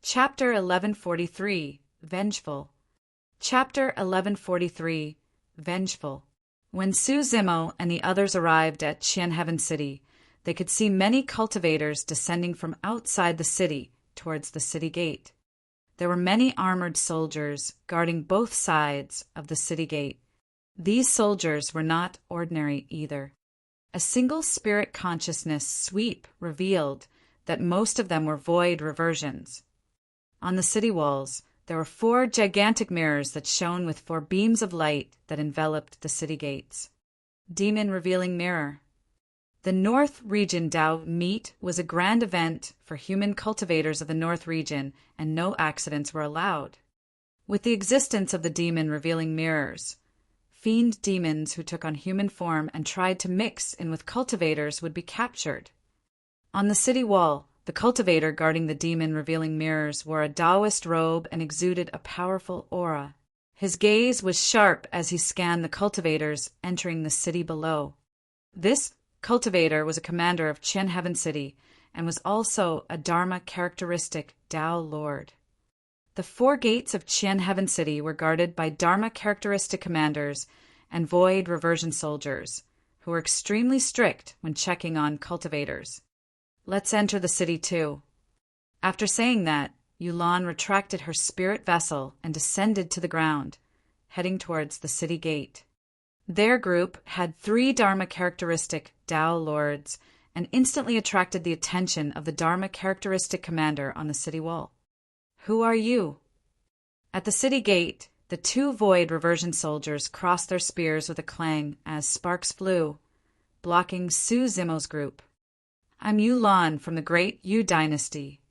Chapter 1143, Vengeful. Chapter 1143, Vengeful. When Su Zimo and the others arrived at Qianheaven City, they could see many cultivators descending from outside the city towards the city gate. There were many armored soldiers guarding both sides of the city gate. These soldiers were not ordinary either. A single spirit consciousness sweep revealed that most of them were void reversions. On the city walls, there were 4 gigantic mirrors that shone with 4 beams of light that enveloped the city gates. Demon Revealing Mirror. The North Region Dao Meet was a grand event for human cultivators of the North Region, and no accidents were allowed. With the existence of the Demon Revealing Mirrors, fiend demons who took on human form and tried to mix in with cultivators would be captured. On the city wall, the cultivator guarding the Demon Revealing Mirrors wore a Taoist robe and exuded a powerful aura. His gaze was sharp as he scanned the cultivators entering the city below. This cultivator was a commander of Qianheaven City and was also a Dharma characteristic Tao Lord. The 4 gates of Qianheaven City were guarded by Dharma characteristic commanders and void reversion soldiers, who were extremely strict when checking on cultivators. Let's enter the city too. After saying that, Yulan retracted her spirit vessel and descended to the ground, heading towards the city gate. Their group had 3 Dharma characteristic Tao Lords and instantly attracted the attention of the Dharma characteristic commander on the city wall. Who are you? At the city gate, the 2 void reversion soldiers crossed their spears with a clang as sparks flew, blocking Su Zimo's group. I'm Yulan from the Great Yu Dynasty.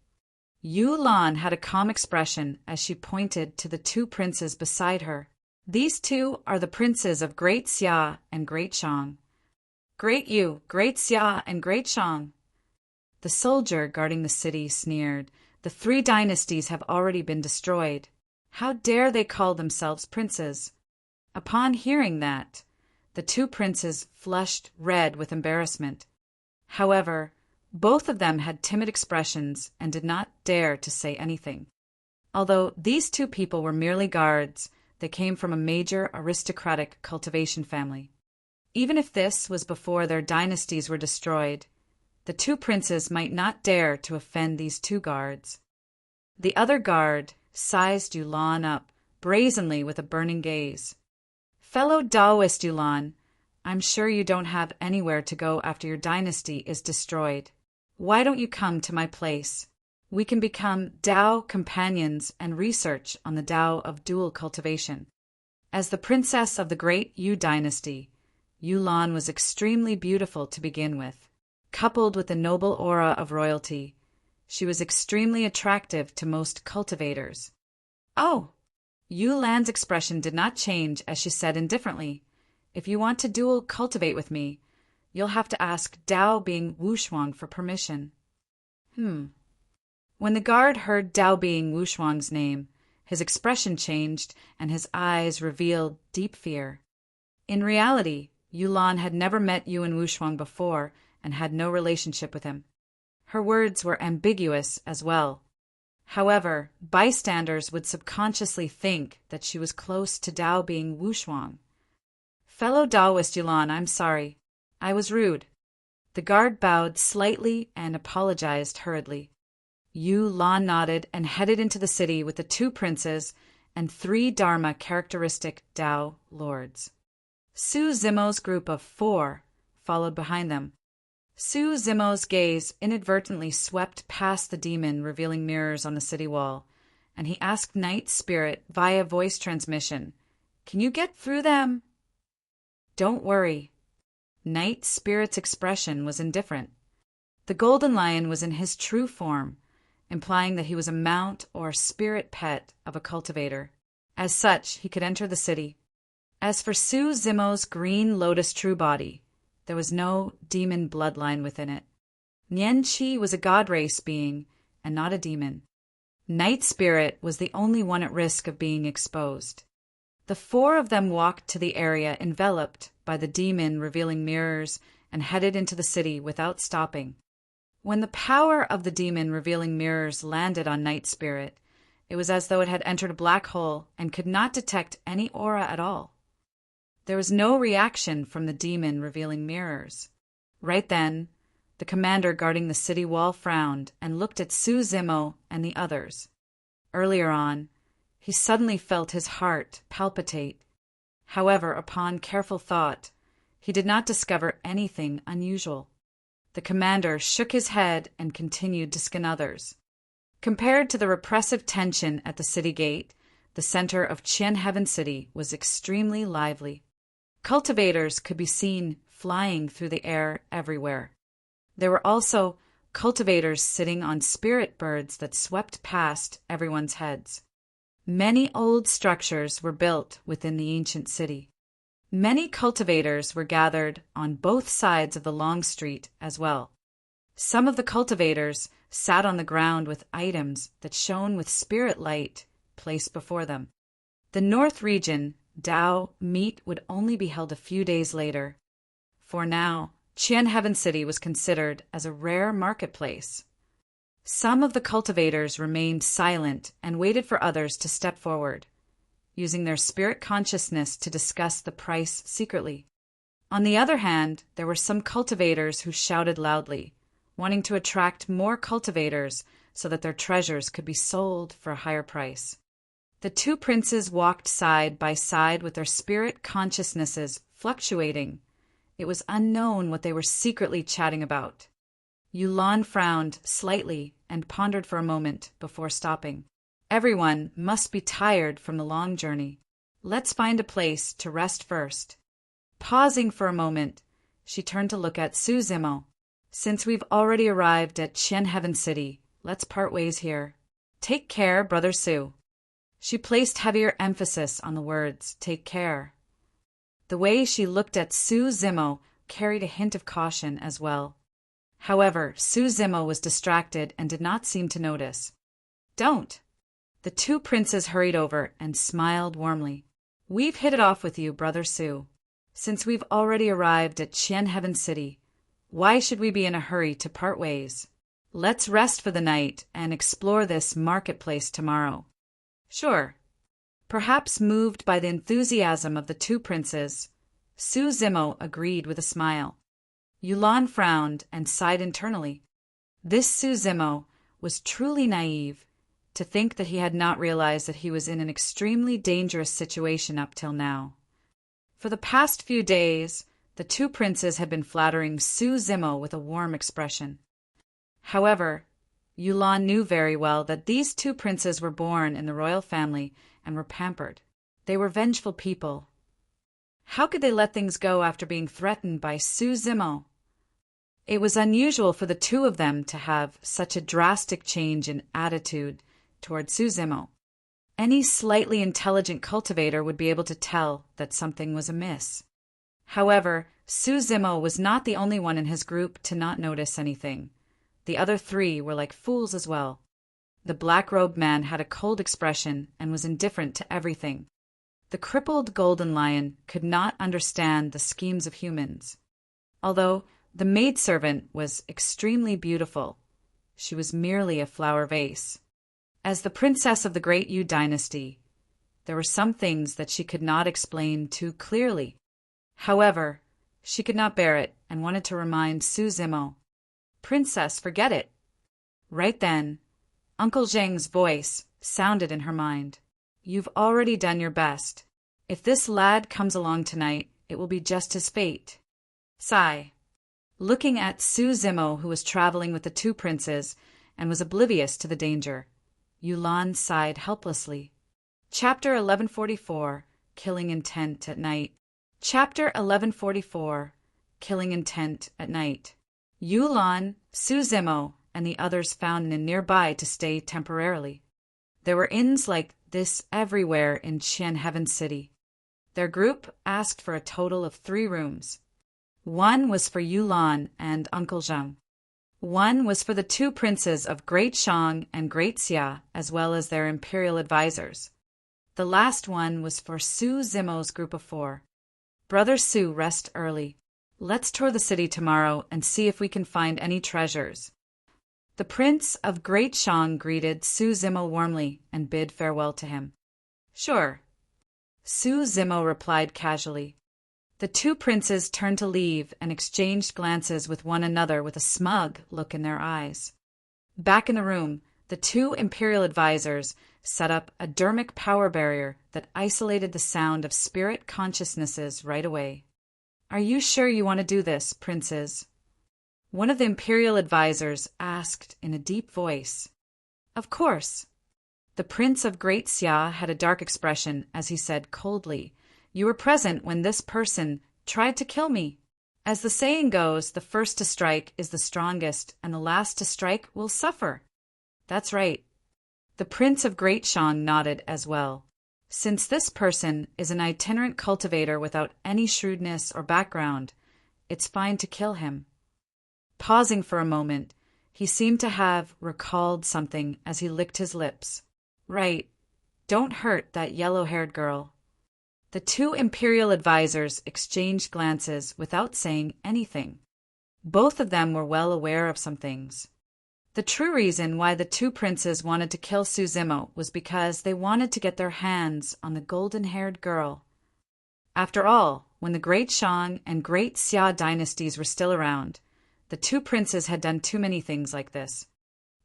Yulan had a calm expression as she pointed to the 2 princes beside her. These 2 are the princes of Great Xia and Great Shang. Great Yu, Great Xia, and Great Shang. The soldier guarding the city sneered. The 3 dynasties have already been destroyed. How dare they call themselves princes? Upon hearing that, the 2 princes flushed red with embarrassment. However, both of them had timid expressions and did not dare to say anything. Although these 2 people were merely guards, they came from a major aristocratic cultivation family. Even if this was before their dynasties were destroyed, the 2 princes might not dare to offend these 2 guards. The other guard sized Yulan up brazenly with a burning gaze. Fellow Taoist Yulan, I'm sure you don't have anywhere to go after your dynasty is destroyed. Why don't you come to my place? We can become Tao companions and research on the Tao of dual cultivation. As the princess of the Great Yu Dynasty, Yulan was extremely beautiful to begin with. Coupled with the noble aura of royalty, she was extremely attractive to most cultivators. Oh! Yulan's expression did not change as she said indifferently, if you want to dual cultivate with me, you'll have to ask Tao Being Wushuang for permission. When the guard heard Tao Being Wushuang's name, his expression changed and his eyes revealed deep fear. In reality, Yulan had never met Yuan Wushuang before and had no relationship with him. Her words were ambiguous as well. However, bystanders would subconsciously think that she was close to Tao Being Wushuang. Fellow Taoist Yulan, I'm sorry. I was rude. The guard bowed slightly and apologized hurriedly. Yulan nodded and headed into the city with the 2 princes and 3 Dharma characteristic Tao Lords. Su Zimo's group of 4 followed behind them. Su Zimo's gaze inadvertently swept past the demon revealing mirrors on the city wall, and he asked Night Spirit via voice transmission, "Can you get through them?" Don't worry. Night Spirit's expression was indifferent. The golden lion was in his true form, implying that he was a mount or spirit pet of a cultivator. As such, he could enter the city. As for Su Zimo's green lotus true body, there was no demon bloodline within it. Nian Qi was a god race being and not a demon. Night Spirit was the only one at risk of being exposed. The 4 of them walked to the area enveloped by the demon revealing mirrors and headed into the city without stopping. When the power of the demon revealing mirrors landed on Night Spirit, it was as though it had entered a black hole and could not detect any aura at all. There was no reaction from the demon revealing mirrors. Right then, the commander guarding the city wall frowned and looked at Su Zimo and the others. Earlier on, he suddenly felt his heart palpitate. However, upon careful thought, he did not discover anything unusual. The commander shook his head and continued to skin others. Compared to the repressive tension at the city gate, the center of Qian Heaven City was extremely lively. Cultivators could be seen flying through the air everywhere. There were also cultivators sitting on spirit birds that swept past everyone's heads. Many old structures were built within the ancient city. Many cultivators were gathered on both sides of the long street as well. Some of the cultivators sat on the ground with items that shone with spirit light placed before them. The north region, Dao, meet would only be held a few days later. For now, Qian Heaven City was considered as a rare marketplace. Some of the cultivators remained silent and waited for others to step forward, using their spirit consciousness to discuss the price secretly. On the other hand, there were some cultivators who shouted loudly, wanting to attract more cultivators so that their treasures could be sold for a higher price. The two princes walked side by side with their spirit consciousnesses fluctuating. It was unknown what they were secretly chatting about. Yulan frowned slightly and pondered for a moment before stopping. Everyone must be tired from the long journey. Let's find a place to rest first. Pausing for a moment, she turned to look at Su Zimo. Since we've already arrived at Qian Heaven City, let's part ways here. Take care, Brother Su. She placed heavier emphasis on the words, take care. The way she looked at Su Zimo carried a hint of caution as well. However, Su Zimo was distracted and did not seem to notice. Don't. The two princes hurried over and smiled warmly. We've hit it off with you, Brother Su. Since we've already arrived at Qian Heaven City, why should we be in a hurry to part ways? Let's rest for the night and explore this marketplace tomorrow. Sure. Perhaps moved by the enthusiasm of the two princes, Su Zimo agreed with a smile. Yulan frowned and sighed internally. This Su Zimo was truly naive to think that he had not realized that he was in an extremely dangerous situation up till now. For the past few days, the two princes had been flattering Su Zimo with a warm expression. However, Yulan knew very well that these two princes were born in the royal family and were pampered. They were vengeful people. How could they let things go after being threatened by Su Zimo? It was unusual for the two of them to have such a drastic change in attitude toward Su Zimo. Any slightly intelligent cultivator would be able to tell that something was amiss. However, Su Zimo was not the only one in his group to not notice anything. The other three were like fools as well. The black-robed man had a cold expression and was indifferent to everything. The crippled golden lion could not understand the schemes of humans. Although the maidservant was extremely beautiful, she was merely a flower vase. As the princess of the Great Yu dynasty, there were some things that she could not explain too clearly. However, she could not bear it and wanted to remind Su Zimo. Princess, forget it. Right then, Uncle Zheng's voice sounded in her mind. You've already done your best. If this lad comes along tonight, it will be just his fate. Sigh. Looking at Su Zimo, who was traveling with the two princes and was oblivious to the danger, Yulan sighed helplessly. Chapter 1144, Killing Intent at Night. Chapter 1144, Killing Intent at Night. Yulan, Su Zimo, and the others found an inn nearby to stay temporarily. There were inns like this everywhere in Qian Heaven City. Their group asked for a total of 3 rooms. One was for Yulan and Uncle Zheng. One was for the two princes of Great Shang and Great Xia, as well as their imperial advisors. The last one was for Su Zimo's group of 4. Brother Su, rest early. Let's tour the city tomorrow and see if we can find any treasures. The Prince of Great Shang greeted Su Zimo warmly and bid farewell to him. "Sure," Su Zimo replied casually. The two princes turned to leave and exchanged glances with one another with a smug look in their eyes. Back in the room, the two imperial advisors set up a dermic power barrier that isolated the sound of spirit consciousnesses right away. "Are you sure you want to do this, princes?" one of the imperial advisors asked in a deep voice. "Of course." The Prince of Great Xia had a dark expression as he said coldly, "You were present when this person tried to kill me. As the saying goes, the first to strike is the strongest, and the last to strike will suffer." "That's right." The Prince of Great Shang nodded as well. "Since this person is an itinerant cultivator without any shrewdness or background, it's fine to kill him." Pausing for a moment, he seemed to have recalled something as he licked his lips. "Right. Don't hurt that yellow-haired girl." The two imperial advisors exchanged glances without saying anything. Both of them were well aware of some things. The true reason why the two princes wanted to kill Su Zimo was because they wanted to get their hands on the golden-haired girl. After all, when the Great Shang and Great Xia dynasties were still around, the two princes had done too many things like this.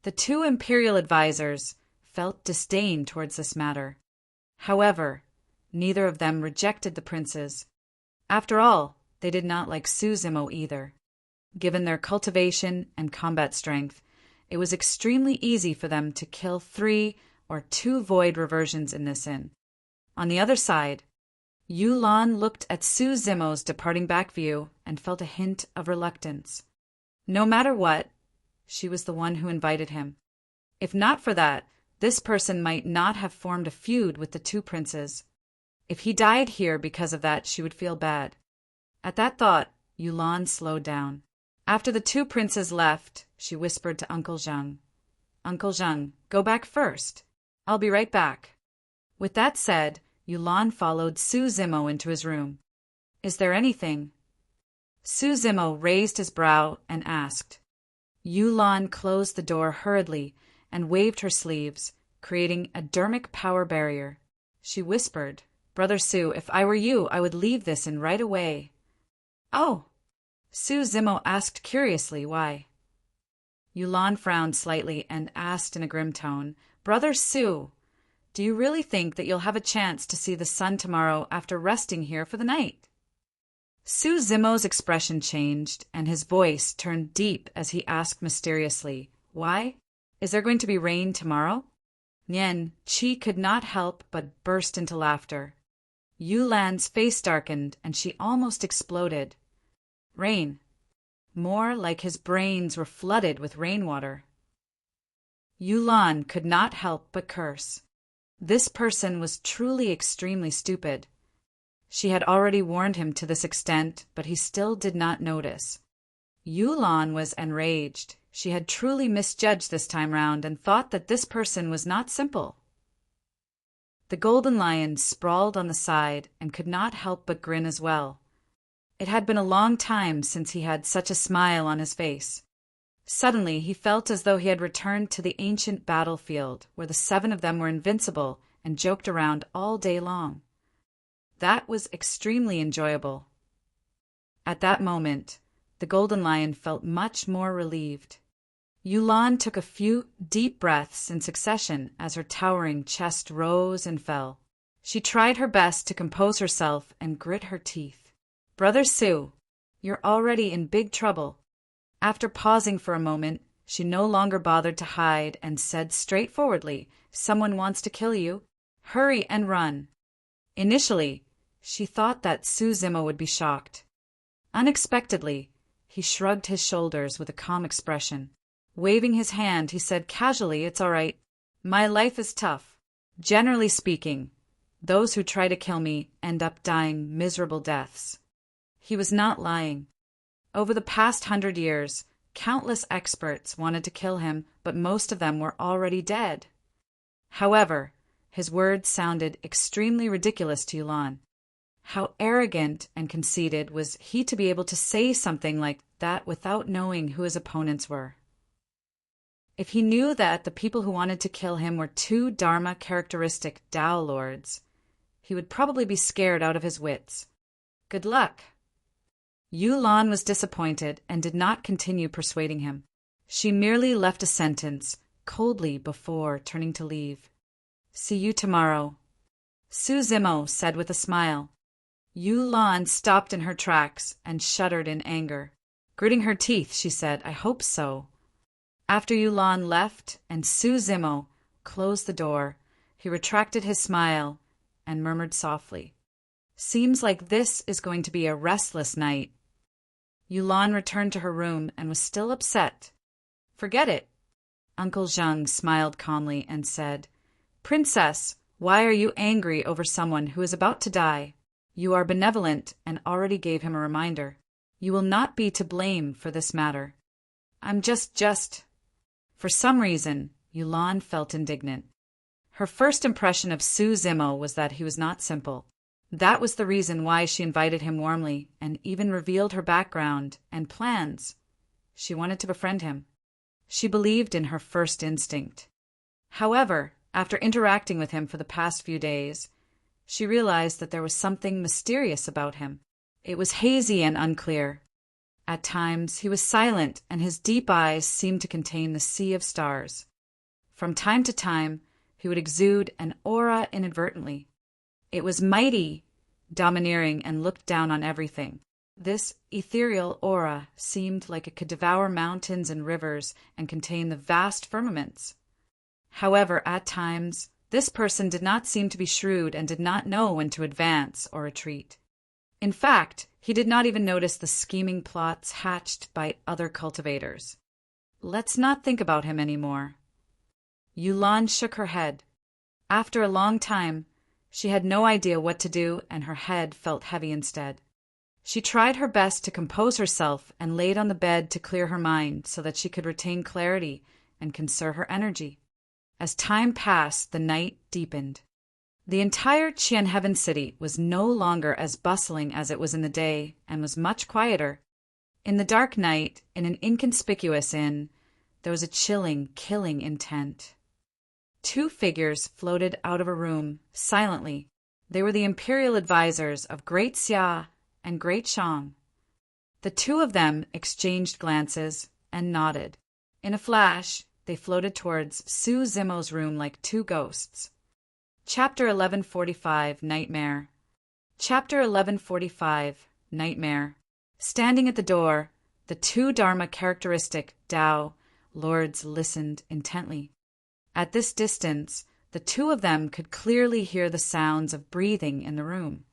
The two imperial advisors felt disdain towards this matter. However, neither of them rejected the princes. After all, they did not like Su Zimo either. Given their cultivation and combat strength, it was extremely easy for them to kill 3 or 2 void reversions in this inn. On the other side, Yulan looked at Su Zimo's departing back view and felt a hint of reluctance. No matter what, she was the one who invited him. If not for that, this person might not have formed a feud with the two princes. If he died here because of that, she would feel bad. At that thought, Yulan slowed down. After the two princes left, she whispered to Uncle Zheng, "Uncle Zheng, go back first. I'll be right back." With that said, Yulan followed Su Zimo into his room. "Is there anything?" Su Zimo raised his brow and asked. Yulan closed the door hurriedly and waved her sleeves, creating a dermic power barrier. She whispered, "Brother Su, if I were you, I would leave this in right away." "Oh!" Su Zimo asked curiously why. Yulan frowned slightly and asked in a grim tone, "Brother Su, do you really think that you'll have a chance to see the sun tomorrow after resting here for the night?" Su Zimo's expression changed, and his voice turned deep as he asked mysteriously, "Why? Is there going to be rain tomorrow?" Nian Qi could not help but burst into laughter. Yulan's face darkened, and she almost exploded. Rain. More like his brains were flooded with rainwater. Yulan could not help but curse. This person was truly extremely stupid. She had already warned him to this extent, but he still did not notice. Yulan was enraged. She had truly misjudged this time round and thought that this person was not simple. The golden lion sprawled on the side and could not help but grin as well. It had been a long time since he had such a smile on his face. Suddenly he felt as though he had returned to the ancient battlefield, where the 7 of them were invincible and joked around all day long. That was extremely enjoyable. At that moment, the golden lion felt much more relieved. Yulan took a few deep breaths in succession as her towering chest rose and fell. She tried her best to compose herself and grit her teeth. "Brother Su, you're already in big trouble." After pausing for a moment, she no longer bothered to hide and said straightforwardly, "Someone wants to kill you. Hurry and run." Initially, she thought that Su Zimo would be shocked. Unexpectedly, he shrugged his shoulders with a calm expression. Waving his hand, he said casually, "It's all right. My life is tough. Generally speaking, those who try to kill me end up dying miserable deaths." He was not lying. Over the past 100 years, countless experts wanted to kill him, but most of them were already dead. However, his words sounded extremely ridiculous to Yulan. How arrogant and conceited was he to be able to say something like that without knowing who his opponents were? If he knew that the people who wanted to kill him were two Dharma-characteristic Tao lords, he would probably be scared out of his wits. Good luck. Yulan was disappointed and did not continue persuading him. She merely left a sentence, coldly, before turning to leave. See you tomorrow, Su Zimo said with a smile. Yulan stopped in her tracks and shuddered in anger. Gritting her teeth, she said, I hope so. After Yulan left and Su Zimo closed the door, he retracted his smile and murmured softly, Seems like this is going to be a restless night. Yulan returned to her room and was still upset. Forget it. Uncle Zheng smiled calmly and said, Princess, why are you angry over someone who is about to die? You are benevolent and already gave him a reminder. You will not be to blame for this matter. I'm just... For some reason, Yulan felt indignant. Her first impression of Su Zimo was that he was not simple. That was the reason why she invited him warmly and even revealed her background and plans. She wanted to befriend him. She believed in her first instinct. However, after interacting with him for the past few days, she realized that there was something mysterious about him. It was hazy and unclear. At times, he was silent, and his deep eyes seemed to contain the sea of stars. From time to time, he would exude an aura inadvertently. It was mighty, domineering, and looked down on everything. This ethereal aura seemed like it could devour mountains and rivers and contain the vast firmaments. However, at times, this person did not seem to be shrewd and did not know when to advance or retreat. In fact, he did not even notice the scheming plots hatched by other cultivators. Let's not think about him anymore. Yulan shook her head. After a long time, she had no idea what to do, and her head felt heavy instead. She tried her best to compose herself and laid on the bed to clear her mind so that she could retain clarity and conserve her energy. As time passed, the night deepened. The entire Qianheaven city was no longer as bustling as it was in the day and was much quieter. In the dark night, in an inconspicuous inn, there was a chilling, killing intent. Two figures floated out of a room, silently. They were the imperial advisors of Great Xia and Great Shang. The two of them exchanged glances and nodded. In a flash, they floated towards Su Zimo's room like two ghosts. Chapter 1145, Nightmare. Chapter 1145, Nightmare. Standing at the door, the two Dharma-characteristic Tao lords listened intently. At this distance, the two of them could clearly hear the sounds of breathing in the room.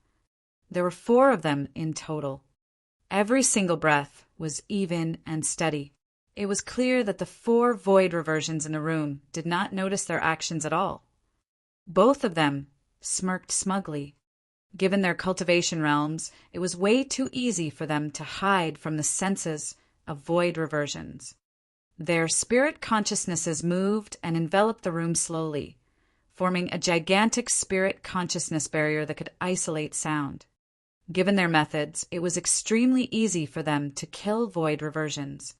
There were 4 of them in total. Every single breath was even and steady. It was clear that the 4 void reversions in the room did not notice their actions at all. Both of them smirked smugly. Given their cultivation realms, it was way too easy for them to hide from the senses of void reversions. Their spirit consciousnesses moved and enveloped the room slowly, forming a gigantic spirit consciousness barrier that could isolate sound. Given their methods, it was extremely easy for them to kill void reversions.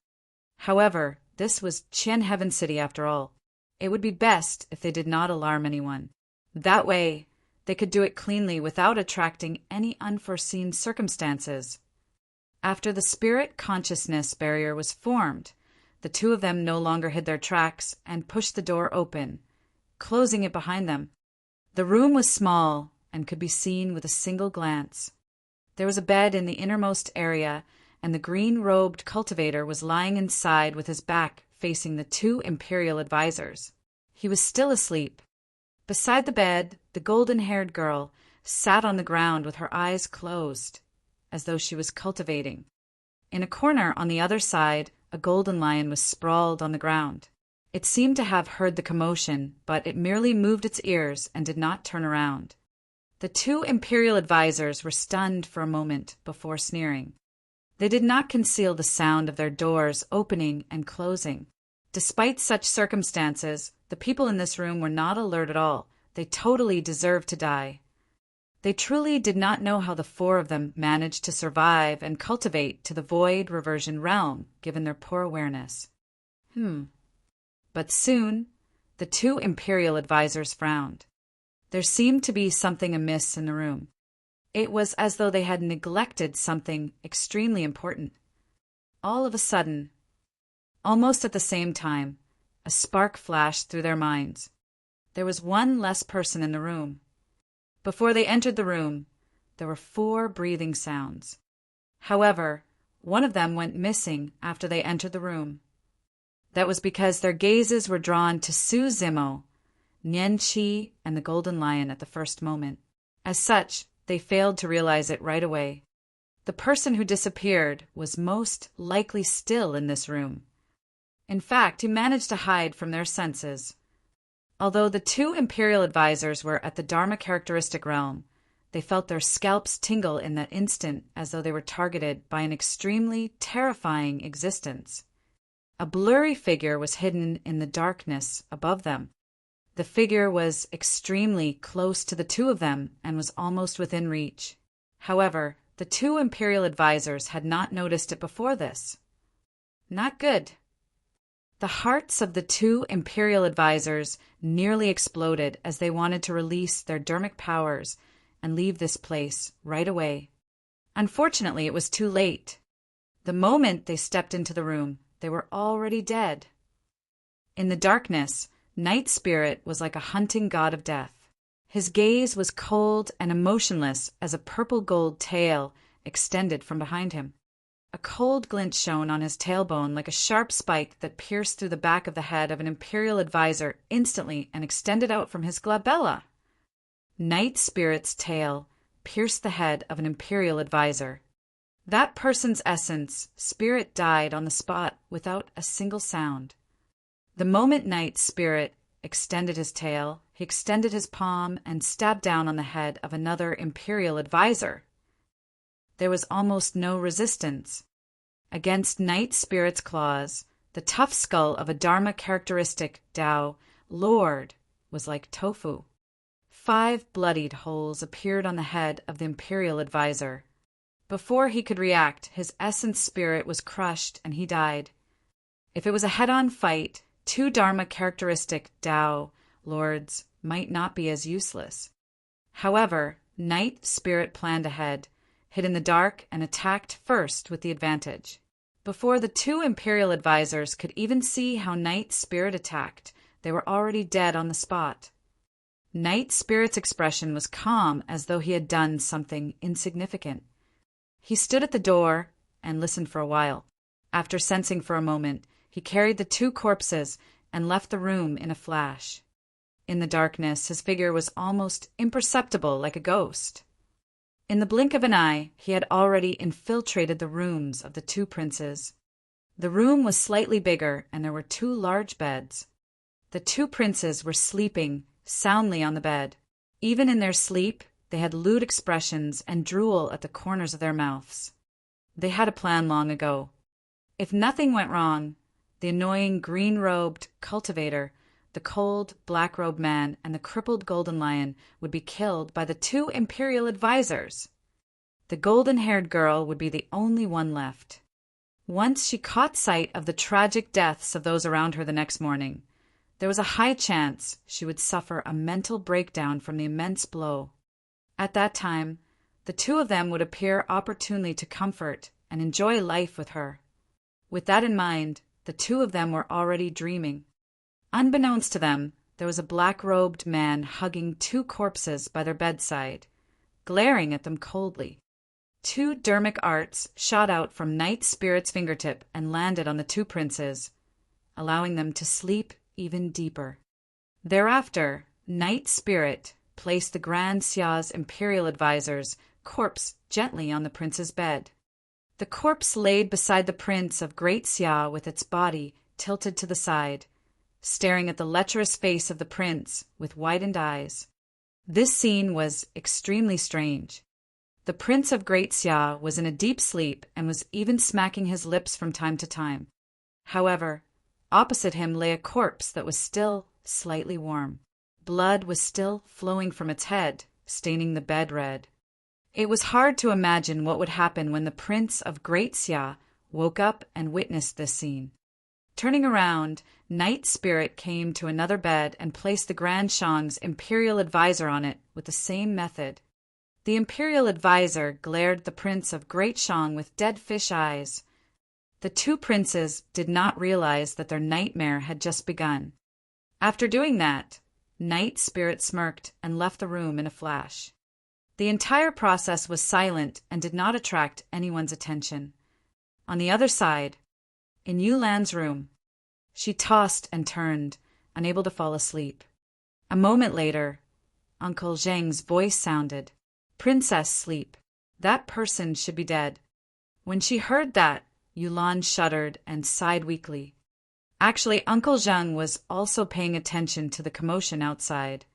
However, this was Qianheaven City after all. It would be best if they did not alarm anyone. That way, they could do it cleanly without attracting any unforeseen circumstances. After the spirit consciousness barrier was formed, the two of them no longer hid their tracks and pushed the door open, closing it behind them. The room was small and could be seen with a single glance. There was a bed in the innermost area, and the green-robed cultivator was lying inside with his back facing the 2 imperial advisors. He was still asleep. Beside the bed, the golden-haired girl sat on the ground with her eyes closed, as though she was cultivating. In a corner on the other side, a golden lion was sprawled on the ground. It seemed to have heard the commotion, but it merely moved its ears and did not turn around. The 2 imperial advisors were stunned for a moment before sneering. They did not conceal the sound of their doors opening and closing. Despite such circumstances, the people in this room were not alert at all. They totally deserved to die. They truly did not know how the 4 of them managed to survive and cultivate to the void reversion realm, given their poor awareness. But soon, the two imperial advisors frowned. There seemed to be something amiss in the room. It was as though they had neglected something extremely important. All of a sudden, almost at the same time, a spark flashed through their minds. There was one less person in the room. Before they entered the room, there were 4 breathing sounds. However, one of them went missing after they entered the room. That was because their gazes were drawn to Su Zimo, Nian Qi, and the Golden Lion at the first moment. As such, they failed to realize it right away. The person who disappeared was most likely still in this room. In fact, he managed to hide from their senses. Although the 2 imperial advisors were at the Dharma characteristic realm, they felt their scalps tingle in that instant as though they were targeted by an extremely terrifying existence. A blurry figure was hidden in the darkness above them. The figure was extremely close to the 2 of them and was almost within reach. However, the 2 imperial advisors had not noticed it before this. Not good. The hearts of the 2 imperial advisors nearly exploded as they wanted to release their dharmic powers and leave this place right away. Unfortunately, it was too late. The moment they stepped into the room, they were already dead. In the darkness, Night Spirit was like a hunting god of death. His gaze was cold and emotionless as a purple-gold tail extended from behind him. A cold glint shone on his tailbone like a sharp spike that pierced through the back of the head of an imperial advisor instantly and extended out from his glabella. Night Spirit's tail pierced the head of an imperial advisor. That person's essence, spirit, died on the spot without a single sound. The moment Night Spirit extended his tail, he extended his palm and stabbed down on the head of another imperial advisor. There was almost no resistance. Against Night Spirit's claws, the tough skull of a Dharma characteristic Tao Lord was like tofu. 5 bloodied holes appeared on the head of the imperial advisor. Before he could react, his essence spirit was crushed and he died. If it was a head-on fight, 2 Dharma characteristic Tao Lords might not be as useless. However, Night Spirit planned ahead, hid in the dark, and attacked first with the advantage. Before the 2 imperial advisors could even see how Night Spirit attacked, they were already dead on the spot. Night Spirit's expression was calm, as though he had done something insignificant. He stood at the door and listened for a while. After sensing for a moment, he carried the 2 corpses and left the room in a flash. In the darkness, his figure was almost imperceptible, like a ghost. In the blink of an eye, he had already infiltrated the rooms of the 2 princes. The room was slightly bigger, and there were 2 large beds. The 2 princes were sleeping soundly on the bed. Even in their sleep, they had lewd expressions and drool at the corners of their mouths. They had a plan long ago. If nothing went wrong, the annoying green-robed cultivator, the cold black-robed man, and the crippled golden lion would be killed by the 2 imperial advisors. The golden-haired girl would be the only one left. Once she caught sight of the tragic deaths of those around her the next morning, there was a high chance she would suffer a mental breakdown from the immense blow. At that time, the 2 of them would appear opportunely to comfort and enjoy life with her. With that in mind, the 2 of them were already dreaming. Unbeknownst to them, there was a black-robed man hugging 2 corpses by their bedside, glaring at them coldly. 2 dharmic arts shot out from Night Spirit's fingertip and landed on the 2 princes, allowing them to sleep even deeper. Thereafter, Night Spirit placed the Grand Xia's imperial advisor's corpse gently on the prince's bed. The corpse laid beside the prince of Great Xia with its body tilted to the side, staring at the lecherous face of the prince with widened eyes. This scene was extremely strange. The prince of Great Xia was in a deep sleep and was even smacking his lips from time to time. However, opposite him lay a corpse that was still slightly warm. Blood was still flowing from its head, staining the bed red. It was hard to imagine what would happen when the prince of Great Xia woke up and witnessed this scene. Turning around, Night Spirit came to another bed and placed the Grand Shang's imperial advisor on it with the same method. The imperial advisor glared at the Prince of Great Shang with dead fish eyes. The two princes did not realize that their nightmare had just begun. After doing that, Night Spirit smirked and left the room in a flash. The entire process was silent and did not attract anyone's attention. On the other side, in Yulan's room, she tossed and turned, unable to fall asleep. A moment later, Uncle Zheng's voice sounded. "Princess, sleep. That person should be dead." When she heard that, Yulan shuddered and sighed weakly. Actually, Uncle Zheng was also paying attention to the commotion outside.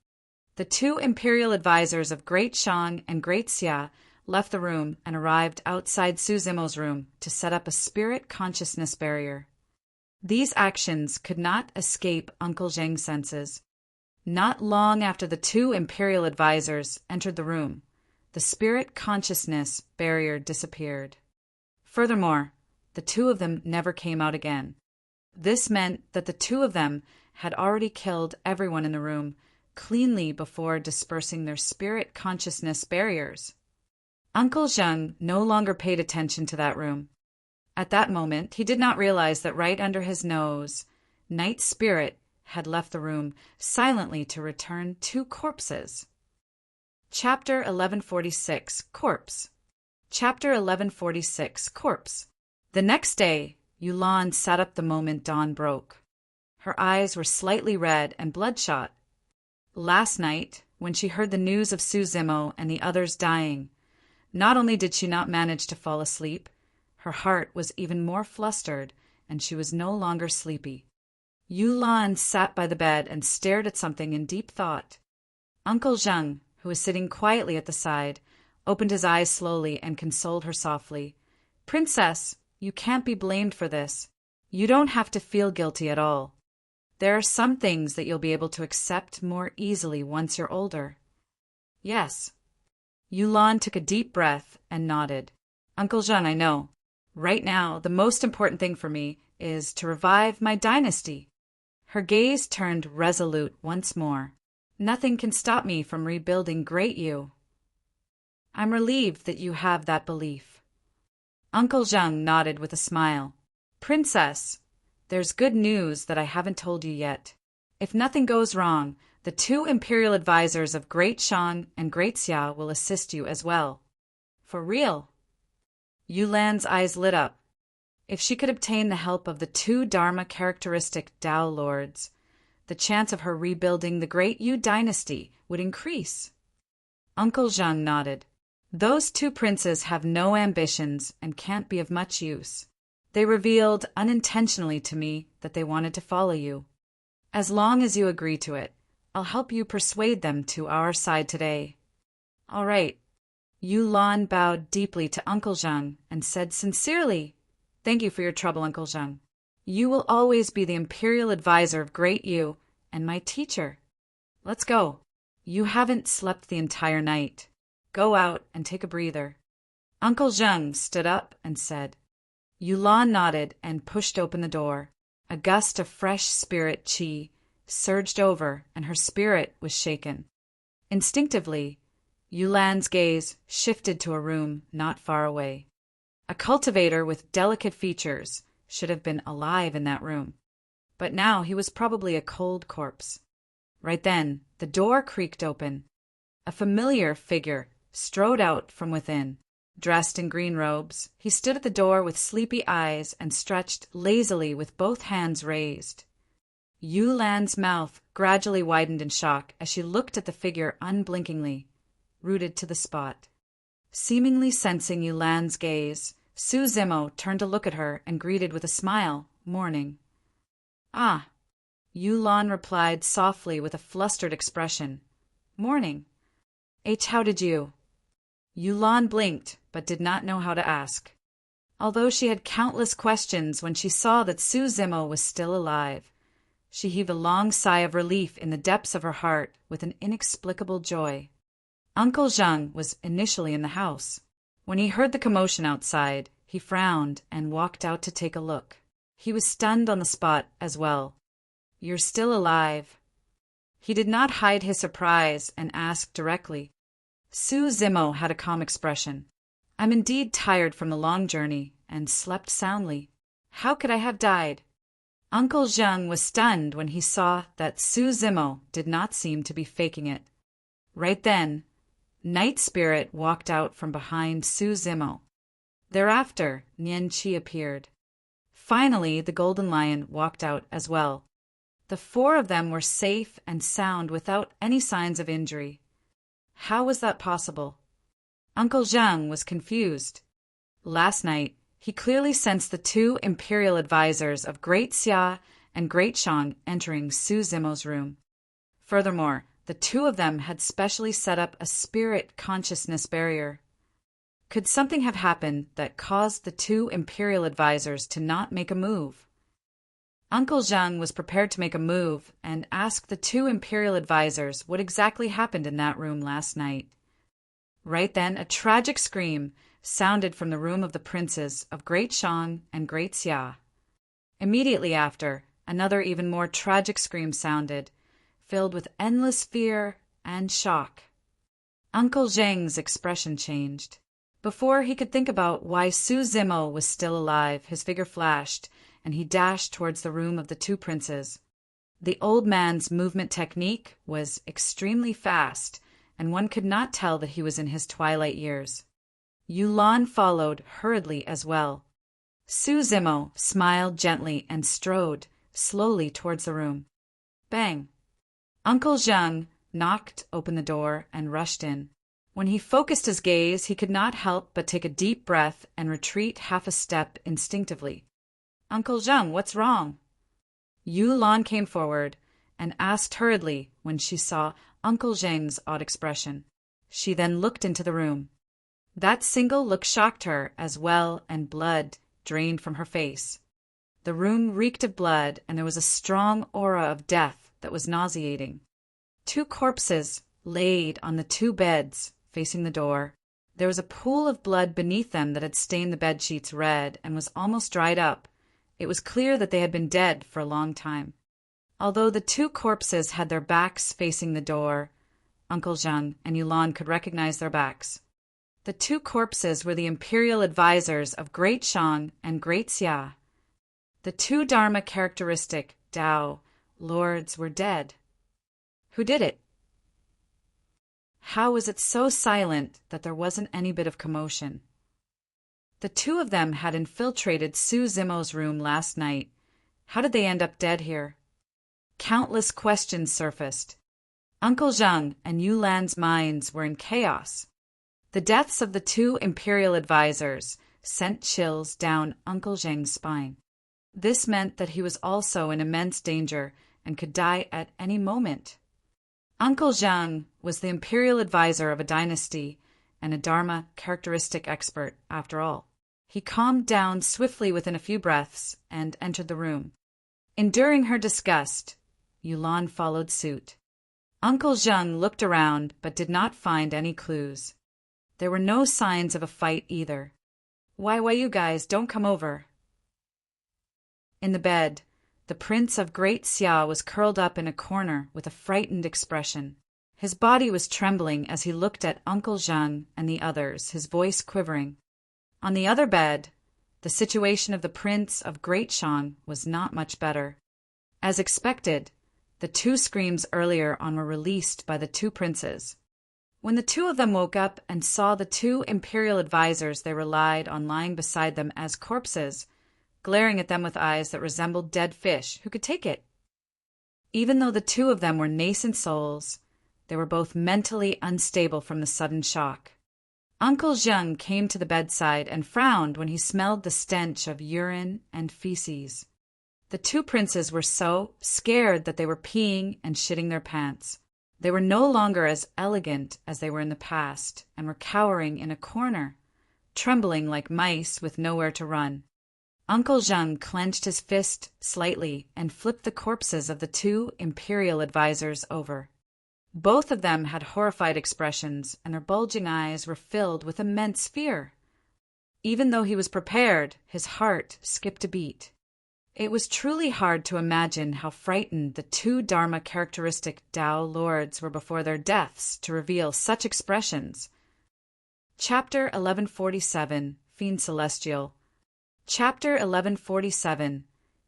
The two imperial advisors of Great Shang and Great Xia left the room and arrived outside Su Zimo's room to set up a spirit consciousness barrier. These actions could not escape Uncle Zheng's senses. Not long after the two imperial advisors entered the room, the spirit consciousness barrier disappeared. Furthermore, the two of them never came out again. This meant that the two of them had already killed everyone in the room cleanly before dispersing their spirit consciousness barriers. Uncle Zheng no longer paid attention to that room. At that moment, he did not realize that right under his nose, Night Spirit had left the room silently to return two corpses. Chapter 1146, Corpse. Chapter 1146, Corpse. The next day, Yulan sat up the moment dawn broke. Her eyes were slightly red and bloodshot. Last night, when she heard the news of Su Zimo and the others dying, not only did she not manage to fall asleep, her heart was even more flustered, and she was no longer sleepy. Yulan sat by the bed and stared at something in deep thought. Uncle Zheng, who was sitting quietly at the side, opened his eyes slowly and consoled her softly. "Princess, you can't be blamed for this. You don't have to feel guilty at all. There are some things that you'll be able to accept more easily once you're older." "Yes." Yulan took a deep breath and nodded. "Uncle Zheng, I know. Right now, the most important thing for me is to revive my dynasty." Her gaze turned resolute once more. "Nothing can stop me from rebuilding Great Yu." "I'm relieved that you have that belief." Uncle Zheng nodded with a smile. "Princess, there's good news that I haven't told you yet. If nothing goes wrong, the two imperial advisors of Great Shang and Great Xia will assist you as well." "For real?" Yulan's eyes lit up. If she could obtain the help of the two Dharma characteristic Tao Lords, the chance of her rebuilding the Great Yu dynasty would increase. Uncle Zheng nodded. "Those two princes have no ambitions and can't be of much use. They revealed unintentionally to me that they wanted to follow you. As long as you agree to it, I'll help you persuade them to our side today." "All right." Yulan bowed deeply to Uncle Zheng and said sincerely, "Thank you for your trouble, Uncle Zheng. You will always be the imperial advisor of Great Yu and my teacher. Let's go. You haven't slept the entire night. Go out and take a breather." Uncle Zheng stood up and said. Yulan nodded and pushed open the door. A gust of fresh spirit qi surged over, and her spirit was shaken. Instinctively, Yulan's gaze shifted to a room not far away. A cultivator with delicate features should have been alive in that room, but now he was probably a cold corpse. Right then, the door creaked open. A familiar figure strode out from within. Dressed in green robes, he stood at the door with sleepy eyes and stretched lazily with both hands raised. Yulan's mouth gradually widened in shock as she looked at the figure unblinkingly, rooted to the spot. Seemingly sensing Yulan's gaze, Su Zimo turned to look at her and greeted with a smile, "Morning." "Ah," Yulan replied softly with a flustered expression. "Morning. How did you?" Yulan blinked, but did not know how to ask. Although she had countless questions when she saw that Su Zimo was still alive, she heaved a long sigh of relief in the depths of her heart with an inexplicable joy. Uncle Zheng was initially in the house. When he heard the commotion outside, he frowned and walked out to take a look. He was stunned on the spot as well. "You're still alive." He did not hide his surprise and asked directly. Su Zimo had a calm expression. "I'm indeed tired from the long journey, and slept soundly. How could I have died?" Uncle Zheng was stunned when he saw that Su Zimo did not seem to be faking it. Right then, Night Spirit walked out from behind Su Zimo. Thereafter, Nian Qi appeared. Finally, the Golden Lion walked out as well. The four of them were safe and sound without any signs of injury. How was that possible? Uncle Zhang was confused. Last night, he clearly sensed the two imperial advisors of Great Xia and Great Shang entering Su Zimo's room. Furthermore, the two of them had specially set up a spirit consciousness barrier. Could something have happened that caused the two imperial advisors to not make a move? Uncle Zhang was prepared to make a move and asked the two imperial advisors what exactly happened in that room last night. Right then, a tragic scream sounded from the room of the princes of Great Shang and Great Xia. Immediately after, another even more tragic scream sounded, filled with endless fear and shock. Uncle Zheng's expression changed. Before he could think about why Su Zimo was still alive, his figure flashed, and he dashed towards the room of the two princes. The old man's movement technique was extremely fast, and one could not tell that he was in his twilight years. Yulan followed hurriedly as well. Su Zimo smiled gently and strode slowly towards the room. Bang! Uncle Zheng knocked open the door and rushed in. When he focused his gaze, he could not help but take a deep breath and retreat half a step instinctively. "Uncle Zheng, what's wrong?" Yulan came forward and asked hurriedly when she saw Uncle Zheng's odd expression. She then looked into the room. That single look shocked her as well, and blood drained from her face. The room reeked of blood, and there was a strong aura of death that was nauseating. Two corpses laid on the two beds facing the door. There was a pool of blood beneath them that had stained the bedsheets red and was almost dried up. It was clear that they had been dead for a long time. Although the two corpses had their backs facing the door, Uncle Zheng and Yulan could recognize their backs. The two corpses were the imperial advisors of Great Shang and Great Xia. The two Dharma characteristic Tao lords were dead. Who did it? How was it so silent that there wasn't any bit of commotion? The two of them had infiltrated Su Zimo's room last night. How did they end up dead here? Countless questions surfaced. Uncle Zheng and Yulan's minds were in chaos. The deaths of the two imperial advisors sent chills down Uncle Zheng's spine. This meant that he was also in immense danger and could die at any moment. Uncle Zheng was the imperial advisor of a dynasty and a Dharma characteristic expert, after all. He calmed down swiftly within a few breaths and entered the room. Enduring her disgust, Yulan followed suit. Uncle Zheng looked around but did not find any clues. There were no signs of a fight either. Why, you guys, don't come over." In the bed, the Prince of Great Xia was curled up in a corner with a frightened expression. His body was trembling as he looked at Uncle Zheng and the others, his voice quivering. On the other bed, the situation of the Prince of Great Shang was not much better. As expected, the two screams earlier on were released by the two princes. When the two of them woke up and saw the two imperial advisors they relied on lying beside them as corpses, glaring at them with eyes that resembled dead fish, who could take it? Even though the two of them were nascent souls, they were both mentally unstable from the sudden shock. Uncle Zheng came to the bedside and frowned when he smelled the stench of urine and feces. The two princes were so scared that they were peeing and shitting their pants. They were no longer as elegant as they were in the past and were cowering in a corner, trembling like mice with nowhere to run. Uncle Zheng clenched his fist slightly and flipped the corpses of the two imperial advisors over. Both of them had horrified expressions, and their bulging eyes were filled with immense fear. Even though he was prepared, his heart skipped a beat. It was truly hard to imagine how frightened the two Dharma characteristic Tao lords were before their deaths to reveal such expressions. Chapter 1147, Fiend Celestial. Chapter 1147,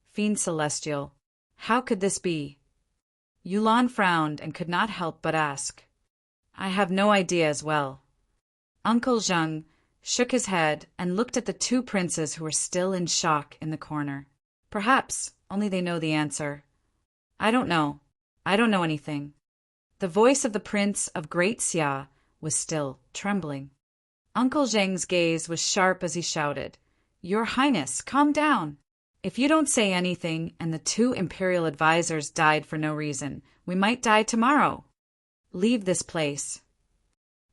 Fiend Celestial. How could this be? Yulan frowned and could not help but ask. I have no idea as well. Uncle Zheng shook his head and looked at the two princes who were still in shock in the corner. Perhaps only they know the answer. I don't know. I don't know anything. The voice of the Prince of Great Xia was still trembling. Uncle Zheng's gaze was sharp as he shouted, Your Highness, calm down. If you don't say anything and the two imperial advisors died for no reason, we might die tomorrow. Leave this place.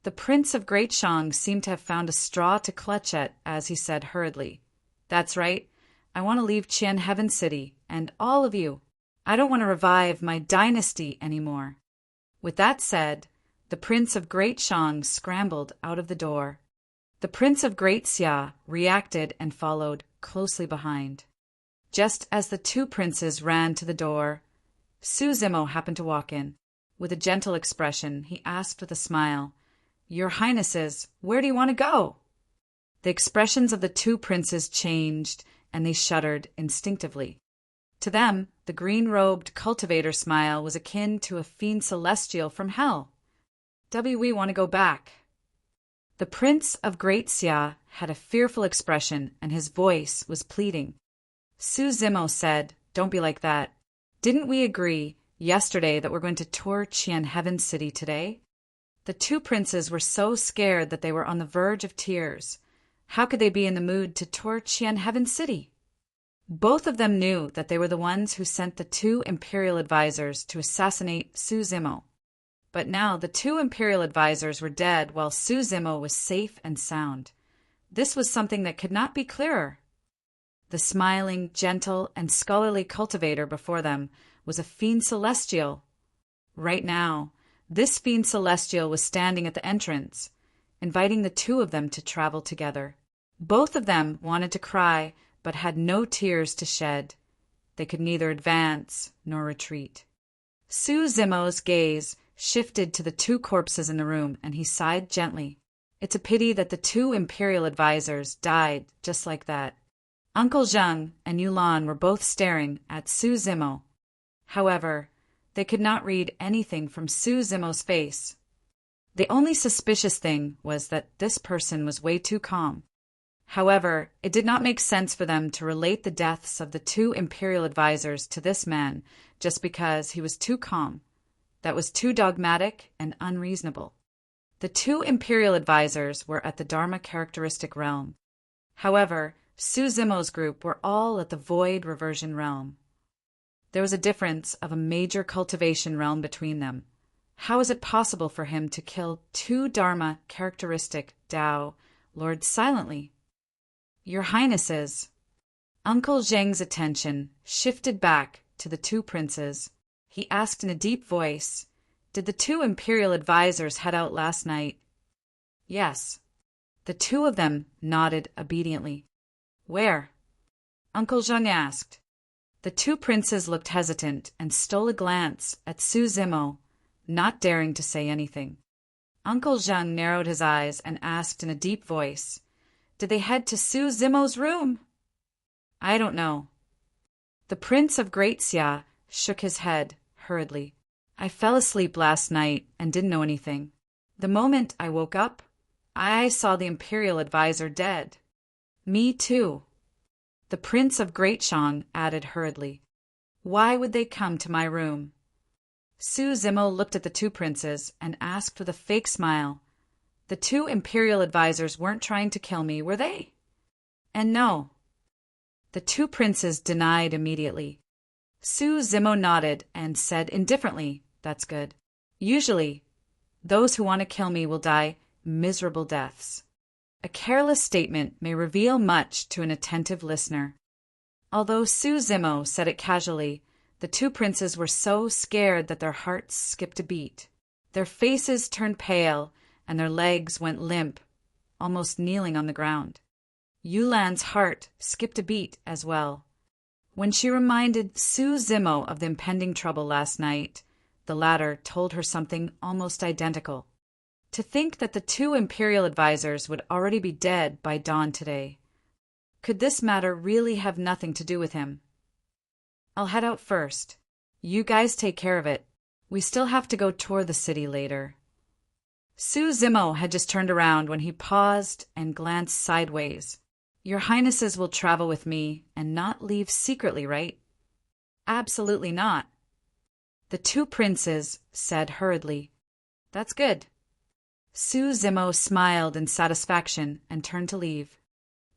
The Prince of Great Shang seemed to have found a straw to clutch at as he said hurriedly, That's right. I want to leave Qian Heaven City, and all of you. I don't want to revive my dynasty anymore. With that said, the Prince of Great Shang scrambled out of the door. The Prince of Great Xia reacted and followed closely behind. Just as the two princes ran to the door, Su Zimo happened to walk in. With a gentle expression, he asked with a smile, Your Highnesses, where do you want to go? The expressions of the two princes changed, and they shuddered instinctively. To them, the green-robed cultivator smile was akin to a fiend celestial from hell. We want to go back. The Prince of Great Xia had a fearful expression, and his voice was pleading. Su Zimo said, Don't be like that. Didn't we agree yesterday that we're going to tour Qian Heaven City today? The two princes were so scared that they were on the verge of tears. How could they be in the mood to tour Qian Heaven City? Both of them knew that they were the ones who sent the two imperial advisors to assassinate Su Zimo. But now the two imperial advisors were dead while Su Zimo was safe and sound. This was something that could not be clearer. The smiling, gentle, and scholarly cultivator before them was a fiend celestial. Right now, this fiend celestial was standing at the entrance, inviting the two of them to travel together. Both of them wanted to cry, but had no tears to shed. They could neither advance nor retreat. Su Zimo's gaze shifted to the two corpses in the room, and he sighed gently. It's a pity that the two imperial advisors died just like that. Uncle Zheng and Yulan were both staring at Su Zimo. However, they could not read anything from Su Zimo's face. The only suspicious thing was that this person was way too calm. However, it did not make sense for them to relate the deaths of the two imperial advisors to this man just because he was too calm. That was too dogmatic and unreasonable. The two imperial advisors were at the Dharma characteristic realm. However, Su Zimo's group were all at the void reversion realm. There was a difference of a major cultivation realm between them. How is it possible for him to kill two Dharma characteristic Tao lords silently? Your Highnesses. Uncle Zheng's attention shifted back to the two princes. He asked in a deep voice, Did the two imperial advisors head out last night? Yes. The two of them nodded obediently. Where? Uncle Zheng asked. The two princes looked hesitant and stole a glance at Su Zimo, not daring to say anything. Uncle Zheng narrowed his eyes and asked in a deep voice, Did they head to Su Zimo's room? I don't know. The Prince of Great Xia shook his head hurriedly. I fell asleep last night and didn't know anything. The moment I woke up, I saw the imperial advisor dead. Me too. The Prince of Great Shang added hurriedly. Why would they come to my room? Su Zimo looked at the two princes and asked with a fake smile, The two imperial advisors weren't trying to kill me, were they? And no. The two princes denied immediately. Su Zimo nodded and said indifferently, That's good. Usually, those who want to kill me will die miserable deaths. A careless statement may reveal much to an attentive listener. Although Su Zimo said it casually, the two princes were so scared that their hearts skipped a beat. Their faces turned pale, and their legs went limp, almost kneeling on the ground. Yulan's heart skipped a beat as well. When she reminded Su Zimo of the impending trouble last night, the latter told her something almost identical. To think that the two imperial advisors would already be dead by dawn today. Could this matter really have nothing to do with him? I'll head out first. You guys take care of it. We still have to go tour the city later. Su Zimo had just turned around when he paused and glanced sideways. Your Highnesses will travel with me and not leave secretly, right? Absolutely not. The two princes said hurriedly. That's good. Su Zimo smiled in satisfaction and turned to leave.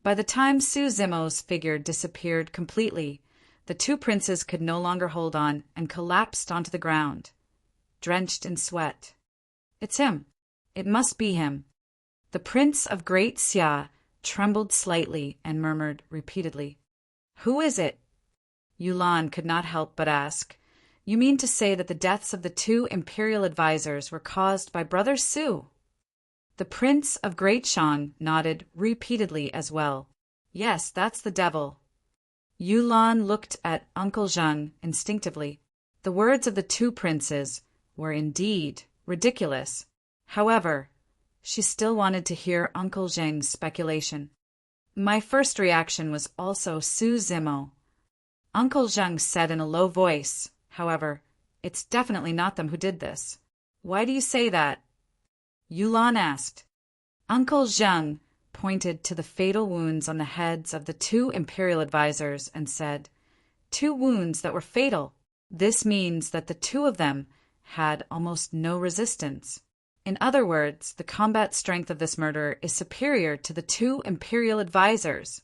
By the time Su Zimo's figure disappeared completely, the two princes could no longer hold on and collapsed onto the ground, drenched in sweat. It's him. It must be him. The Prince of Great Xia trembled slightly and murmured repeatedly, Who is it? Yulan could not help but ask, You mean to say that the deaths of the two imperial advisors were caused by Brother Su? The Prince of Great Shang nodded repeatedly as well. Yes, that's the devil. Yulan looked at Uncle Zheng instinctively. The words of the two princes were indeed ridiculous. However, she still wanted to hear Uncle Zheng's speculation. My first reaction was also Su Zimo. Uncle Zheng said in a low voice, however, It's definitely not them who did this. Why do you say that? Yulan asked. Uncle Zheng pointed to the fatal wounds on the heads of the two imperial advisors and said, 2 wounds that were fatal. This means that the two of them had almost no resistance. In other words, the combat strength of this murderer is superior to the two imperial advisors.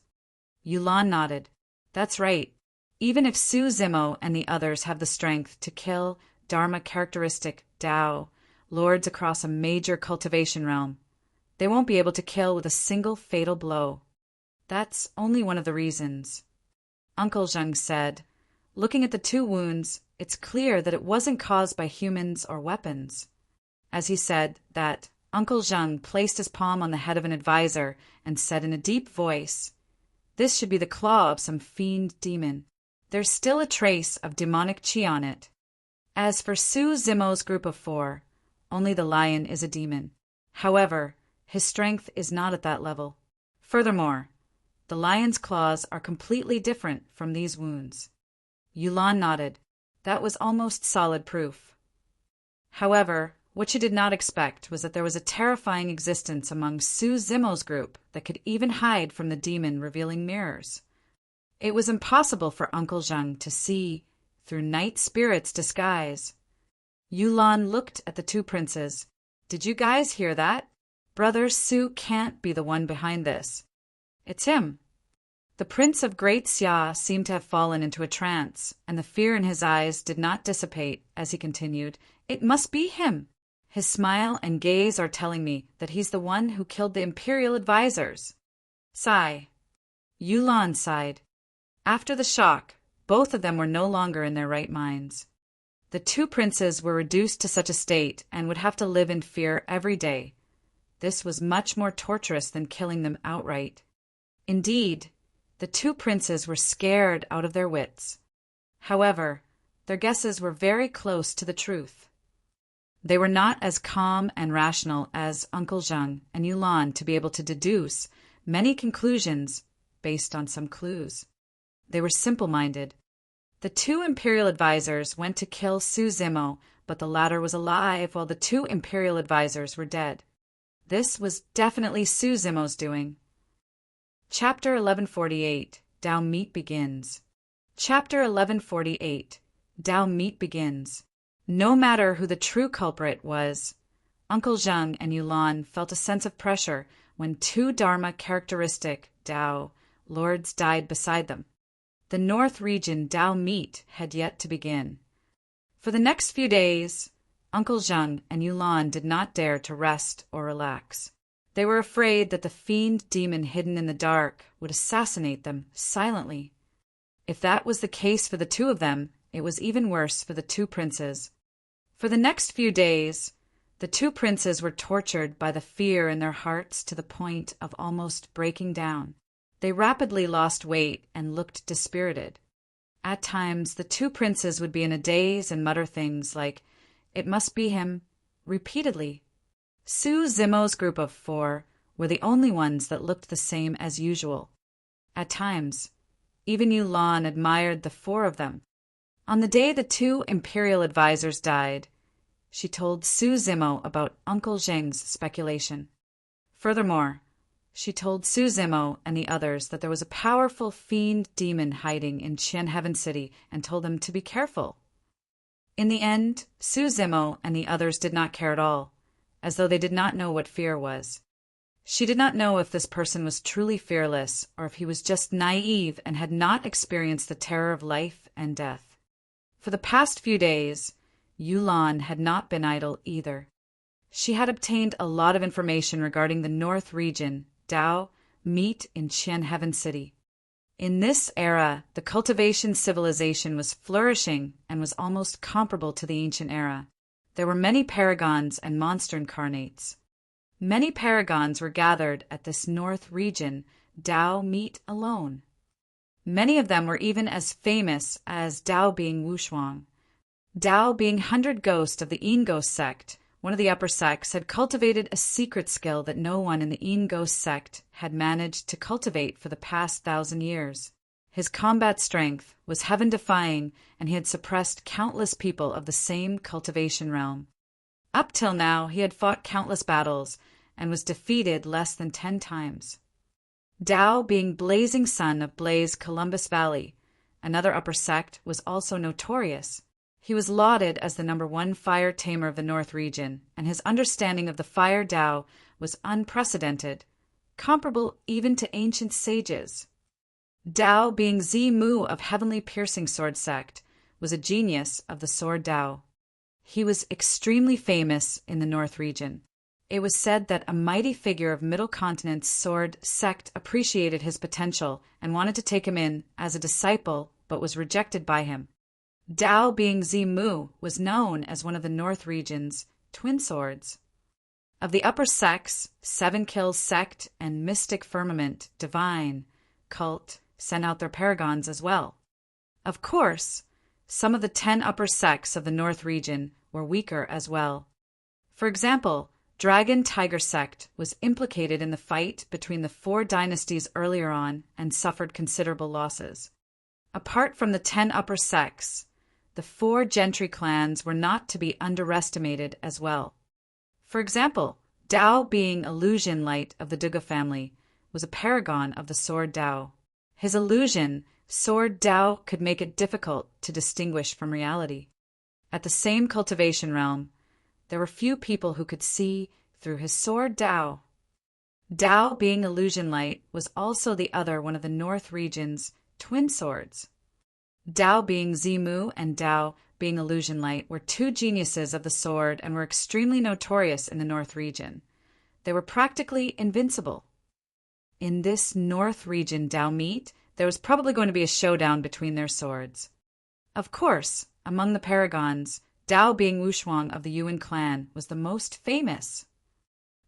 Yulan nodded. That's right. Even if Su Zimo and the others have the strength to kill Dharma characteristic Dao lords across a major cultivation realm, they won't be able to kill with a single fatal blow. That's only one of the reasons. Uncle Zheng said, Looking at the 2 wounds, it's clear that it wasn't caused by humans or weapons. As he said that, Uncle Zheng placed his palm on the head of an advisor and said in a deep voice, This should be the claw of some fiend demon. There's still a trace of demonic chi on it. As for Su Zimo's group of 4, only the lion is a demon. However, his strength is not at that level. Furthermore, the lion's claws are completely different from these wounds. Yulan nodded. That was almost solid proof. However, what she did not expect was that there was a terrifying existence among Su Zimo's group that could even hide from the demon revealing mirrors. It was impossible for Uncle Zheng to see through night spirit's disguise. Yulan looked at the 2 princes. Did you guys hear that? Brother Su can't be the one behind this. It's him. The Prince of Great Xia seemed to have fallen into a trance, and the fear in his eyes did not dissipate as he continued, It must be him. His smile and gaze are telling me that he's the one who killed the imperial advisors. Sigh. Yulan sighed. After the shock, both of them were no longer in their right minds. The 2 princes were reduced to such a state and would have to live in fear every day. This was much more torturous than killing them outright. Indeed, the 2 princes were scared out of their wits. However, their guesses were very close to the truth. They were not as calm and rational as Uncle Zheng and Yulan to be able to deduce many conclusions based on some clues. They were simple-minded. The 2 imperial advisors went to kill Su Zimo, but the latter was alive while the 2 imperial advisors were dead. This was definitely Su Zimo's doing. Chapter 1148, Dao Meat Begins. Chapter 1148, Dao Meat Begins. No matter who the true culprit was, Uncle Zheng and Yulan felt a sense of pressure when 2 Dharma characteristic Dao lords died beside them. The North region Dao meet had yet to begin. For the next few days, Uncle Zheng and Yulan did not dare to rest or relax. They were afraid that the fiend demon hidden in the dark would assassinate them silently. If that was the case for the 2 of them, it was even worse for the 2 princes. For the next few days, the 2 princes were tortured by the fear in their hearts to the point of almost breaking down. They rapidly lost weight and looked dispirited. At times, the two princes would be in a daze and mutter things like, "It must be him," repeatedly. Su Zimo's group of 4 were the only ones that looked the same as usual. At times, even Yulan admired the 4 of them. On the day the 2 imperial advisors died, she told Su Zimo about Uncle Zheng's speculation. Furthermore, she told Su Zimo and the others that there was a powerful fiend demon hiding in Qian Heaven City and told them to be careful. In the end, Su Zimo and the others did not care at all, as though they did not know what fear was. She did not know if this person was truly fearless or if he was just naive and had not experienced the terror of life and death. For the past few days, Yulan had not been idle either. She had obtained a lot of information regarding the North region, Dao, meet in Qian Heaven City. In this era, the cultivation civilization was flourishing and was almost comparable to the ancient era. There were many paragons and monster incarnates. Many paragons were gathered at this North region, Dao meet alone. Many of them were even as famous as Dao being Wushuang. Dao being 100 Ghost of the Yin Ghost sect, one of the upper sects, had cultivated a secret skill that no one in the Yin Ghost sect had managed to cultivate for the past 1,000 years. His combat strength was heaven-defying, and he had suppressed countless people of the same cultivation realm. Up till now, he had fought countless battles and was defeated less than 10 times. Dao, being Blazing Son of Blaze Columbus Valley, another upper sect, was also notorious. He was lauded as the #1 fire tamer of the North region, and his understanding of the fire Dao was unprecedented, comparable even to ancient sages. Dao, being Zimu of Heavenly Piercing Sword sect, was a genius of the sword Dao. He was extremely famous in the North region. It was said that a mighty figure of Middle Continent's sword sect appreciated his potential and wanted to take him in as a disciple, but was rejected by him. Dao, being Zimu, was known as one of the North region's twin swords. Of the upper sects, 7 Kills sect and Mystic Firmament, Divine, Cult, sent out their paragons as well. Of course, some of the 10 upper sects of the North region were weaker as well. For example, Dragon Tiger sect was implicated in the fight between the 4 dynasties earlier on and suffered considerable losses. Apart from the 10 upper sects, the 4 gentry clans were not to be underestimated as well. For example, Dao, being Illusion Light of the Duga family, was a paragon of the sword Dao. His illusion, sword Dao, could make it difficult to distinguish from reality. At the same cultivation realm, there were few people who could see through his sword Dao. Dao, being Illusion Light, was also the other one of the North region's twin swords. Dao, being Zimu, and Dao, being Illusion Light, were 2 geniuses of the sword and were extremely notorious in the North region. They were practically invincible. In this North region Dao meet, there was probably going to be a showdown between their swords. Of course, among the paragons, Dao, being Wushuang of the Yuan clan, was the most famous.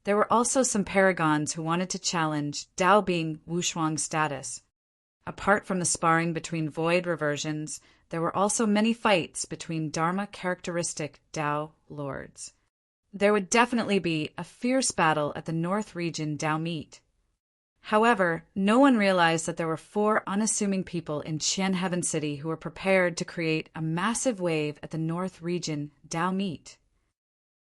There were also some paragons who wanted to challenge Dao, being Wushuang's status. Apart from the sparring between void reversions, there were also many fights between Dharma characteristic Dao lords. There would definitely be a fierce battle at the North region Dao meet. However, no one realized that there were 4 unassuming people in Qian Heaven City who were prepared to create a massive wave at the North region Dao meet.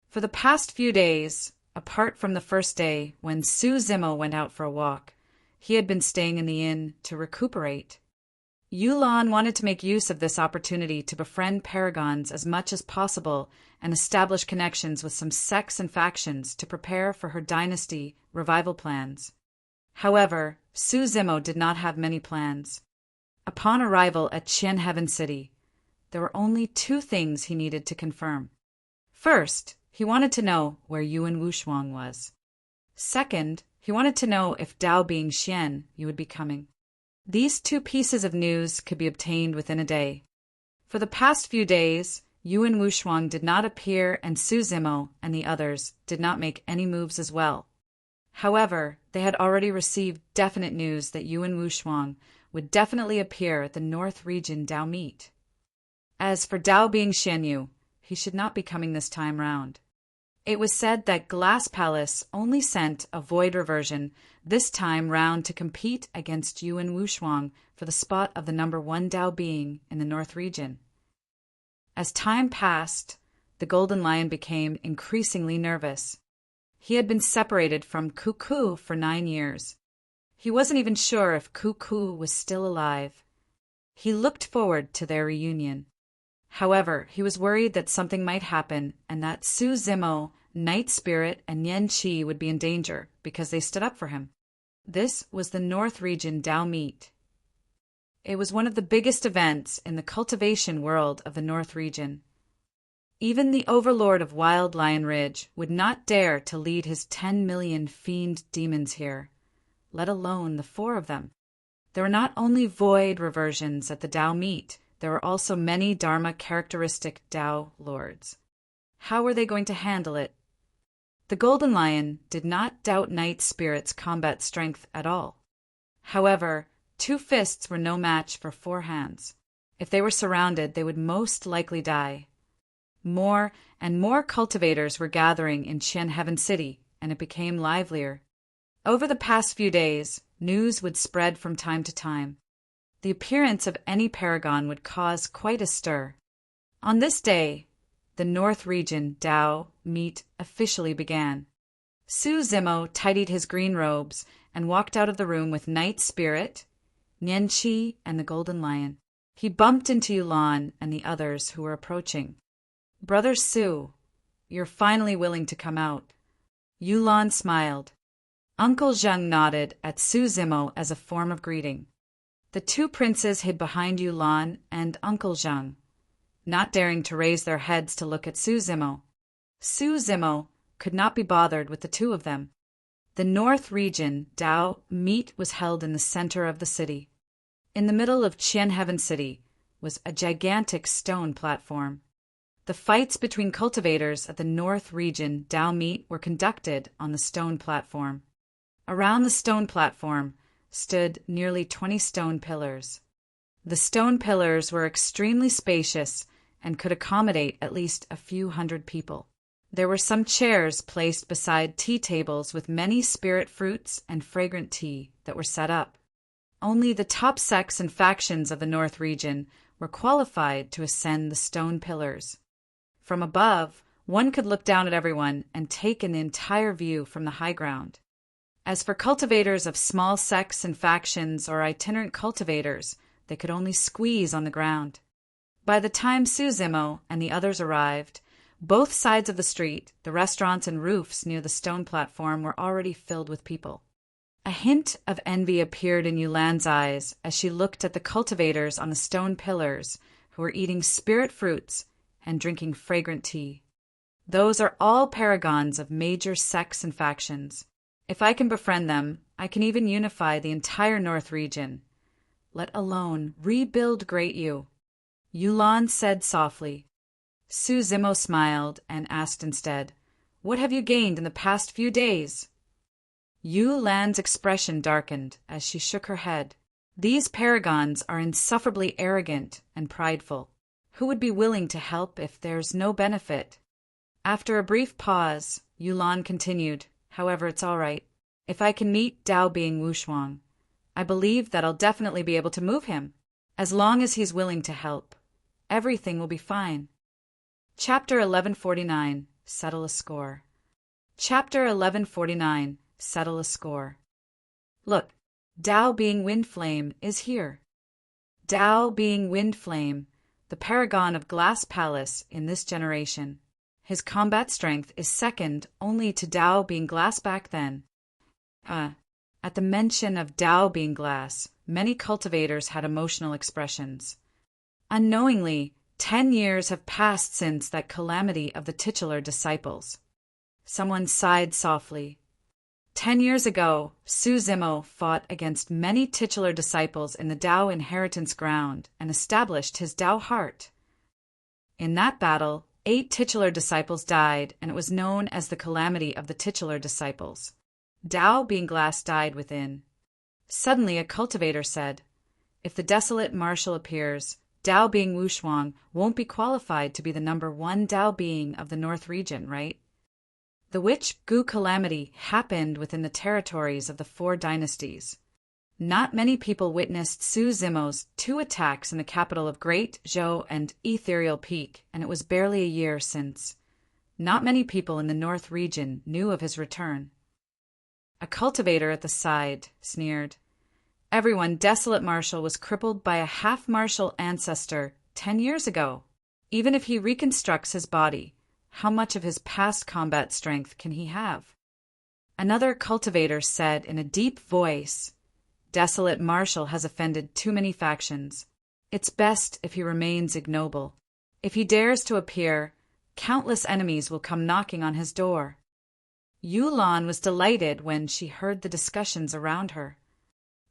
For the past few days, apart from the first day when Su Zimo went out for a walk, he had been staying in the inn to recuperate. Yulan wanted to make use of this opportunity to befriend paragons as much as possible and establish connections with some sects and factions to prepare for her dynasty revival plans. However, Su Zimo did not have many plans. Upon arrival at Qian Heaven City, there were only 2 things he needed to confirm. First, he wanted to know where Yuan Wushuang was. Second, he wanted to know if Dao, being Xian, you would be coming. These 2 pieces of news could be obtained within a day. For the past few days, Yuan Wushuang did not appear, and Su Zimo and the others did not make any moves as well. However, they had already received definite news that Yuan Wushuang would definitely appear at the North Region Dao meet. As for Dao being Xianyu, he should not be coming this time round. It was said that Glass Palace only sent a void reversion this time round to compete against Yuan Wushuang for the spot of the number 1 Dao being in the North Region. As time passed, the Golden Lion became increasingly nervous. He had been separated from Cuckoo for 9 years. He wasn't even sure if Cuckoo was still alive. He looked forward to their reunion. However, he was worried that something might happen and that Su Zimo, Night Spirit, and Yan Qi would be in danger because they stood up for him. This was the North Region Dao meet. It was one of the biggest events in the cultivation world of the North Region. Even the overlord of Wild Lion Ridge would not dare to lead his 10 million fiend demons here, let alone the 4 of them. There were not only void reversions at the Dao meet, there were also many Dharma characteristic Dao lords. How were they going to handle it? The Golden Lion did not doubt Night Spirit's combat strength at all. However, 2 fists were no match for 4 hands. If they were surrounded, they would most likely die. More and more cultivators were gathering in Qian Heaven City, and it became livelier. Over the past few days, news would spread from time to time. The appearance of any paragon would cause quite a stir. On this day, the North Region Dao meet officially began. Su Zimo tidied his green robes and walked out of the room with Night Spirit, Nian Qi, and the Golden Lion. He bumped into Yulan and the others who were approaching. "Brother Su, you're finally willing to come out." Yulan smiled. Uncle Zheng nodded at Su Zimo as a form of greeting. The 2 princes hid behind Yulan and Uncle Zheng, not daring to raise their heads to look at Su Zimo. Su Zimo could not be bothered with the 2 of them. The North Region Dao meet was held in the center of the city. In the middle of Qian Heaven City was a gigantic stone platform. The fights between cultivators at the North Region Dao meet were conducted on the stone platform. Around the stone platform stood nearly 20 stone pillars. The stone pillars were extremely spacious and could accommodate at least a few hundred people. There were some chairs placed beside tea tables with many spirit fruits and fragrant tea that were set up. Only the top sects and factions of the North Region were qualified to ascend the stone pillars. From above, one could look down at everyone and take in the entire view from the high ground. As for cultivators of small sects and factions or itinerant cultivators, they could only squeeze on the ground. By the time Su Zimo and the others arrived, both sides of the street, the restaurants and roofs near the stone platform were already filled with people. A hint of envy appeared in Yulan's eyes as she looked at the cultivators on the stone pillars who were eating spirit fruits and drinking fragrant tea. Those are all paragons of major sects and factions. If I can befriend them, I can even unify the entire North Region, let alone rebuild Great Yu. Yulan said softly. Su Zimo smiled and asked instead, "What have you gained in the past few days?" Yulan's expression darkened as she shook her head. These paragons are insufferably arrogant and prideful. Who would be willing to help if there's no benefit? After a brief pause, Yulan continued, "However, it's all right. If I can meet Dao being Wushuang, I believe that I'll definitely be able to move him. As long as he's willing to help, everything will be fine." Chapter 1149, Settle a Score. Chapter 1149, Settle a Score. Look, Dao being Wind Flame is here. Dao being Wind Flame, the paragon of Glass Palace in this generation. His combat strength is second only to Dao being glass back then. At the mention of Dao being glass, many cultivators had emotional expressions. Unknowingly, 10 years have passed since that calamity of the titular disciples. Someone sighed softly. 10 years ago, Su Zimo fought against many titular disciples in the Dao inheritance ground and established his Dao heart. In that battle, 8 titular disciples died, and it was known as the calamity of the titular disciples. Dao being glass died within. Suddenly a cultivator said, "If the desolate marshal appears, Dao being Wushuang won't be qualified to be the number one Dao being of the North region, right?" The witch Gu calamity happened within the territories of the four dynasties. Not many people witnessed Su Zimo's 2 attacks in the capital of Great Zhou and Ethereal Peak, and it was barely a year since. Not many people in the North region knew of his return. A cultivator at the side sneered. "Everyone, desolate marshal was crippled by a half-marshal ancestor 10 years ago. Even if he reconstructs his body, how much of his past combat strength can he have?" Another cultivator said in a deep voice, "Desolate marshal has offended too many factions. It's best if he remains ignoble. If he dares to appear, countless enemies will come knocking on his door." Yulan was delighted when she heard the discussions around her.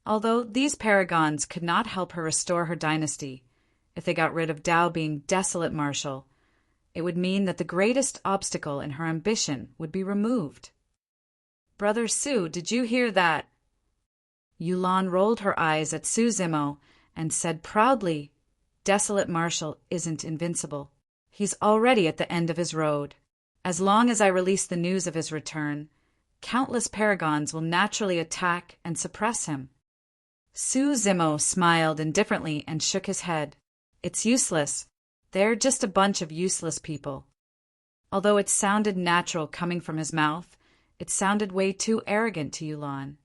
Although these paragons could not help her restore her dynasty, if they got rid of Dao being desolate marshal, it would mean that the greatest obstacle in her ambition would be removed. "Brother Su, did you hear that?" Yulan rolled her eyes at Su Zimo and said proudly, "Desolate marshal isn't invincible. He's already at the end of his road. As long as I release the news of his return, countless paragons will naturally attack and suppress him." Su Zimo smiled indifferently and shook his head. "It's useless. They're just a bunch of useless people." Although it sounded natural coming from his mouth, it sounded way too arrogant to Yulan.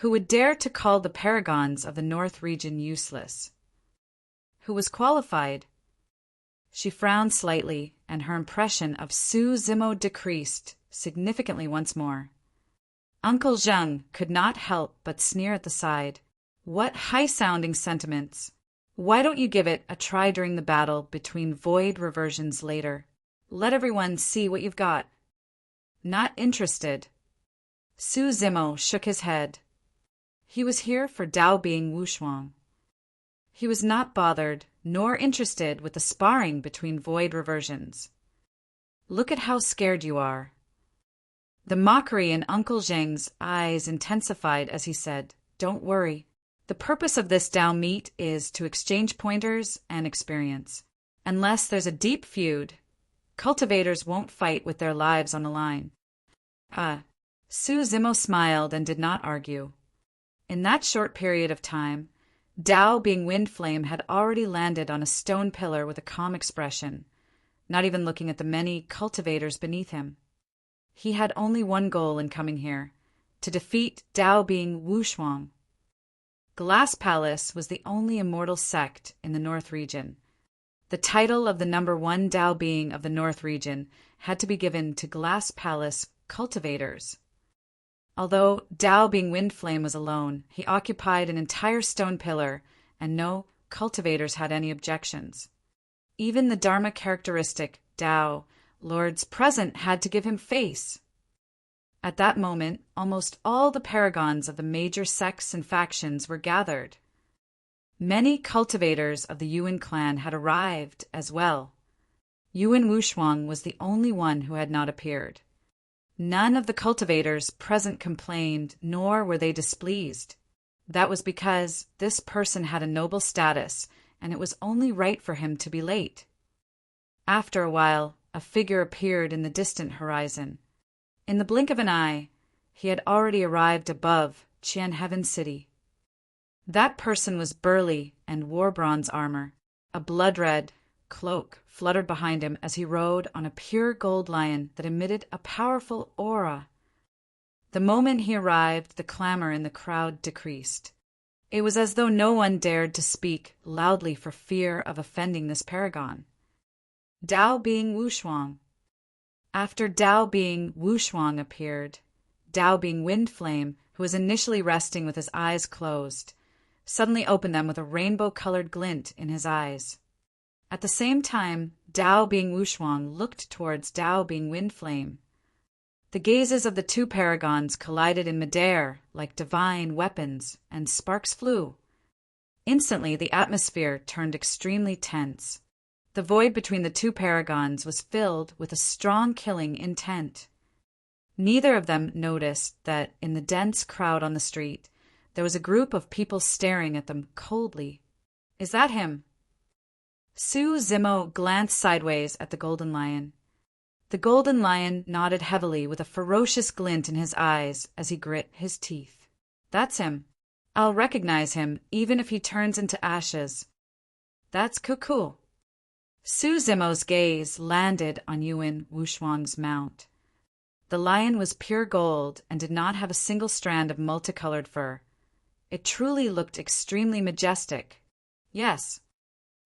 Who would dare to call the paragons of the North region useless? Who was qualified? She frowned slightly, and her impression of Su Zimo decreased significantly once more. Uncle Zheng could not help but sneer at the side. "What high-sounding sentiments! Why don't you give it a try during the battle between void reversions later? Let everyone see what you've got." "Not interested." Su Zimo shook his head. He was here for Dao being Wushuang. He was not bothered nor interested with the sparring between void reversions. "Look at how scared you are." The mockery in Uncle Zheng's eyes intensified as he said, "Don't worry. The purpose of this Dao meet is to exchange pointers and experience. Unless there's a deep feud, cultivators won't fight with their lives on the line." Su Zimo smiled and did not argue. In that short period of time, Dao being Wind Flame had already landed on a stone pillar with a calm expression, not even looking at the many cultivators beneath him. He had only one goal in coming here, to defeat Dao being Wushuang. Glass Palace was the only immortal sect in the North region. The title of the number one Dao being of the North region had to be given to Glass Palace cultivators. Although Dao being Wind Flame was alone, he occupied an entire stone pillar, and no cultivators had any objections. Even the Dharma characteristic, Dao, lords present had to give him face. At that moment, almost all the paragons of the major sects and factions were gathered. Many cultivators of the Yuan clan had arrived as well. Yuan Wushuang was the only one who had not appeared. None of the cultivators present complained, nor were they displeased. That was because this person had a noble status, and it was only right for him to be late. After a while, a figure appeared in the distant horizon. In the blink of an eye, he had already arrived above Qian Heaven City. That person was burly and wore bronze armor. A blood-red cloak fluttered behind him as he rode on a pure gold lion that emitted a powerful aura. The moment he arrived, the clamor in the crowd decreased. It was as though no one dared to speak loudly for fear of offending this paragon. Dao being Wushuang. After Dao being Wushuang appeared, Dao being Wind Flame, who was initially resting with his eyes closed, suddenly opened them with a rainbow-colored glint in his eyes. At the same time, Dao being Wushuang looked towards Dao being Wind Flame. The gazes of the two paragons collided in midair like divine weapons, and sparks flew. Instantly, the atmosphere turned extremely tense. The void between the two paragons was filled with a strong killing intent. Neither of them noticed that in the dense crowd on the street, there was a group of people staring at them coldly. "Is that him?" Su Zimo glanced sideways at the Golden Lion. The Golden Lion nodded heavily with a ferocious glint in his eyes as he grit his teeth. "That's him. I'll recognize him even if he turns into ashes. That's Cuckoo." Su Zimo's gaze landed on Yuan Wushuang's mount. The lion was pure gold and did not have a single strand of multicolored fur. It truly looked extremely majestic. "Yes."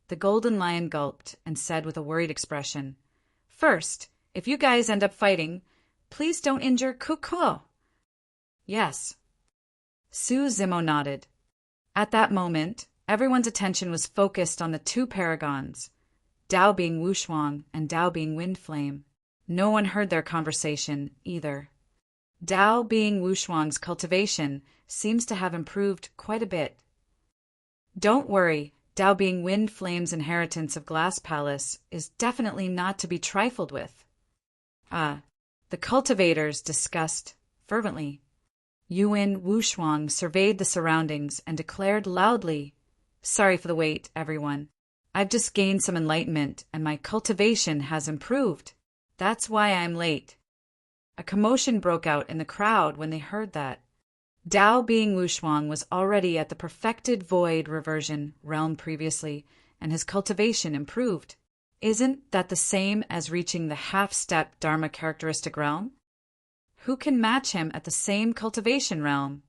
The Golden Lion gulped and said with a worried expression, "First, if you guys end up fighting, please don't injure Cuckoo." "Yes." Su Zimo nodded. At that moment, everyone's attention was focused on the two paragons, Dao being Wushuang and Dao being Windflame. No one heard their conversation either. Dao being Wushuang's cultivation seems to have improved quite a bit. Don't worry, Dao being Windflame's inheritance of Glass Palace is definitely not to be trifled with. The cultivators discussed fervently. Yuan Wushuang surveyed the surroundings and declared loudly, "Sorry for the wait, everyone. I've just gained some enlightenment and my cultivation has improved. That's why I'm late." A commotion broke out in the crowd when they heard that. Dao being Wushuang was already at the perfected void reversion realm previously, and his cultivation improved. Isn't that the same as reaching the half-step Dharma characteristic realm? Who can match him at the same cultivation realm?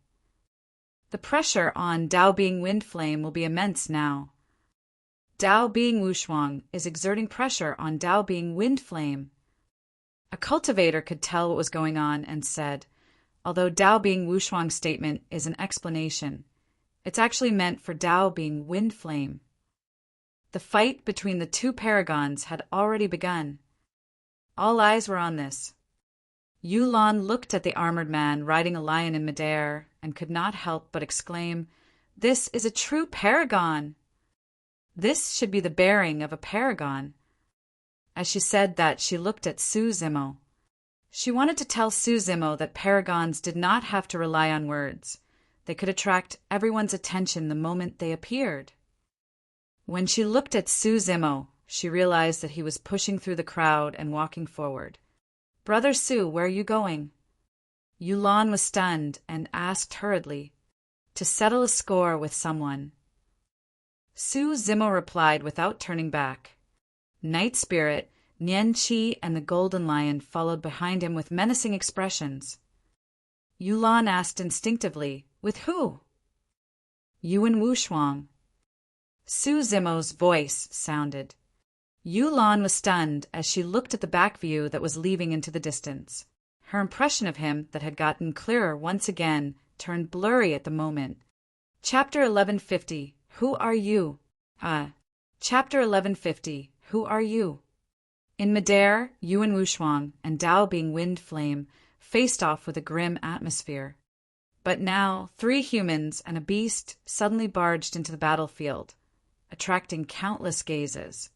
The pressure on Dao being Windflame will be immense now. Dao being Wushuang is exerting pressure on Dao being Windflame. A cultivator could tell what was going on and said, although Dao being Wushuang's statement is an explanation, it's actually meant for Dao being Windflame. The fight between the two paragons had already begun. All eyes were on this. Yulan looked at the armored man riding a lion in midair and could not help but exclaim, "This is a true paragon! This should be the bearing of a paragon." As she said that, she looked at Su Zimo. She wanted to tell Su Zimo that paragons did not have to rely on words. They could attract everyone's attention the moment they appeared. When she looked at Su Zimo, she realized that he was pushing through the crowd and walking forward. "Brother Su, where are you going?" Yulan was stunned and asked hurriedly, "To settle a score with someone." Su Zimo replied without turning back. Night Spirit, Nian Qi, and the Golden Lion followed behind him with menacing expressions. Yulan asked instinctively, "With who?" "Yuan Wushuang." Su Zimo's voice sounded. Yulan was stunned as she looked at the back view that was leaving into the distance. Her impression of him that had gotten clearer once again turned blurry at the moment. Chapter 1150, Who Are You? Chapter 1150, Who Are You? In midair, Yuan Wushuang and Dao being Windflame faced off with a grim atmosphere. But now 3 humans and a beast suddenly barged into the battlefield, attracting countless gazes.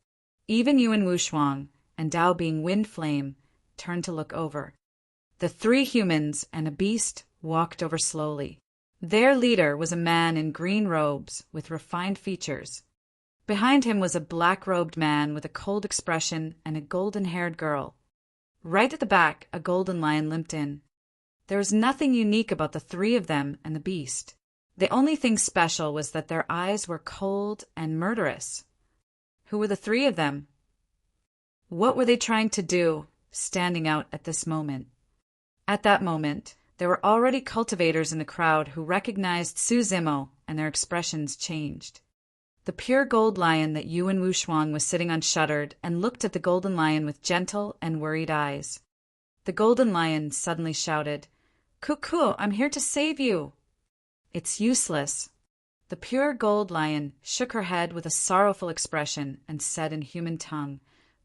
Even Yuan Wushuang and Dao being Windflame turned to look over. The 3 humans and a beast walked over slowly. Their leader was a man in green robes with refined features. Behind him was a black-robed man with a cold expression and a golden-haired girl. Right at the back, a golden lion limped in. There was nothing unique about the 3 of them and the beast. The only thing special was that their eyes were cold and murderous. Who were the 3 of them? What were they trying to do, standing out at this moment? At that moment, there were already cultivators in the crowd who recognized Su Zimo, and their expressions changed. The pure gold lion that Yuan Wushuang was sitting on shuddered and looked at the golden lion with gentle and worried eyes. The golden lion suddenly shouted, "Cuckoo, I'm here to save you!" "It's useless." The pure gold lion shook her head with a sorrowful expression and said in human tongue,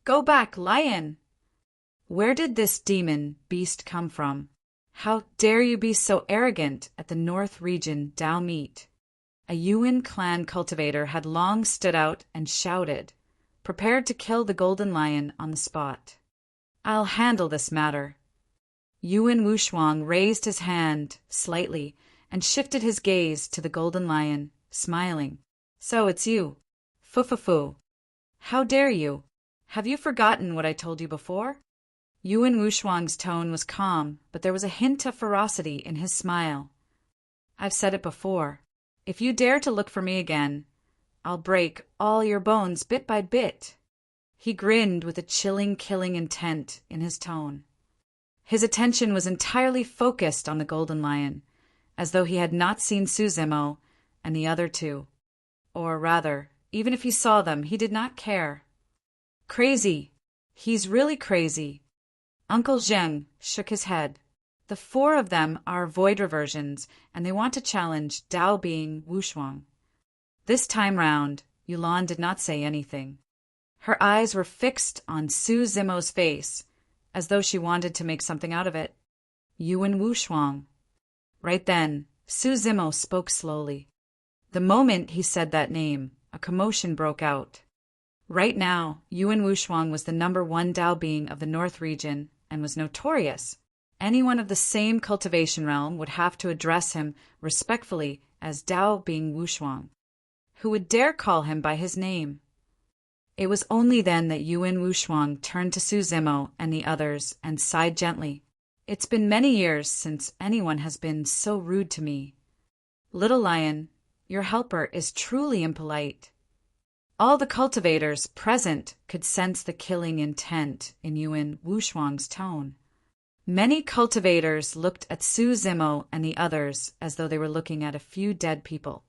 "Go back, lion!" Where did this demon beast come from? How dare you be so arrogant at the North Region Dao meet? A Yuan clan cultivator had long stood out and shouted, prepared to kill the golden lion on the spot. "I'll handle this matter." Yuan Wushuang raised his hand slightly and shifted his gaze to the golden lion, smiling. So it's you. Fu. How dare you? Have you forgotten what I told you before? Yuan Wushuang's tone was calm, but there was a hint of ferocity in his smile. I've said it before. If you dare to look for me again, I'll break all your bones bit by bit. He grinned with a chilling, killing intent in his tone. His attention was entirely focused on the golden lion, as though he had not seen Suzimo and the other two. Or rather, even if he saw them, he did not care. Crazy. He's really crazy. Uncle Zheng shook his head. The four of them are void reversions, and they want to challenge Dao Being Wushuang. This time round, Yulan did not say anything. Her eyes were fixed on Su Zimo's face, as though she wanted to make something out of it. Yuan Wushuang. Right then, Su Zimo spoke slowly. The moment he said that name, a commotion broke out. Right now, Yuan Wushuang was the #1 Dao being of the North region and was notorious. Anyone of the same cultivation realm would have to address him respectfully as Dao being Wushuang. Who would dare call him by his name? It was only then that Yuan Wushuang turned to Su Zimo and the others and sighed gently. It's been many years since anyone has been so rude to me. Little Lion, your helper is truly impolite. All the cultivators present could sense the killing intent in Yuan Wushuang's tone. Many cultivators looked at Su Zimo and the others as though they were looking at a few dead people.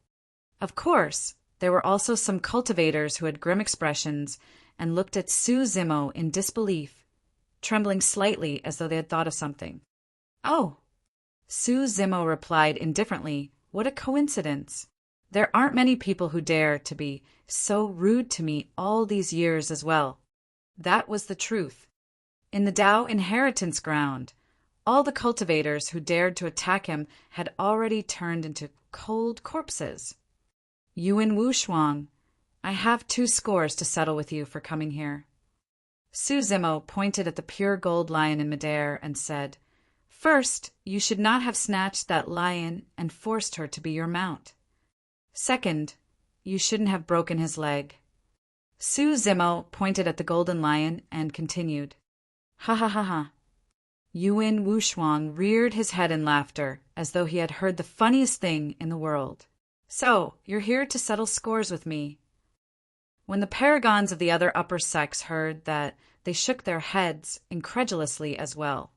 Of course, there were also some cultivators who had grim expressions and looked at Su Zimo in disbelief, trembling slightly as though they had thought of something. Oh! Su Zimo replied indifferently, what a coincidence. There aren't many people who dare to be so rude to me all these years as well. That was the truth. In the Dao inheritance ground, all the cultivators who dared to attack him had already turned into cold corpses. Yuan Wushuang, I have 2 scores to settle with you for coming here. Su Zimo pointed at the pure gold lion in midair and said, First, you should not have snatched that lion and forced her to be your mount. Second, you shouldn't have broken his leg. Su Zimo pointed at the golden lion and continued, Ha. Yuan Wushuang reared his head in laughter, as though he had heard the funniest thing in the world. So, you're here to settle scores with me. When the paragons of the other upper sects heard that, they shook their heads incredulously as well.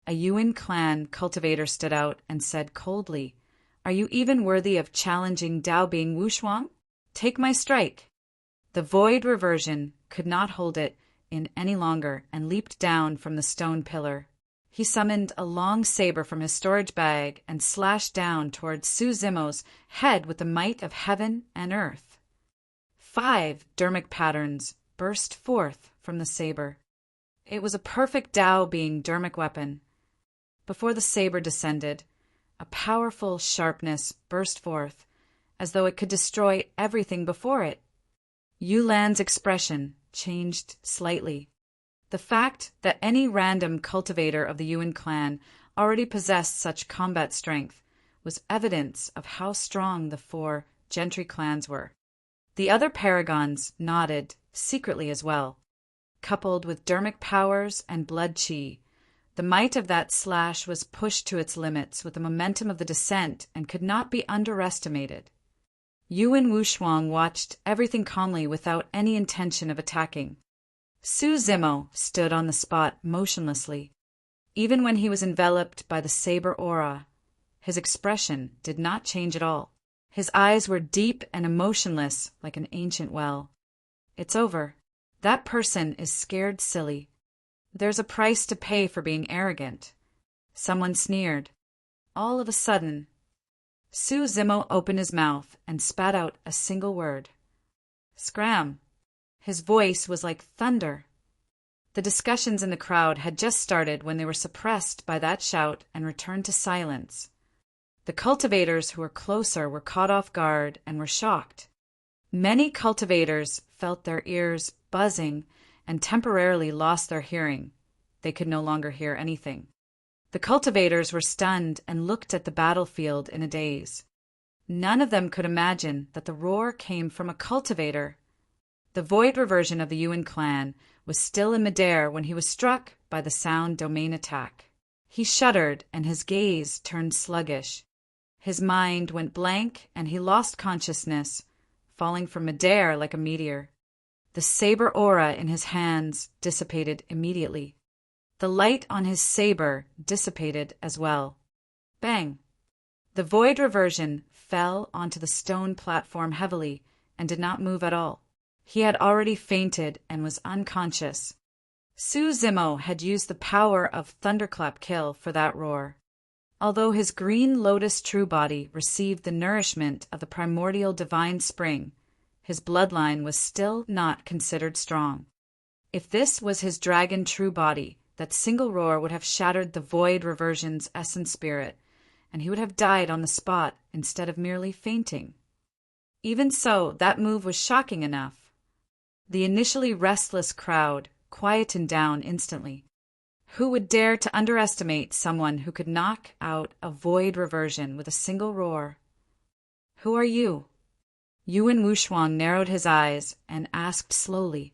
A Yuan clan cultivator stood out and said coldly, Are you even worthy of challenging Dao Being Wushuang? Take my strike. The void reversion could not hold it in any longer and leaped down from the stone pillar. He summoned a long saber from his storage bag and slashed down towards Su Zimo's head with the might of heaven and earth. 5 dermic patterns burst forth from the saber. It was a perfect Dao Being dermic weapon. Before the saber descended, a powerful sharpness burst forth, as though it could destroy everything before it. Yulan's expression changed slightly. The fact that any random cultivator of the Yuan clan already possessed such combat strength was evidence of how strong the 4 gentry clans were. The other paragons nodded secretly as well. Coupled with dermic powers and blood chi, the might of that slash was pushed to its limits with the momentum of the descent and could not be underestimated. Yuan Wushuang watched everything calmly without any intention of attacking. Su Zimo stood on the spot motionlessly. Even when he was enveloped by the saber aura, his expression did not change at all. His eyes were deep and emotionless like an ancient well. It's over. That person is scared silly. There's a price to pay for being arrogant. Someone sneered. All of a sudden, Su Zimo opened his mouth and spat out a single word. Scram. His voice was like thunder. The discussions in the crowd had just started when they were suppressed by that shout and returned to silence. The cultivators who were closer were caught off guard and were shocked. Many cultivators felt their ears buzzing and temporarily lost their hearing. They could no longer hear anything. The cultivators were stunned and looked at the battlefield in a daze. None of them could imagine that the roar came from a cultivator. The void reversion of the Yuan clan was still in midair when he was struck by the sound domain attack. He shuddered and his gaze turned sluggish. His mind went blank and he lost consciousness, falling from midair like a meteor. The saber aura in his hands dissipated immediately. The light on his saber dissipated as well. Bang! The void reversion fell onto the stone platform heavily and did not move at all. He had already fainted and was unconscious. Su Zimo had used the power of Thunderclap Kill for that roar. Although his green lotus true body received the nourishment of the primordial divine spring, his bloodline was still not considered strong. If this was his dragon true body, that single roar would have shattered the void reversion's essence spirit, and he would have died on the spot instead of merely fainting. Even so, that move was shocking enough. The initially restless crowd quietened down instantly. Who would dare to underestimate someone who could knock out a void reversion with a single roar? Who are you? Yuan Wuxuan narrowed his eyes and asked slowly.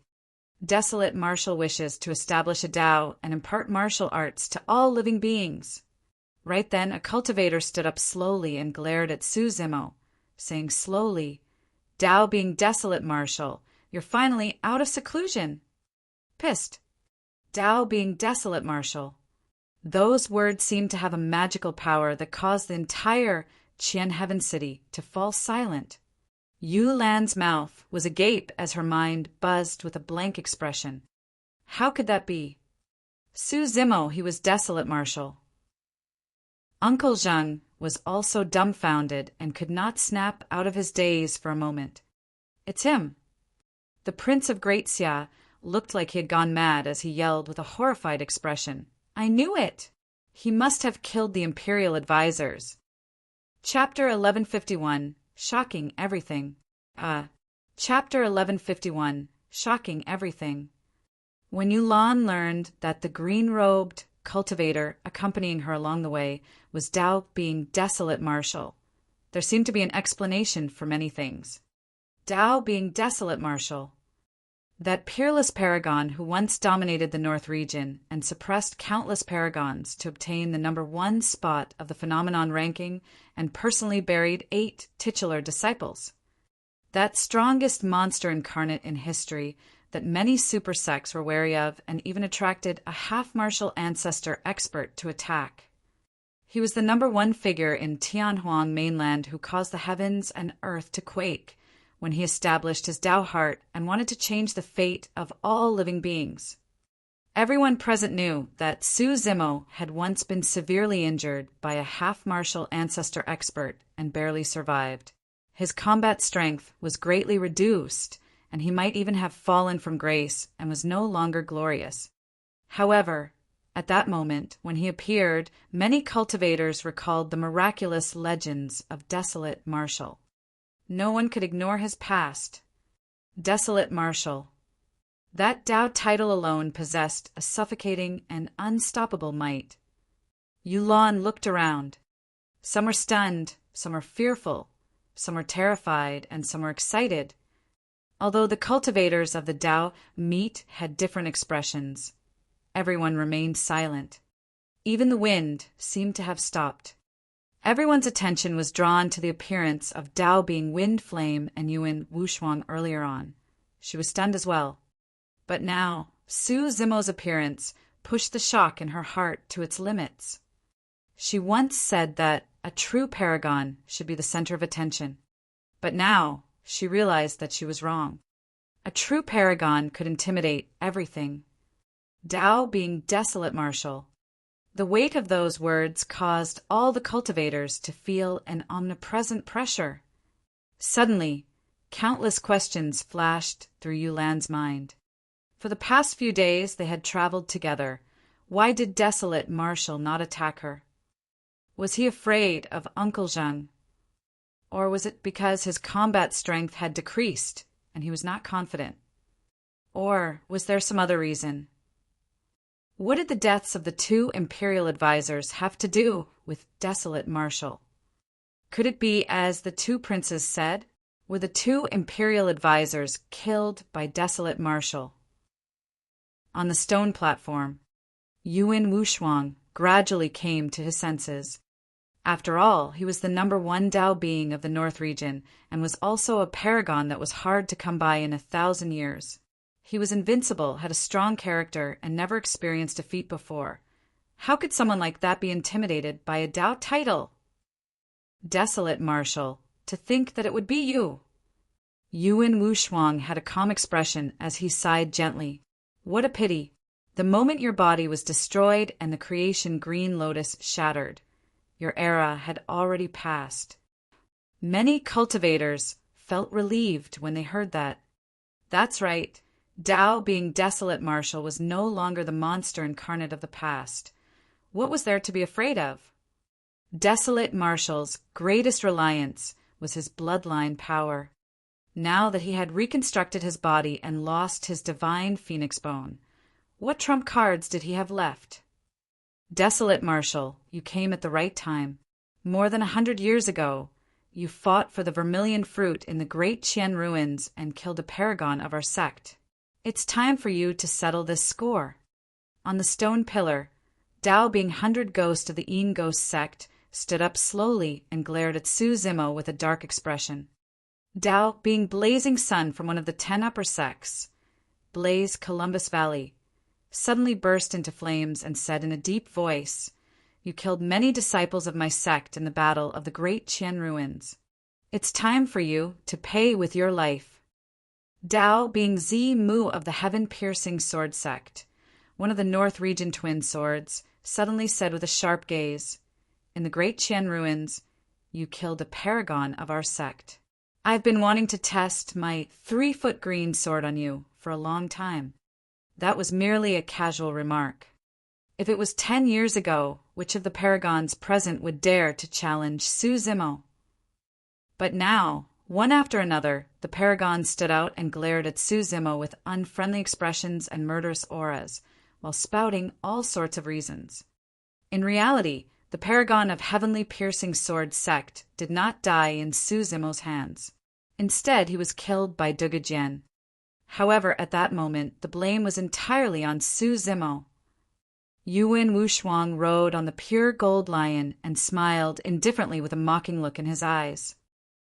Desolate martial wishes to establish a Tao and impart martial arts to all living beings. Right then, a cultivator stood up slowly and glared at Su Zimo, saying slowly, Tao being desolate martial, you're finally out of seclusion. Pissed. Tao being desolate martial. Those words seemed to have a magical power that caused the entire Qian Heaven City to fall silent. Yu Lan's mouth was agape as her mind buzzed with a blank expression. How could that be? Su Zimo, he was desolate martial. Uncle Zheng was also dumbfounded and could not snap out of his daze for a moment. It's him. The Prince of Great Xia looked like he had gone mad as he yelled with a horrified expression. I knew it! He must have killed the Imperial advisors. Chapter 1151. Shocking Everything. Chapter 1151. Shocking Everything. When Yulan learned that the green-robed cultivator accompanying her along the way was Tao being desolate martial, there seemed to be an explanation for many things. Tao being desolate martial. That peerless paragon who once dominated the North region and suppressed countless paragons to obtain the #1 spot of the phenomenon ranking and personally buried 8 titular disciples. That strongest monster incarnate in history that many super sects were wary of and even attracted a half-martial ancestor expert to attack. He was the #1 figure in Tianhuang mainland who caused the heavens and earth to quake when he established his Tao heart and wanted to change the fate of all living beings. Everyone present knew that Su Zimo had once been severely injured by a half-martial ancestor expert and barely survived. His combat strength was greatly reduced, and he might even have fallen from grace and was no longer glorious. However, at that moment, when he appeared, many cultivators recalled the miraculous legends of Desolate Martial. No one could ignore his past. Desolate Martial. That Tao title alone possessed a suffocating and unstoppable might. Yulan looked around. Some were stunned, some were fearful, some were terrified, and some were excited. Although the cultivators of the Tao meet had different expressions, everyone remained silent. Even the wind seemed to have stopped. Everyone's attention was drawn to the appearance of Tao being Wind Flame and Yuan Wuxuang earlier on. She was stunned as well. But now, Su Zimo's appearance pushed the shock in her heart to its limits. She once said that a true paragon should be the center of attention. But now, she realized that she was wrong. A true paragon could intimidate everything. Tao being desolate martial. The weight of those words caused all the cultivators to feel an omnipresent pressure. Suddenly, countless questions flashed through Yulan's mind. For the past few days they had traveled together. Why did Desolate Martial not attack her? Was he afraid of Uncle Zheng? Or was it because his combat strength had decreased and he was not confident? Or was there some other reason? What did the deaths of the two imperial advisors have to do with desolate Marshall? Could it be as the two princes said? Were the two imperial advisors killed by desolate Marshall? On the stone platform, Yuan Wushuang gradually came to his senses. After all, he was the #1 Dao being of the North region, and was also a paragon that was hard to come by in 1,000 years. He was invincible, had a strong character, and never experienced defeat before. How could someone like that be intimidated by a Dao title? Desolate Marshall, to think that it would be you. Yuan Wushuang had a calm expression as he sighed gently. What a pity. The moment your body was destroyed and the creation Green Lotus shattered, your era had already passed. Many cultivators felt relieved when they heard that. That's right. Dao being desolate Marshall was no longer the monster incarnate of the past. What was there to be afraid of? Desolate Marshall's greatest reliance was his bloodline power. Now that he had reconstructed his body and lost his divine phoenix bone, what trump cards did he have left? Desolate Marshall, you came at the right time. More than 100 years ago, you fought for the vermilion fruit in the great Qian ruins and killed a paragon of our sect. It's time for you to settle this score. On the stone pillar, Dao being 100 ghost of the Yin ghost sect stood up slowly and glared at Su Zimo with a dark expression. Dao being blazing sun from one of the 10 upper sects, Blaze Columbus Valley, suddenly burst into flames and said in a deep voice, "You killed many disciples of my sect in the battle of the great Qian ruins. It's time for you to pay with your life." Dao being Zi Mu of the heaven-piercing sword sect, one of the North region twin swords, suddenly said with a sharp gaze, "In the great Qian ruins, you killed a paragon of our sect. I've been wanting to test my 3-foot green sword on you for a long time." That was merely a casual remark. If it was 10 years ago, which of the paragons present would dare to challenge Su Zimo? But now, one after another, the paragons stood out and glared at Su Zimo with unfriendly expressions and murderous auras, while spouting all sorts of reasons. In reality, the paragon of heavenly piercing sword sect did not die in Su Zimo's hands. Instead, he was killed by Duge Jian. However, at that moment, the blame was entirely on Su Zimo. Yuan Wushuang rode on the pure gold lion and smiled indifferently with a mocking look in his eyes.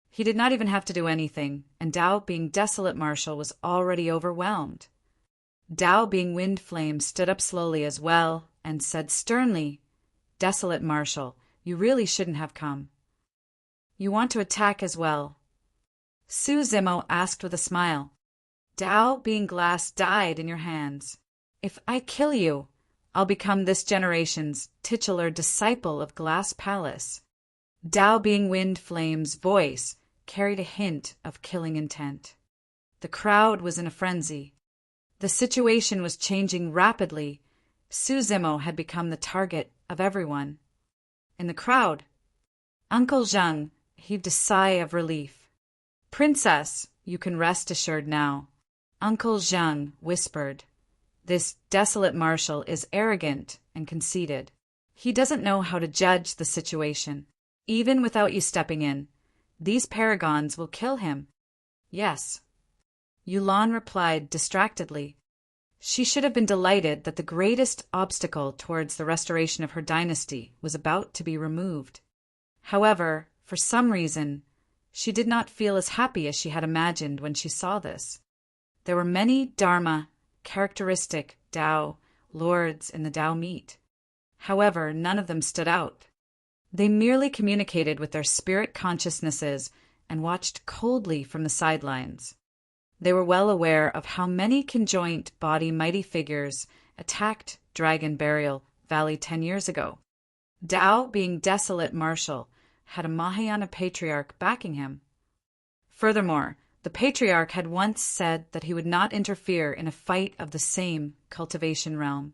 He did not even have to do anything, and Dao being desolate Marshall was already overwhelmed. Dao being wind flame stood up slowly as well and said sternly, "Desolate Marshall, you really shouldn't have come. You want to attack as well?" Su Zimo asked with a smile. "Dao being glass died in your hands. If I kill you, I'll become this generation's titular disciple of Glass Palace." Dao being wind flame's voice carried a hint of killing intent. The crowd was in a frenzy. The situation was changing rapidly. Su Zimo had become the target of everyone. In the crowd, Uncle Zheng heaved a sigh of relief. "Princess, you can rest assured now," Uncle Zheng whispered. "This desolate Marshall is arrogant and conceited. He doesn't know how to judge the situation. Even without you stepping in, these paragons will kill him." "Yes," Yulan replied distractedly. She should have been delighted that the greatest obstacle towards the restoration of her dynasty was about to be removed. However, for some reason, she did not feel as happy as she had imagined when she saw this. There were many Dharma, characteristic Tao, lords in the Tao meet. However, none of them stood out. They merely communicated with their spirit consciousnesses and watched coldly from the sidelines. They were well aware of how many conjoint body mighty figures attacked Dragon Burial Valley 10 years ago. Dao, being desolate Marshall, had a Mahayana patriarch backing him. Furthermore, the patriarch had once said that he would not interfere in a fight of the same cultivation realm.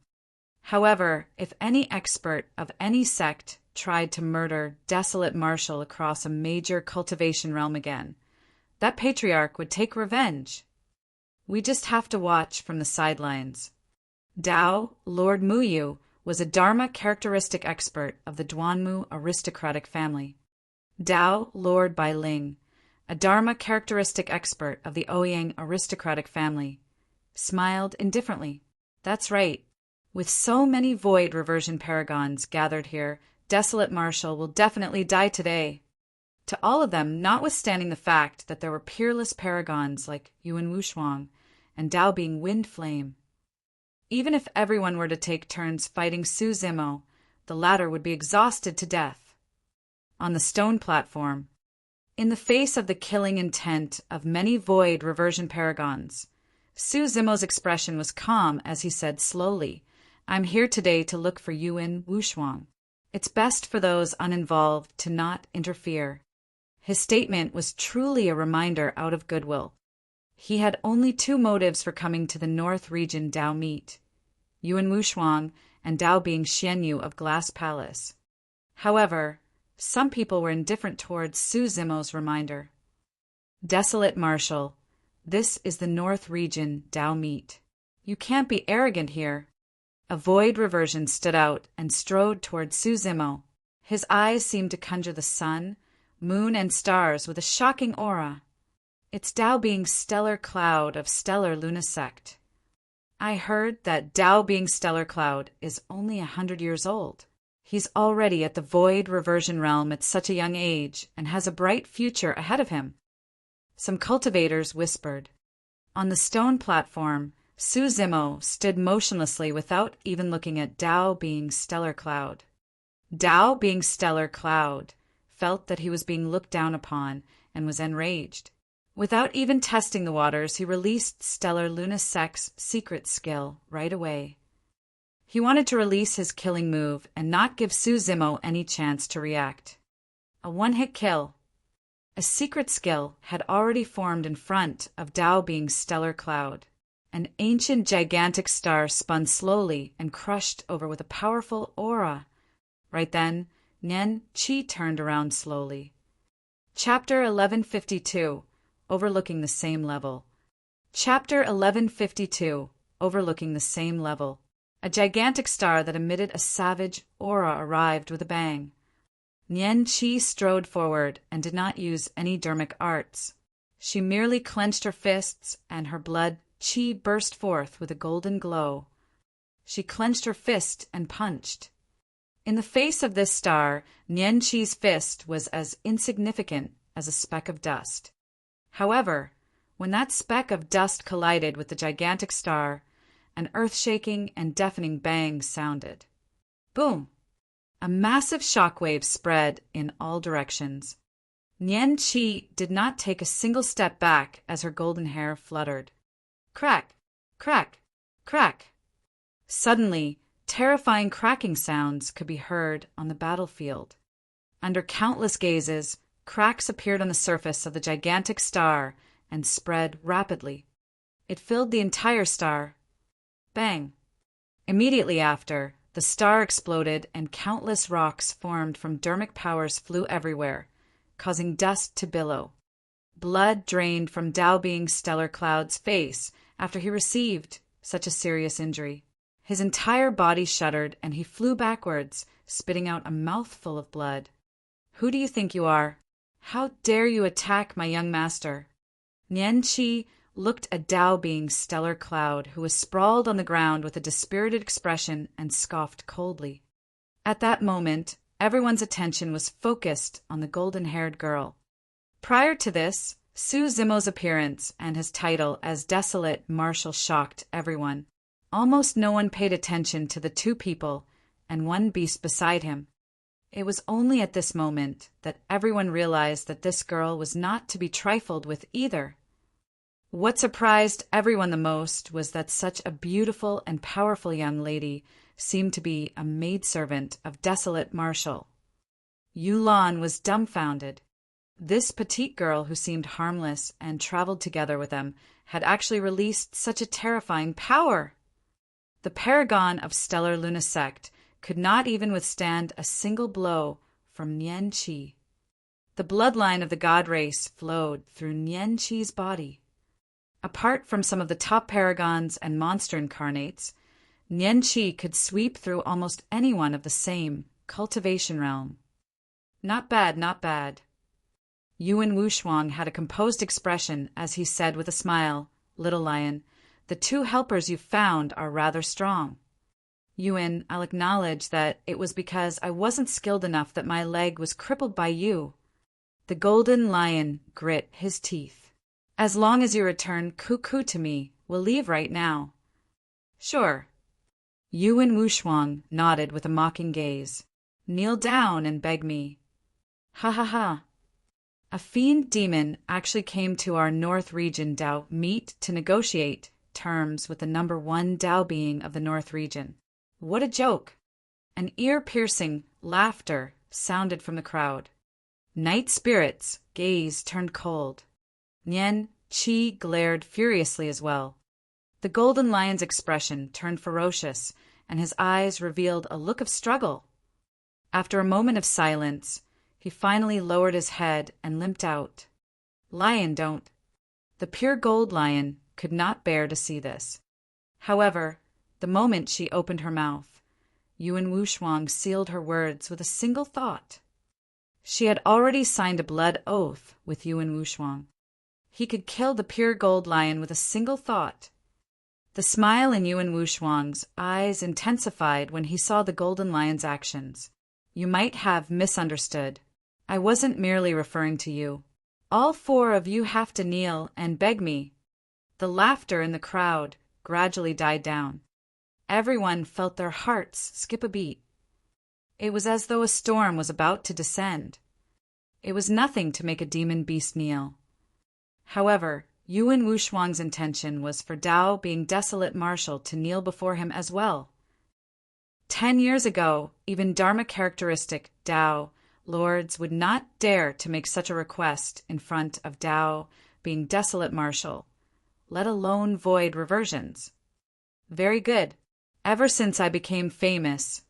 However, if any expert of any sect tried to murder desolate Marshall across a major cultivation realm again, that patriarch would take revenge. We just have to watch from the sidelines. Dao, Lord Muyu, was a Dharma characteristic expert of the Duanmu aristocratic family. Dao, Lord Bai Ling, a Dharma characteristic expert of the Ouyang aristocratic family, smiled indifferently. That's right. With so many void reversion paragons gathered here, Desolate Marshal will definitely die today. To all of them, notwithstanding the fact that there were peerless paragons like Yuan Wushuang and Dao being Wind Flame. Even if everyone were to take turns fighting Su Zimo, the latter would be exhausted to death. On the stone platform, in the face of the killing intent of many void reversion paragons, Su Zimo's expression was calm as he said slowly, "I'm here today to look for Yuan Wushuang. It's best for those uninvolved to not interfere." His statement was truly a reminder out of goodwill. He had only two motives for coming to the North Region Dao meet, Yuan Wushuang and Dao being Xianyu of Glass Palace. However, some people were indifferent towards Su Zimo's reminder. Desolate Marshal, this is the North Region Dao meet. You can't be arrogant here. A void reversion stood out and strode toward Su Zimo. His eyes seemed to conjure the sun, moon, and stars with a shocking aura. It's Dao being Stellar Cloud of Stellar Lunisect. I heard that Dao being Stellar Cloud is only 100 years old. He's already at the void reversion realm at such a young age and has a bright future ahead of him. Some cultivators whispered. On the stone platform, Su Zimo stood motionlessly without even looking at Dao being Stellar Cloud. Dao being Stellar Cloud felt that he was being looked down upon and was enraged. Without even testing the waters, he released Stellar Lunisect's secret skill right away. He wanted to release his killing move and not give Su Zimo any chance to react. A one-hit kill. A secret skill had already formed in front of Dao being Stellar Cloud. An ancient gigantic star spun slowly and crushed over with a powerful aura. Right then, Nian Qi turned around slowly. Chapter 1152, Overlooking the Same Level. Chapter 1152, Overlooking the Same Level. A gigantic star that emitted a savage aura arrived with a bang. Nian Qi strode forward and did not use any dermic arts. She merely clenched her fists, and her blood Qi burst forth with a golden glow. She clenched her fist and punched. In the face of this star, Nian Qi's fist was as insignificant as a speck of dust. However, when that speck of dust collided with the gigantic star, an earth-shaking and deafening bang sounded. Boom! A massive shockwave spread in all directions. Nian Qi did not take a single step back as her golden hair fluttered. Crack! Crack! Crack! Suddenly, terrifying cracking sounds could be heard on the battlefield. Under countless gazes, cracks appeared on the surface of the gigantic star and spread rapidly. It filled the entire star. Bang! Immediately after, the star exploded and countless rocks formed from dermic powers flew everywhere, causing dust to billow. Blood drained from Dao being Stellar Cloud's face after he received such a serious injury. His entire body shuddered and he flew backwards, spitting out a mouthful of blood. Who do you think you are? How dare you attack my young master? Nian Qi looked at Dao being Stellar Cloud, who was sprawled on the ground with a dispirited expression, and scoffed coldly. At that moment, everyone's attention was focused on the golden-haired girl. Prior to this, Su Zimo's appearance and his title as Desolate Marshal shocked everyone. Almost no one paid attention to the two people and one beast beside him. It was only at this moment that everyone realized that this girl was not to be trifled with either. What surprised everyone the most was that such a beautiful and powerful young lady seemed to be a maidservant of Desolate Marshal. Yulan was dumbfounded. This petite girl who seemed harmless and traveled together with them had actually released such a terrifying power. The paragon of Stellar Lunisect could not even withstand a single blow from Nian Qi. The bloodline of the god race flowed through Nian Qi's body. Apart from some of the top paragons and monster incarnates, Nian Qi could sweep through almost anyone of the same cultivation realm. Not bad, not bad. Yuan Wushuang had a composed expression as he said with a smile, "Little lion, the two helpers you found are rather strong. Yuan, I'll acknowledge that it was because I wasn't skilled enough that my leg was crippled by you." The golden lion grit his teeth. "As long as you return Cuckoo to me, we'll leave right now." "Sure." Yuan Wushuang nodded with a mocking gaze. "Kneel down and beg me." "Ha ha ha. A fiend demon actually came to our North Region Dao meet to negotiate terms with the number one Dao being of the North Region. What a joke!" An ear-piercing laughter sounded from the crowd. Night Spirit's gaze turned cold. Nian Qi glared furiously as well. The golden lion's expression turned ferocious, and his eyes revealed a look of struggle. After a moment of silence, he finally lowered his head and limped out. "Lion, don't." The pure gold lion could not bear to see this. However, the moment she opened her mouth, Yuan Wushuang sealed her words with a single thought. She had already signed a blood oath with Yuan Wushuang. He could kill the pure gold lion with a single thought. The smile in Yuan Wushuang's eyes intensified when he saw the golden lion's actions. "You might have misunderstood. I wasn't merely referring to you. All four of you have to kneel and beg me." The laughter in the crowd gradually died down. Everyone felt their hearts skip a beat. It was as though a storm was about to descend. It was nothing to make a demon beast kneel. However, Yuan Wushuang's intention was for Dao being desolate marshal to kneel before him as well. 10 years ago, even Dharma characteristic Dao lords would not dare to make such a request in front of Dao being desolate marshal, let alone void reversions. Very good. Ever since I became famous,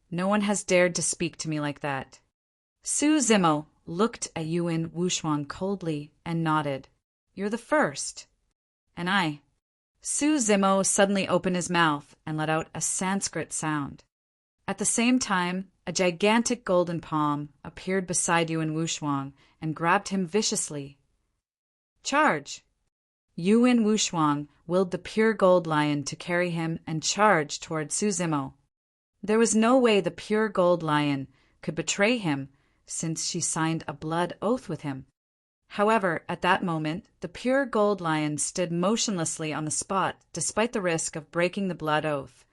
no one has dared to speak to me like that. Su Zimo looked at Yuan Wushuang coldly and nodded. "You're the first." "And I." Su Zimo suddenly opened his mouth and let out a Sanskrit sound. At the same time, a gigantic golden palm appeared beside Yuan Wushuang and grabbed him viciously. "Charge!" Yuan Wushuang willed the pure gold lion to carry him and charge toward Su Zimo. There was no way the pure gold lion could betray him since she signed a blood oath with him. However, at that moment, the pure gold lion stood motionlessly on the spot despite the risk of breaking the blood oath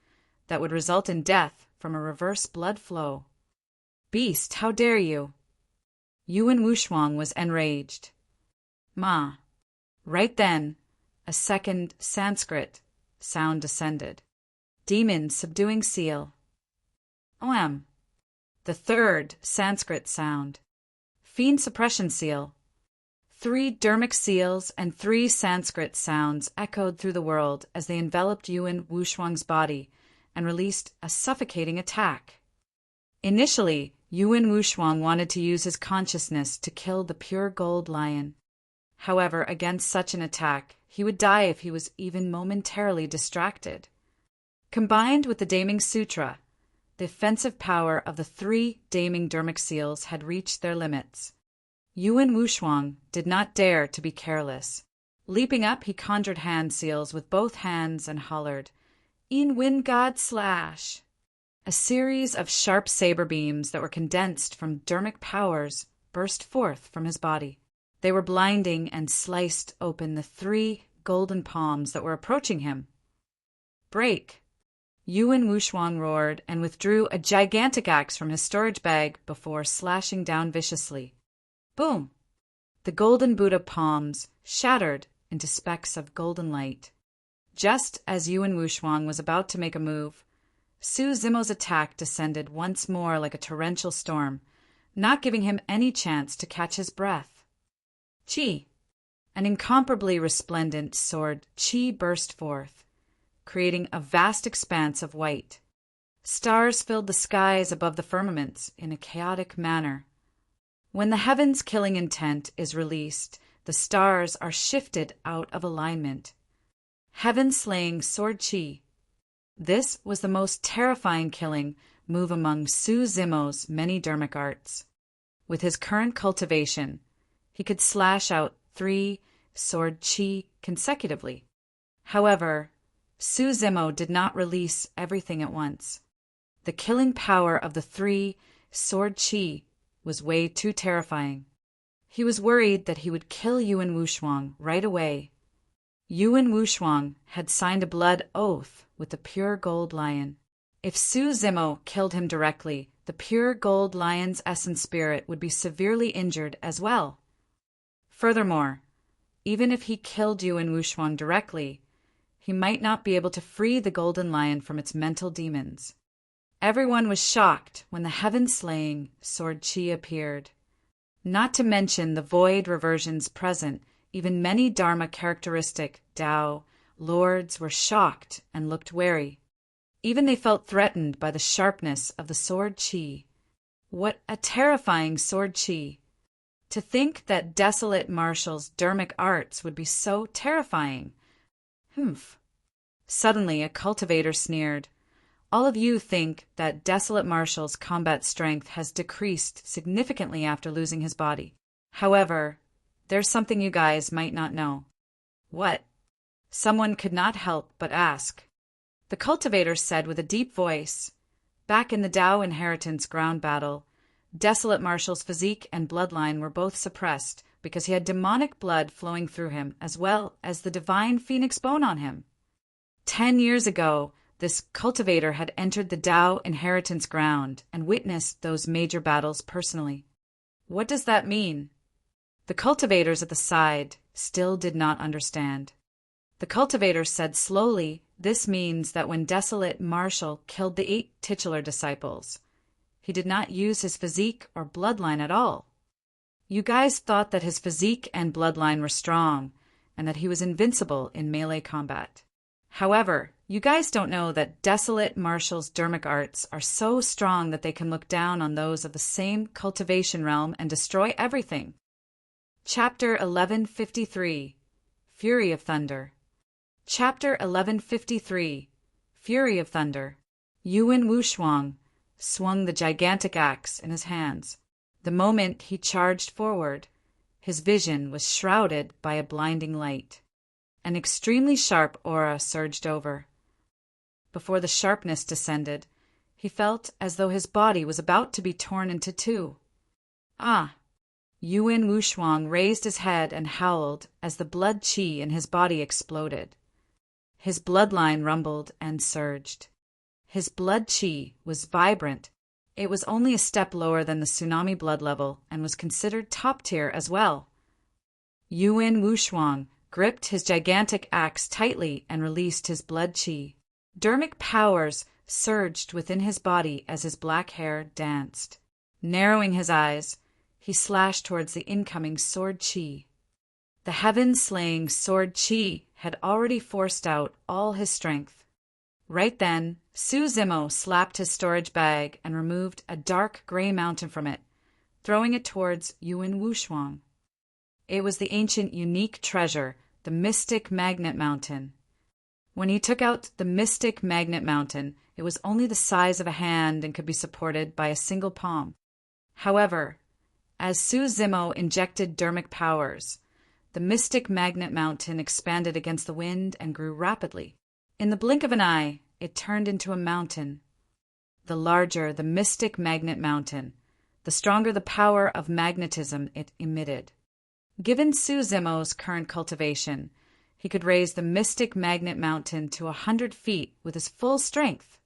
that would result in death from a reverse blood flow. "Beast, how dare you!" Yuan Wushuang was enraged. "Ma." Right then, a second Sanskrit sound descended. "Demon subduing seal." "Oam." The third Sanskrit sound. "Fiend suppression seal." 3 Dermic seals and 3 Sanskrit sounds echoed through the world as they enveloped Yuan Wushuang's body and released a suffocating attack. Initially, Yuan Wushuang wanted to use his consciousness to kill the pure gold lion. However, against such an attack, he would die if he was even momentarily distracted. Combined with the Daming Sutra, the offensive power of the 3 Daming Dermic seals had reached their limits. Yuan Wushuang did not dare to be careless. Leaping up, he conjured hand seals with both hands and hollered, "In Wind God Slash!" A series of sharp saber beams that were condensed from dermic powers burst forth from his body. They were blinding and sliced open the 3 golden palms that were approaching him. "Break!" Yuan Wushuang roared and withdrew a gigantic axe from his storage bag before slashing down viciously. Boom! The golden Buddha palms shattered into specks of golden light. Just as Yuan Wushuang was about to make a move, Su Zimo's attack descended once more like a torrential storm, not giving him any chance to catch his breath. Qi! An incomparably resplendent sword qi burst forth, creating a vast expanse of white. Stars filled the skies above the firmaments in a chaotic manner. When the heaven's killing intent is released, the stars are shifted out of alignment. Heaven-slaying sword qi. This was the most terrifying killing move among Su Zimo's many dermic arts. With his current cultivation, he could slash out 3 sword chi consecutively. However, Su Zimo did not release everything at once. The killing power of the 3 sword chi was way too terrifying. He was worried that he would kill Yuan Wushuang right away. Yuan Wushuang had signed a blood oath with the pure gold lion. If Su Zimo killed him directly, the pure gold lion's essence spirit would be severely injured as well. Furthermore, even if he killed Yuan Wushuang directly, he might not be able to free the golden lion from its mental demons. Everyone was shocked when the heaven-slaying sword chi appeared. Not to mention the void reversions present, even many Dharma-characteristic Tao lords were shocked and looked wary. Even they felt threatened by the sharpness of the sword chi. What a terrifying sword chi! To think that desolate Marshall's dermic arts would be so terrifying. Humph. Suddenly a cultivator sneered. All of you think that desolate Marshall's combat strength has decreased significantly after losing his body. However, there's something you guys might not know. What? Someone could not help but ask. The cultivator said with a deep voice, back in the Tao Inheritance ground battle, desolate Marshall's physique and bloodline were both suppressed because he had demonic blood flowing through him as well as the divine phoenix bone on him. 10 years ago, this cultivator had entered the Tao Inheritance ground and witnessed those major battles personally. What does that mean? The cultivators at the side still did not understand. The cultivator said slowly, this means that when desolate Marshall killed the 8 titular disciples, he did not use his physique or bloodline at all. You guys thought that his physique and bloodline were strong and that he was invincible in melee combat. However, you guys don't know that desolate Marshall's dermic arts are so strong that they can look down on those of the same cultivation realm and destroy everything. Chapter 1153 Fury of Thunder. Chapter 1153 Fury of Thunder. Yuan Wushuang swung the gigantic axe in his hands. The moment he charged forward, his vision was shrouded by a blinding light. An extremely sharp aura surged over. Before the sharpness descended, he felt as though his body was about to be torn into 2. Ah! Yuan Wushuang raised his head and howled as the blood chi in his body exploded. His bloodline rumbled and surged. His blood chi was vibrant. It was only a step lower than the tsunami blood level and was considered top tier as well. Yuan Wushuang gripped his gigantic axe tightly and released his blood chi. Dermic powers surged within his body as his black hair danced. Narrowing his eyes, he slashed towards the incoming sword chi. The heaven-slaying sword chi had already forced out all his strength. Right then, Su Zimo slapped his storage bag and removed a dark gray mountain from it, throwing it towards Yuan Wushuang. It was the ancient unique treasure, the Mystic Magnet Mountain. When he took out the Mystic Magnet Mountain, it was only the size of a hand and could be supported by a single palm. However, as Su Zimo injected dermic powers, the Mystic Magnet Mountain expanded against the wind and grew rapidly. In the blink of an eye, it turned into a mountain. The larger the Mystic Magnet Mountain, the stronger the power of magnetism it emitted. Given Su Zimo's current cultivation, he could raise the Mystic Magnet Mountain to 100 feet with his full strength.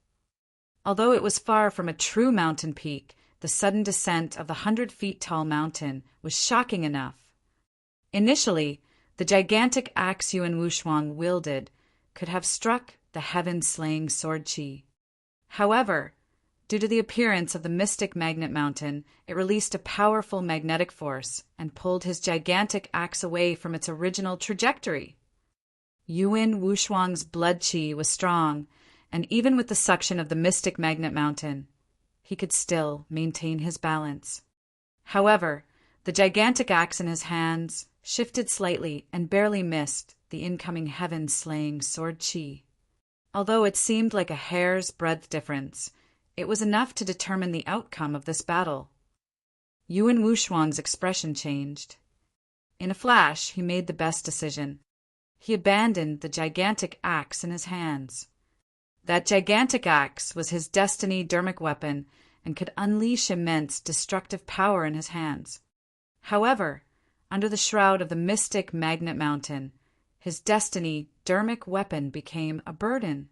Although it was far from a true mountain peak, the sudden descent of the 100 feet tall mountain was shocking enough. Initially, the gigantic axe Yuan Wushuang wielded could have struck the heaven-slaying sword chi. However, due to the appearance of the Mystic Magnet Mountain, it released a powerful magnetic force and pulled his gigantic axe away from its original trajectory. Yuan Wushuang's blood chi was strong, and even with the suction of the Mystic Magnet Mountain, he could still maintain his balance. However, the gigantic axe in his hands shifted slightly and barely missed the incoming heaven-slaying sword chi. Although it seemed like a hair's breadth difference, it was enough to determine the outcome of this battle. Yuan Wushuang's expression changed. In a flash, he made the best decision. He abandoned the gigantic axe in his hands. That gigantic axe was his destiny dermic weapon and could unleash immense destructive power in his hands. However, under the shroud of the mystic magnet mountain, his destiny dermic weapon became a burden.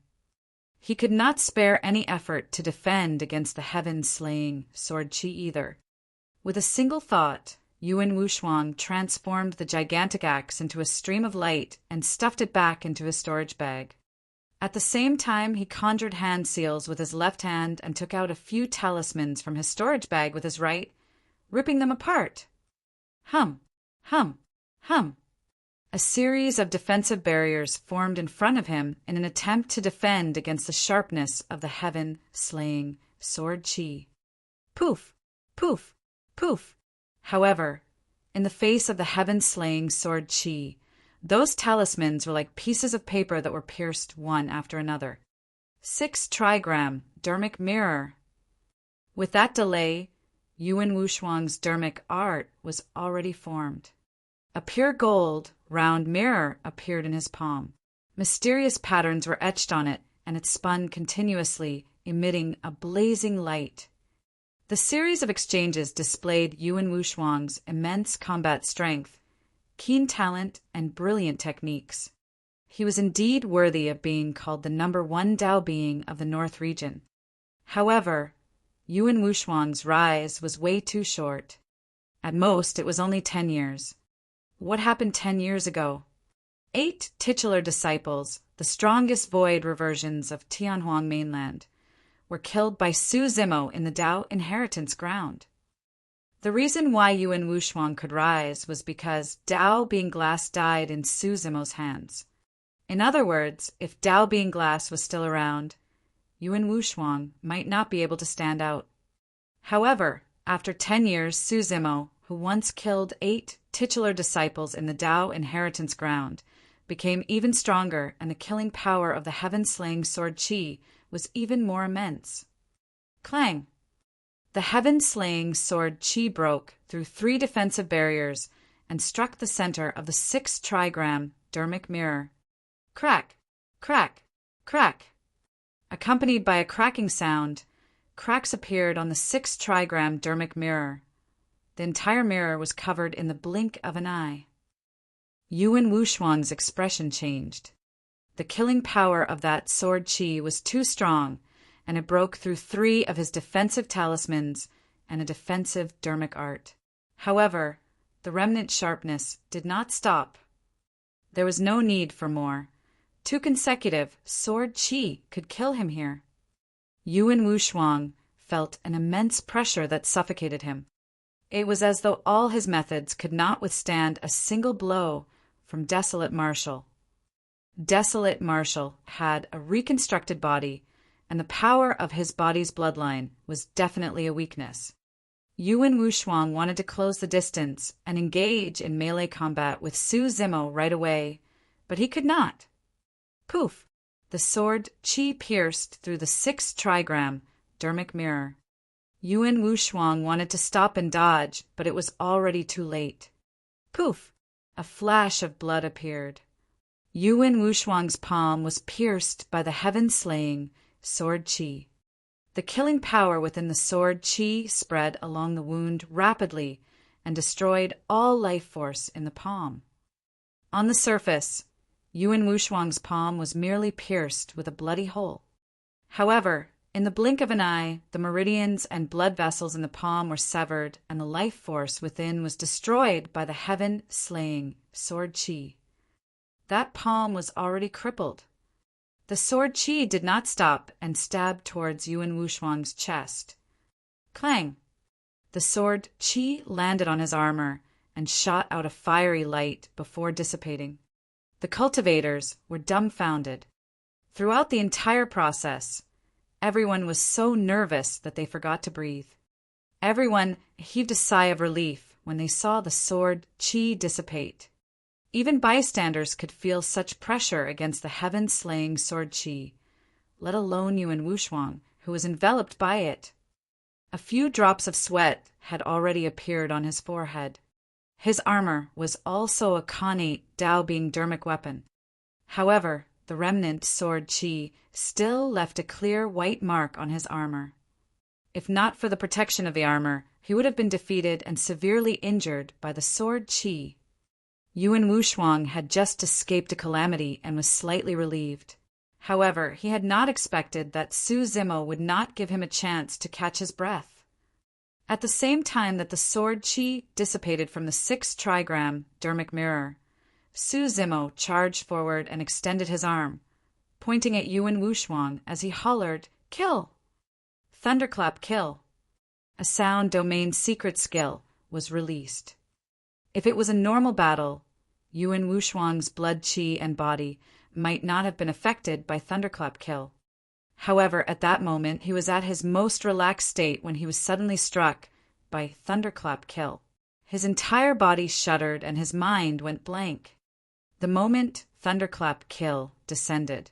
He could not spare any effort to defend against the heaven-slaying sword chi either. With a single thought, Yuan Wushuang transformed the gigantic axe into a stream of light and stuffed it back into his storage bag. At the same time, he conjured hand seals with his left hand and took out a few talismans from his storage bag with his right, ripping them apart. Hum, hum, hum. A series of defensive barriers formed in front of him in an attempt to defend against the sharpness of the heaven-slaying sword chi. Poof, poof, poof. However, in the face of the heaven-slaying sword chi, those talismans were like pieces of paper that were pierced one after another. 6 trigram dermic mirror. With that delay, Yuan Wushuang's dermic art was already formed. A pure gold, round mirror appeared in his palm. Mysterious patterns were etched on it, and it spun continuously, emitting a blazing light. The series of exchanges displayed Yuan Wushuang's immense combat strength, keen talent, and brilliant techniques. He was indeed worthy of being called the #1 Tao being of the North region. However, Yuan Wushuang's rise was way too short. At most, it was only 10 years. What happened 10 years ago? 8 titular disciples, the strongest void reversions of Tianhuang mainland, were killed by Su Zimo in the Tao inheritance ground. The reason why Yuan Wushuang could rise was because Tao being glass died in Su Zimo's hands. In other words, if Tao being glass was still around, Yuan Wushuang might not be able to stand out. However, after 10 years, Su Zimo, who once killed 8 titular disciples in the Tao inheritance ground, became even stronger, and the killing power of the heaven-slaying sword chi was even more immense. Clang! The heaven-slaying sword chi broke through 3 defensive barriers and struck the center of the 6 trigram dermic mirror. Crack! Crack! Crack! Accompanied by a cracking sound, cracks appeared on the 6 trigram dermic mirror. The entire mirror was covered in the blink of an eye. Yuan Wushuang's expression changed. The killing power of that sword chi was too strong, and it broke through 3 of his defensive talismans and a defensive dermic art. However, the remnant sharpness did not stop. There was no need for more. 2 consecutive sword chi could kill him here. Yuan Wushuang felt an immense pressure that suffocated him. It was as though all his methods could not withstand a single blow from Desolate Marshall. Desolate Marshall had a reconstructed body, and the power of his body's bloodline was definitely a weakness. Yuan Wushuang wanted to close the distance and engage in melee combat with Su Zimo right away, but he could not. Poof! The sword chi pierced through the 6 trigram dermic mirror. Yuan Wushuang wanted to stop and dodge, but it was already too late. Poof! A flash of blood appeared. Yuan Wushuang's palm was pierced by the heaven-slaying sword chi. The killing power within the sword chi spread along the wound rapidly and destroyed all life force in the palm. On the surface, Yuan Wushuang's palm was merely pierced with a bloody hole. However, in the blink of an eye, the meridians and blood vessels in the palm were severed, and the life force within was destroyed by the heaven-slaying sword chi. That palm was already crippled. The sword chi did not stop and stabbed towards Yuan Wushuang's chest. Clang! The sword chi landed on his armor and shot out a fiery light before dissipating. The cultivators were dumbfounded. Throughout the entire process, everyone was so nervous that they forgot to breathe. Everyone heaved a sigh of relief when they saw the sword chi dissipate. Even bystanders could feel such pressure against the heaven-slaying sword chi, let alone Yuan Wuxuang, who was enveloped by it. A few drops of sweat had already appeared on his forehead. His armor was also a connate Dao-Bing dermic weapon. However, the remnant sword qi still left a clear white mark on his armor. If not for the protection of the armor, he would have been defeated and severely injured by the sword qi. Yuan Wuxuang had just escaped a calamity and was slightly relieved. However, he had not expected that Su Zimo would not give him a chance to catch his breath. At the same time that the sword qi dissipated from the 6 trigram dermic mirror, Su Zimo charged forward and extended his arm, pointing at Yuan Wuxuang as he hollered, "Kill!" Thunderclap kill. A sound domain secret skill was released. If it was a normal battle, Yuan Wuxuang's blood qi and body might not have been affected by Thunderclap kill. However, at that moment, he was at his most relaxed state when he was suddenly struck by Thunderclap kill. His entire body shuddered and his mind went blank. The moment Thunderclap kill descended,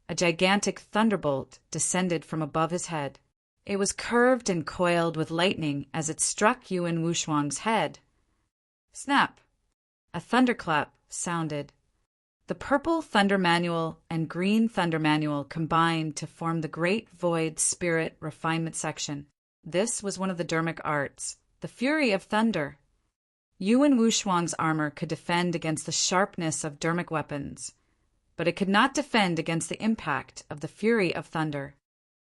a gigantic thunderbolt descended from above his head. It was curved and coiled with lightning as it struck Yuan Wuxuang's head. Snap! A thunderclap sounded. The purple Thunder Manual and green Thunder Manual combined to form the Great Void Spirit Refinement section. This was one of the dermic arts, the Fury of Thunder. Yuan Wuxuang's armor could defend against the sharpness of dermic weapons, but it could not defend against the impact of the Fury of Thunder.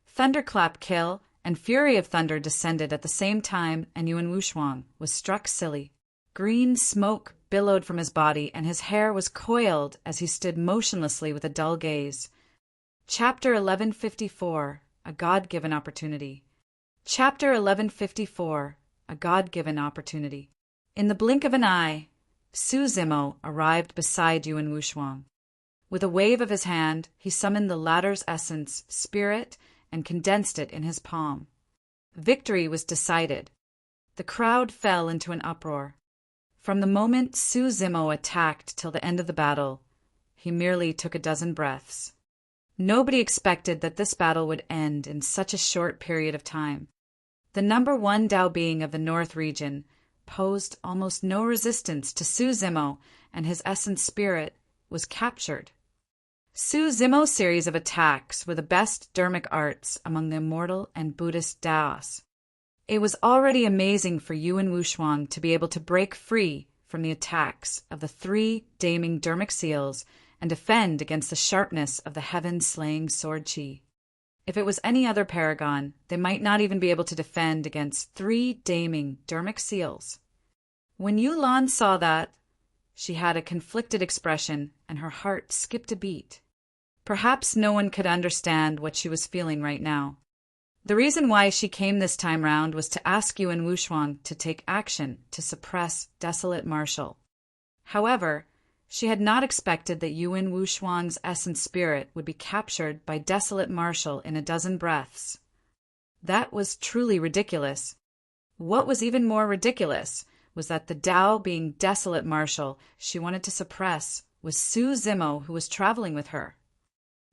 Thunderclap kill and Fury of Thunder descended at the same time, and Yuan Wuxuang was struck silly. Green smoke billowed from his body, and his hair was coiled as he stood motionlessly with a dull gaze. Chapter 1154, A God-Given Opportunity. Chapter 1154, A God-Given Opportunity. In the blink of an eye, Su Zimo arrived beside Yuan Wuxuang. With a wave of his hand, he summoned the latter's essence, spirit, and condensed it in his palm. Victory was decided. The crowd fell into an uproar. From the moment Su Zimo attacked till the end of the battle, he merely took a dozen breaths. Nobody expected that this battle would end in such a short period of time. The number 1 Dao being of the North region posed almost no resistance to Su Zimo, and his essence spirit was captured. Su Zimo's series of attacks were the best dermic arts among the immortal and Buddhist Daos. It was already amazing for Yuan Wuxuang to be able to break free from the attacks of the 3 daming dermic seals and defend against the sharpness of the heaven-slaying sword qi. If it was any other paragon, they might not even be able to defend against 3 daming dermic seals. When Yulan saw that, she had a conflicted expression and her heart skipped a beat. Perhaps no one could understand what she was feeling right now. The reason why she came this time round was to ask Yuan Wuxuang to take action to suppress Desolate Marshal. However, she had not expected that Yuan Wuxuang's essence spirit would be captured by Desolate Marshal in a dozen breaths. That was truly ridiculous. What was even more ridiculous was that the Dao being Desolate Marshal she wanted to suppress was Su Zimo, who was traveling with her.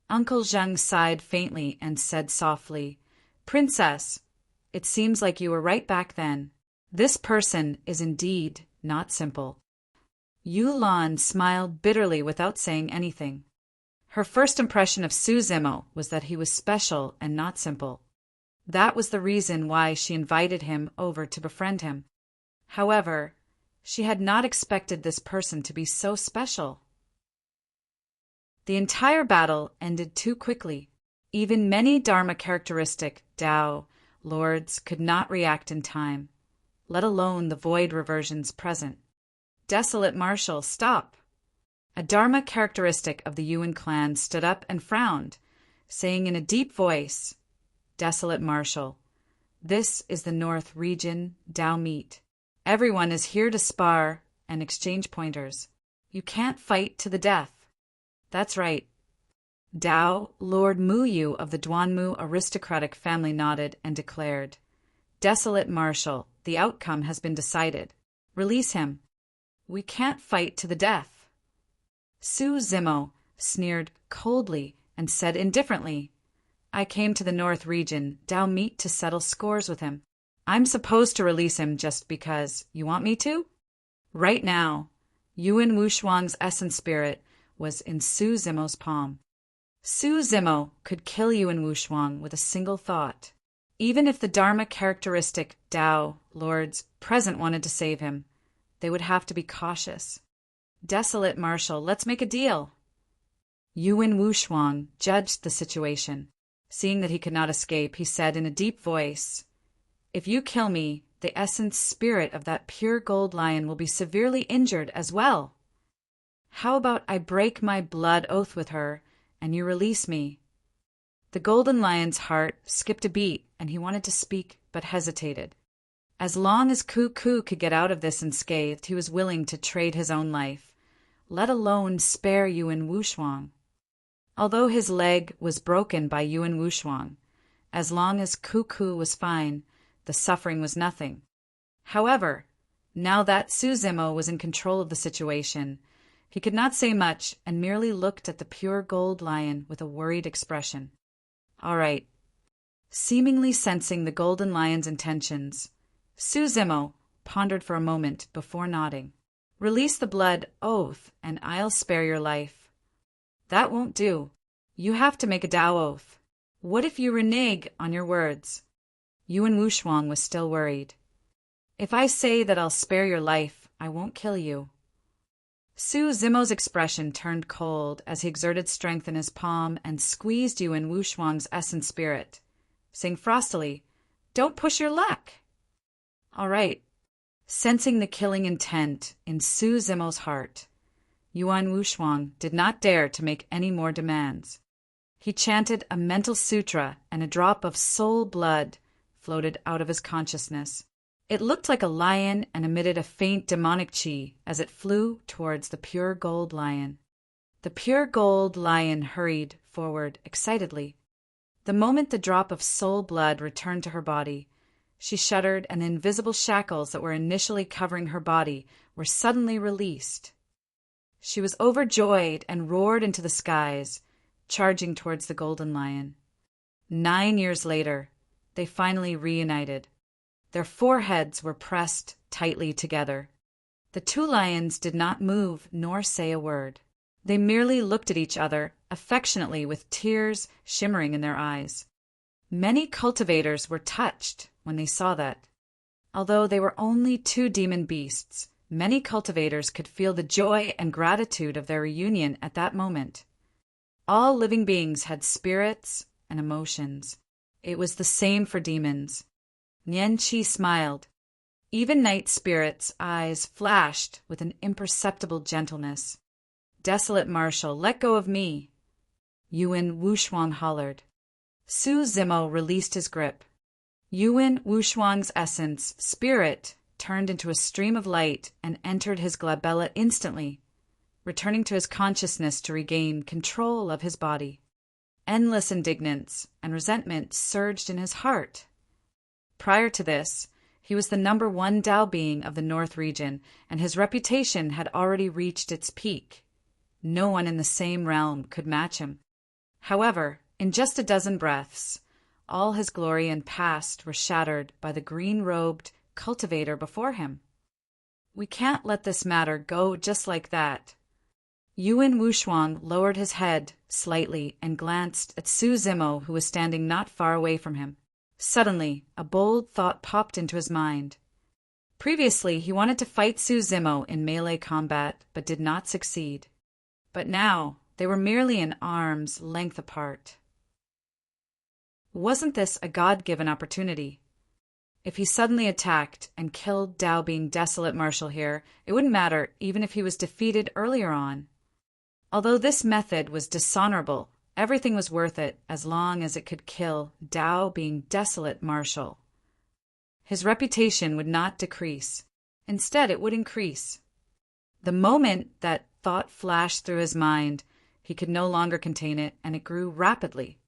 Uncle Zheng sighed faintly and said softly, "Princess, it seems like you were right back then. This person is indeed not simple." Yulan smiled bitterly without saying anything. Her first impression of Su Zimo was that he was special and not simple. That was the reason why she invited him over to befriend him. However, she had not expected this person to be so special. The entire battle ended too quickly. Even many Dharma-characteristic Dao lords could not react in time, let alone the void reversions present. Desolate Marshal, stop! A Dharma characteristic of the Yuan clan stood up and frowned, saying in a deep voice, "Desolate Marshal, this is the North Region Dao meet. Everyone is here to spar and exchange pointers. You can't fight to the death." "That's right." Dao Lord Muyu of the Duanmu aristocratic family nodded and declared, "Desolate Marshal, the outcome has been decided. Release him." "We can't fight to the death." Su Zimo sneered coldly and said indifferently, I came to the North region, Dao meet to settle scores with him. I'm supposed to release him just because. You want me to? Right now, Yuan Wushuang's essence spirit was in Su Zimo's palm. Su Zimo could kill Yuan Wushuang with a single thought. Even if the Dharma characteristic Dao lords present wanted to save him, they would have to be cautious. Desolate Marshal, let's make a deal. Yuan Wushuang judged the situation. Seeing that he could not escape, he said in a deep voice, "If you kill me, the essence spirit of that pure gold lion will be severely injured as well. How about I break my blood oath with her, and you release me?" The golden lion's heart skipped a beat, and he wanted to speak, but hesitated. As long as Ku could get out of this unscathed, he was willing to trade his own life, let alone spare Yuan Wushuang. Although his leg was broken by Yuan Wushuang, as long as Ku was fine, the suffering was nothing. However, now that Su Zimo was in control of the situation, he could not say much and merely looked at the pure gold lion with a worried expression. All right. Seemingly sensing the golden lion's intentions, Su Zimo pondered for a moment before nodding. Release the blood oath, and I'll spare your life. That won't do. You have to make a Dao oath. What if you renege on your words? Yuan Wushuang was still worried. If I say that I'll spare your life, I won't kill you. Su Zimo's expression turned cold as he exerted strength in his palm and squeezed Yuan Wushuang's essence spirit, saying frostily, "Don't push your luck." All right. Sensing the killing intent in Su Zimo's heart, Yuan Wushuang did not dare to make any more demands. He chanted a mental sutra, and a drop of soul blood floated out of his consciousness. It looked like a lion and emitted a faint demonic chi as it flew towards the pure gold lion. The pure gold lion hurried forward excitedly. The moment the drop of soul blood returned to her body, she shuddered, and the invisible shackles that were initially covering her body were suddenly released. She was overjoyed and roared into the skies, charging towards the golden lion. 9 years later, they finally reunited. Their foreheads were pressed tightly together. The two lions did not move nor say a word. They merely looked at each other affectionately with tears shimmering in their eyes. Many cultivators were touched when they saw that. Although they were only two demon beasts, many cultivators could feel the joy and gratitude of their reunion at that moment. All living beings had spirits and emotions. It was the same for demons. Nian Qi smiled. Even Night Spirit's eyes flashed with an imperceptible gentleness. "Desolate Marshal, let go of me." Yuan Wushuang hollered. Su Zimo released his grip. Yuan Wushuang's essence, spirit, turned into a stream of light and entered his glabella instantly, returning to his consciousness to regain control of his body. Endless indignance and resentment surged in his heart. Prior to this, he was the #1 Dao being of the North region, and his reputation had already reached its peak. No one in the same realm could match him. However, in just a dozen breaths, all his glory and past were shattered by the green-robed cultivator before him. We can't let this matter go just like that. Yuan Wushuang lowered his head slightly and glanced at Su Zimo, who was standing not far away from him. Suddenly, a bold thought popped into his mind. Previously, he wanted to fight Su Zimo in melee combat, but did not succeed. But now, they were merely an arm's length apart. Wasn't this a God-given opportunity? If he suddenly attacked and killed Dao being Desolate Marshal here, it wouldn't matter even if he was defeated earlier on. Although this method was dishonorable, everything was worth it as long as it could kill Dao being Desolate Marshal. His reputation would not decrease. Instead, it would increase. The moment that thought flashed through his mind, he could no longer contain it, and it grew rapidly.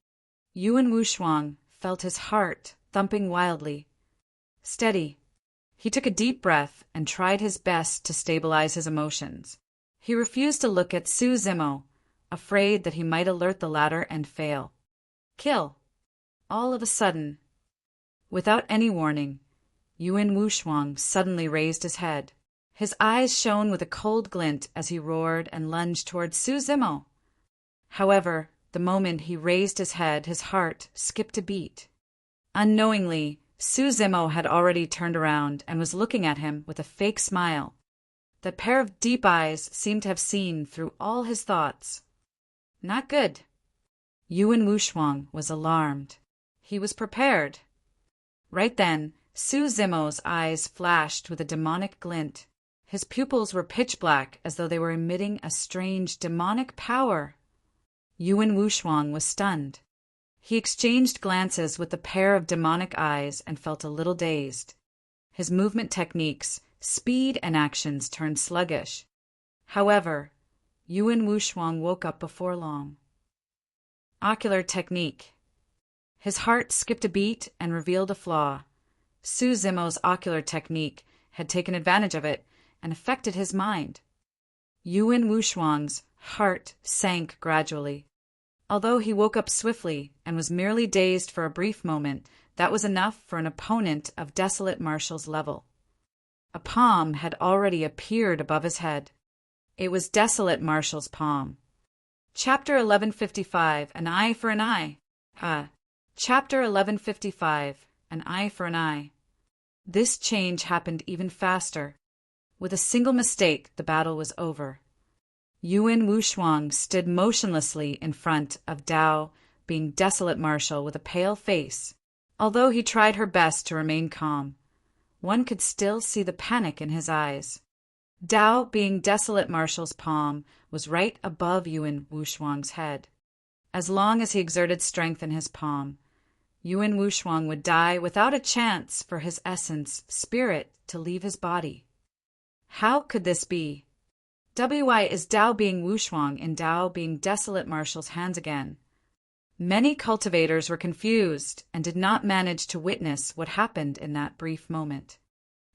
Yuan Wushuang felt his heart thumping wildly. Steady. He took a deep breath and tried his best to stabilize his emotions. He refused to look at Su Zimo, afraid that he might alert the latter and fail. Kill. all of a sudden, without any warning, Yuan Wuxuang suddenly raised his head. His eyes shone with a cold glint as he roared and lunged toward Su Zimo. However, the moment he raised his head, his heart skipped a beat. Unknowingly, Su Zimo had already turned around and was looking at him with a fake smile. That pair of deep eyes seemed to have seen through all his thoughts. Not good. Yuan Wuxuang was alarmed. He was prepared. Right then, Su Zimo's eyes flashed with a demonic glint. His pupils were pitch black as though they were emitting a strange demonic power. Yuan Wuxuang was stunned. He exchanged glances with the pair of demonic eyes and felt a little dazed. His movement techniques, speed and actions turned sluggish. However, Yuan Wuxuang woke up before long. Ocular technique. His heart skipped a beat and revealed a flaw. Su Zimo's ocular technique had taken advantage of it and affected his mind. Yuan Wuxuang's heart sank gradually. Although he woke up swiftly and was merely dazed for a brief moment, that was enough for an opponent of Desolate Marshal's level. A palm had already appeared above his head. It was Desolate Marshal's palm. Chapter 1155, An Eye for an Eye. Chapter 1155, An Eye for an Eye. This change happened even faster. With a single mistake, the battle was over. Yuan Wuxuang stood motionlessly in front of Dao, being Desolate Marshal with a pale face. Although he tried her best to remain calm, one could still see the panic in his eyes. Dao, being Desolate Marshal's palm, was right above Yuan Wuxuang's head. As long as he exerted strength in his palm, Yuan Wuxuang would die without a chance for his essence, spirit, to leave his body. How could this be? Why is Dao being Wuxuang and Dao being Desolate Marshal's hands again? Many cultivators were confused and did not manage to witness what happened in that brief moment.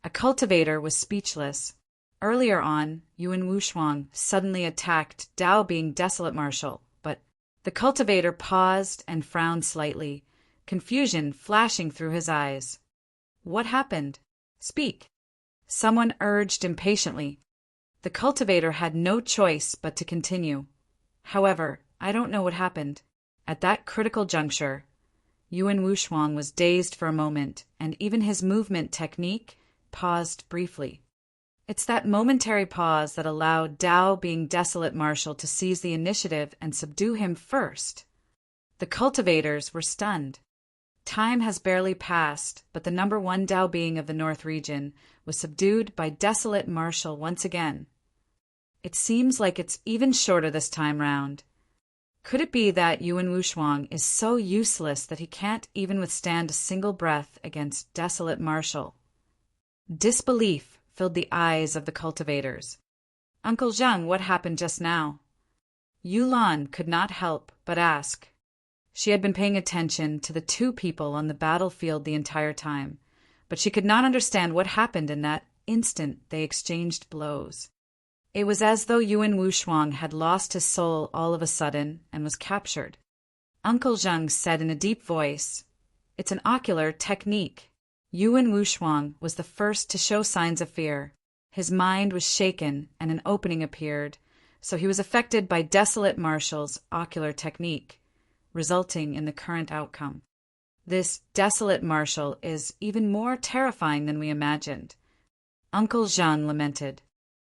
A cultivator was speechless. Earlier on, Yuan Wuxuang suddenly attacked Dao being Desolate Marshal, but the cultivator paused and frowned slightly, confusion flashing through his eyes. What happened? Speak. Someone urged impatiently. The cultivator had no choice but to continue. However, I don't know what happened. At that critical juncture, Yuan Wuxuang was dazed for a moment, and even his movement technique paused briefly. It's that momentary pause that allowed Dao being Desolate Marshal to seize the initiative and subdue him first. The cultivators were stunned. Time has barely passed, but the number one Dao being of the North region was subdued by Desolate Marshal once again. It seems like it's even shorter this time round. Could it be that Yuan Wuxuang is so useless that he can't even withstand a single breath against Desolate Marshal? Disbelief filled the eyes of the cultivators. Uncle Zheng, what happened just now? Yulan could not help but ask. She had been paying attention to the two people on the battlefield the entire time, but she could not understand what happened in that instant they exchanged blows. It was as though Yuan Wuxuang had lost his soul all of a sudden and was captured. Uncle Zheng said in a deep voice, "It's an ocular technique." Yuan Wuxuang was the first to show signs of fear. His mind was shaken and an opening appeared, so he was affected by Desolate Marshal's ocular technique, resulting in the current outcome. This Desolate Marshal is even more terrifying than we imagined. Uncle Zheng lamented.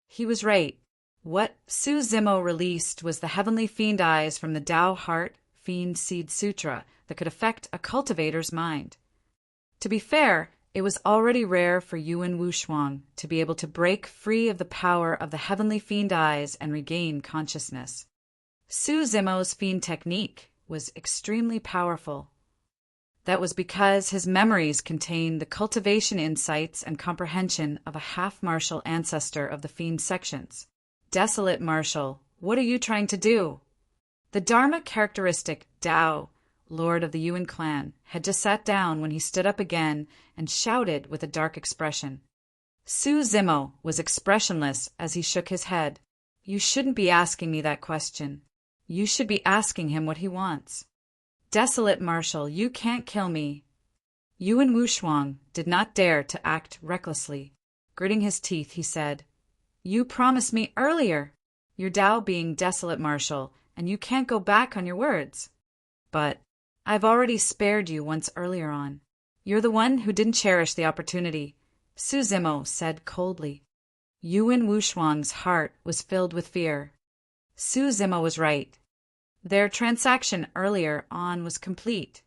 He was right. What Su Zimo released was the heavenly fiend eyes from the Tao Heart Fiend Seed Sutra that could affect a cultivator's mind. To be fair, it was already rare for Yuan Wuxuang to be able to break free of the power of the heavenly fiend eyes and regain consciousness. Su Zimo's fiend technique was extremely powerful. That was because his memories contained the cultivation insights and comprehension of a half-martial ancestor of the fiend sections. Desolate Marshal, what are you trying to do? The Dharma characteristic Dao, Lord of the Yuan clan, had just sat down when he stood up again and shouted with a dark expression. Su Zimo was expressionless as he shook his head. You shouldn't be asking me that question. You should be asking him what he wants. Desolate marshal, you can't kill me. Yuan Wushuang did not dare to act recklessly. Gritting his teeth, he said, You promised me earlier. Your Tao being desolate marshal, and you can't go back on your words. But I've already spared you once earlier on. You're the one who didn't cherish the opportunity, Su Zimo said coldly. Yuan Wushuang's heart was filled with fear. Su Zimo was right. Their transaction earlier on was complete.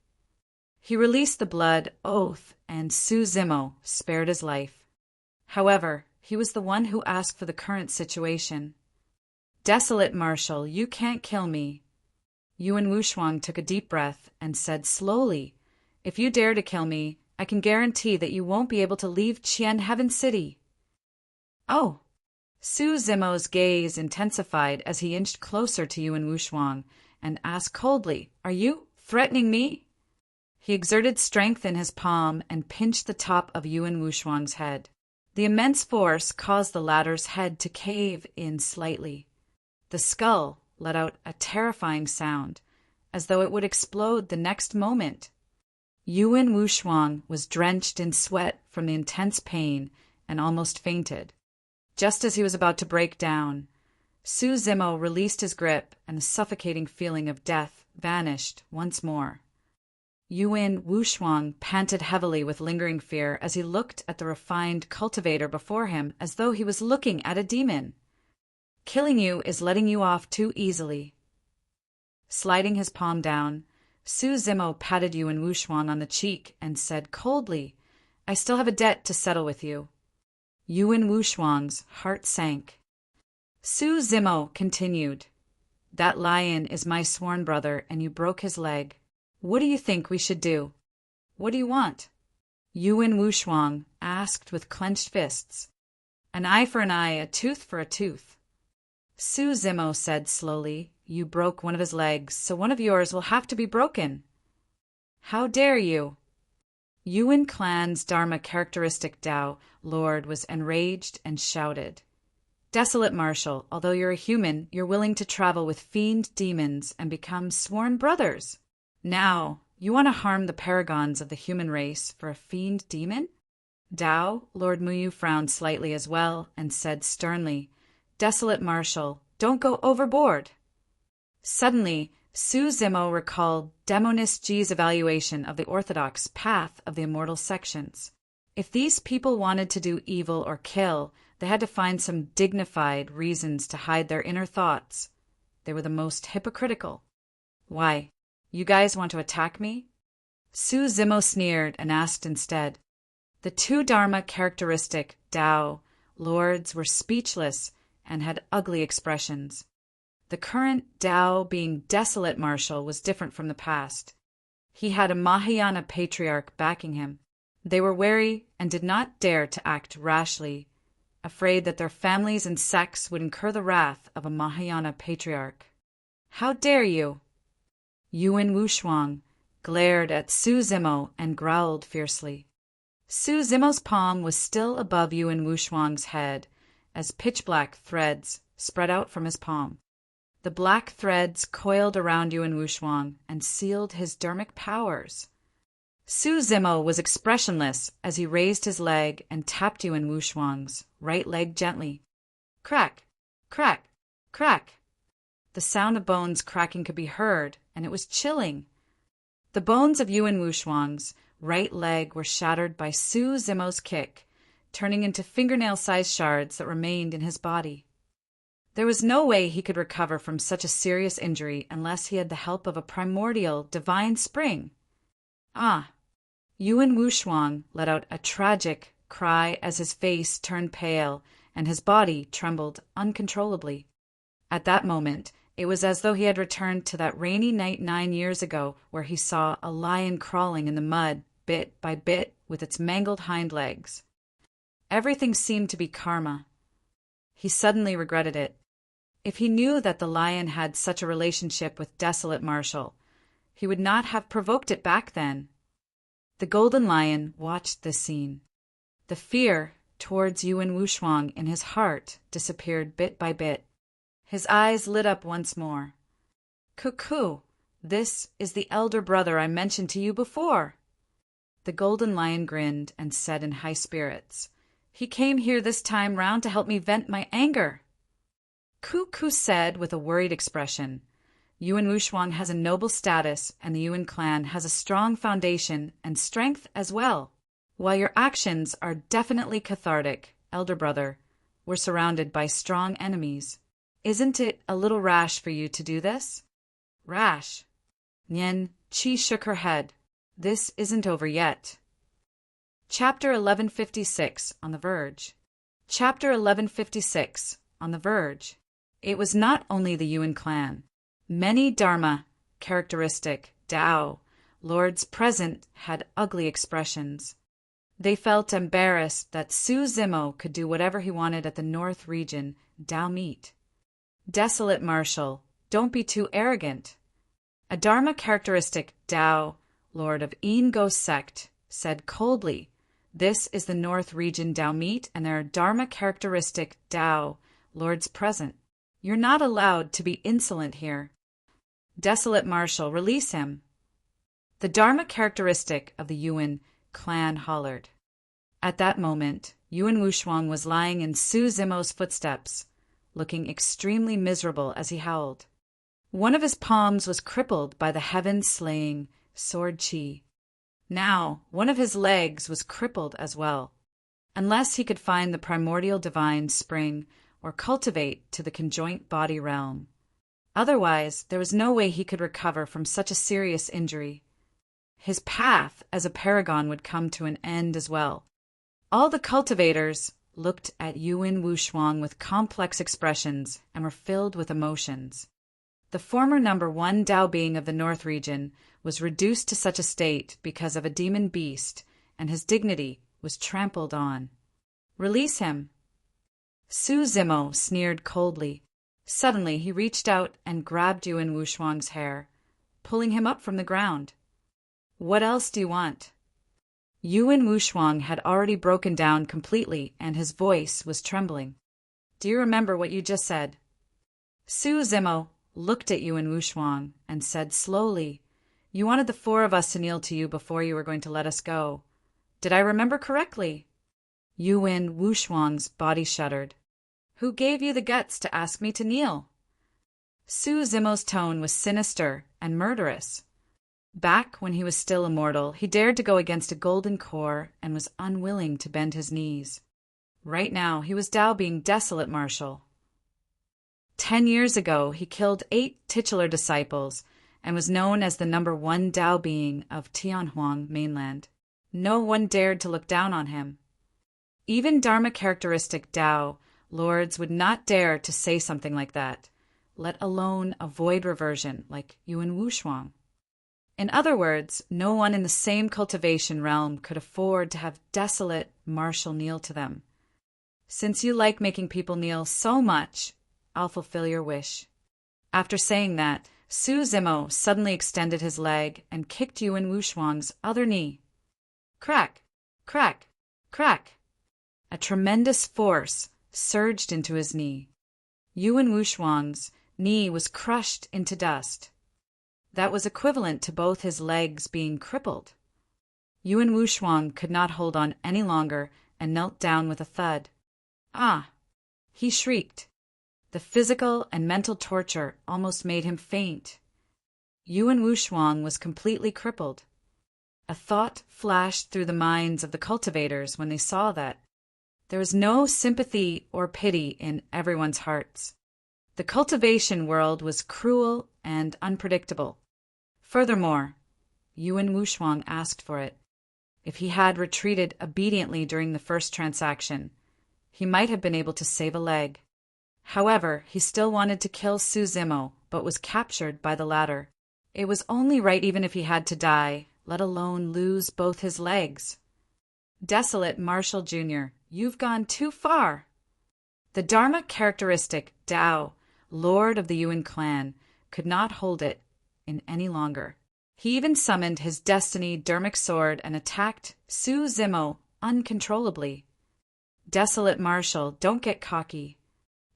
He released the blood oath, and Su Zimo spared his life. However, he was the one who asked for the current situation. Desolate marshal, you can't kill me. Yuan Wushuang took a deep breath and said slowly, If you dare to kill me, I can guarantee that you won't be able to leave Qian Heaven City. Oh! Su Zimo's gaze intensified as he inched closer to Yuan Wushuang and asked coldly, Are you threatening me? He exerted strength in his palm and pinched the top of Yuan Wushuang's head. The immense force caused the latter's head to cave in slightly. The skull let out a terrifying sound, as though it would explode the next moment. Yuan Wushuang was drenched in sweat from the intense pain and almost fainted. Just as he was about to break down, Su Zimo released his grip and the suffocating feeling of death vanished once more. Yuan Wushuang panted heavily with lingering fear as he looked at the refined cultivator before him as though he was looking at a demon. Killing you is letting you off too easily. Sliding his palm down, Su Zimo patted Yuan Wushuang on the cheek and said coldly, I still have a debt to settle with you. Yuan Wushuang's heart sank. Su Zimo continued, That lion is my sworn brother and you broke his leg. What do you think we should do? What do you want? Yuan Wushuang asked with clenched fists. An eye for an eye, a tooth for a tooth. Su Zimo said slowly, You broke one of his legs, so one of yours will have to be broken. How dare you? Yuan clan's Dharma characteristic Tao lord was enraged and shouted, Desolate marshal, although you're a human, you're willing to travel with fiend demons and become sworn brothers. Now, you want to harm the paragons of the human race for a fiend demon? Tao, Lord Muyu frowned slightly as well and said sternly, Desolate marshal, don't go overboard. Suddenly, Su Zimo recalled Demonist Ji's evaluation of the orthodox path of the immortal sections. If these people wanted to do evil or kill, they had to find some dignified reasons to hide their inner thoughts. They were the most hypocritical. Why, you guys want to attack me? Su Zimo sneered and asked instead. The two Dharma characteristic Tao lords were speechless and had ugly expressions. The current Tao being desolate marshal was different from the past. He had a Mahayana patriarch backing him. They were wary and did not dare to act rashly, afraid that their families and sects would incur the wrath of a Mahayana patriarch. How dare you? Yuan Wushuang glared at Su Zimo and growled fiercely. Su Zimo's palm was still above Yuan Wushuang's head as pitch-black threads spread out from his palm. The black threads coiled around Yuan Wushuang and sealed his dharmic powers. Su Zimo was expressionless as he raised his leg and tapped Yuan Wushuang's right leg gently. Crack, crack, crack. The sound of bones cracking could be heard, and it was chilling. The bones of Yuan Wushuang's right leg were shattered by Su Zimo's kick, turning into fingernail-sized shards that remained in his body. There was no way he could recover from such a serious injury unless he had the help of a primordial divine spring. Ah! Yuan Wushuang let out a tragic cry as his face turned pale and his body trembled uncontrollably. At that moment, it was as though he had returned to that rainy night 9 years ago where he saw a lion crawling in the mud bit by bit with its mangled hind legs. Everything seemed to be karma. He suddenly regretted it. If he knew that the lion had such a relationship with Desolate Marshal, he would not have provoked it back then. The Golden Lion watched this scene. The fear towards Yuan Wushuang in his heart disappeared bit by bit. His eyes lit up once more. Cuckoo, This is the elder brother I mentioned to you before." The Golden Lion grinned and said in high spirits, "He came here this time round to help me vent my anger." Ku said with a worried expression, "Yuan Wuxuang has a noble status, and the Yuan clan has a strong foundation and strength as well. While your actions are definitely cathartic, elder brother, we're surrounded by strong enemies. Isn't it a little rash for you to do this?" "Rash?" Nian Qi shook her head. "This isn't over yet." Chapter 1156, On the Verge. Chapter 1156, On the Verge. It was not only the Yuan clan. Many Dharma, characteristic, Tao, lords present had ugly expressions. They felt embarrassed that Su Zimo could do whatever he wanted at the North region, Tao meet. "Desolate Marshal, don't be too arrogant." A Dharma characteristic Tao, lord of Go sect, said coldly, "This is the North region Tao meet, and there are Dharma characteristic Tao, lords present. You're not allowed to be insolent here." "Desolate Marshal, release him." The Dharma characteristic of the Yuan clan hollered. At that moment, Yuan Wuxuang was lying in Su Zimo's footsteps, looking extremely miserable as he howled. One of his palms was crippled by the heaven-slaying sword qi. Now, one of his legs was crippled as well, unless he could find the primordial divine spring or cultivate to the conjoint body realm. Otherwise, there was no way he could recover from such a serious injury. His path as a paragon would come to an end as well. All the cultivators looked at Yuan Wuxuang with complex expressions and were filled with emotions. The former number 1 Tao being of the North region was reduced to such a state because of a demon beast, and his dignity was trampled on. "Release him." Su Zimo sneered coldly. Suddenly he reached out and grabbed Yuan Wuxuang's hair, pulling him up from the ground. "What else do you want?" Yuan Wuxuang had already broken down completely, and his voice was trembling. "Do you remember what you just said?" Su Zimo looked at Yuan Wuxuang and said slowly, "You wanted the 4 of us to kneel to you before you were going to let us go. Did I remember correctly?" Yuan Wuxuang's body shuddered. "Who gave you the guts to ask me to kneel?" Su Zimo's tone was sinister and murderous. Back when he was still immortal, he dared to go against a golden core and was unwilling to bend his knees. Right now, he was Tao being desolate Marshal. 10 years ago, he killed 8 titular disciples and was known as the number 1 Tao being of Tianhuang mainland. No one dared to look down on him. Even Dharma characteristic Tao lords would not dare to say something like that, let alone avoid reversion like Yuan Wuxuang. In other words, no one in the same cultivation realm could afford to have desolate Marshal kneel to them. "Since you like making people kneel so much, I'll fulfill your wish." After saying that, Su Zimo suddenly extended his leg and kicked Yuan Wuxuang's other knee. Crack, crack, crack. A tremendous force surged into his knee. Yuan Wuxuang's knee was crushed into dust. That was equivalent to both his legs being crippled. Yuan Wuxuang could not hold on any longer and knelt down with a thud. "Ah!" he shrieked. The physical and mental torture almost made him faint. Yuan Wuxuang was completely crippled. A thought flashed through the minds of the cultivators when they saw that. There was no sympathy or pity in everyone's hearts. The cultivation world was cruel and unpredictable. Furthermore, Yuan Wuxuang asked for it. If he had retreated obediently during the first transaction, he might have been able to save a leg. However, he still wanted to kill Su Zimo, but was captured by the latter. It was only right even if he had to die, let alone lose both his legs. "Desolate Marshal Jr., you've gone too far." The Dharma characteristic Tao, lord of the Yuan clan, could not hold it in any longer. He even summoned his destiny Dharmic sword and attacked Su Zimo uncontrollably. "Desolate Marshal, don't get cocky."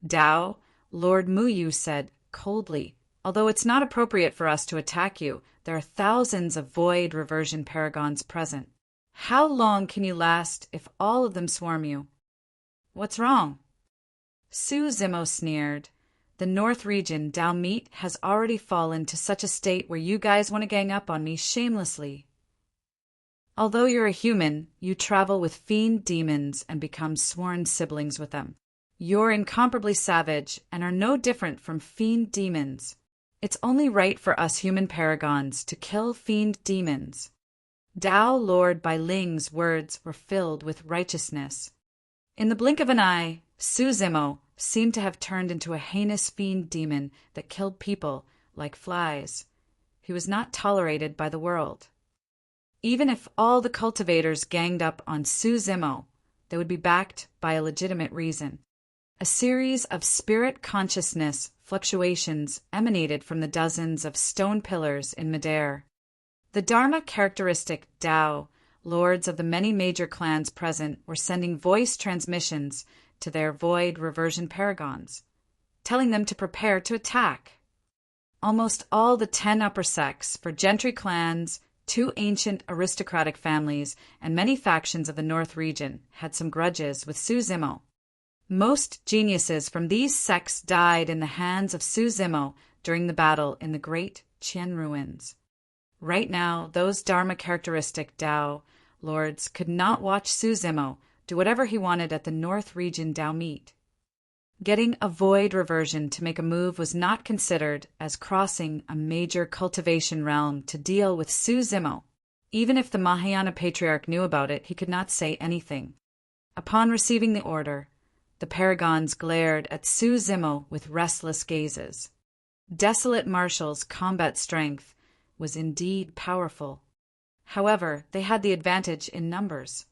Tao, Lord Muyu said coldly, Although it's not appropriate for us to attack you, there are thousands of void reversion paragons present. How long can you last if all of them swarm you? What's wrong? Su Zimo sneered. The North region, Dalmeet, has already fallen to such a state where you guys want to gang up on me shamelessly. Although you're a human, you travel with fiend demons and become sworn siblings with them. You're incomparably savage and are no different from fiend demons. It's only right for us human paragons to kill fiend demons. Tao Lord Bai Ling's words were filled with righteousness. In the blink of an eye, Su Zimo seemed to have turned into a heinous fiend demon that killed people like flies. He was not tolerated by the world. Even if all the cultivators ganged up on Su Zimo, they would be backed by a legitimate reason. A series of spirit consciousness fluctuations emanated from the dozens of stone pillars in midair. The Dharma characteristic Tao, lords of the many major clans present, were sending voice transmissions to their void reversion paragons, telling them to prepare to attack. Almost all the 10 upper sects for gentry clans, 2 ancient aristocratic families, and many factions of the North region had some grudges with Su Zimo. Most geniuses from these sects died in the hands of Su Zimo during the battle in the Great Qian ruins. Right now, those Dharma characteristic Tao lords could not watch Su Zimo do whatever he wanted at the North region Dalmeet. Getting a void reversion to make a move was not considered as crossing a major cultivation realm to deal with Su Zimo. Even if the Mahayana patriarch knew about it, he could not say anything. Upon receiving the order, the paragons glared at Su Zimo with restless gazes. Desolate Marshal's combat strength was indeed powerful. However, they had the advantage in numbers.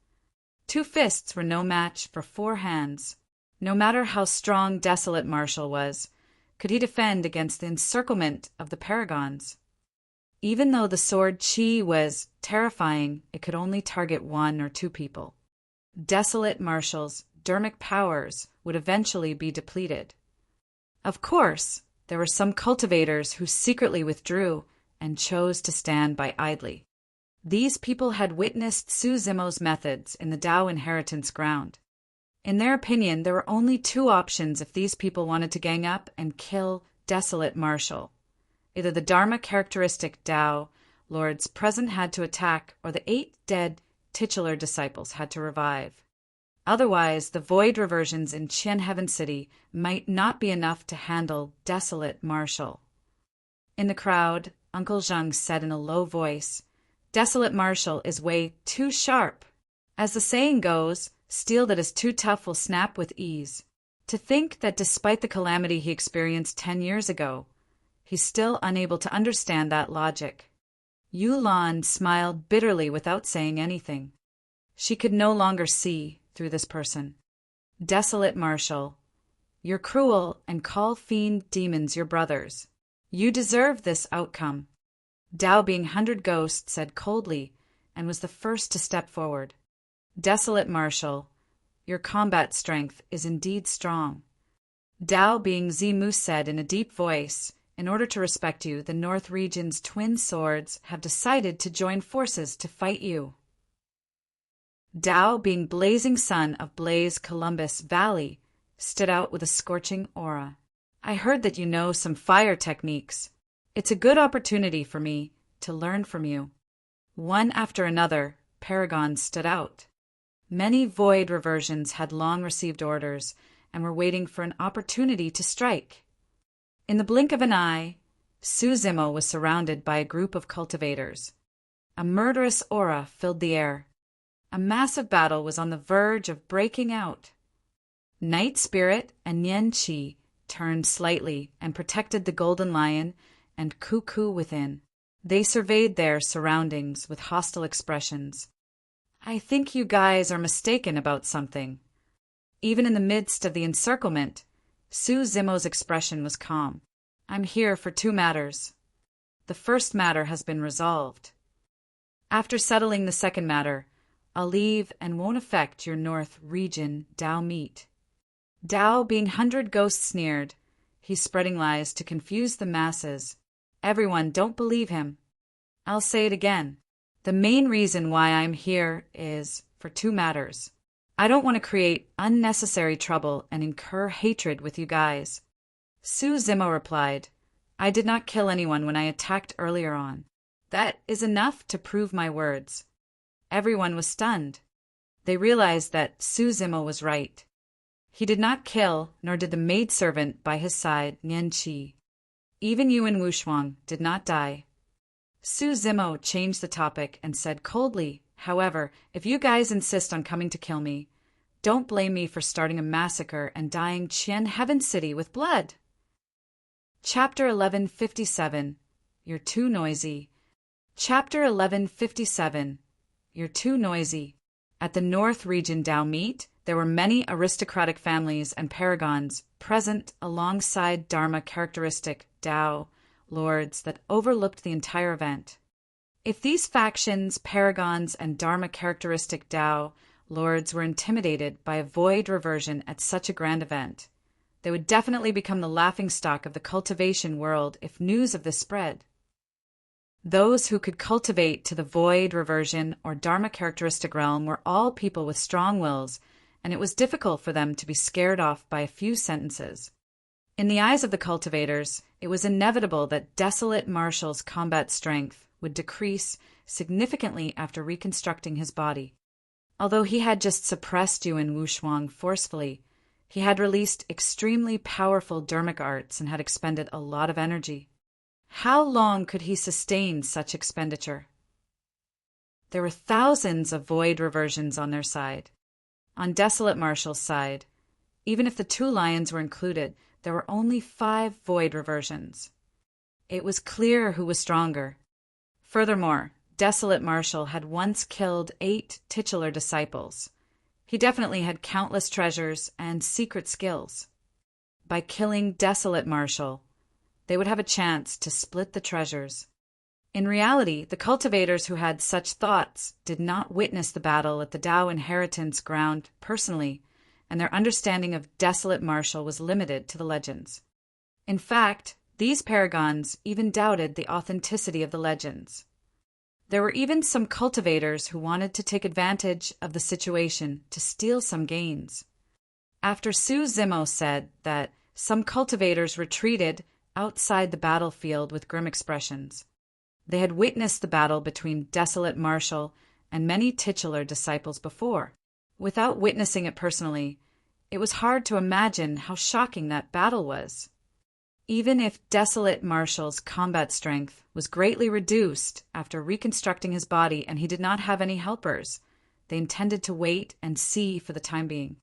2 fists were no match for 4 hands. No matter how strong Desolate Marshal was, could he defend against the encirclement of the paragons? Even though the sword Qi was terrifying, it could only target 1 or 2 people. Desolate Marshal's dermic powers would eventually be depleted. Of course, there were some cultivators who secretly withdrew and chose to stand by idly. These people had witnessed Su Zimo's methods in the Tao inheritance ground. In their opinion, there were only 2 options if these people wanted to gang up and kill Desolate Marshal. Either the Dharma characteristic Tao lords present had to attack, or the 8 dead titular disciples had to revive. Otherwise, the void reversions in Qian Heaven City might not be enough to handle Desolate Marshal. In the crowd, Uncle Zheng said in a low voice, "Desolate Marshal is way too sharp. As the saying goes, steel that is too tough will snap with ease." To think that despite the calamity he experienced 10 years ago, he's still unable to understand that logic. Yu Lan smiled bitterly without saying anything. She could no longer see through this person. "Desolate Marshal, you're cruel and call fiend demons your brothers. You deserve this outcome." Tao being 100 Ghost said coldly and was the first to step forward. "Desolate Marshal, your combat strength is indeed strong." Tao being Zimu said in a deep voice, "In order to respect you, the North region's twin swords have decided to join forces to fight you." Tao being Blazing Sun of Blaze Columbus Valley stood out with a scorching aura. "I heard that you know some fire techniques. It's a good opportunity for me to learn from you." One after another, paragons stood out. Many void reversions had long received orders and were waiting for an opportunity to strike. In the blink of an eye, Su Zimo was surrounded by a group of cultivators. A murderous aura filled the air. A massive battle was on the verge of breaking out. Night Spirit and Nian Qi turned slightly and protected the Golden Lion and Cuckoo within. They surveyed their surroundings with hostile expressions. "I think you guys are mistaken about something." Even in the midst of the encirclement, Su Zimo's expression was calm. "I'm here for 2 matters. The first matter has been resolved. After settling the second matter, I'll leave and won't affect your North region Dalmeet." Tao being 100 Ghost sneered, He's spreading lies to confuse the masses. Everyone, don't believe him. I'll say it again. The main reason why I'm here is for two matters. I don't want to create unnecessary trouble and incur hatred with you guys. Su Zimo replied, I did not kill anyone when I attacked earlier on. That is enough to prove my words. Everyone was stunned. They realized that Su Zimo was right. He did not kill, nor did the maidservant by his side, Nian Qi. Even Yuan Wushuang did not die. Su Zimo changed the topic and said coldly, however, if you guys insist on coming to kill me, don't blame me for starting a massacre and dyeing Qian Heaven City with blood. Chapter 1157. You're too noisy. Chapter 1157. You're too noisy. At the North Region Dao meet, there were many aristocratic families and paragons present alongside Dharma characteristic Dao lords that overlooked the entire event. If these factions, paragons, and Dharma characteristic Dao lords were intimidated by a void reversion at such a grand event, they would definitely become the laughingstock of the cultivation world if news of this spread. Those who could cultivate to the void reversion or Dharma characteristic realm were all people with strong wills, and it was difficult for them to be scared off by a few sentences. In the eyes of the cultivators, it was inevitable that Desolate Marshall's combat strength would decrease significantly after reconstructing his body. Although he had just suppressed Yuan Wushuang forcefully, he had released extremely powerful dermic arts and had expended a lot of energy. How long could he sustain such expenditure? There were thousands of void reversions on their side. On Desolate Marshall's side, even if the two lions were included, there were only 5 void reversions. It was clear who was stronger. Furthermore, Desolate Marshall had once killed 8 titular disciples. He definitely had countless treasures and secret skills. By killing Desolate Marshall, they would have a chance to split the treasures. In reality, the cultivators who had such thoughts did not witness the battle at the Dao Inheritance ground personally, and their understanding of Desolate Marshall was limited to the legends. In fact, these paragons even doubted the authenticity of the legends. There were even some cultivators who wanted to take advantage of the situation to steal some gains. After Su Zimo said that some cultivators retreated outside the battlefield with grim expressions, they had witnessed the battle between Desolate Marshall and many titular disciples before. Without witnessing it personally, it was hard to imagine how shocking that battle was. Even if Desolate Marshall's combat strength was greatly reduced after reconstructing his body and he did not have any helpers, they intended to wait and see for the time being.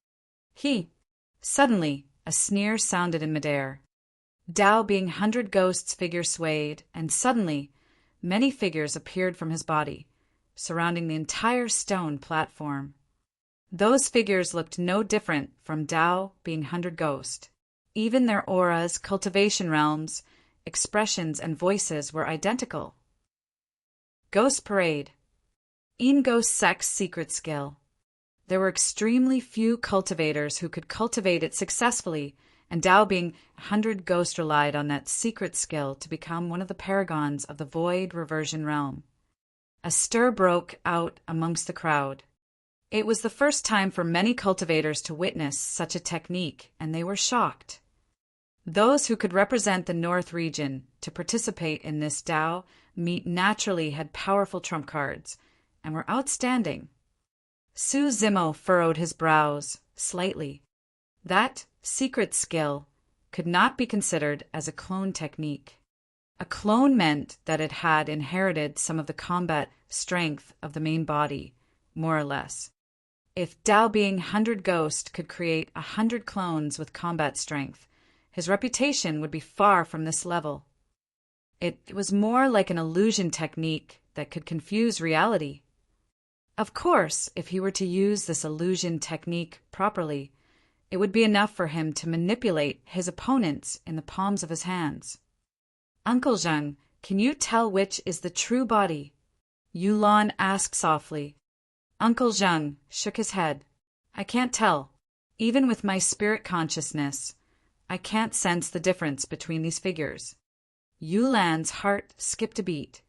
Suddenly, a sneer sounded in midair. Dao being 100 Ghosts figure swayed, and suddenly, many figures appeared from his body, surrounding the entire stone platform. Those figures looked no different from Dao being 100 Ghost. Even their auras, cultivation realms, expressions, and voices were identical. Ghost Parade. In Ghost Sect's secret skill. There were extremely few cultivators who could cultivate it successfully, and Dao being 100 Ghost relied on that secret skill to become one of the paragons of the void reversion realm. A stir broke out amongst the crowd. It was the first time for many cultivators to witness such a technique, and they were shocked. Those who could represent the North region to participate in this Dao meet naturally had powerful trump cards, and were outstanding. Su Zimo furrowed his brows slightly. That secret skill could not be considered as a clone technique. A clone meant that it had inherited some of the combat strength of the main body, more or less. If Dao being 100 Ghost could create 100 clones with combat strength, his reputation would be far from this level. It was more like an illusion technique that could confuse reality. Of course, if he were to use this illusion technique properly, it would be enough for him to manipulate his opponents in the palms of his hands. Uncle Zheng, can you tell which is the true body? Yulan asked softly. Uncle Zheng shook his head. I can't tell. Even with my spirit consciousness, I can't sense the difference between these figures. Yulan's heart skipped a beat.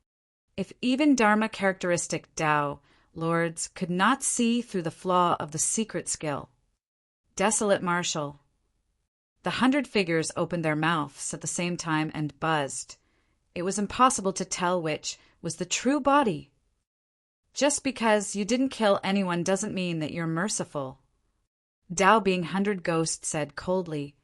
If even Dharma characteristic Tao lords could not see through the flaw of the secret skill. Desolate marshal. The 100 figures opened their mouths at the same time and buzzed. It was impossible to tell which was the true body. Just because you didn't kill anyone doesn't mean that you're merciful. Tao being 100 Ghost said coldly.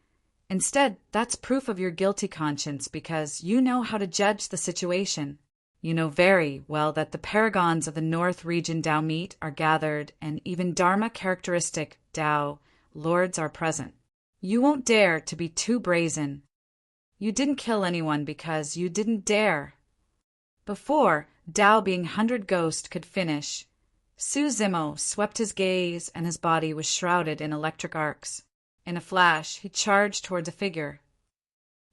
Instead, that's proof of your guilty conscience because you know how to judge the situation. You know very well that the paragons of the North Region Tao meet are gathered and even Dharma characteristic Tao lords are present. You won't dare to be too brazen. You didn't kill anyone because you didn't dare. Before Tao being 100 Ghost could finish, Su Zimo swept his gaze and his body was shrouded in electric arcs. In a flash, he charged towards a figure.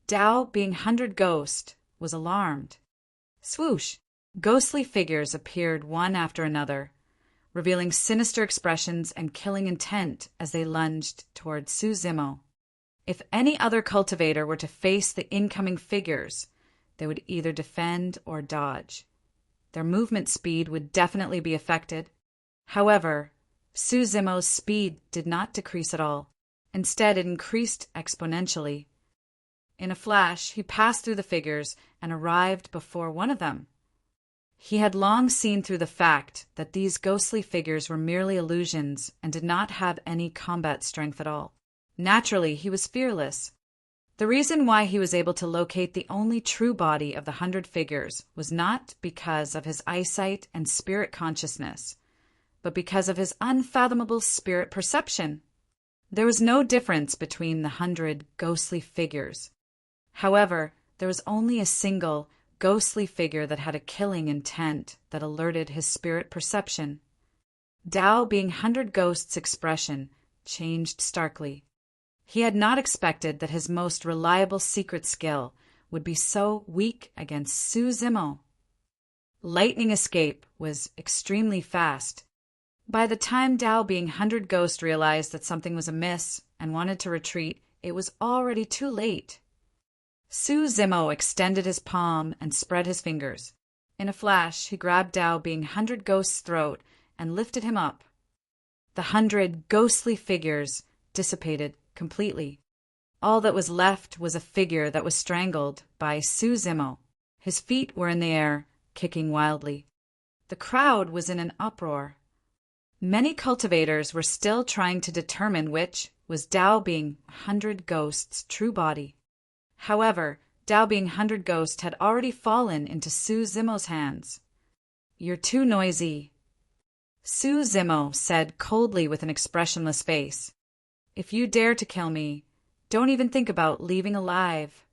Tao being 100 Ghost was alarmed. Swoosh! Ghostly figures appeared one after another, revealing sinister expressions and killing intent as they lunged toward Su Zimo. If any other cultivator were to face the incoming figures, they would either defend or dodge. Their movement speed would definitely be affected. However, Su Zimo's speed did not decrease at all. Instead, it increased exponentially. In a flash, he passed through the figures and arrived before one of them. He had long seen through the fact that these ghostly figures were merely illusions and did not have any combat strength at all. Naturally, he was fearless. The reason why he was able to locate the only true body of the 100 figures was not because of his eyesight and spirit consciousness, but because of his unfathomable spirit perception. There was no difference between the 100 ghostly figures. However, there was only a single ghostly figure that had a killing intent that alerted his spirit perception. Tao being 100 Ghosts' expression changed starkly. He had not expected that his most reliable secret skill would be so weak against Su Zimo. Lightning escape was extremely fast. By the time Tao being 100 Ghost realized that something was amiss and wanted to retreat, it was already too late. Su Zimo extended his palm and spread his fingers. In a flash, he grabbed Tao being 100 Ghost's throat and lifted him up. The 100 ghostly figures dissipated completely. All that was left was a figure that was strangled by Su Zimo. His feet were in the air, kicking wildly. The crowd was in an uproar. Many cultivators were still trying to determine which was Tao being 100 Ghost's true body. However, Tao being 100 Ghost had already fallen into Su Zimo's hands. "You're too noisy," Su Zimo said coldly with an expressionless face. "If you dare to kill me, don't even think about leaving alive."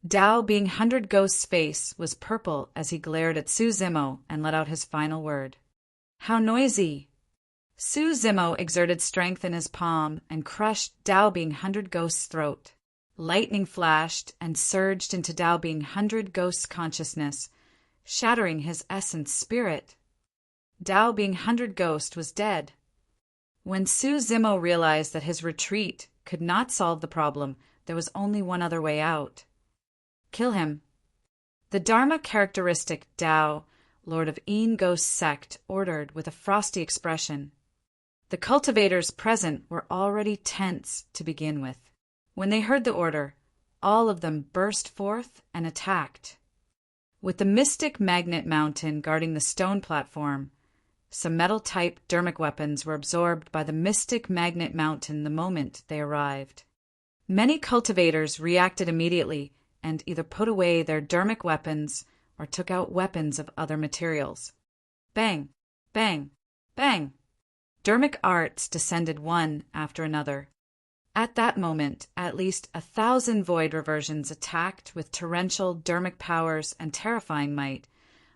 Tao being 100 Ghost's face was purple as he glared at Su Zimo and let out his final word. "How noisy!" Su Zimo exerted strength in his palm and crushed Tao being 100 Ghost's throat. Lightning flashed and surged into Tao being 100 Ghost's consciousness, shattering his essence spirit. Tao being 100 Ghost was dead. When Su Zimo realized that his retreat could not solve the problem, there was only one other way out. Kill him. The Dharma characteristic Tao, Lord of Een Ghost sect, ordered with a frosty expression. The cultivators present were already tense to begin with. When they heard the order, all of them burst forth and attacked. With the mystic magnet mountain guarding the stone platform, some metal-type dermic weapons were absorbed by the mystic magnet mountain the moment they arrived. Many cultivators reacted immediately and either put away their dermic weapons or took out weapons of other materials. Bang! Bang! Bang! Dermic arts descended one after another. At that moment, at least 1,000 void reversions attacked with torrential dermic powers and terrifying might,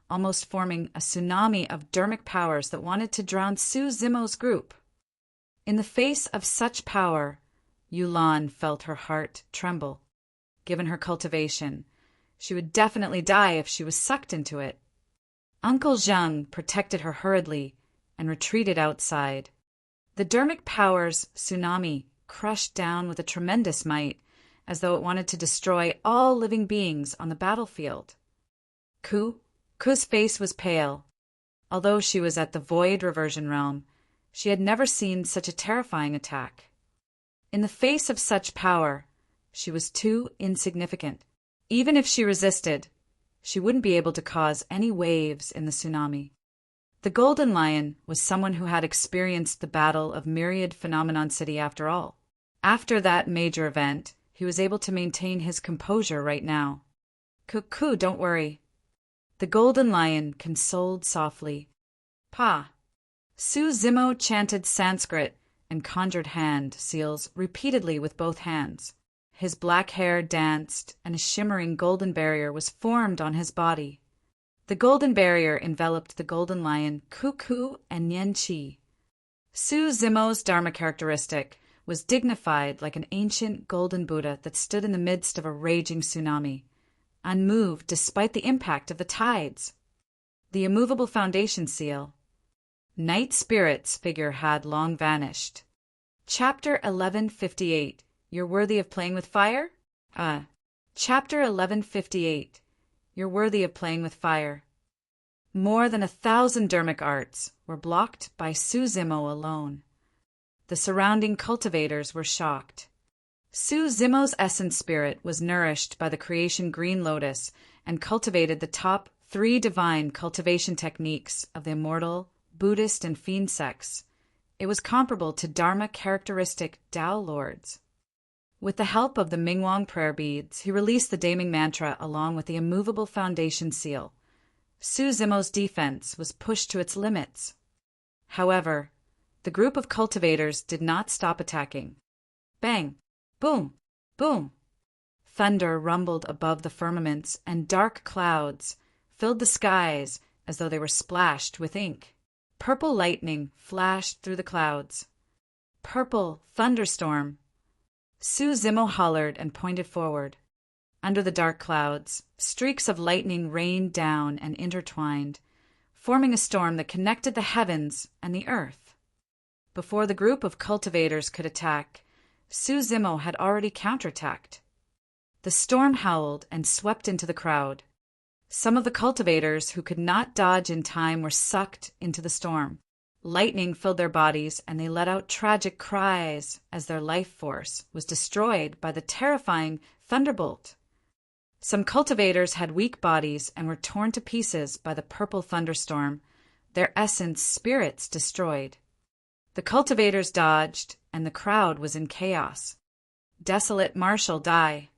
almost forming a tsunami of dermic powers that wanted to drown Su Zimo's group. In the face of such power, Yulan felt her heart tremble. Given her cultivation, she would definitely die if she was sucked into it. Uncle Zheng protected her hurriedly and retreated outside. The dermic powers tsunami crushed down with a tremendous might, as though it wanted to destroy all living beings on the battlefield. Ku's face was pale. Although she was at the void reversion realm, she had never seen such a terrifying attack. In the face of such power, she was too insignificant. Even if she resisted, she wouldn't be able to cause any waves in the tsunami. The Golden Lion was someone who had experienced the battle of Myriad Phenomenon City after all. After that major event, he was able to maintain his composure right now. Ku, don't worry. The Golden Lion consoled softly. Pa. Su Zimo chanted Sanskrit and conjured hand seals repeatedly with both hands. His black hair danced, and a shimmering golden barrier was formed on his body. The golden barrier enveloped the Golden Lion, Ku and Nyen Chi. Su Zimo's Dharma characteristic was dignified like an ancient golden Buddha that stood in the midst of a raging tsunami, unmoved despite the impact of the tides. The immovable foundation seal. Night Spirit's figure had long vanished. Chapter 1158. You're worthy of playing with fire? Chapter 1158. You're worthy of playing with fire. More than 1,000 Dharmic arts were blocked by Su Zimo alone. The surrounding cultivators were shocked. Su Zimo's essence spirit was nourished by the creation green lotus and cultivated the top 3 divine cultivation techniques of the immortal, Buddhist, and fiend sects. It was comparable to Dharma characteristic Tao lords. With the help of the Mingwang prayer beads, he released the Daming mantra along with the immovable foundation seal. Su Zimo's defense was pushed to its limits. However, the group of cultivators did not stop attacking. Bang! Boom! Boom! Thunder rumbled above the firmaments, and dark clouds filled the skies as though they were splashed with ink. Purple lightning flashed through the clouds. Purple thunderstorm! Su Zimo hollered and pointed forward. Under the dark clouds, streaks of lightning rained down and intertwined, forming a storm that connected the heavens and the earth. Before the group of cultivators could attack, Su Zimo had already counterattacked. The storm howled and swept into the crowd. Some of the cultivators who could not dodge in time were sucked into the storm. Lightning filled their bodies, and they let out tragic cries as their life force was destroyed by the terrifying thunderbolt. Some cultivators had weak bodies and were torn to pieces by the purple thunderstorm, their essence spirits destroyed. The cultivators dodged, and the crowd was in chaos. Desolate Marshal die.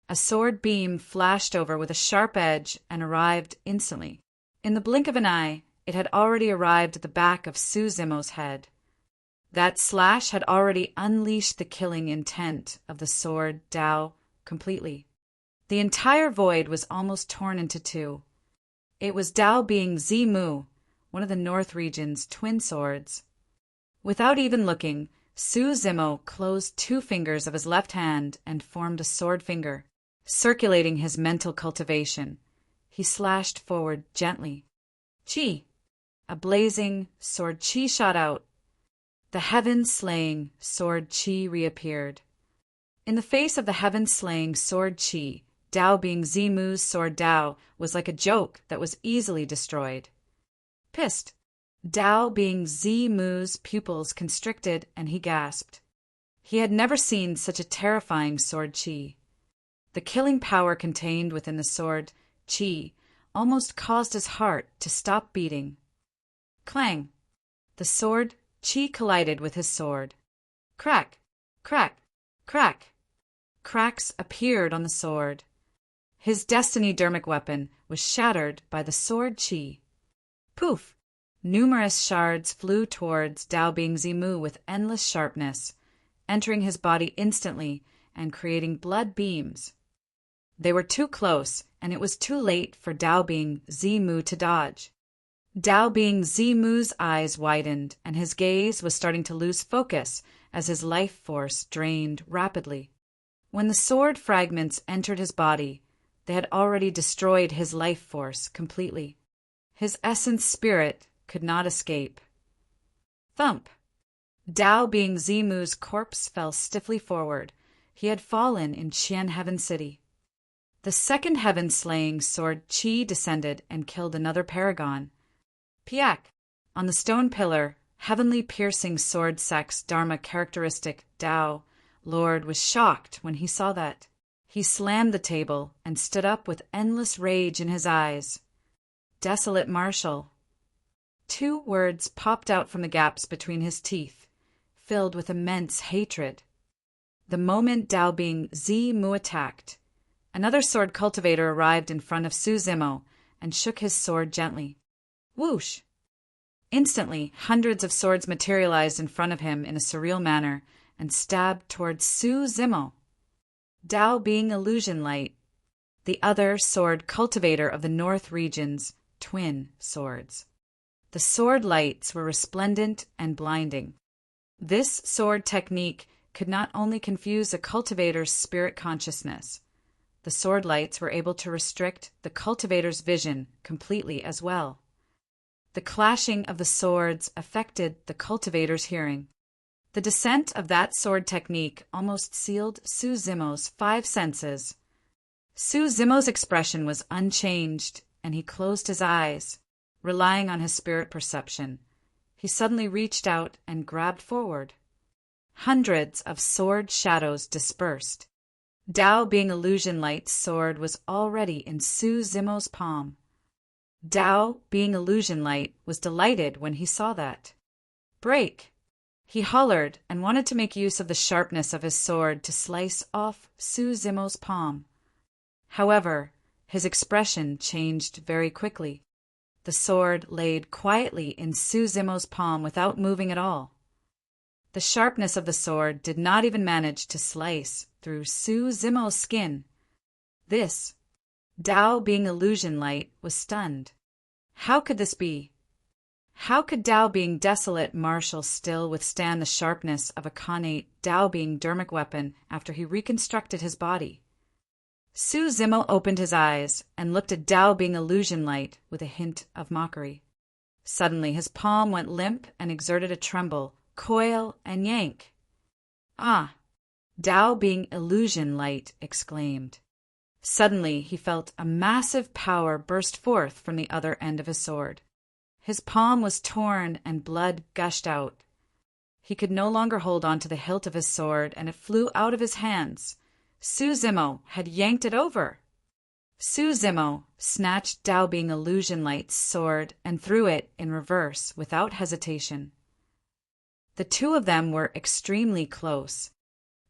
A sword beam flashed over with a sharp edge and arrived instantly. In the blink of an eye, it had already arrived at the back of Su Zimo's head. That slash had already unleashed the killing intent of the sword Tao completely. The entire void was almost torn into 2. It was Tao being Zimu, one of the North region's twin swords. Without even looking, Su Zimo closed 2 fingers of his left hand and formed a sword finger. Circulating his mental cultivation, he slashed forward gently. Chi! A blazing sword Chi shot out. The heaven-slaying sword Chi reappeared. In the face of the heaven-slaying sword Chi, Tao being Zimu's sword Tao was like a joke that was easily destroyed. Pissed, Tao being Zimu's pupils constricted and he gasped. He had never seen such a terrifying sword Chi. The killing power contained within the sword Chi almost caused his heart to stop beating. Clang! The sword Chi collided with his sword. Crack! Crack! Crack! Cracks appeared on the sword. His destiny Dharmic weapon was shattered by the sword Chi. Poof! Numerous shards flew towards Tao being Zimu with endless sharpness, entering his body instantly and creating blood beams. They were too close, and it was too late for Tao being Zimu to dodge. Tao being Zimu's eyes widened, and his gaze was starting to lose focus as his life force drained rapidly. When the sword fragments entered his body, they had already destroyed his life force completely. His essence spirit could not escape. Thump! Tao being Zimu's corpse fell stiffly forward, he had fallen in Qian Heaven City. The second heaven-slaying sword Qi descended and killed another paragon. Piak. On the stone pillar, heavenly piercing sword sex Dharma characteristic Tao Lord was shocked when he saw that. He slammed the table and stood up with endless rage in his eyes. Desolate Marshal. 2 words popped out from the gaps between his teeth, filled with immense hatred. The moment Dao Bing Zi Mu attacked, another sword cultivator arrived in front of Su Zimo and shook his sword gently. Whoosh! Instantly, hundreds of swords materialized in front of him in a surreal manner and stabbed towards Su Zimo. Dao Bing Illusion Light, the other sword cultivator of the North region's twin swords. The sword lights were resplendent and blinding. This sword technique could not only confuse a cultivator's spirit consciousness, the sword lights were able to restrict the cultivator's vision completely as well. The clashing of the swords affected the cultivator's hearing. The descent of that sword technique almost sealed Su Zimo's 5 senses. Su Zimo's expression was unchanged, and he closed his eyes, relying on his spirit perception. He suddenly reached out and grabbed forward. Hundreds of sword shadows dispersed. Dao Bing Illusion Light's sword was already in Su Zimo's palm. Dao Bing Illusion Light was delighted when he saw that. Break! He hollered and wanted to make use of the sharpness of his sword to slice off Su Zimo's palm. However, his expression changed very quickly. The sword laid quietly in Su Zimo's palm without moving at all. The sharpness of the sword did not even manage to slice through Su Zimo's skin. This, Dao Bing Illusion Light, was stunned. How could this be? How could Dao Bing Desolate Marshal still withstand the sharpness of a connate Dao Bing dermic weapon after he reconstructed his body? Su Zimo opened his eyes and looked at Dao Bing Illusion Light with a hint of mockery. Suddenly his palm went limp and exerted a tremble, coil, and yank. Ah! Dao Bing Illusion Light exclaimed. Suddenly he felt a massive power burst forth from the other end of his sword. His palm was torn and blood gushed out. He could no longer hold on to the hilt of his sword, and it flew out of his hands. Su Zimo had yanked it over. Su Zimo snatched Dao Bing Illusion Light's sword and threw it in reverse without hesitation. The two of them were extremely close.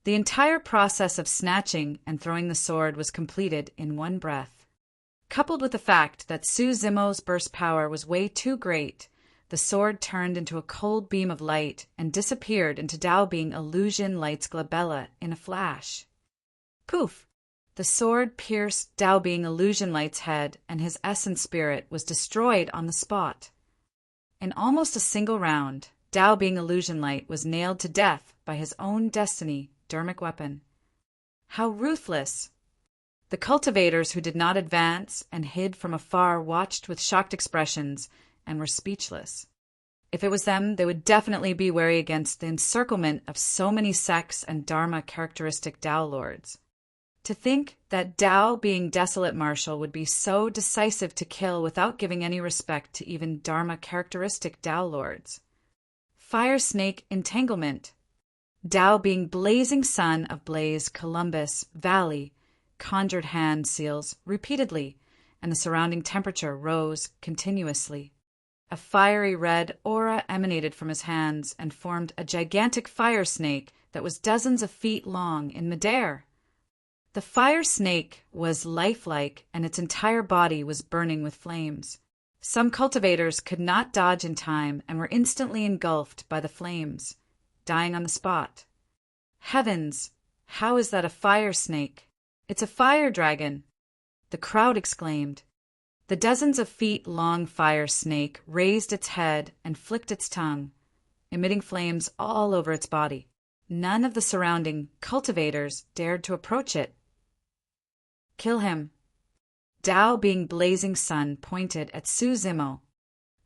The entire process of snatching and throwing the sword was completed in one breath. Coupled with the fact that Su Zimo's burst power was way too great, the sword turned into a cold beam of light and disappeared into Dao Bing Illusion Light's glabella in a flash. Poof! The sword pierced Dao Bing Illusion Light's head, and his essence spirit was destroyed on the spot. In almost a single round, Dao Bing Illusion Light was nailed to death by his own destiny dermic weapon. How ruthless! The cultivators who did not advance and hid from afar watched with shocked expressions and were speechless. If it was them, they would definitely be wary against the encirclement of so many sects and Dharma characteristic Tao lords. To think that Dao Bing Desolate Marshal would be so decisive to kill without giving any respect to even Dharma characteristic Tao lords. Fire Snake Entanglement. Dao Bing Blazing Sun of Blaze Columbus Valley conjured hand seals repeatedly, and the surrounding temperature rose continuously. A fiery red aura emanated from his hands and formed a gigantic fire snake that was dozens of feet long in midair. The fire snake was lifelike, and its entire body was burning with flames. Some cultivators could not dodge in time and were instantly engulfed by the flames, dying on the spot. Heavens! How is that a fire snake? It's a fire dragon! The crowd exclaimed. The dozens of feet long fire snake raised its head and flicked its tongue, emitting flames all over its body. None of the surrounding cultivators dared to approach it. Kill him! Dao Bing Blazing Sun pointed at Su Zimo.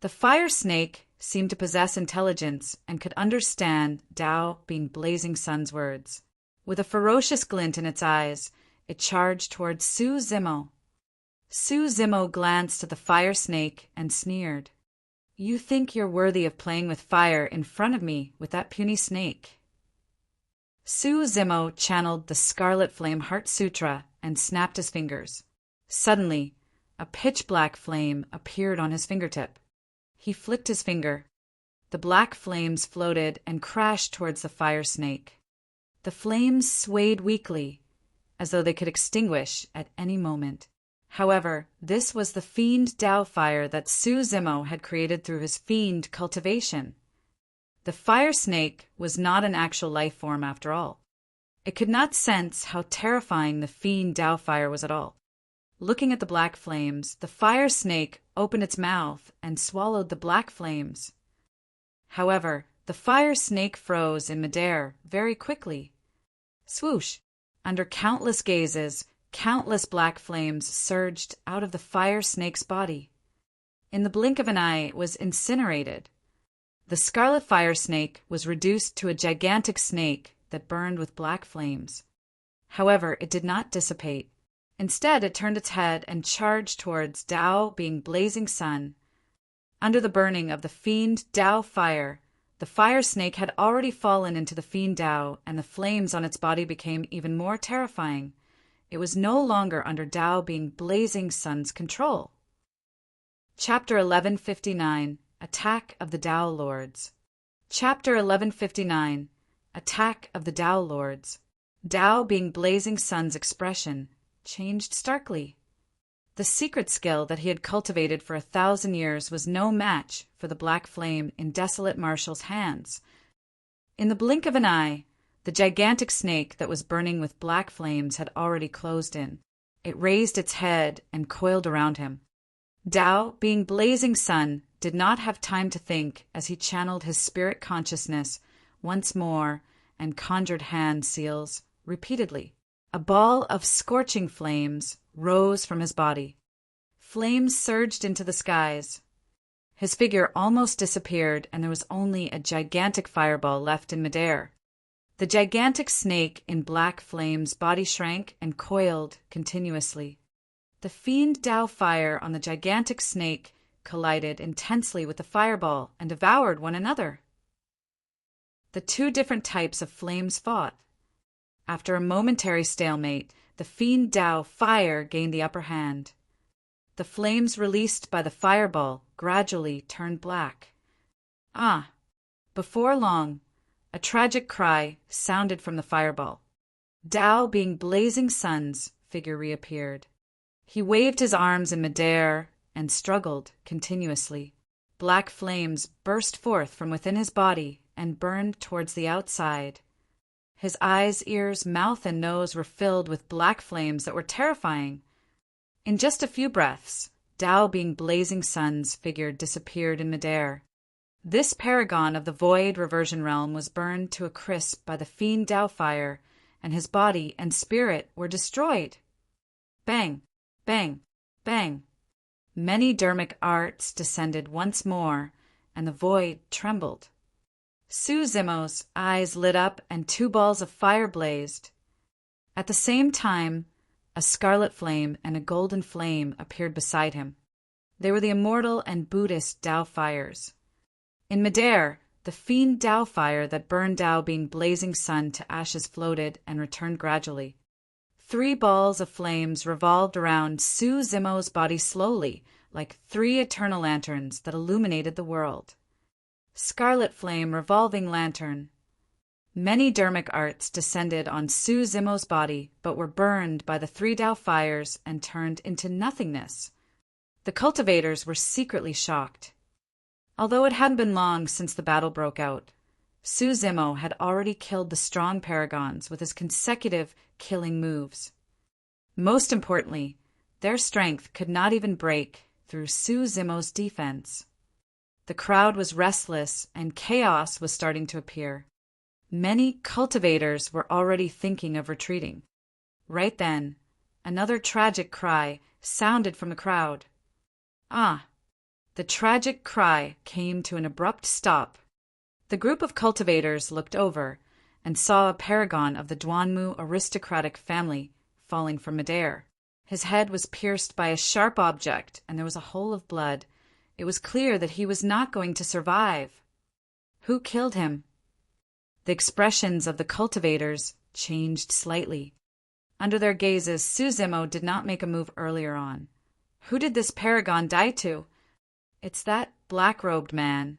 The fire snake seemed to possess intelligence and could understand Dao Bing Blazing Sun's words. With a ferocious glint in its eyes, it charged toward Su Zimo. Su Zimo glanced at the fire snake and sneered. "You think you're worthy of playing with fire in front of me with that puny snake?" Su Zimo channeled the Scarlet Flame Heart Sutra and snapped his fingers. Suddenly, a pitch-black flame appeared on his fingertip. He flicked his finger. The black flames floated and crashed towards the fire snake. The flames swayed weakly, as though they could extinguish at any moment. However, this was the fiend Tao fire that Su Zimo had created through his fiend cultivation. The fire snake was not an actual life form after all. It could not sense how terrifying the fiend Tao fire was at all. Looking at the black flames, the fire snake opened its mouth and swallowed the black flames. However, the fire snake froze in midair very quickly. Swoosh! Under countless gazes, countless black flames surged out of the fire snake's body. In the blink of an eye, it was incinerated. The scarlet fire snake was reduced to a gigantic snake that burned with black flames. However, it did not dissipate. Instead, it turned its head and charged towards Tao being blazing sun. Under the burning of the fiend Tao fire, the fire snake had already fallen into the fiend Tao, and the flames on its body became even more terrifying. It was no longer under Tao being blazing sun's control. Chapter 1159 Attack of the Tao Lords. Chapter 1159 Attack of the Tao Lords. Tao being blazing sun's expression changed starkly. The secret skill that he had cultivated for 1,000 years was no match for the black flame in Desolate Marshall's hands. In the blink of an eye, the gigantic snake that was burning with black flames had already closed in. It raised its head and coiled around him. Tao, being blazing sun, did not have time to think as he channeled his spirit consciousness once more and conjured hand seals repeatedly. A ball of scorching flames rose from his body. Flames surged into the skies. His figure almost disappeared, and there was only a gigantic fireball left in midair. The gigantic snake in black flames body shrank and coiled continuously. The fiend Tao fire on the gigantic snake collided intensely with the fireball and devoured one another. The two different types of flames fought. After a momentary stalemate, the fiend Tao fire gained the upper hand. The flames released by the fireball gradually turned black. Before long, a tragic cry sounded from the fireball. Tao, being blazing sun's figure, reappeared. He waved his arms in midair and struggled continuously. Black flames burst forth from within his body and burned towards the outside. His eyes, ears, mouth, and nose were filled with black flames that were terrifying. In just a few breaths, Tao, being blazing sun's figure, disappeared in midair. This paragon of the void reversion realm was burned to a crisp by the fiend Tao fire, and his body and spirit were destroyed. Bang, bang, bang. Many dermic arts descended once more, and the void trembled. Su Zimo's eyes lit up and two balls of fire blazed. At the same time, a scarlet flame and a golden flame appeared beside him. They were the immortal and Buddhist Tao fires. In midair, the fiend Tao fire that burned Tao, being blazing sun, to ashes floated and returned gradually. 3 balls of flames revolved around Su Zimo's body slowly, like 3 eternal lanterns that illuminated the world. Scarlet flame, revolving lantern. Many dermic arts descended on Su Zimo's body, but were burned by the 3 Tao fires and turned into nothingness. The cultivators were secretly shocked. Although it hadn't been long since the battle broke out, Su Zimo had already killed the strong paragons with his consecutive killing moves. Most importantly, their strength could not even break through Su Zimo's defense. The crowd was restless, and chaos was starting to appear. Many cultivators were already thinking of retreating. Right then, another tragic cry sounded from the crowd. The tragic cry came to an abrupt stop. The group of cultivators looked over, and saw a paragon of the Duanmu aristocratic family falling from midair. His head was pierced by a sharp object, and there was a hole of blood. It was clear that he was not going to survive. Who killed him? The expressions of the cultivators changed slightly. Under their gazes, Suzimo did not make a move earlier on. Who did this paragon die to? It's that black-robed man.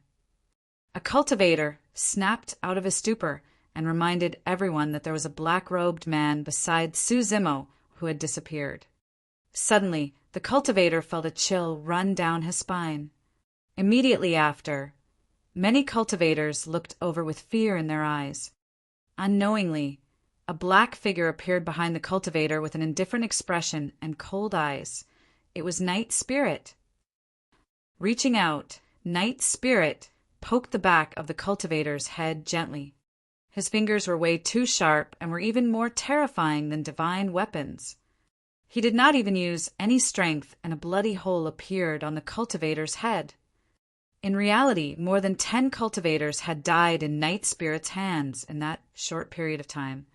A cultivator snapped out of his stupor and reminded everyone that there was a black-robed man beside Suzimo who had disappeared. Suddenly, the cultivator felt a chill run down his spine. Immediately after, many cultivators looked over with fear in their eyes. Unknowingly, a black figure appeared behind the cultivator with an indifferent expression and cold eyes. It was Night Spirit. Reaching out, Night Spirit poked the back of the cultivator's head gently. His fingers were way too sharp and were even more terrifying than divine weapons. He did not even use any strength, and a bloody hole appeared on the cultivator's head. In reality, more than 10 cultivators had died in Night Spirit's hands in that short period of time.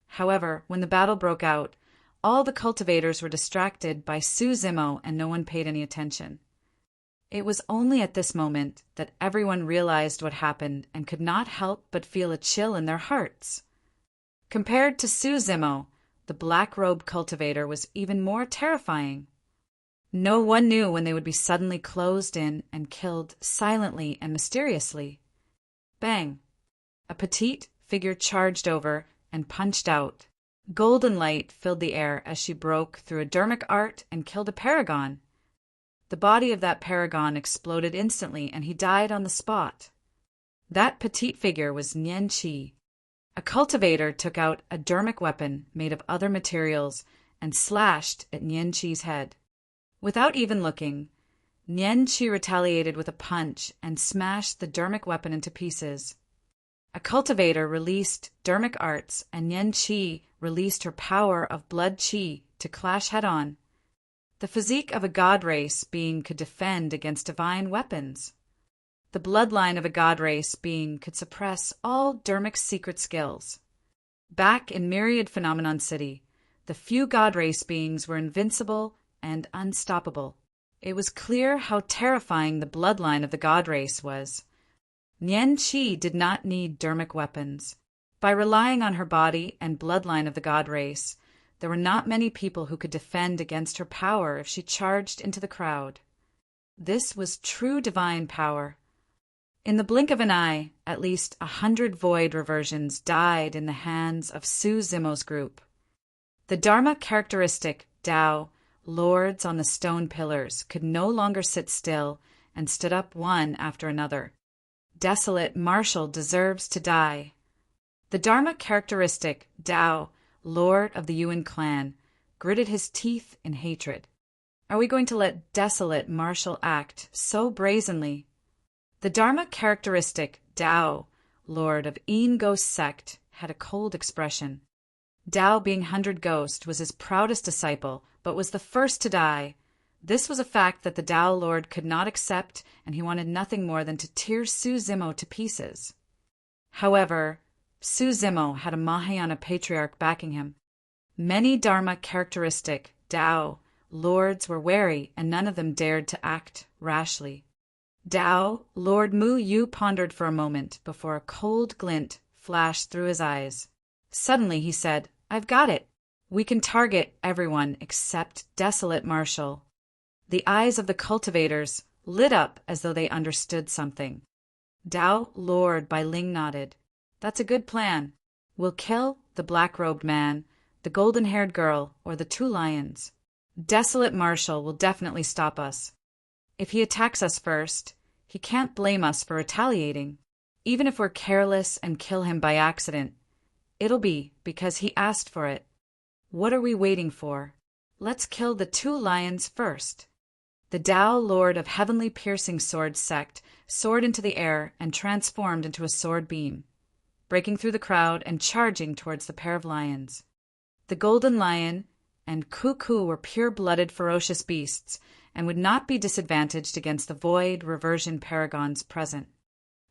However, when the battle broke out, all the cultivators were distracted by Suzimo and no one paid any attention. It was only at this moment that everyone realized what happened and could not help but feel a chill in their hearts. Compared to Suzimo, the black-robe cultivator was even more terrifying. No one knew when they would be suddenly closed in and killed silently and mysteriously. Bang! A petite figure charged over and punched out. Golden light filled the air as she broke through a dermic art and killed a paragon. The body of that paragon exploded instantly, and he died on the spot. That petite figure was Nian Qi. A cultivator took out a dermic weapon made of other materials and slashed at Nian Qi's head. Without even looking, Nian Qi retaliated with a punch and smashed the dermic weapon into pieces. A cultivator released dermic arts, and Nian Qi released her power of blood qi to clash head-on. The physique of a god race being could defend against divine weapons. The bloodline of a god race being could suppress all dermic's secret skills. Back in Myriad Phenomenon City, the few god race beings were invincible and unstoppable. It was clear how terrifying the bloodline of the god race was. Nian Qi did not need dermic weapons. By relying on her body and bloodline of the god race, there were not many people who could defend against her power if she charged into the crowd. This was true divine power. In the blink of an eye, at least 100 void reversions died in the hands of Suzimo's group. The Dharma characteristic, Tao, lords on the stone pillars, could no longer sit still and stood up one after another. Desolate Marshal deserves to die. The Dharma characteristic, Tao, lord of the Yuan clan, gritted his teeth in hatred. Are we going to let desolate Marshal act so brazenly? The Dharma characteristic, Tao, lord of Yin Ghost sect, had a cold expression. Tao, being 100 Ghost, was his proudest disciple, but was the first to die. This was a fact that the Tao Lord could not accept, and he wanted nothing more than to tear Suzimo to pieces. However, Suzimo had a Mahayana patriarch backing him. Many Dharma characteristic, Tao, lords were wary, and none of them dared to act rashly. Tao, Lord Mu Yu pondered for a moment before a cold glint flashed through his eyes. Suddenly he said, "I've got it. We can target everyone except Desolate Marshal." The eyes of the cultivators lit up as though they understood something. Tao Lord Bai Ling nodded. "That's a good plan. We'll kill the black-robed man, the golden-haired girl, or the 2 lions. Desolate Marshal will definitely stop us. If he attacks us first, he can't blame us for retaliating. Even if we're careless and kill him by accident, it'll be because he asked for it. What are we waiting for? Let's kill the 2 lions first." The Tao Lord of Heavenly Piercing Sword sect soared into the air and transformed into a sword beam, breaking through the crowd and charging towards the pair of lions. The Golden Lion and Cuckoo were pure-blooded ferocious beasts and would not be disadvantaged against the void reversion paragons present.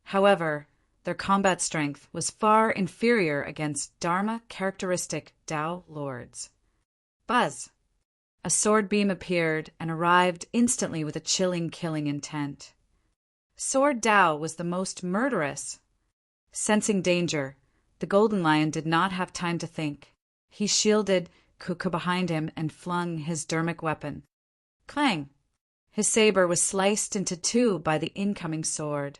However, their combat strength was far inferior against Dharma-characteristic Tao lords. Buzz! A sword beam appeared and arrived instantly with a chilling killing intent. Sword Tao was the most murderous. Sensing danger, the Golden Lion did not have time to think. He shielded Kuka behind him and flung his dermic weapon. Clang! His saber was sliced into two by the incoming sword.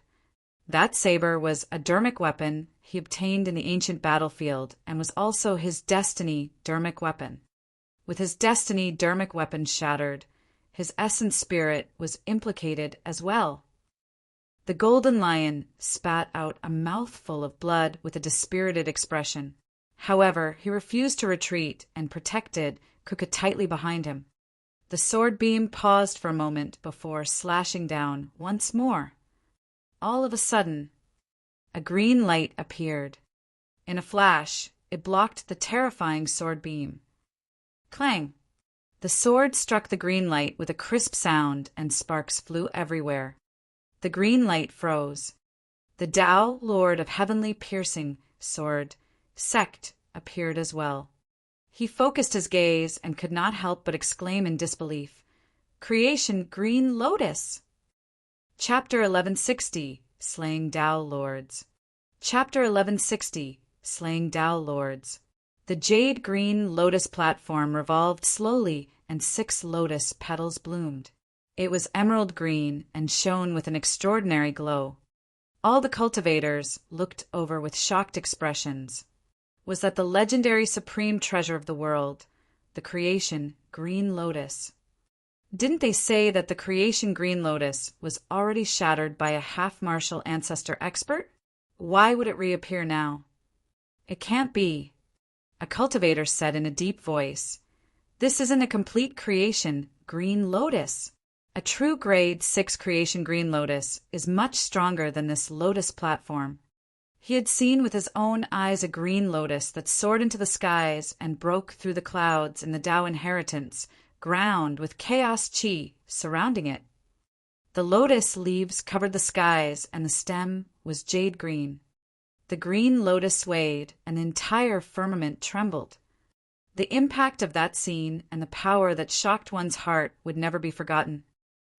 That saber was a dermic weapon he obtained in the ancient battlefield and was also his destiny dermic weapon. With his destiny dermic weapon shattered, his essence spirit was implicated as well. The Golden Lion spat out a mouthful of blood with a dispirited expression. However, he refused to retreat and protected Kuka tightly behind him. The sword beam paused for a moment before slashing down once more. All of a sudden, a green light appeared. In a flash, it blocked the terrifying sword beam. Clang! The sword struck the green light with a crisp sound and sparks flew everywhere. The green light froze. The Tao Lord of Heavenly Piercing Sword Sect appeared as well. He focused his gaze and could not help but exclaim in disbelief, "Creation Green Lotus!" Chapter 1160, Slaying Tao Lords. Chapter 1160, Slaying Tao Lords. The jade green lotus platform revolved slowly and 6 lotus petals bloomed. It was emerald green and shone with an extraordinary glow. All the cultivators looked over with shocked expressions. Was that the legendary supreme treasure of the world, the creation green lotus? Didn't they say that the creation green lotus was already shattered by a half-martial ancestor expert? Why would it reappear now? It can't be. A cultivator said in a deep voice, "This isn't a complete creation green lotus. A true grade 6 creation green lotus is much stronger than this lotus platform." He had seen with his own eyes a green lotus that soared into the skies and broke through the clouds in the Tao inheritance, ground with chaos chi surrounding it. The lotus leaves covered the skies and the stem was jade green. The green lotus swayed and the entire firmament trembled. The impact of that scene and the power that shocked one's heart would never be forgotten.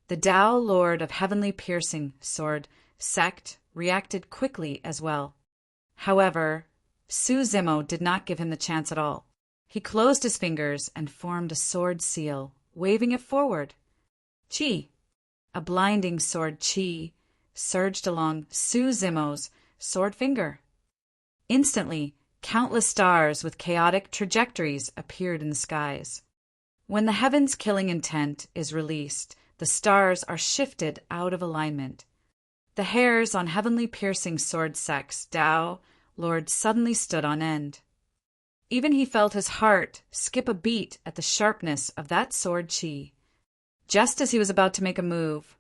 The Tao Lord of Heavenly Piercing Sword Sect reacted quickly as well. However, Su Zimo did not give him the chance at all. He closed his fingers and formed a sword seal, waving it forward. Chi! A blinding sword chi surged along Su Zimo's sword finger. Instantly, countless stars with chaotic trajectories appeared in the skies. When the heaven's killing intent is released, the stars are shifted out of alignment. The hairs on Heavenly Piercing Sword Sect's Tao Lord suddenly stood on end. Even he felt his heart skip a beat at the sharpness of that sword chi. Just as he was about to make a move,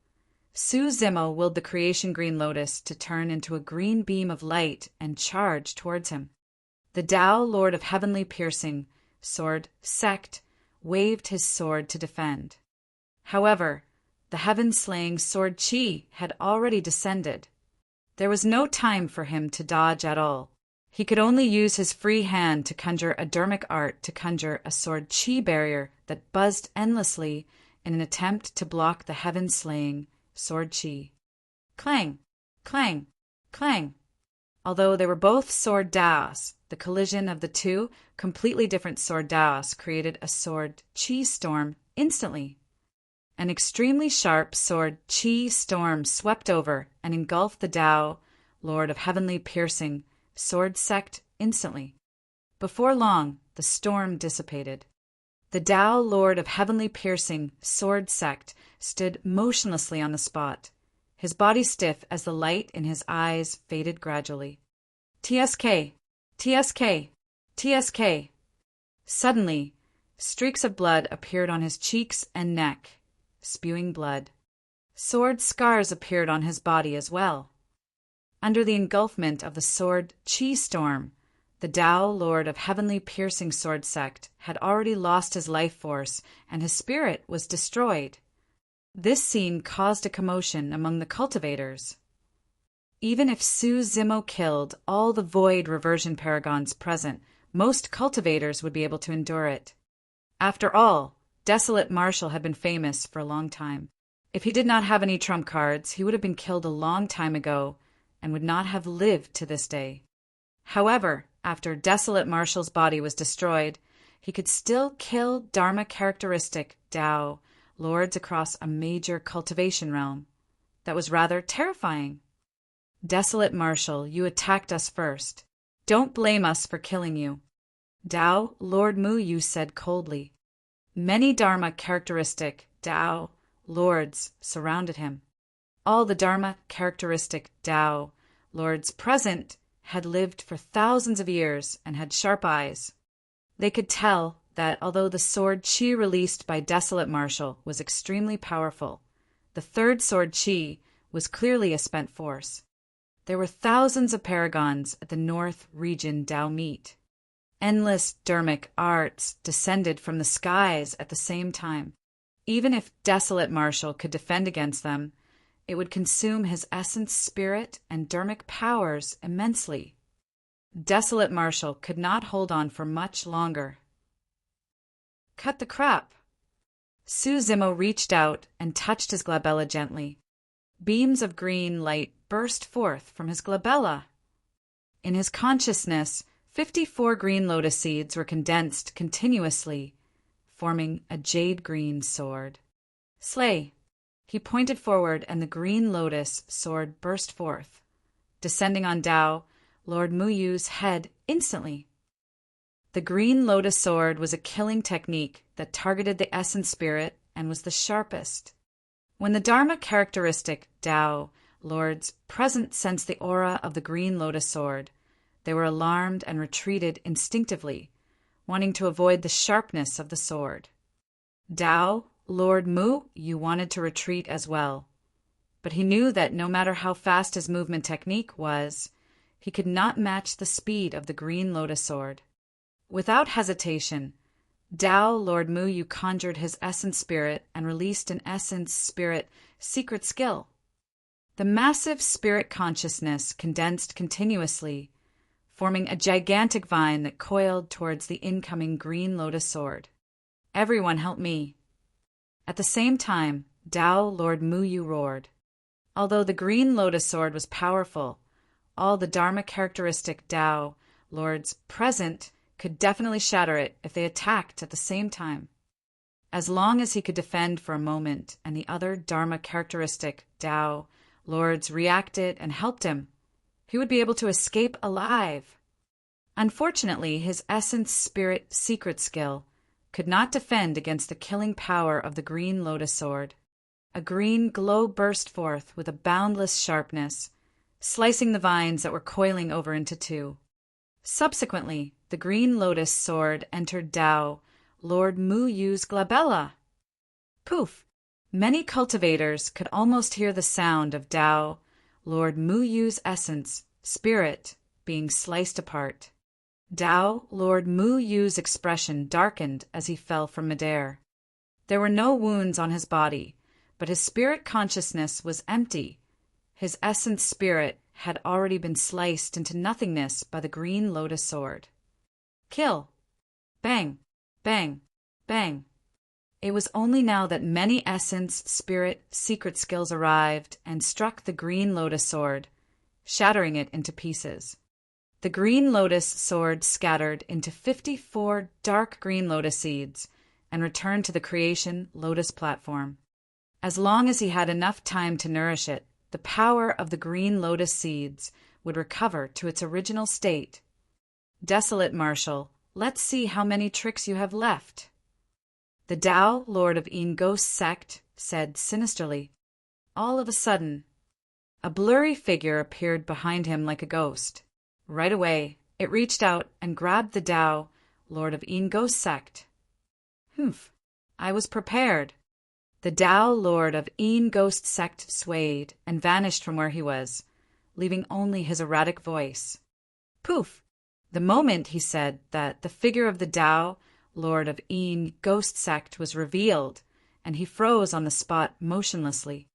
Su Zimo willed the creation green lotus to turn into a green beam of light and charge towards him. The Tao Lord of Heavenly Piercing Sword Sect waved his sword to defend. However, the heaven-slaying sword chi had already descended. There was no time for him to dodge at all. He could only use his free hand to conjure a dermic art to conjure a sword chi barrier that buzzed endlessly in an attempt to block the heaven-slaying sword chi. Clang! Clang! Clang! Although they were both sword daos, the collision of the two completely different sword daos created a sword chi storm instantly. An extremely sharp sword chi storm swept over and engulfed the Tao Lord of Heavenly Piercing Sword Sect instantly. Before long, the storm dissipated. The Tao Lord of Heavenly Piercing Sword Sect stood motionlessly on the spot, his body stiff as the light in his eyes faded gradually. TSK! TSK! TSK! Suddenly, streaks of blood appeared on his cheeks and neck, spewing blood. Sword scars appeared on his body as well. Under the engulfment of the sword chi storm, the Tao Lord of Heavenly Piercing Sword Sect had already lost his life force and his spirit was destroyed. This scene caused a commotion among the cultivators. Even if Su Zimo killed all the void reversion paragons present, most cultivators would be able to endure it. After all, Desolate Marshal had been famous for a long time. If he did not have any trump cards, he would have been killed a long time ago and would not have lived to this day. However, after Desolate Marshal's body was destroyed, he could still kill Dharma characteristic Tao lords across a major cultivation realm. That was rather terrifying. Desolate Marshal, you attacked us first. Don't blame us for killing you. Tao, Lord Mu Yu said coldly. Many Dharma characteristic Tao lords surrounded him. All the Dharma characteristic Tao lords present had lived for thousands of years and had sharp eyes. They could tell that although the sword Qi released by Desolate Marshal was extremely powerful, the third sword Qi was clearly a spent force. There were thousands of paragons at the North Region Tao meet. Endless dharmic arts descended from the skies at the same time. Even if Desolate Marshal could defend against them, it would consume his essence, spirit, and dharmic powers immensely. Desolate Marshal could not hold on for much longer. Cut the crap! Su Zimo reached out and touched his glabella gently. Beams of green light burst forth from his glabella. In his consciousness, 54 green lotus seeds were condensed continuously, forming a jade-green sword. Slay! He pointed forward, and the green lotus sword burst forth, descending on Tao, Lord Mu Yu's head instantly. The green lotus sword was a killing technique that targeted the essence spirit and was the sharpest. When the Dharma characteristic Tao lords present sensed the aura of the green lotus sword, they were alarmed and retreated instinctively, wanting to avoid the sharpness of the sword. Tao, Lord Mu, you wanted to retreat as well. But he knew that no matter how fast his movement technique was, he could not match the speed of the green lotus sword. Without hesitation, Tao, Lord Mu Yu conjured his essence spirit and released an essence spirit secret skill. The massive spirit consciousness condensed continuously, forming a gigantic vine that coiled towards the incoming green lotus sword. Everyone help me. At the same time, Tao, Lord Mu Yu roared. Although the green lotus sword was powerful, all the Dharma characteristic Tao lords present could definitely shatter it if they attacked at the same time. As long as he could defend for a moment and the other Dharma characteristic Tao lords reacted and helped him, he would be able to escape alive. Unfortunately, his essence spirit secret skill could not defend against the killing power of the green lotus sword. A green glow burst forth with a boundless sharpness, slicing the vines that were coiling over into two. Subsequently, the green lotus sword entered Tao, Lord Mu Yu's glabella. Poof! Many cultivators could almost hear the sound of Tao, Lord Mu Yu's essence, spirit, being sliced apart. Tao, Lord Mu Yu's expression darkened as he fell from midair. There were no wounds on his body, but his spirit consciousness was empty. His essence spirit had already been sliced into nothingness by the green lotus sword. Kill! Bang! Bang! Bang! It was only now that many essence spirit secret skills arrived and struck the green lotus sword, shattering it into pieces. The green lotus sword scattered into 54 dark green lotus seeds and returned to the creation lotus platform. As long as he had enough time to nourish it, the power of the green lotus seeds would recover to its original state. Desolate Marshal, let's see how many tricks you have left. The Tao, Lord of Een Ghost Sect, said sinisterly. All of a sudden, a blurry figure appeared behind him like a ghost. Right away, it reached out and grabbed the Tao, Lord of Een Ghost Sect. Humph, I was prepared. The Tao, Lord of Een Ghost Sect, swayed and vanished from where he was, leaving only his erratic voice. Poof! The moment he said that, the figure of the Tao, Lord of Een Ghost Sect, was revealed, and he froze on the spot motionlessly.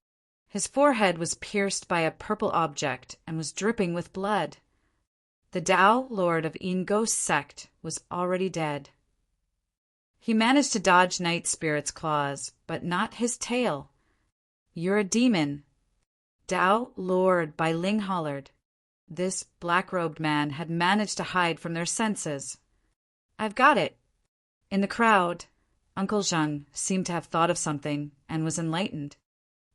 His forehead was pierced by a purple object and was dripping with blood. The Tao Lord of Ingos sect was already dead. He managed to dodge Night Spirit's claws, but not his tail. "You're a demon," Tao Lord Bai Ling hollered. This black-robed man had managed to hide from their senses. "I've got it." In the crowd, Uncle Zheng seemed to have thought of something and was enlightened.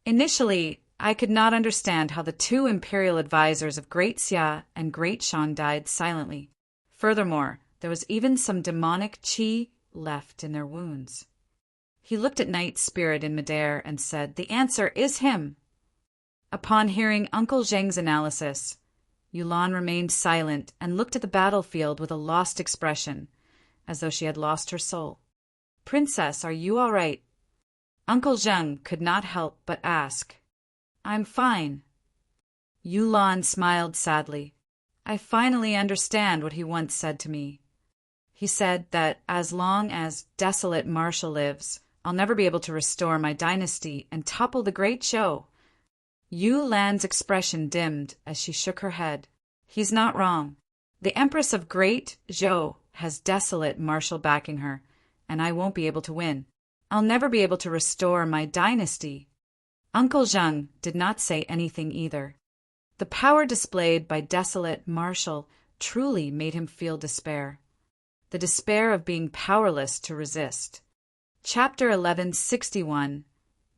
"Initially, I could not understand how the two imperial advisors of Great Xia and Great Shan died silently. Furthermore, there was even some demonic qi left in their wounds." He looked at Night Spirit in midair and said, "The answer is him." Upon hearing Uncle Zheng's analysis, Yulan remained silent and looked at the battlefield with a lost expression, as though she had lost her soul. "Princess, are you all right?" Uncle Zheng could not help but ask. "I'm fine." Yulan smiled sadly. "I finally understand what he once said to me. He said that as long as desolate Marshall lives, I'll never be able to restore my dynasty and topple the Great Zhou." Yu Lan's expression dimmed as she shook her head. "He's not wrong. The Empress of Great Zhou has desolate Marshall backing her, and I won't be able to win. I'll never be able to restore my dynasty." Uncle Zheng did not say anything either. The power displayed by desolate Marshall truly made him feel despair. The despair of being powerless to resist. Chapter 1161,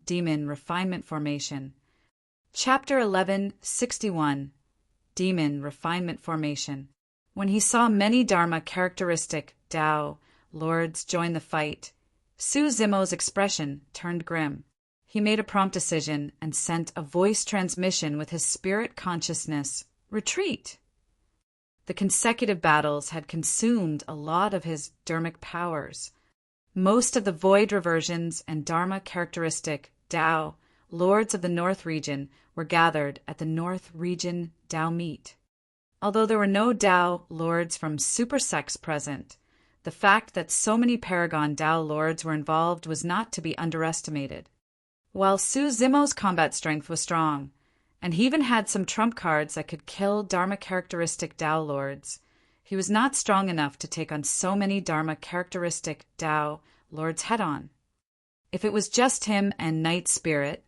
Demon Refinement Formation. Chapter 1161, Demon Refinement Formation. When he saw many Dharma-characteristic Tao lords join the fight, Su Zimo's expression turned grim. He made a prompt decision and sent a voice transmission with his spirit consciousness, "Retreat!" The consecutive battles had consumed a lot of his dharmic powers. Most of the void reversions and Dharma-characteristic Tao lords of the North region were gathered at the North region Tao meet. Although there were no Tao lords from super sects present, the fact that so many Paragon Tao lords were involved was not to be underestimated. While Su Zimo's combat strength was strong, and he even had some trump cards that could kill Dharma-characteristic Tao lords, he was not strong enough to take on so many Dharma-characteristic Tao lords head-on. If it was just him and Night Spirit,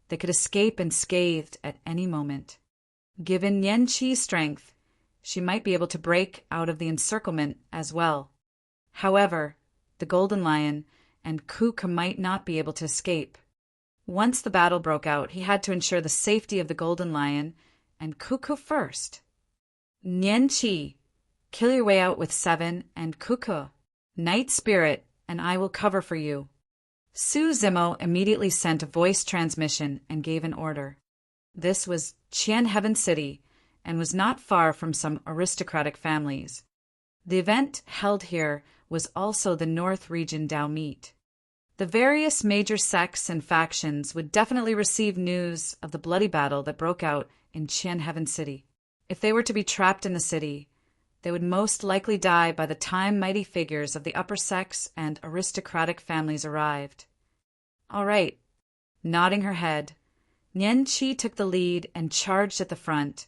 they could escape unscathed at any moment. Given Yan Qi's strength, she might be able to break out of the encirclement as well. However, the Golden Lion and Kuka might not be able to escape. Once the battle broke out, he had to ensure the safety of the Golden Lion and Kuku first. "Nian Qi, kill your way out with 7 and Kuku. Night Spirit, and I will cover for you." Su Zimo immediately sent a voice transmission and gave an order. This was Qian Heaven City and was not far from some aristocratic families. The event held here was also the North Region Tao meet. The various major sects and factions would definitely receive news of the bloody battle that broke out in Qian Heaven City. If they were to be trapped in the city, they would most likely die by the time mighty figures of the upper sects and aristocratic families arrived. "All right." Nodding her head, Nian Qi took the lead and charged at the front,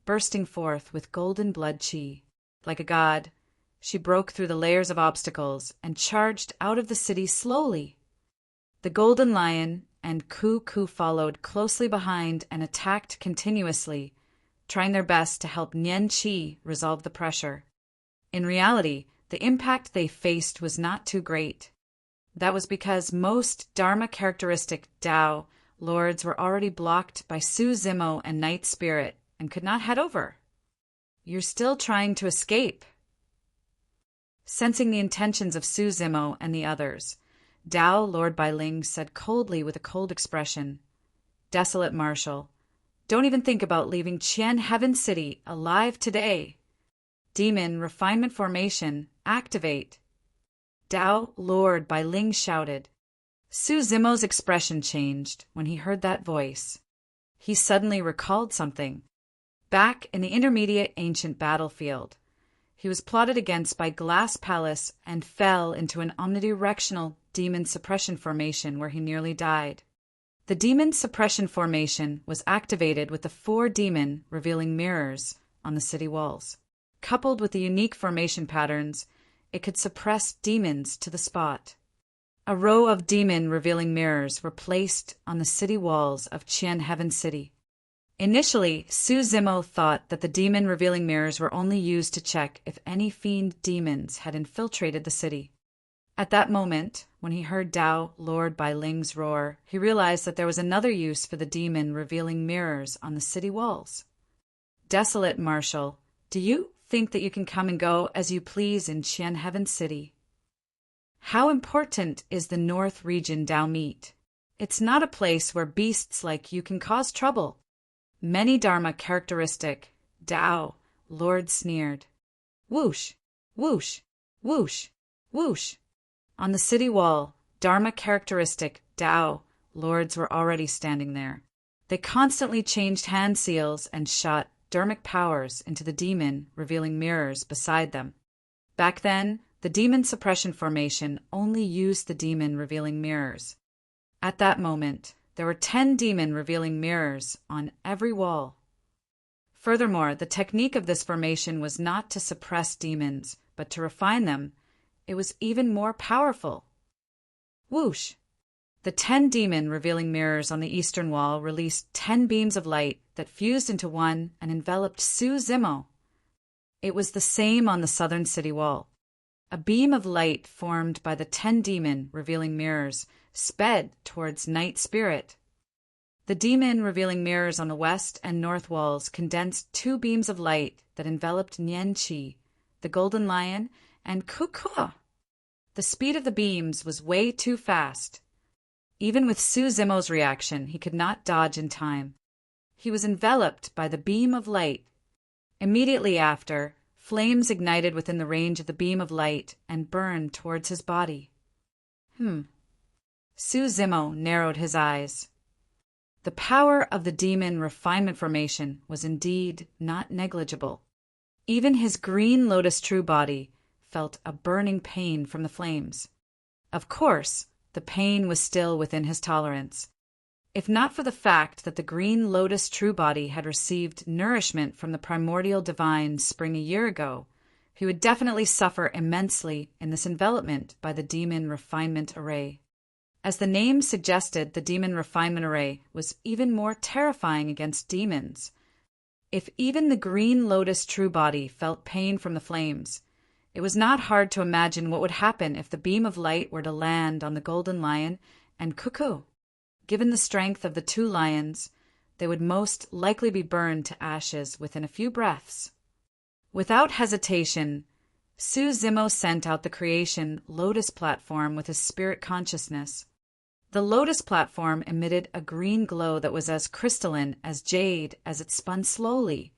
bursting forth with golden blood qi. Like a god, she broke through the layers of obstacles and charged out of the city slowly. The Golden Lion and Ku followed closely behind and attacked continuously, trying their best to help Nian Qi resolve the pressure. In reality, the impact they faced was not too great. That was because most Dharma-characteristic Tao lords were already blocked by Su Zimo and Night Spirit and could not head over. "You're still trying to escape." Sensing the intentions of Su Zimo and the others, Tao Lord Bai Ling said coldly with a cold expression, "Desolate Marshal, don't even think about leaving Qian Heaven City alive today. Demon Refinement Formation, activate." Tao Lord Bai Ling shouted. Su Zimo's expression changed when he heard that voice. He suddenly recalled something. Back in the intermediate ancient battlefield, he was plotted against by Glass Palace and fell into an omnidirectional demon suppression formation where he nearly died. The demon suppression formation was activated with the 4 demon revealing mirrors on the city walls. Coupled with the unique formation patterns, it could suppress demons to the spot. A row of demon revealing mirrors were placed on the city walls of Qian Heaven City. Initially, Su Zimo thought that the demon revealing mirrors were only used to check if any fiend demons had infiltrated the city. At that moment, when he heard Dao Lord Bai Ling's roar, he realized that there was another use for the demon revealing mirrors on the city walls. Desolate Marshal, do you think that you can come and go as you please in Qian Heaven City? How important is the North Region Dao Meet? It's not a place where beasts like you can cause trouble. Many Dharma characteristic, Dao, Lord sneered. Whoosh, whoosh, whoosh, whoosh. On the city wall, Dharma characteristic, Dao, lords were already standing there. They constantly changed hand seals and shot dharmic powers into the demon revealing mirrors beside them. Back then, the demon suppression formation only used the demon revealing mirrors. At that moment, there were 10 demon revealing mirrors on every wall. Furthermore, the technique of this formation was not to suppress demons, but to refine them. It was even more powerful. Whoosh! The 10 demon revealing mirrors on the eastern wall released 10 beams of light that fused into one and enveloped Su Zimo. It was the same on the southern city wall. A beam of light formed by the 10 demon revealing mirrors sped towards Night Spirit. The demon revealing mirrors on the west and north walls condensed 2 beams of light that enveloped Nian Qi, the golden lion, and Kukua. The speed of the beams was way too fast. Even with Su Zimo's reaction, he could not dodge in time. He was enveloped by the beam of light. Immediately after, flames ignited within the range of the beam of light and burned towards his body. Su Zimo narrowed his eyes. The power of the demon refinement formation was indeed not negligible. Even his green lotus true body felt a burning pain from the flames. Of course, the pain was still within his tolerance. If not for the fact that the green lotus true body had received nourishment from the primordial divine spring a year ago, he would definitely suffer immensely in this envelopment by the demon refinement array. As the name suggested, the demon refinement array was even more terrifying against demons. If even the green lotus true body felt pain from the flames, it was not hard to imagine what would happen if the beam of light were to land on the golden lion and cuckoo. Given the strength of the 2 lions, they would most likely be burned to ashes within a few breaths. Without hesitation, Su Zimo sent out the creation Lotus platform with his spirit consciousness. The Lotus platform emitted a green glow that was as crystalline as jade as it spun slowly,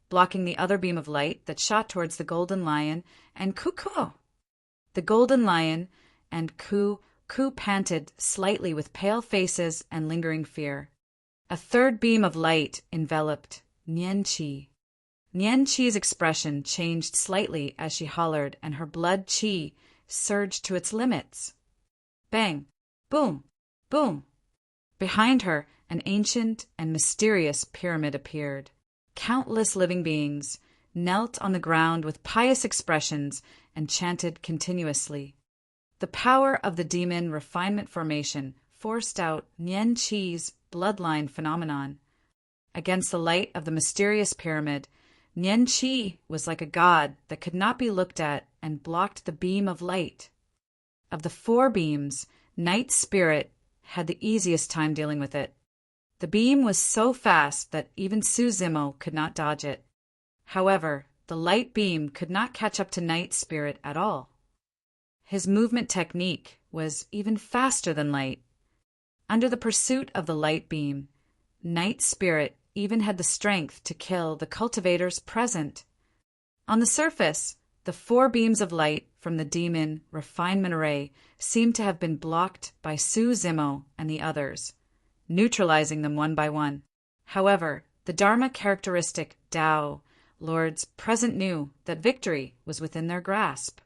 blocking the other beam of light that shot towards the golden lion and Cuckoo. The golden lion and Ku panted slightly with pale faces and lingering fear. A third beam of light enveloped Nian Qi. Nian Qi's expression changed slightly as she hollered, and her blood qi surged to its limits. Bang! Boom! Boom! Behind her, an ancient and mysterious pyramid appeared. Countless living beings knelt on the ground with pious expressions and chanted continuously. The power of the demon refinement formation forced out Nian Qi's bloodline phenomenon. Against the light of the mysterious pyramid, Nian Qi was like a god that could not be looked at and blocked the beam of light. Of the 4 beams, Night Spirit had the easiest time dealing with it. The beam was so fast that even Su Zimo could not dodge it. However, the light beam could not catch up to Night Spirit at all. His movement technique was even faster than light. Under the pursuit of the light beam, Night Spirit even had the strength to kill the cultivators present. On the surface, the 4 beams of light from the demon refinement array seemed to have been blocked by Su Zimo and the others, neutralizing them one by one. However, the Dharma characteristic Dao lords present knew that victory was within their grasp.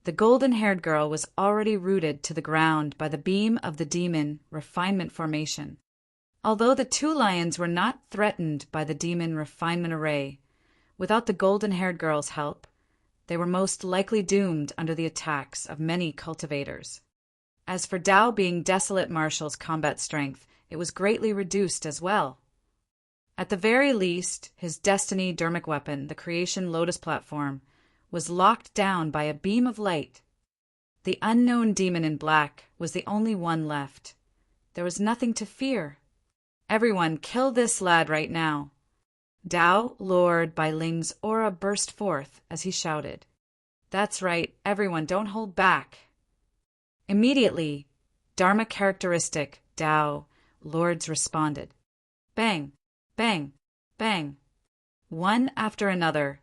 The golden-haired girl was already rooted to the ground by the beam of the demon refinement formation. Although the two lions were not threatened by the demon refinement array, without the golden-haired girl's help, they were most likely doomed under the attacks of many cultivators. As for Tao being Desolate Marshal's combat strength, it was greatly reduced as well. At the very least, his destiny dermic weapon, the Creation Lotus platform, was locked down by a beam of light. The unknown demon in black was the only one left. There was nothing to fear. Everyone, kill this lad right now. Tao, Lord Bai Ling's aura burst forth as he shouted. That's right, everyone, don't hold back. Immediately, Dharma characteristic, Tao, Lords responded. Bang, bang, bang. One after another,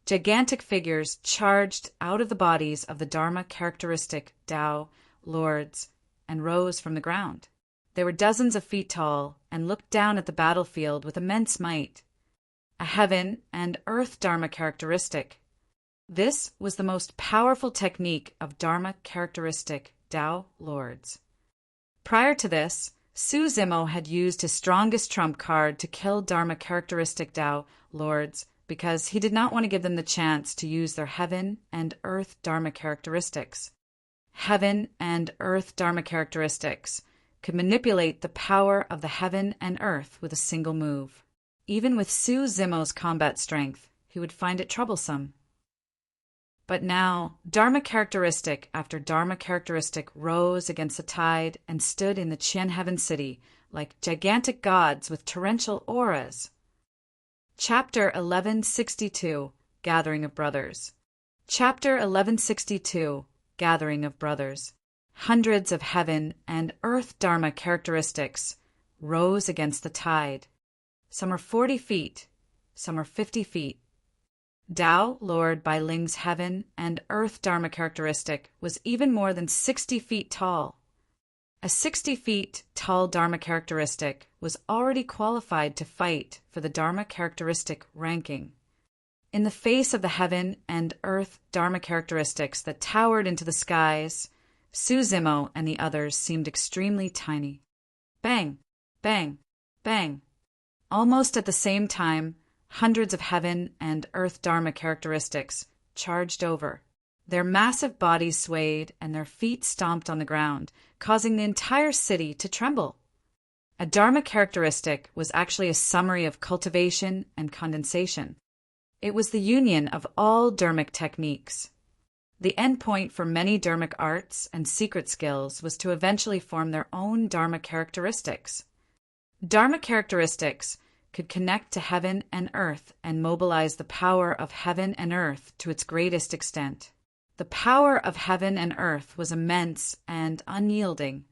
gigantic figures charged out of the bodies of the Dharma characteristic, Tao, Lords, and rose from the ground. They were dozens of feet tall and looked down at the battlefield with immense might. A heaven and earth Dharma characteristic. This was the most powerful technique of Dharma characteristic Tao Lords. Prior to this, Su Zimo had used his strongest trump card to kill Dharma characteristic Tao Lords because he did not want to give them the chance to use their heaven and earth Dharma characteristics. Heaven and earth Dharma characteristics could manipulate the power of the heaven and earth with a single move. Even with Su Zimo's combat strength, he would find it troublesome. But now, Dharma characteristic after Dharma characteristic rose against the tide and stood in the Qian Heaven City like gigantic gods with torrential auras. Chapter 1162, Gathering of Brothers. Chapter 1162, Gathering of Brothers. Hundreds of heaven and earth Dharma characteristics rose against the tide. Some are 40 feet, some are 50 feet. Tao, Lord Bai Ling's heaven and earth Dharma characteristic, was even more than 60 feet tall. A 60 feet tall Dharma characteristic was already qualified to fight for the Dharma characteristic ranking. In the face of the heaven and earth Dharma characteristics that towered into the skies, Su Zimo and the others seemed extremely tiny. Bang, bang, bang. Almost at the same time, hundreds of heaven and earth Dharma characteristics charged over. Their massive bodies swayed and their feet stomped on the ground, causing the entire city to tremble. A Dharma characteristic was actually a summary of cultivation and condensation. It was the union of all dharmic techniques. The endpoint for many dharmic arts and secret skills was to eventually form their own Dharma characteristics. Dharma characteristics could connect to heaven and earth and mobilize the power of heaven and earth to its greatest extent. The power of heaven and earth was immense and unyielding.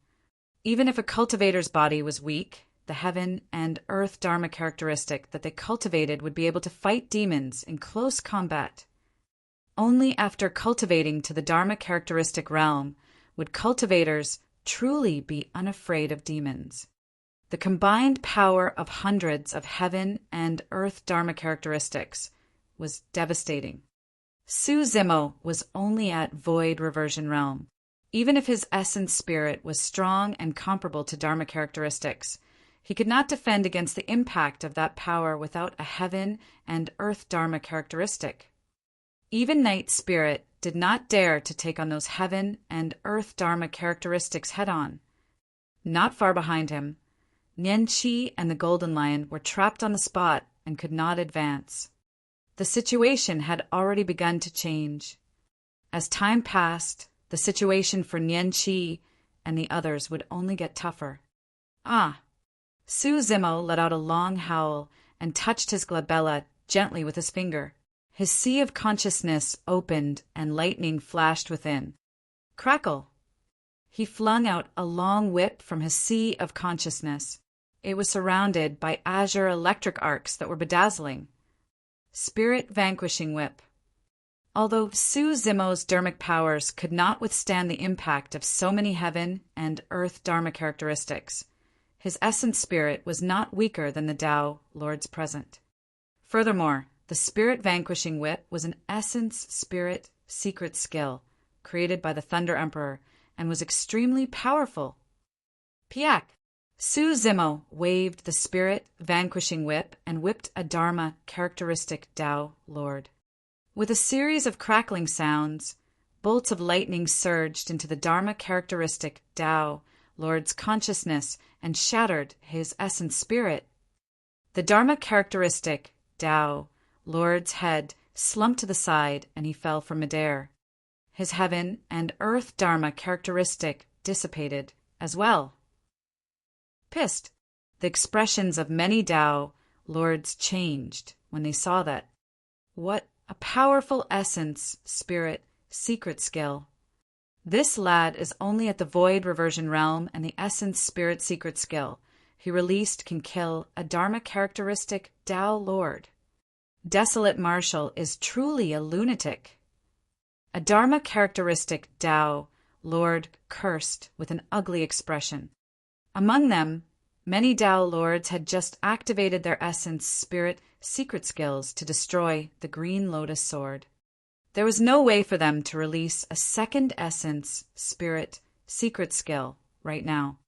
Even if a cultivator's body was weak, the heaven and earth Dharma characteristic that they cultivated would be able to fight demons in close combat. Only after cultivating to the Dharma characteristic realm would cultivators truly be unafraid of demons. The combined power of hundreds of heaven and earth Dharma characteristics was devastating. Su Zimo was only at void reversion realm. Even if his essence spirit was strong and comparable to Dharma characteristics, he could not defend against the impact of that power without a heaven and earth Dharma characteristic. Even Night Spirit did not dare to take on those heaven and earth Dharma characteristics head-on. Not far behind him, Nian Qi and the Golden Lion were trapped on the spot and could not advance. The situation had already begun to change. As time passed, the situation for Nian Qi and the others would only get tougher. Ah! Su Zimo let out a long howl and touched his glabella gently with his finger. His sea of consciousness opened and lightning flashed within. Crackle! He flung out a long whip from his sea of consciousness. It was surrounded by azure electric arcs that were bedazzling. Spirit Vanquishing Whip. Although Su Zimo's dharmic powers could not withstand the impact of so many heaven and earth Dharma characteristics, his essence spirit was not weaker than the Tao Lords present. Furthermore, the Spirit Vanquishing Whip was an essence spirit secret skill, created by the Thunder Emperor, and was extremely powerful. Piak! Su Zimo waved the spirit vanquishing whip and whipped a Dharma characteristic Tao Lord. With a series of crackling sounds, bolts of lightning surged into the Dharma characteristic Tao Lord's consciousness and shattered his essence spirit. The Dharma characteristic Tao Lord's head slumped to the side and he fell from midair. His heaven and earth Dharma characteristic dissipated as well. Pissed, the expressions of many Tao Lords changed when they saw that. What a powerful essence, spirit, secret skill. This lad is only at the void reversion realm, and the essence spirit secret skill he released can kill a Dharma characteristic Tao Lord. Desolate Marshal is truly a lunatic. A Dharma characteristic Tao Lord cursed with an ugly expression. Among them, many Tao Lords had just activated their essence spirit secret skills to destroy the Green Lotus Sword. There was no way for them to release a second essence spirit secret skill right now.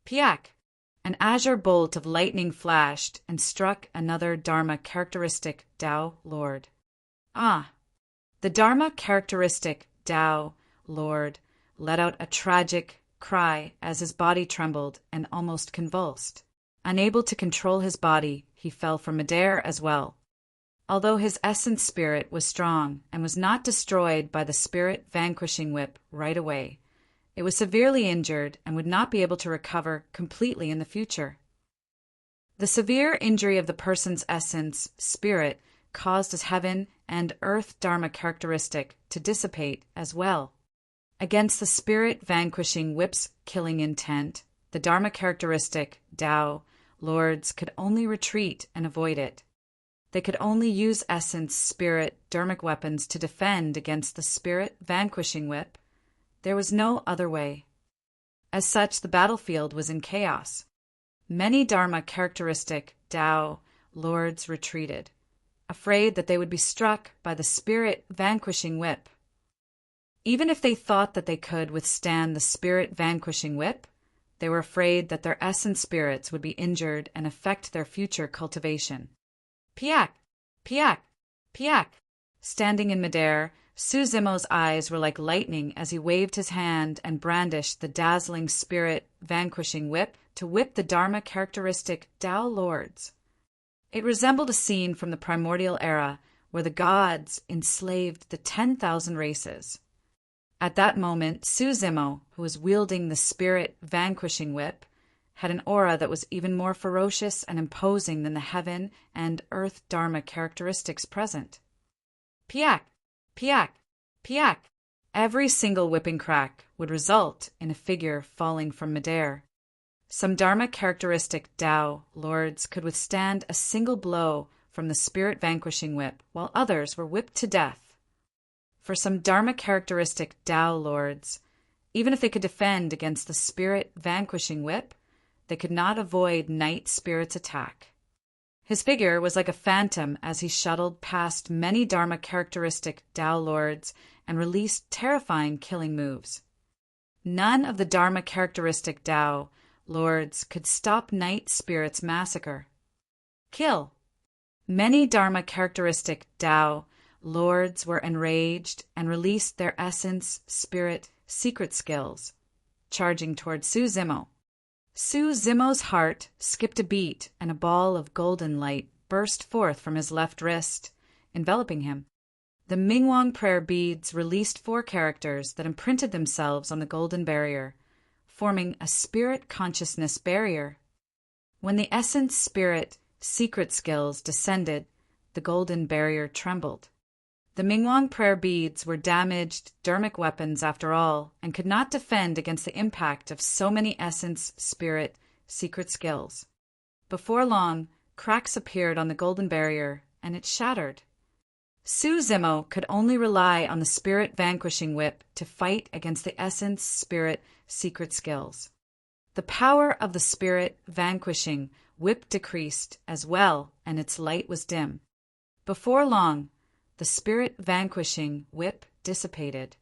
Piak! An azure bolt of lightning flashed and struck another Dharma characteristic Tao Lord. Ah! The Dharma characteristic Tao Lord let out a tragic cry as his body trembled and almost convulsed. Unable to control his body, he fell from midair as well. Although his essence spirit was strong and was not destroyed by the spirit vanquishing whip right away, it was severely injured and would not be able to recover completely in the future. The severe injury of the person's essence spirit caused his heaven and earth Dharma characteristic to dissipate as well. Against the spirit vanquishing whip's killing intent, the Dharma characteristic Tao Lords could only retreat and avoid it. They could only use essence spirit dharmic weapons to defend against the spirit vanquishing whip. There was no other way. As such, the battlefield was in chaos. Many Dharma characteristic Tao Lords retreated, afraid that they would be struck by the spirit vanquishing whip. Even if they thought that they could withstand the spirit vanquishing whip, they were afraid that their essence spirits would be injured and affect their future cultivation. Piak! Piak! Piak! Standing in midair, Su Zimo's eyes were like lightning as he waved his hand and brandished the dazzling spirit vanquishing whip to whip the Dharma characteristic Tao Lords. It resembled a scene from the primordial era where the gods enslaved the 10,000 races. At that moment, Su Zimo, who was wielding the spirit vanquishing whip, had an aura that was even more ferocious and imposing than the heaven and earth Dharma characteristics present. Piak! Piak! Piak! Every single whipping crack would result in a figure falling from midair. Some Dharma characteristic Tao Lords could withstand a single blow from the spirit vanquishing whip, while others were whipped to death. For some Dharma characteristic Tao Lords, even if they could defend against the spirit vanquishing whip, they could not avoid Night Spirit's attack. His figure was like a phantom as he shuttled past many Dharma characteristic Tao Lords and released terrifying killing moves. None of the Dharma characteristic Tao Lords could stop Night Spirit's massacre. Kill! Many Dharma characteristic Tao Lords were enraged and released their essence, spirit, secret skills, charging toward Su Zimo. Su Zimo's heart skipped a beat and a ball of golden light burst forth from his left wrist, enveloping him. The Mingwang prayer beads released 4 characters that imprinted themselves on the golden barrier, forming a spirit consciousness barrier. When the essence, spirit, secret skills descended, the golden barrier trembled. The Mingwang prayer beads were damaged dharmic weapons after all, and could not defend against the impact of so many essence, spirit, secret skills. Before long, cracks appeared on the golden barrier, and it shattered. Su Zimo could only rely on the spirit vanquishing whip to fight against the essence, spirit, secret skills. The power of the spirit vanquishing whip decreased as well, and its light was dim. Before long, the spirit vanquishing whip dissipated.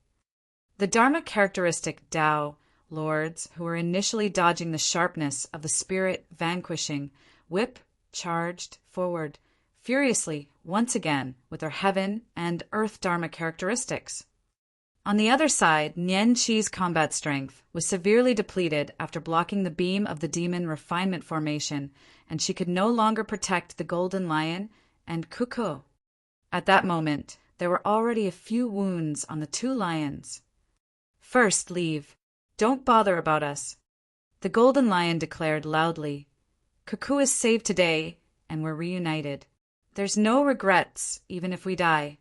The Dharma characteristic Tao lords, who were initially dodging the sharpness of the spirit vanquishing, whip charged forward furiously once again with their heaven and earth Dharma characteristics. On the other side, Nian Qi's combat strength was severely depleted after blocking the beam of the demon refinement formation, and she could no longer protect the golden lion and Cuckoo. At that moment, there were already a few wounds on the two lions. First, leave. Don't bother about us, the golden lion declared loudly. Cuckoo is saved today, and we're reunited. There's no regrets, even if we die.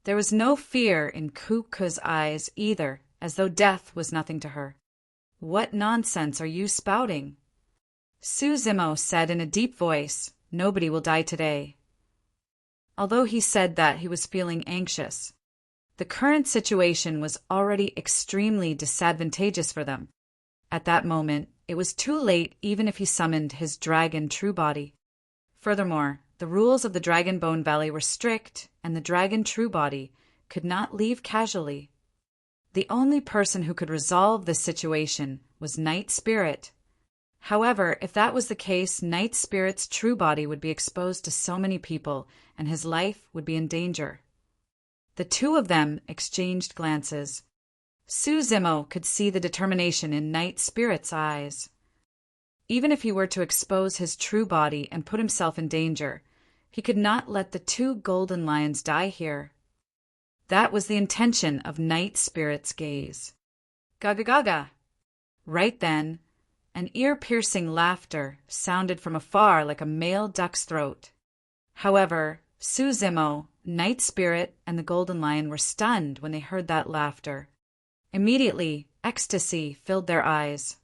There was no fear in Cuckoo's eyes either, as though death was nothing to her. What nonsense are you spouting? Su Zimo said in a deep voice, nobody will die today. Although he said that, he was feeling anxious. The current situation was already extremely disadvantageous for them. At that moment, it was too late even if he summoned his dragon true body. Furthermore, the rules of the Dragon Bone Valley were strict, and the dragon true body could not leave casually. The only person who could resolve this situation was Night Spirit. However, if that was the case, Night Spirit's true body would be exposed to so many people, and his life would be in danger. The two of them exchanged glances. Su Zimo could see the determination in Night Spirit's eyes. Even if he were to expose his true body and put himself in danger, he could not let the two golden lions die here. That was the intention of Night Spirit's gaze. Gaga gaga! Right then, an ear-piercing laughter sounded from afar like a male duck's throat. However, Su Zimo, Night Spirit, and the golden lion were stunned when they heard that laughter. Immediately, ecstasy filled their eyes.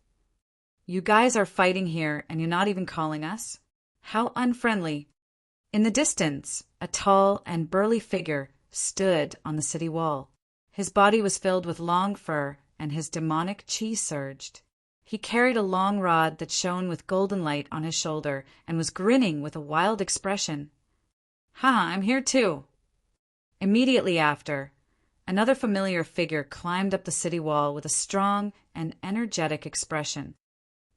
You guys are fighting here, and you're not even calling us? How unfriendly. In the distance, a tall and burly figure stood on the city wall. His body was filled with long fur, and his demonic chi surged. He carried a long rod that shone with golden light on his shoulder and was grinning with a wild expression. Ha, I'm here too. Immediately after, another familiar figure climbed up the city wall with a strong and energetic expression.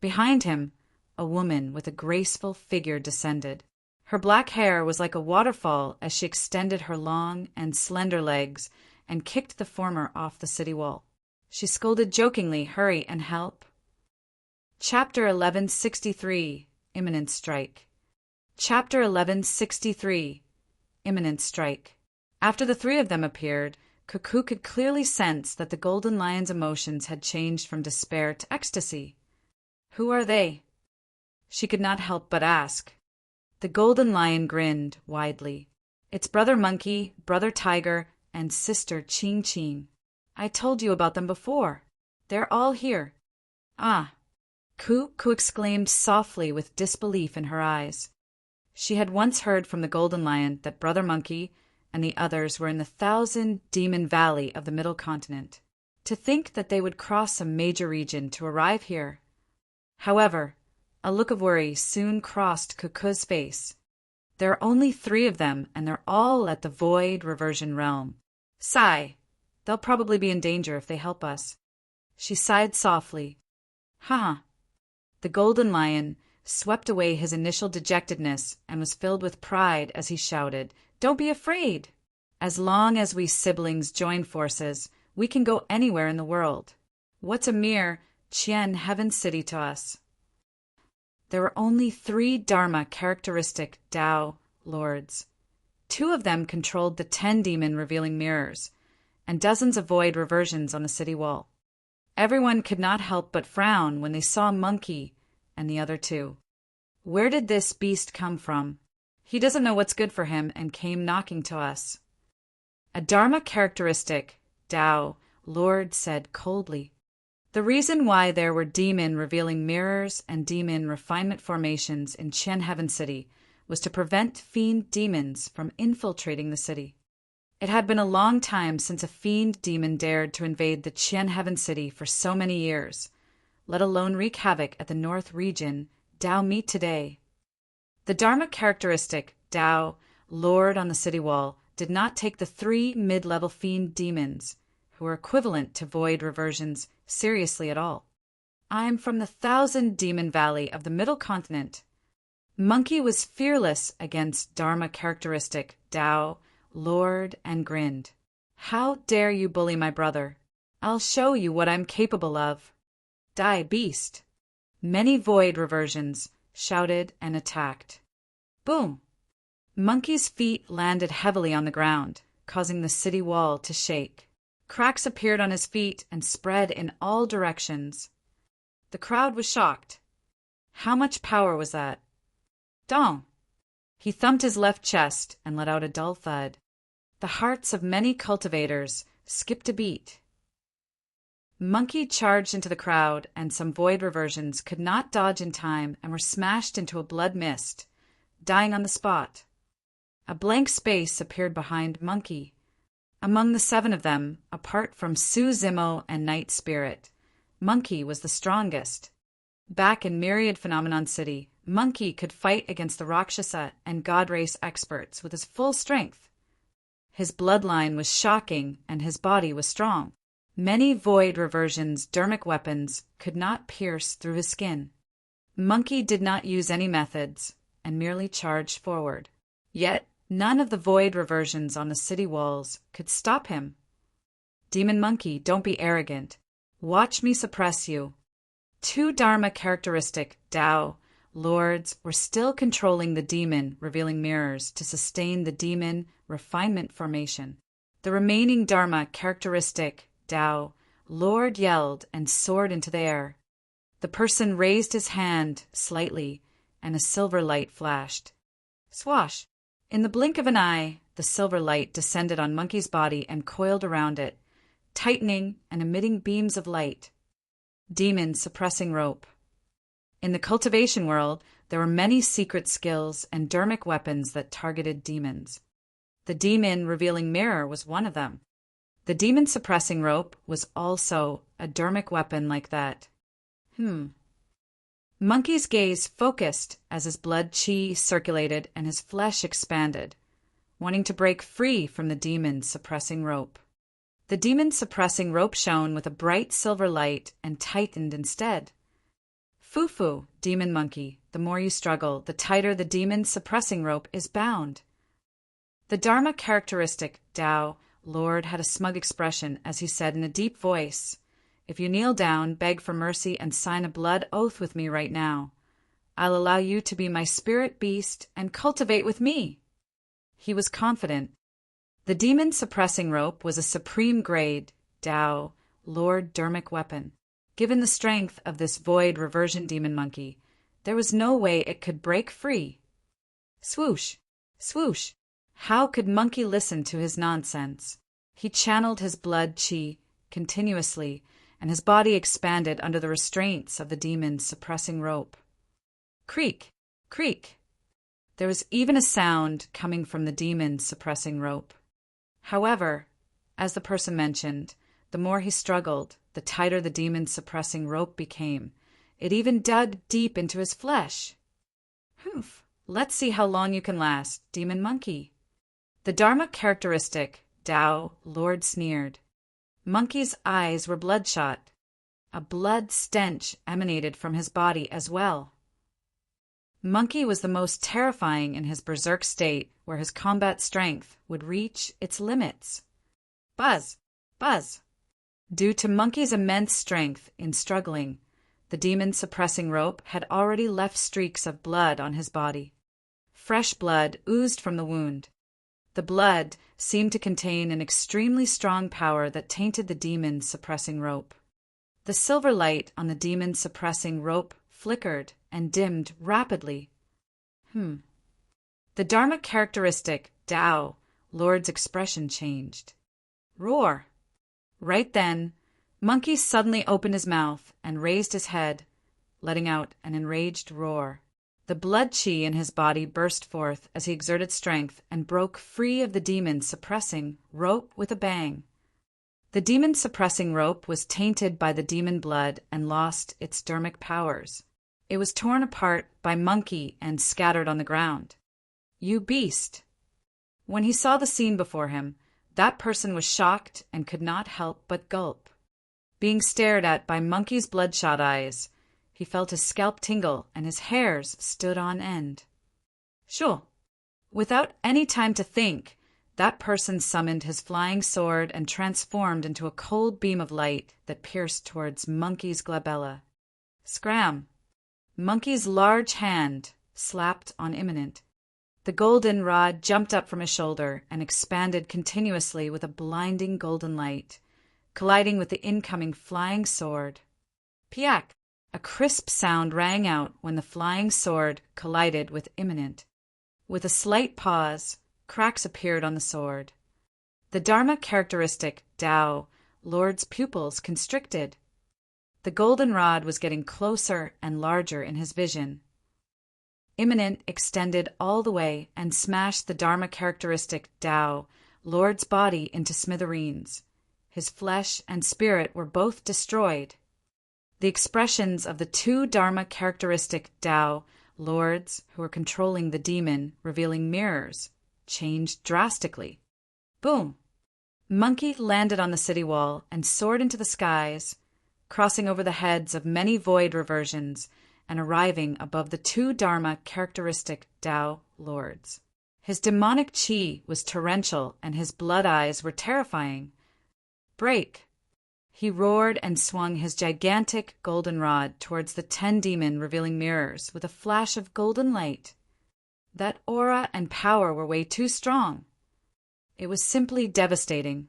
Behind him, a woman with a graceful figure descended. Her black hair was like a waterfall as she extended her long and slender legs and kicked the former off the city wall. She scolded jokingly, "Hurry and help." Chapter 1163, Imminent Strike. Chapter 1163, Imminent Strike. After the three of them appeared, Cuckoo could clearly sense that the golden lion's emotions had changed from despair to ecstasy. Who are they? She could not help but ask. The golden lion grinned widely. It's Brother Monkey, Brother Tiger, and Sister Ching Ching. I told you about them before. They're all here. Ah! Cuckoo exclaimed softly with disbelief in her eyes. She had once heard from the golden lion that Brother Monkey and the others were in the 1,000-demon valley of the middle continent. To think that they would cross a major region to arrive here. However, a look of worry soon crossed Cuckoo's face. There are only 3 of them, and they're all at the void reversion realm. Sigh. They'll probably be in danger if they help us. She sighed softly. Ha! The golden lion swept away his initial dejectedness and was filled with pride as he shouted, "Don't be afraid! As long as we siblings join forces, we can go anywhere in the world. What's a mere Qian Heaven City to us?" There were only 3 Dharma characteristic Tao lords. 2 of them controlled the 10 demon-revealing mirrors, and dozens of void reversions on the city wall. Everyone could not help but frown when they saw Monkey and the other 2. Where did this beast come from? He doesn't know what's good for him and came knocking to us. A Dharma characteristic, Tao, Lord said coldly. The reason why there were demon-revealing mirrors and demon refinement formations in Qian Heaven City was to prevent fiend demons from infiltrating the city. It had been a long time since a fiend demon dared to invade the Qian Heaven City for so many years, let alone wreak havoc at the North region Tao meet today. The Dharma characteristic, Tao, Lord on the city wall, did not take the 3 mid-level fiend demons, who were equivalent to void reversions, seriously at all. I'm from the 1,000-demon valley of the middle continent. Monkey was fearless against Dharma characteristic, Tao, Lord, and grinned. How dare you bully my brother? I'll show you what I'm capable of. Die, beast! Many void reversions shouted and attacked. Boom! Monkey's feet landed heavily on the ground, causing the city wall to shake. Cracks appeared on his feet and spread in all directions. The crowd was shocked. How much power was that? Dong! He thumped his left chest and let out a dull thud. The hearts of many cultivators skipped a beat. Monkey charged into the crowd, and some void reversions could not dodge in time and were smashed into a blood mist, dying on the spot. A blank space appeared behind Monkey. Among the 7 of them, apart from Su Zimo and Night Spirit, Monkey was the strongest. Back in Myriad Phenomenon City, Monkey could fight against the Rakshasa and God Race experts with his full strength. His bloodline was shocking and his body was strong. Many void reversions' dermic weapons could not pierce through his skin. Monkey did not use any methods and merely charged forward. Yet none of the void reversions on the city walls could stop him. Demon Monkey, don't be arrogant. Watch me suppress you. 2 Dharma characteristic, Tao, lords were still controlling the demon revealing mirrors to sustain the demon refinement formation. The remaining Dharma characteristic, Tao, Lord yelled and soared into the air. The person raised his hand slightly, and a silver light flashed. Swash! In the blink of an eye, the silver light descended on Monkey's body and coiled around it, tightening and emitting beams of light. Demon suppressing rope. In the cultivation world, there were many secret skills and dermic weapons that targeted demons. The demon revealing mirror was one of them. The demon suppressing rope was also a dermic weapon like that. Monkey's gaze focused as his blood chi circulated and his flesh expanded, wanting to break free from the demon suppressing rope. The demon suppressing rope shone with a bright silver light and tightened instead. Foo-foo, Demon Monkey, the more you struggle, the tighter the demon suppressing rope is bound. The Dharma characteristic, Tao, Lord had a smug expression as he said in a deep voice, If you kneel down, beg for mercy, and sign a blood oath with me right now, I'll allow you to be my spirit beast and cultivate with me. He was confident. The demon suppressing rope was a supreme grade, Tao, Lord dermic weapon. Given the strength of this void reversion demon monkey, there was no way it could break free. Swoosh! Swoosh! How could Monkey listen to his nonsense? He channeled his blood chi continuously, and his body expanded under the restraints of the demon's suppressing rope. Creak! Creak! There was even a sound coming from the demon's suppressing rope. However, as the person mentioned, the more he struggled, the tighter the demon's suppressing rope became. It even dug deep into his flesh. Humph! Let's see how long you can last, Demon Monkey. The Dharma characteristic, Tao, Lord sneered. Monkey's eyes were bloodshot. A blood stench emanated from his body as well. Monkey was the most terrifying in his berserk state, where his combat strength would reach its limits. Buzz! Buzz! Due to Monkey's immense strength in struggling, the demon suppressing rope had already left streaks of blood on his body. Fresh blood oozed from the wound. The blood seemed to contain an extremely strong power that tainted the demon's suppressing rope. The silver light on the demon's suppressing rope flickered and dimmed rapidly. The Dharma characteristic, Tao, Lord's expression changed. Roar! Right then, Monkey suddenly opened his mouth and raised his head, letting out an enraged roar. The blood chi in his body burst forth as he exerted strength and broke free of the demon's suppressing rope with a bang. The demon suppressing rope was tainted by the demon blood and lost its dermic powers. It was torn apart by Monkey and scattered on the ground. You beast! When he saw the scene before him, That person was shocked and could not help but gulp. Being stared at by Monkey's bloodshot eyes, he felt his scalp tingle and his hairs stood on end. Sure. Without any time to think, that person summoned his flying sword and transformed into a cold beam of light that pierced towards Monkey's glabella. Scram! Monkey's large hand slapped on Imminent. The golden rod jumped up from his shoulder and expanded continuously with a blinding golden light, colliding with the incoming flying sword. Piak! A crisp sound rang out when the flying sword collided with Imminent. With a slight pause, cracks appeared on the sword. The Dharma characteristic, Tao, Lord's pupils constricted. The golden rod was getting closer and larger in his vision. Imminent extended all the way and smashed the Dharma characteristic, Tao, Lord's body into smithereens. His flesh and spirit were both destroyed. The expressions of the two Dharma characteristic Tao Lords who were controlling the demon, revealing mirrors, changed drastically. Boom! Monkey landed on the city wall and soared into the skies, crossing over the heads of many void reversions and arriving above the two Dharma characteristic Tao Lords. His demonic chi was torrential and his blood eyes were terrifying. Break! He roared and swung his gigantic golden rod towards the 10 demon revealing mirrors with a flash of golden light. That aura and power were way too strong. It was simply devastating.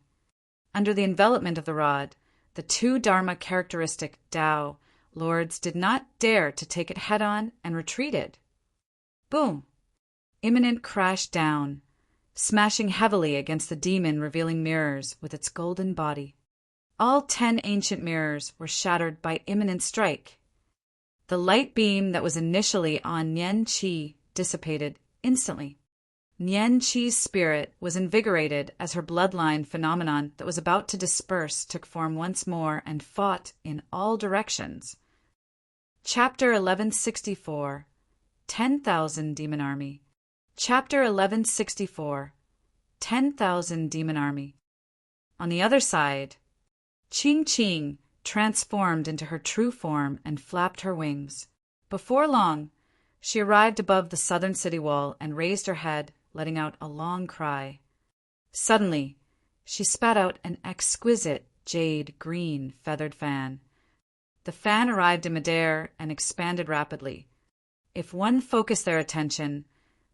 Under the envelopment of the rod, the two Dharma characteristic Tao Lords did not dare to take it head-on and retreated. Boom! Imminent crashed down, smashing heavily against the demon revealing mirrors with its golden body. All 10 ancient mirrors were shattered by Imminent strike. The light beam that was initially on Nian Qi dissipated instantly. Nian Qi's spirit was invigorated as her bloodline phenomenon that was about to disperse took form once more and fought in all directions. Chapter 1164 10,000 Demon Army. Chapter 1164 10,000 Demon Army. On the other side, Qing Qing transformed into her true form and flapped her wings. Before long, she arrived above the southern city wall and raised her head, letting out a long cry. Suddenly, she spat out an exquisite jade green feathered fan. The fan arrived in midair and expanded rapidly. If one focused their attention,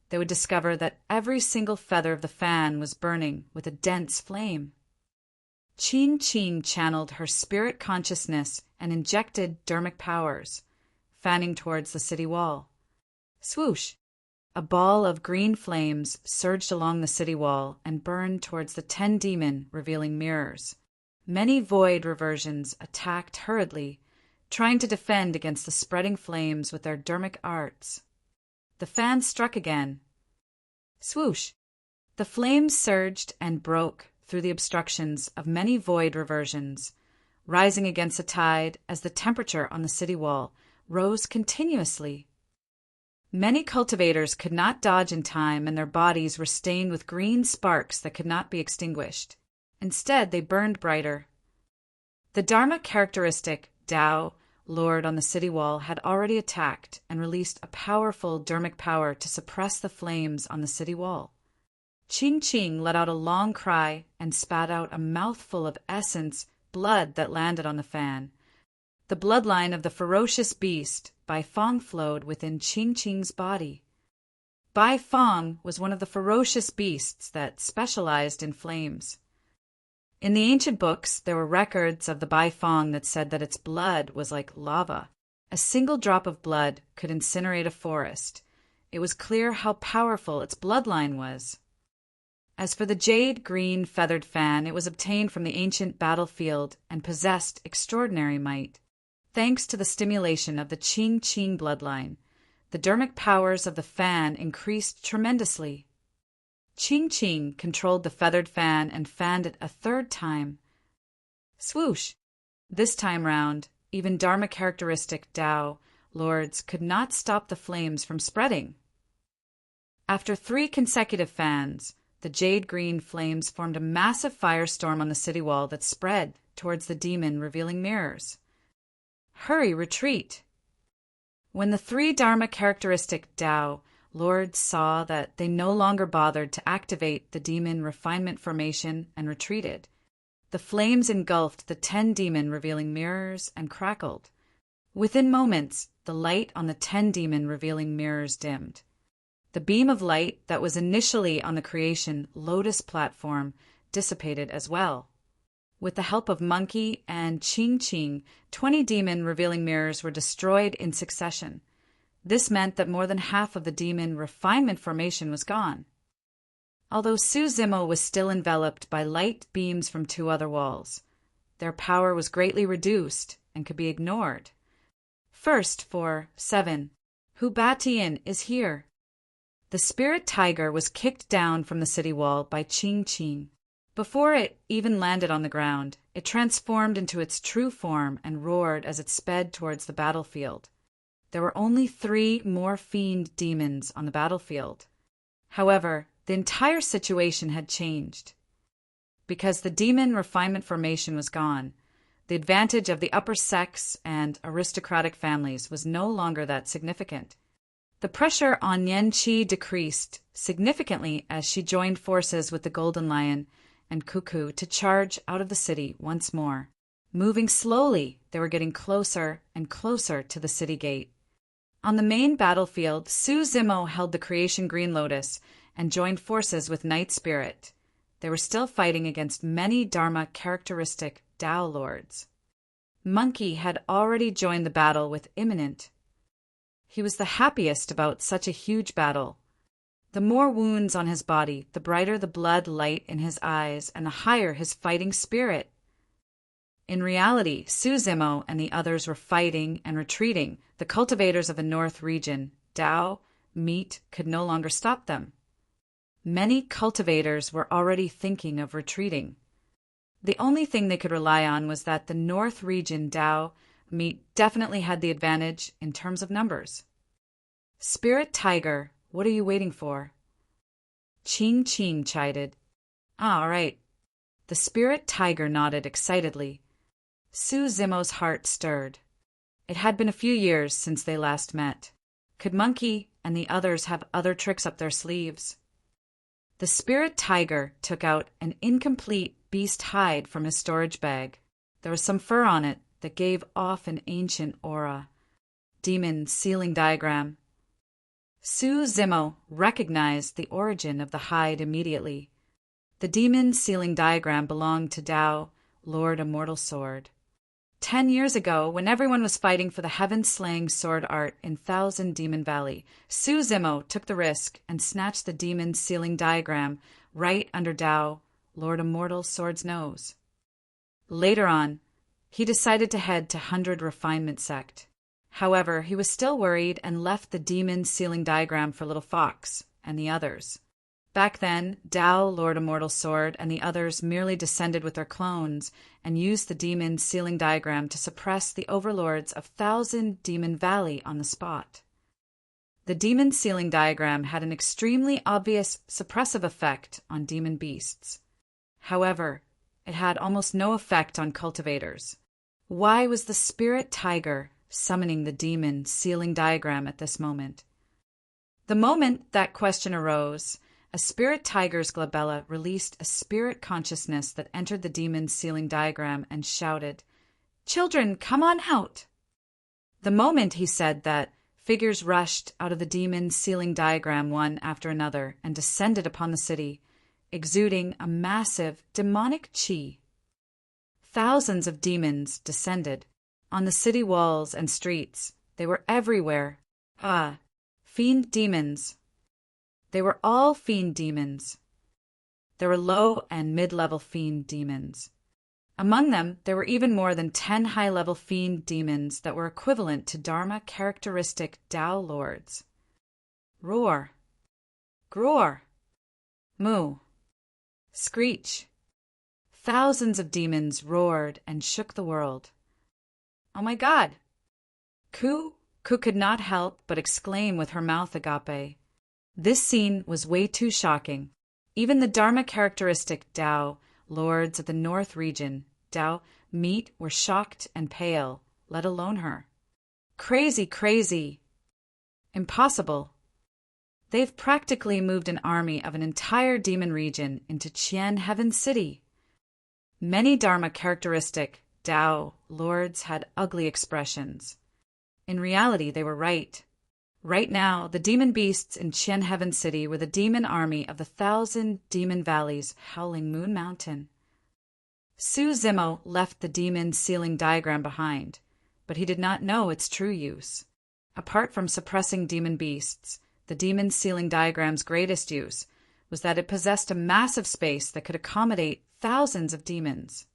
they would discover that every single feather of the fan was burning with a dense flame. Qing Qing channeled her spirit consciousness and injected dermic powers, fanning towards the city wall. Swoosh! A ball of green flames surged along the city wall and burned towards the 10 demon revealing mirrors. Many void reversions attacked hurriedly, trying to defend against the spreading flames with their dermic arts. The fan struck again. Swoosh! The flames surged and broke through the obstructions of many void reversions, rising against a tide as the temperature on the city wall rose continuously. Many cultivators could not dodge in time, and their bodies were stained with green sparks that could not be extinguished. Instead, they burned brighter. The Dharma characteristic, Tao, Lord on the city wall, had already attacked and released a powerful dermic power to suppress the flames on the city wall. Qing Qing let out a long cry and spat out a mouthful of essence, blood that landed on the fan. The bloodline of the ferocious beast, Bai Fong, flowed within Qing Qing's body. Bai Fong was one of the ferocious beasts that specialized in flames. In the ancient books, there were records of the Bai Fong that said that its blood was like lava. A single drop of blood could incinerate a forest. It was clear how powerful its bloodline was. As for the jade green feathered fan, it was obtained from the ancient battlefield and possessed extraordinary might. Thanks to the stimulation of the Qing Qing bloodline, the dermic powers of the fan increased tremendously. Qing Qing controlled the feathered fan and fanned it a 3rd time. Swoosh! This time round, even Dharma characteristic Tao Lords could not stop the flames from spreading. After 3 consecutive fans, The jade-green flames formed a massive firestorm on the city wall that spread towards the demon revealing mirrors. Hurry, retreat! When the three Dharma characteristic Tao lords saw that they no longer bothered to activate the demon refinement formation and retreated, the flames engulfed the 10 demon revealing mirrors and crackled. Within moments, the light on the 10 demon revealing mirrors dimmed. The beam of light that was initially on the creation Lotus platform dissipated as well. With the help of Monkey and Ching, 20 demon revealing mirrors were destroyed in succession. This meant that more than half of the demon refinement formation was gone. Although Su Zimo was still enveloped by light beams from 2 other walls, their power was greatly reduced and could be ignored. First, for 7, Hu Batian is here. The spirit tiger was kicked down from the city wall by Ching. Before it even landed on the ground, it transformed into its true form and roared as it sped towards the battlefield. There were only 3 more fiend demons on the battlefield. However, the entire situation had changed. Because the demon refinement formation was gone, the advantage of the upper sects and aristocratic families was no longer that significant. The pressure on Yanqi decreased significantly as she joined forces with the Golden Lion and Cuckoo to charge out of the city once more. Moving slowly, they were getting closer and closer to the city gate. On the main battlefield, Su Zimo held the Creation Green Lotus and joined forces with Night Spirit. They were still fighting against many Dharma characteristic Tao lords. Monkey had already joined the battle with Imminent. He was the happiest about such a huge battle. The more wounds on his body, the brighter the blood light in his eyes, and the higher his fighting spirit. In reality, Su Zimo and the others were fighting and retreating. The cultivators of the North region, Tao, Meat, could no longer stop them. Many cultivators were already thinking of retreating. The only thing they could rely on was that the North region, Tao, Meat definitely had the advantage in terms of numbers. Spirit Tiger, what are you waiting for? Ching chided. All right. The Spirit Tiger nodded excitedly. Su Zimo's heart stirred. It had been a few years since they last met. Could Monkey and the others have other tricks up their sleeves? The Spirit Tiger took out an incomplete beast hide from his storage bag. There was some fur on it that gave off an ancient aura. Demon sealing diagram. Su Zimo recognized the origin of the hide immediately. The demon sealing diagram belonged to Tao, Lord Immortal Sword. 10 years ago, when everyone was fighting for the heaven-slaying sword art in Thousand Demon Valley, Su Zimo took the risk and snatched the demon sealing diagram right under Tao, Lord Immortal Sword's nose. Later on, he decided to head to 100 Refinement Sect. However, he was still worried and left the demon sealing diagram for Little Fox and the others. Back then, Tao, Lord Immortal Sword, and the others merely descended with their clones and used the demon sealing diagram to suppress the overlords of Thousand Demon Valley on the spot. The demon sealing diagram had an extremely obvious suppressive effect on demon beasts. However, it had almost no effect on cultivators. Why was the Spirit Tiger summoning the demon sealing diagram at this moment? The moment that question arose, a Spirit Tiger's glabella released a spirit consciousness that entered the demon sealing diagram and shouted, "Children, come on out!" The moment he said that, figures rushed out of the demon sealing diagram one after another and descended upon the city, exuding a massive demonic chi. Thousands of demons descended. On the city walls and streets, they were everywhere. Fiend demons. They were all fiend demons. There were low and mid-level fiend demons. Among them, there were even more than 10 high-level fiend demons that were equivalent to Dharma characteristic Tao lords. Roar. Groar. Moo. Screech. Thousands of demons roared and shook the world. Oh my God! Ku could not help but exclaim with her mouth agape. This scene was way too shocking. Even the Dharma characteristic Tao, lords of the North region, Tao, meet were shocked and pale, let alone her. Crazy, crazy. Impossible. They've practically moved an army of an entire demon region into Qian Heaven City. Many Dharma characteristic Tao lords had ugly expressions. In reality, they were right. Right now, the demon beasts in Qian Heaven City were the demon army of the 1,000 demon valleys howling Moon Mountain. Su Zimo left the demon sealing diagram behind, but he did not know its true use. Apart from suppressing demon beasts, the demon sealing diagram's greatest use was that it possessed a massive space that could accommodate thousands of demons.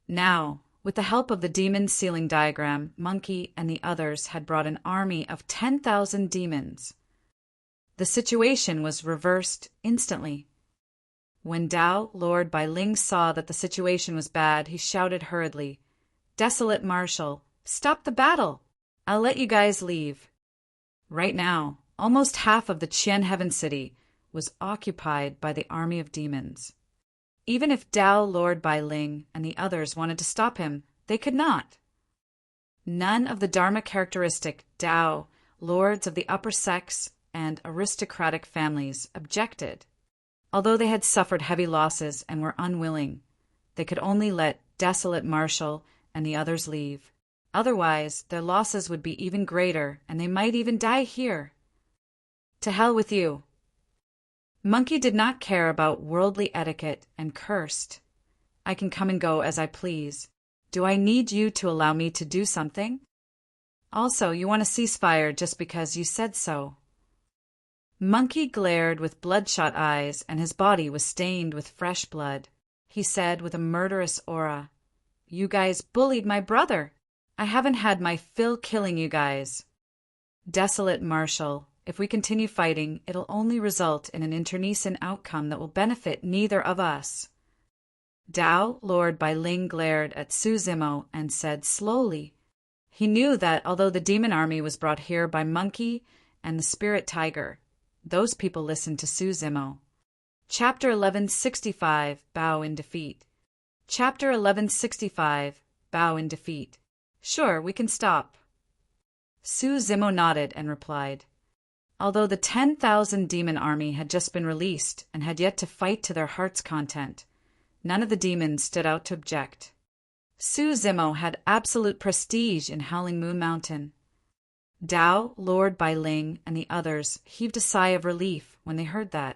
Now, with the help of the demon sealing diagram, Monkey and the others had brought an army of 10,000 demons. The situation was reversed instantly. When Tao, Lord Bai Ling, saw that the situation was bad, he shouted hurriedly, "Desolate Marshal, stop the battle! I'll let you guys leave." Right now, almost half of the Qian Heaven City was occupied by the army of demons. Even if Tao, Lord Bai Ling, and the others wanted to stop him, they could not. None of the Dharma characteristic Tao, lords of the upper sects and aristocratic families, objected. Although they had suffered heavy losses and were unwilling, they could only let Desolate Marshal and the others leave. Otherwise, their losses would be even greater, and they might even die here. To hell with you. Monkey did not care about worldly etiquette and cursed. "I can come and go as I please. Do I need you to allow me to do something? Also, you want a ceasefire just because you said so." Monkey glared with bloodshot eyes, and his body was stained with fresh blood. He said with a murderous aura, "You guys bullied my brother. I haven't had my fill killing you guys. Desolate Marshal, if we continue fighting, it'll only result in an internecine outcome that will benefit neither of us." Tao, Lord Bai Ling, glared at Su Zimo and said slowly. He knew that although the demon army was brought here by Monkey and the Spirit Tiger, those people listened to Su Zimo. Chapter 1165, Bow in Defeat. Chapter 1165, Bow in Defeat. "Sure, we can stop." Su Zimo nodded and replied. Although the 10,000 demon army had just been released and had yet to fight to their heart's content, none of the demons stood out to object. Su Zimo had absolute prestige in Howling Moon Mountain. Tao, Lord Bai Ling, and the others heaved a sigh of relief when they heard that.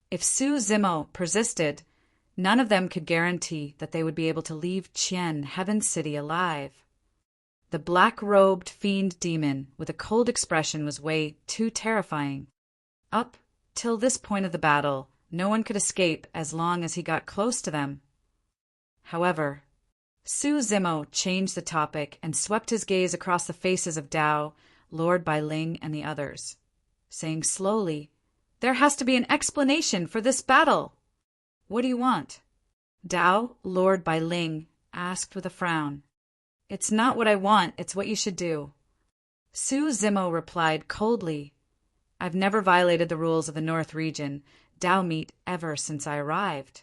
If Su Zimo persisted, none of them could guarantee that they would be able to leave Qian Heaven City alive. The black-robed fiend demon with a cold expression was way too terrifying. Up till this point of the battle, no one could escape as long as he got close to them. However, Su Zimo changed the topic and swept his gaze across the faces of Tao, Lord Bai Ling, and the others, saying slowly, "There has to be an explanation for this battle." "What do you want?" Tao, Lord Bai Ling, asked with a frown. "It's not what I want, it's what you should do." Su Zimo replied coldly, "I've never violated the rules of the North region, Tao meet, ever since I arrived."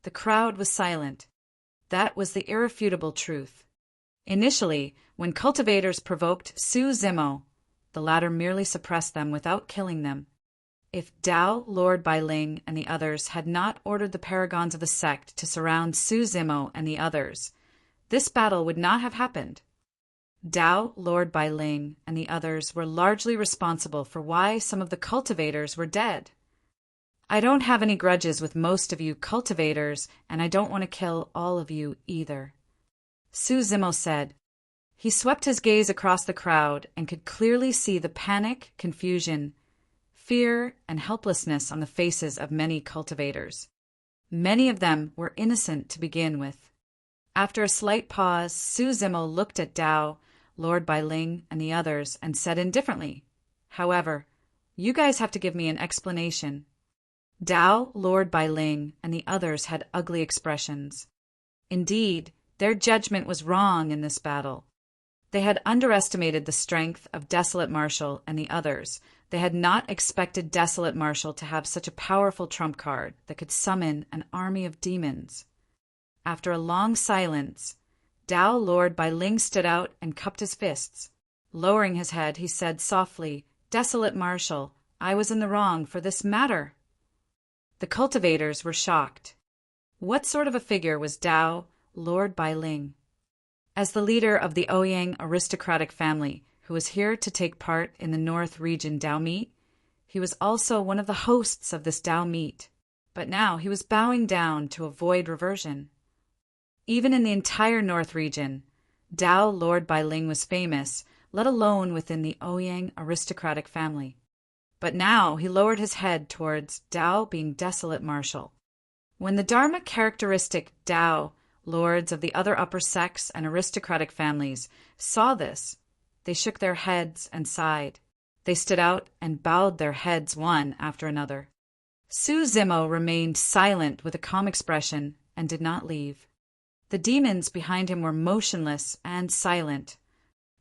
The crowd was silent. That was the irrefutable truth. Initially, when cultivators provoked Su Zimo, the latter merely suppressed them without killing them. If Tao, Lord Bai Ling, and the others had not ordered the paragons of the sect to surround Su Zimo and the others, this battle would not have happened. Tao, Lord Bai Ling, and the others were largely responsible for why some of the cultivators were dead. I don't have any grudges with most of you cultivators, and I don't want to kill all of you either, Su Zimo said. He swept his gaze across the crowd and could clearly see the panic, confusion, fear, and helplessness on the faces of many cultivators. Many of them were innocent to begin with. After a slight pause, Su Zimo looked at Tao, Lord Bai Ling, and the others and said indifferently, "However, you guys have to give me an explanation." Tao, Lord Bai Ling, and the others had ugly expressions. Indeed, their judgment was wrong in this battle. They had underestimated the strength of Desolate Marshal and the others. They had not expected Desolate Marshal to have such a powerful trump card that could summon an army of demons. After a long silence, Tao Lord Bai Ling stood out and cupped his fists. Lowering his head, he said softly, "Desolate Marshal, I was in the wrong for this matter." The cultivators were shocked. What sort of a figure was Tao Lord Bai Ling? As the leader of the Ouyang aristocratic family, who was here to take part in the North Region Dao Meet, he was also one of the hosts of this Dao Meet, but now he was bowing down to avoid reversion. Even in the entire North Region, Tao Lord Bai Ling was famous, let alone within the Ouyang aristocratic family. But now he lowered his head towards Tao being Desolate Marshal. When the Dharma characteristic Tao lords of the other upper sects and aristocratic families saw this, they shook their heads and sighed. They stood out and bowed their heads one after another. Su Zimo remained silent with a calm expression and did not leave. The demons behind him were motionless and silent.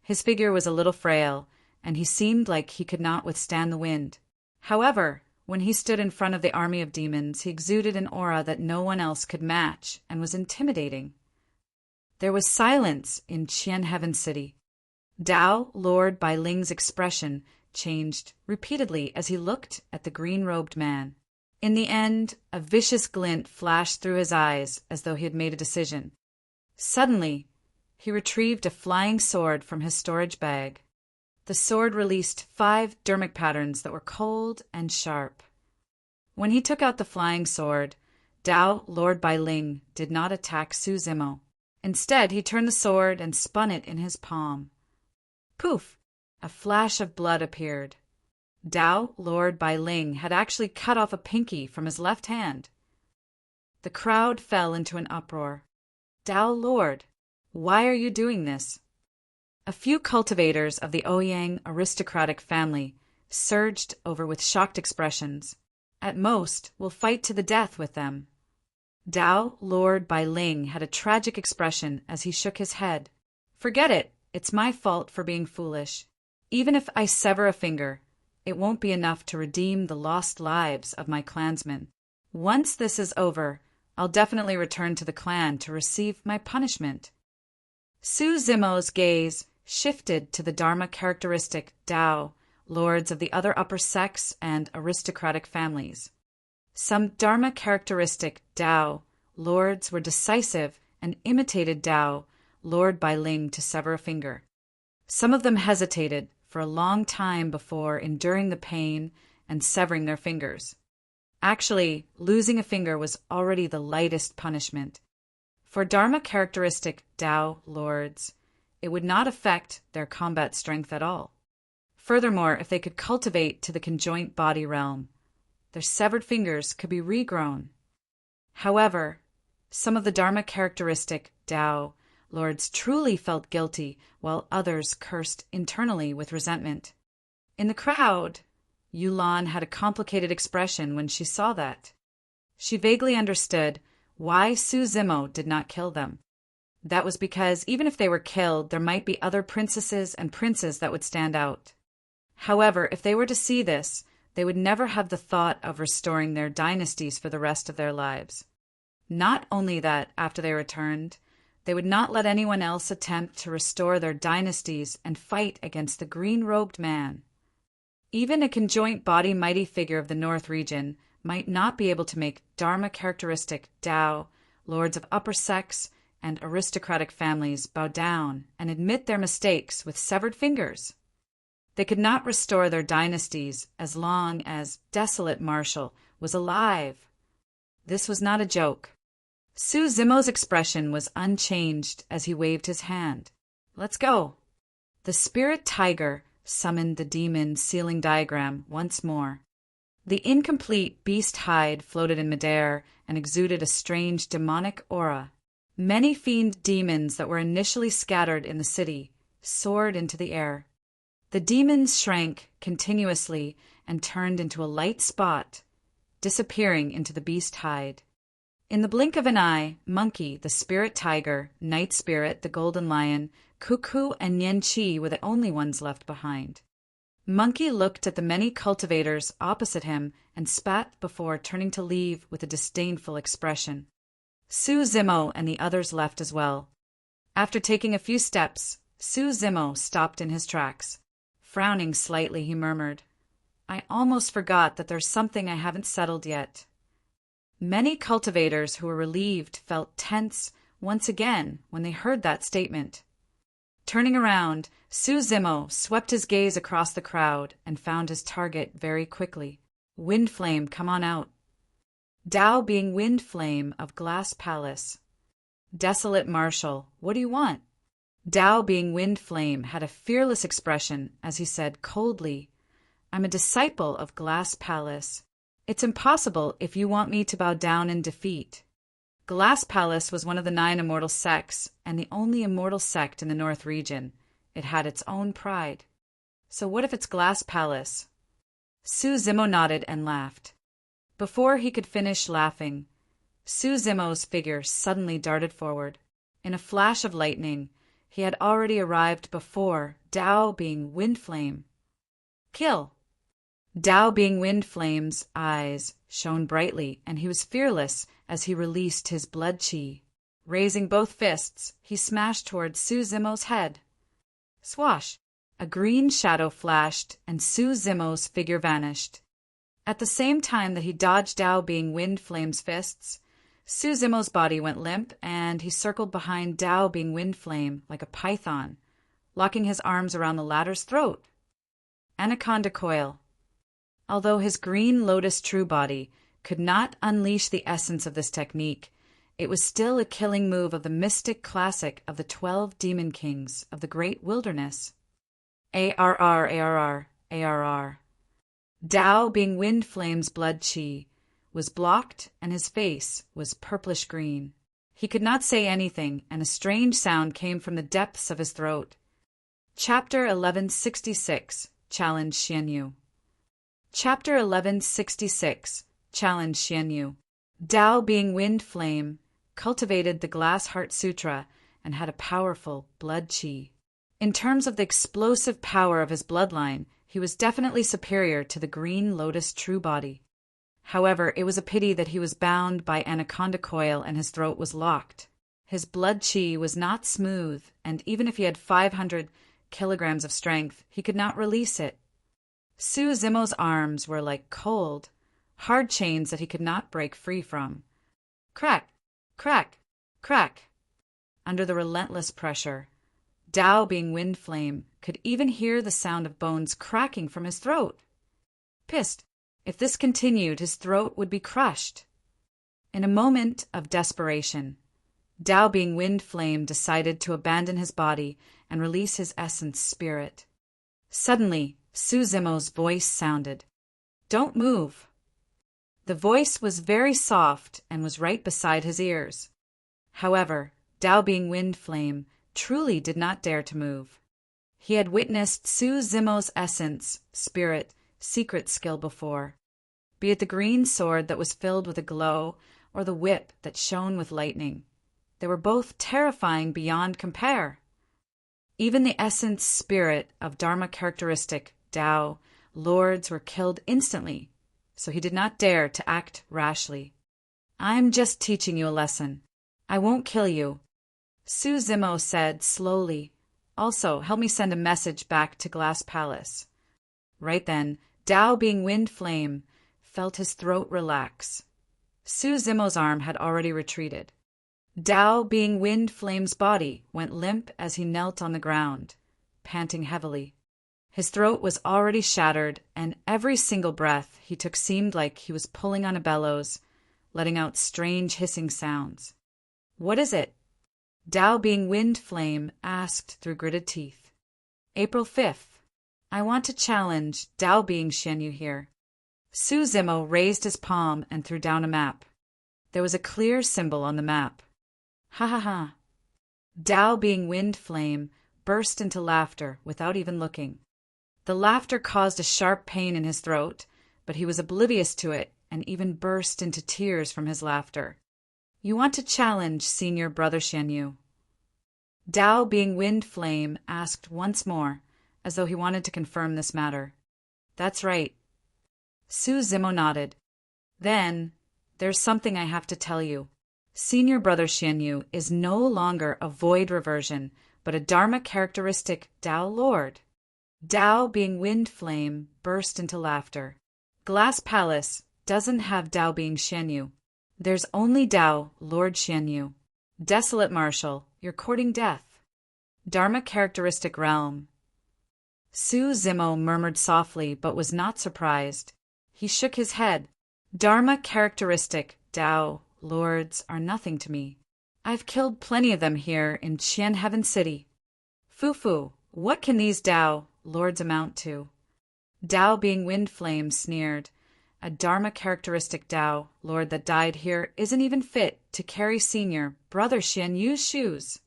His figure was a little frail, and he seemed like he could not withstand the wind. However, when he stood in front of the army of demons, he exuded an aura that no one else could match and was intimidating. There was silence in Qian Heaven City. Tao Lord Bai Ling's expression changed repeatedly as he looked at the green-robed man. In the end, a vicious glint flashed through his eyes as though he had made a decision. Suddenly, he retrieved a flying sword from his storage bag. The sword released 5 dermic patterns that were cold and sharp. When he took out the flying sword, Tao Lord Bai Ling did not attack Su Zimo. Instead, he turned the sword and spun it in his palm. Poof! A flash of blood appeared. Tao Lord Bai Ling had actually cut off a pinky from his left hand. The crowd fell into an uproar. "Tao Lord, why are you doing this?" A few cultivators of the Ouyang aristocratic family surged over with shocked expressions. "At most, we'll fight to the death with them." Tao Lord Bai Ling had a tragic expression as he shook his head. "Forget it. It's my fault for being foolish. Even if I sever a finger, it won't be enough to redeem the lost lives of my clansmen. Once this is over, I'll definitely return to the clan to receive my punishment." Su Zimo's gaze shifted to the Dharma characteristic Tao lords of the other upper sects and aristocratic families. Some Dharma characteristic Tao lords were decisive and imitated Tao Lord Bai Ling to sever a finger. Some of them hesitated for a long time before enduring the pain and severing their fingers. Actually, losing a finger was already the lightest punishment. For Dharma characteristic Tao lords, it would not affect their combat strength at all. Furthermore, if they could cultivate to the conjoint body realm, their severed fingers could be regrown. However, some of the Dharma characteristic Tao lords truly felt guilty, while others cursed internally with resentment. In the crowd, Yulan had a complicated expression when she saw that. She vaguely understood why Su Zimo did not kill them. That was because even if they were killed, there might be other princesses and princes that would stand out. However, if they were to see this, they would never have the thought of restoring their dynasties for the rest of their lives. Not only that, after they returned, they would not let anyone else attempt to restore their dynasties and fight against the green-robed man. Even a conjoint body mighty figure of the North Region might not be able to make Dharma characteristic Tao lords of upper sects and aristocratic families bow down and admit their mistakes with severed fingers. They could not restore their dynasties as long as Desolate Marshal was alive. This was not a joke. Su Zimo's expression was unchanged as he waved his hand. "Let's go." The spirit tiger summoned the demon sealing diagram once more. The incomplete beast hide floated in midair and exuded a strange demonic aura. Many fiend demons that were initially scattered in the city soared into the air. The demons shrank continuously and turned into a light spot, disappearing into the beast hide. In the blink of an eye, Monkey, the spirit tiger, Night Spirit, the golden lion, Cuckoo and Nian Qi were the only ones left behind. Monkey looked at the many cultivators opposite him and spat before turning to leave with a disdainful expression. Su Zimo and the others left as well. After taking a few steps, Su Zimo stopped in his tracks. Frowning slightly, he murmured, "I almost forgot that there's something I haven't settled yet." Many cultivators who were relieved felt tense once again when they heard that statement. Turning around, Su Zimo swept his gaze across the crowd and found his target very quickly. Wind Flame, come on out. Dao being Wind Flame of Glass Palace. Desolate Marshal, what do you want? Dao being Wind Flame had a fearless expression as he said coldly, "I'm a disciple of Glass Palace. It's impossible if you want me to bow down in defeat." Glass Palace was one of the 9 immortal sects and the only immortal sect in the North region. It had its own pride. So what if it's Glass Palace? Su Zimo nodded and laughed. Before he could finish laughing, Su Zimo's figure suddenly darted forward. In a flash of lightning, he had already arrived before Dao being Wind Flame. Kill! Dao being Wind Flame's eyes shone brightly, and he was fearless as he released his blood chi. Raising both fists, he smashed toward Su Zimo's head. Swash! A green shadow flashed, and Su Zimo's figure vanished. At the same time that he dodged Dao being Wind Flame's fists, Su Zimo's body went limp, and he circled behind Dao being Wind Flame like a python, locking his arms around the latter's throat. Anaconda Coil. Although his green lotus true body could not unleash the essence of this technique, it was still a killing move of the mystic classic of the 12 demon kings of the great wilderness. ARR, ARR, ARR. Dao being Wind Flame's blood chi was blocked and his face was purplish green. He could not say anything, and a strange sound came from the depths of his throat. Chapter 1166, Challenge Xianyu. Chapter 1166, Challenge Xianyu. Dao being Wind Flame cultivated the Glass Heart Sutra and had a powerful blood chi. In terms of the explosive power of his bloodline, he was definitely superior to the Green Lotus true body. However, it was a pity that he was bound by Anaconda Coil and his throat was locked. His blood chi was not smooth, and even if he had 500 kilograms of strength, he could not release it. Su Zimo's arms were like cold, hard chains that he could not break free from. Crack, crack, crack. Under the relentless pressure, Dao being Wind Flame could even hear the sound of bones cracking from his throat. Pissed, if this continued, his throat would be crushed. In a moment of desperation, Dao being Wind Flame decided to abandon his body and release his essence spirit. Suddenly, Su Zimo's voice sounded. "Don't move." The voice was very soft and was right beside his ears. However, Dao being Wind Flame truly did not dare to move. He had witnessed Su Zimo's essence, spirit, secret skill before, be it the green sword that was filled with a glow or the whip that shone with lightning. They were both terrifying beyond compare. Even the essence spirit of Dharma characteristic, Dao, lords were killed instantly, so he did not dare to act rashly. "I'm just teaching you a lesson. I won't kill you," Su Zimo said slowly. "Also, help me send a message back to Glass Palace." Right then, Dao being Wind Flame felt his throat relax. Su Zimo's arm had already retreated. Dao being Wind Flame's body went limp as he knelt on the ground, panting heavily. His throat was already shattered, and every single breath he took seemed like he was pulling on a bellows, letting out strange hissing sounds. "What is it?" Dao being Wind Flame asked through gritted teeth. April 5th. I want to challenge Dao being Xianyu here. Su Zimo raised his palm and threw down a map. There was a clear symbol on the map. Ha ha ha. Dao being Wind Flame burst into laughter without even looking. The laughter caused a sharp pain in his throat, but he was oblivious to it and even burst into tears from his laughter. "You want to challenge Senior Brother Xianyu?" Tao, being wind flame, asked once more, as though he wanted to confirm this matter. That's right. Su Zimo nodded. Then, there's something I have to tell you. Senior Brother Xianyu is no longer a void reversion, but a Dharma characteristic Tao Lord. Tao, being wind flame, burst into laughter. Glass Palace doesn't have Tao being Xianyu. There's only Tao, Lord Xianyu. Desolate Marshal, you're courting death. Dharma characteristic realm. Su Zimo murmured softly but was not surprised. He shook his head. Dharma characteristic Tao lords are nothing to me. I've killed plenty of them here in Qian Heaven City. Fufu, what can these Tao lords amount to? Tao, being wind flame, sneered. A Dharma characteristic Tao lord that died here isn't even fit to carry Senior Brother Xianyu's shoes.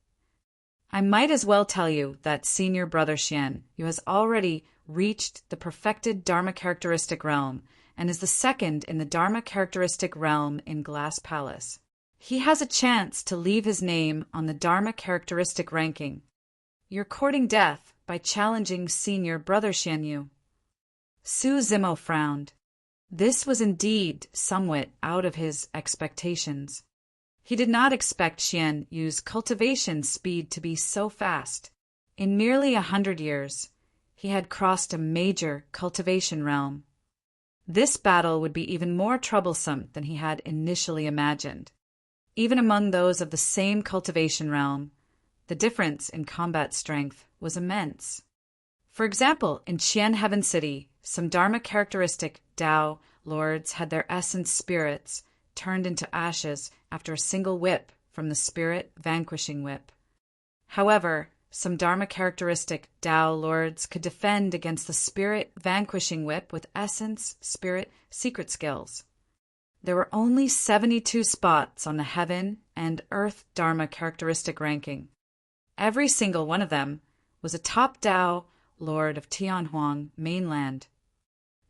I might as well tell you that Senior Brother Xianyu has already reached the perfected Dharma characteristic realm and is the second in the Dharma characteristic realm in Glass Palace. He has a chance to leave his name on the Dharma characteristic ranking. You're courting death by challenging Senior Brother Xianyu. Su Zimo frowned. This was indeed somewhat out of his expectations. He did not expect Xianyu's cultivation speed to be so fast. In merely 100 years, he had crossed a major cultivation realm. This battle would be even more troublesome than he had initially imagined. Even among those of the same cultivation realm, the difference in combat strength was immense. For example, in Qian Heaven City, some Dharma characteristic Tao lords had their essence spirits turned into ashes after a single whip from the spirit vanquishing whip. However, some Dharma characteristic Tao lords could defend against the spirit vanquishing whip with essence spirit secret skills. There were only 72 spots on the Heaven and Earth Dharma characteristic ranking. Every single one of them was a top Tao lord of Tianhuang mainland.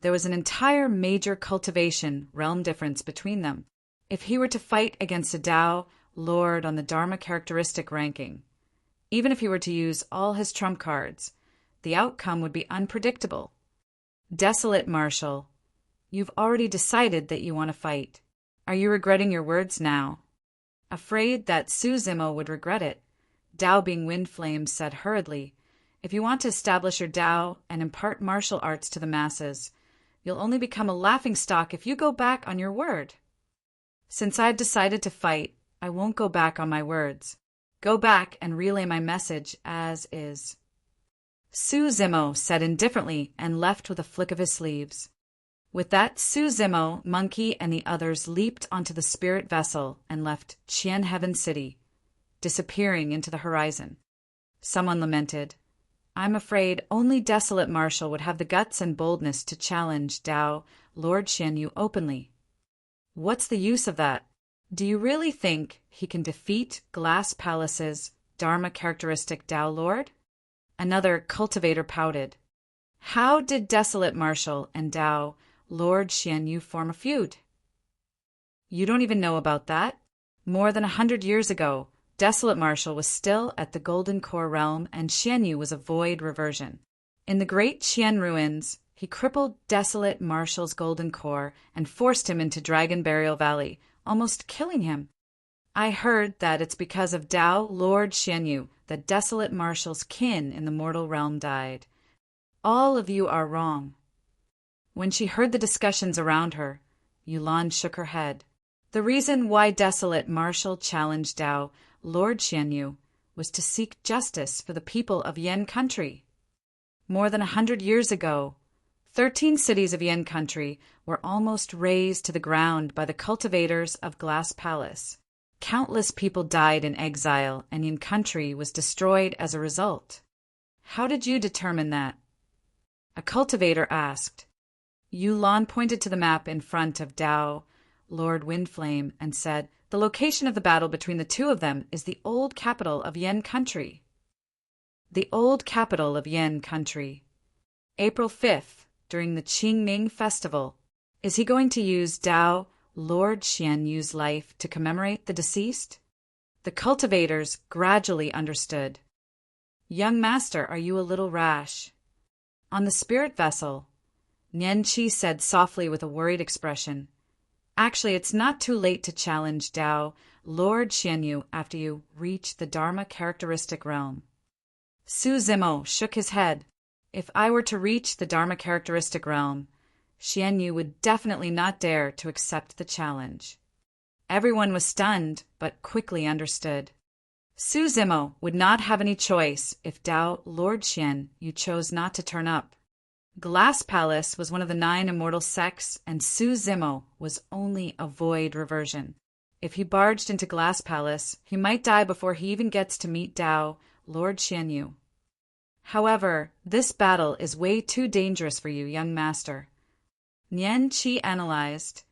There was an entire major cultivation realm difference between them. If he were to fight against a Tao lord on the Dharma characteristic ranking, even if he were to use all his trump cards, the outcome would be unpredictable. Desolate Marshal, you've already decided that you want to fight. Are you regretting your words now? Afraid that Su Zimo would regret it, Tao, being wind flame, said hurriedly, if you want to establish your Tao and impart martial arts to the masses, you'll only become a laughingstock if you go back on your word. Since I've decided to fight, I won't go back on my words. Go back and relay my message as is. Su Zimo said indifferently and left with a flick of his sleeves. With that, Su Zimo, Monkey, and the others leaped onto the spirit vessel and left Qian Heaven City, disappearing into the horizon. Someone lamented, I'm afraid only Desolate Marshal would have the guts and boldness to challenge Tao Lord Xianyu openly. What's the use of that? Do you really think he can defeat Glass Palace's Dharma characteristic Tao Lord? Another cultivator pouted. How did Desolate Marshal and Tao Lord Xianyu form a feud? You don't even know about that? More than 100 years ago, Desolate Marshal was still at the Golden Core realm and Xianyu was a void reversion. In the Great Qian Ruins, he crippled Desolate Marshal's Golden Core and forced him into Dragon Burial Valley, almost killing him. I heard that it's because of Tao Lord Xianyu that Desolate Marshal's kin in the mortal realm died. All of you are wrong. When she heard the discussions around her, Yulan shook her head. The reason why Desolate Marshal challenged Tao Lord Xianyu was to seek justice for the people of Yen country. More than 100 years ago, 13 cities of Yen country were almost razed to the ground by the cultivators of Glass Palace. Countless people died in exile, and Yen country was destroyed as a result. How did you determine that? A cultivator asked. Yulan pointed to the map in front of Tao Lord Windflame and said, the location of the battle between the two of them is the old capital of Yen country. The old capital of Yen country. April 5th, during the Qingming festival. Is he going to use Tao Lord Xianyu's life to commemorate the deceased? The cultivators gradually understood. "Young master, are you a little rash?" "On the spirit vessel," Nianqi said softly with a worried expression. "Actually, it's not too late to challenge Tao, Lord Xianyu, after you reach the Dharma characteristic realm." Su Zimo shook his head. If I were to reach the Dharma characteristic realm, Xianyu would definitely not dare to accept the challenge. Everyone was stunned, but quickly understood. Su Zimo would not have any choice if Tao, Lord Xian, you chose not to turn up. Glass Palace was one of the 9 immortal sects, and Su Zimo was only a void reversion. If he barged into Glass Palace, he might die before he even gets to meet Tao, Lord Xianyu. However, this battle is way too dangerous for you, young master. Nianqi analyzed.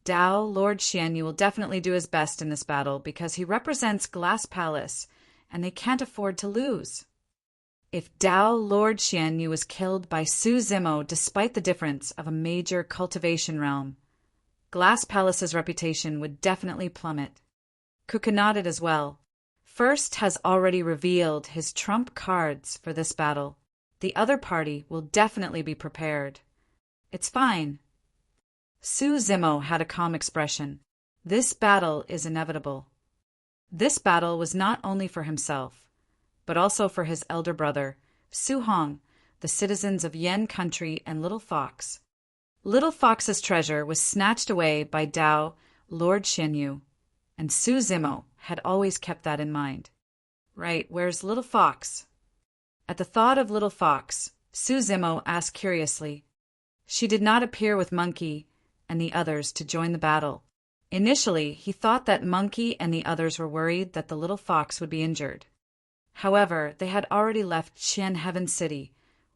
Tao, Lord Xianyu will definitely do his best in this battle because he represents Glass Palace, and they can't afford to lose. If Tao, Lord Xianyu was killed by Su Zimo despite the difference of a major cultivation realm, Glass Palace's reputation would definitely plummet. Kuka nodded as well. First has already revealed his trump cards for this battle. The other party will definitely be prepared. It's fine. Su Zimo had a calm expression. This battle is inevitable. This battle was not only for himself, but also for his elder brother, Su Hong, the citizens of Yan Country, and Little Fox. Little Fox's treasure was snatched away by Tao, Lord Xianyu, and Su Zimo had always kept that in mind. Right, where's Little Fox? At the thought of Little Fox, Su Zimo asked curiously. She did not appear with Monkey and the others to join the battle. Initially, he thought that Monkey and the others were worried that the Little Fox would be injured. However, they had already left Qian Heaven City.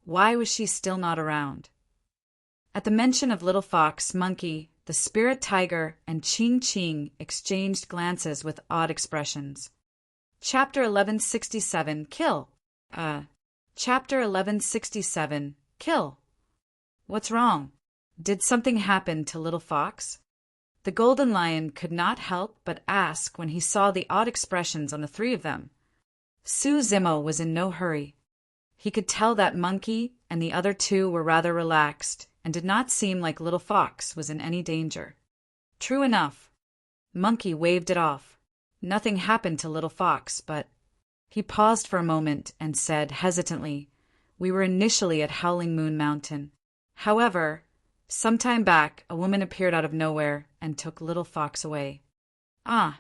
Why was she still not around? At the mention of Little Fox, Monkey, the spirit tiger, and Ching Ching exchanged glances with odd expressions. Chapter 1167, Kill. Chapter 1167, Kill. What's wrong? Did something happen to Little Fox? The Golden Lion could not help but ask when he saw the odd expressions on the 3 of them. Su Zimo was in no hurry. He could tell that Monkey and the other 2 were rather relaxed and did not seem like Little Fox was in any danger. True enough. Monkey waved it off. Nothing happened to Little Fox, but... He paused for a moment and said hesitantly, "We were initially at Howling Moon Mountain. However, some time back a woman appeared out of nowhere and took Little Fox away." "Ah!"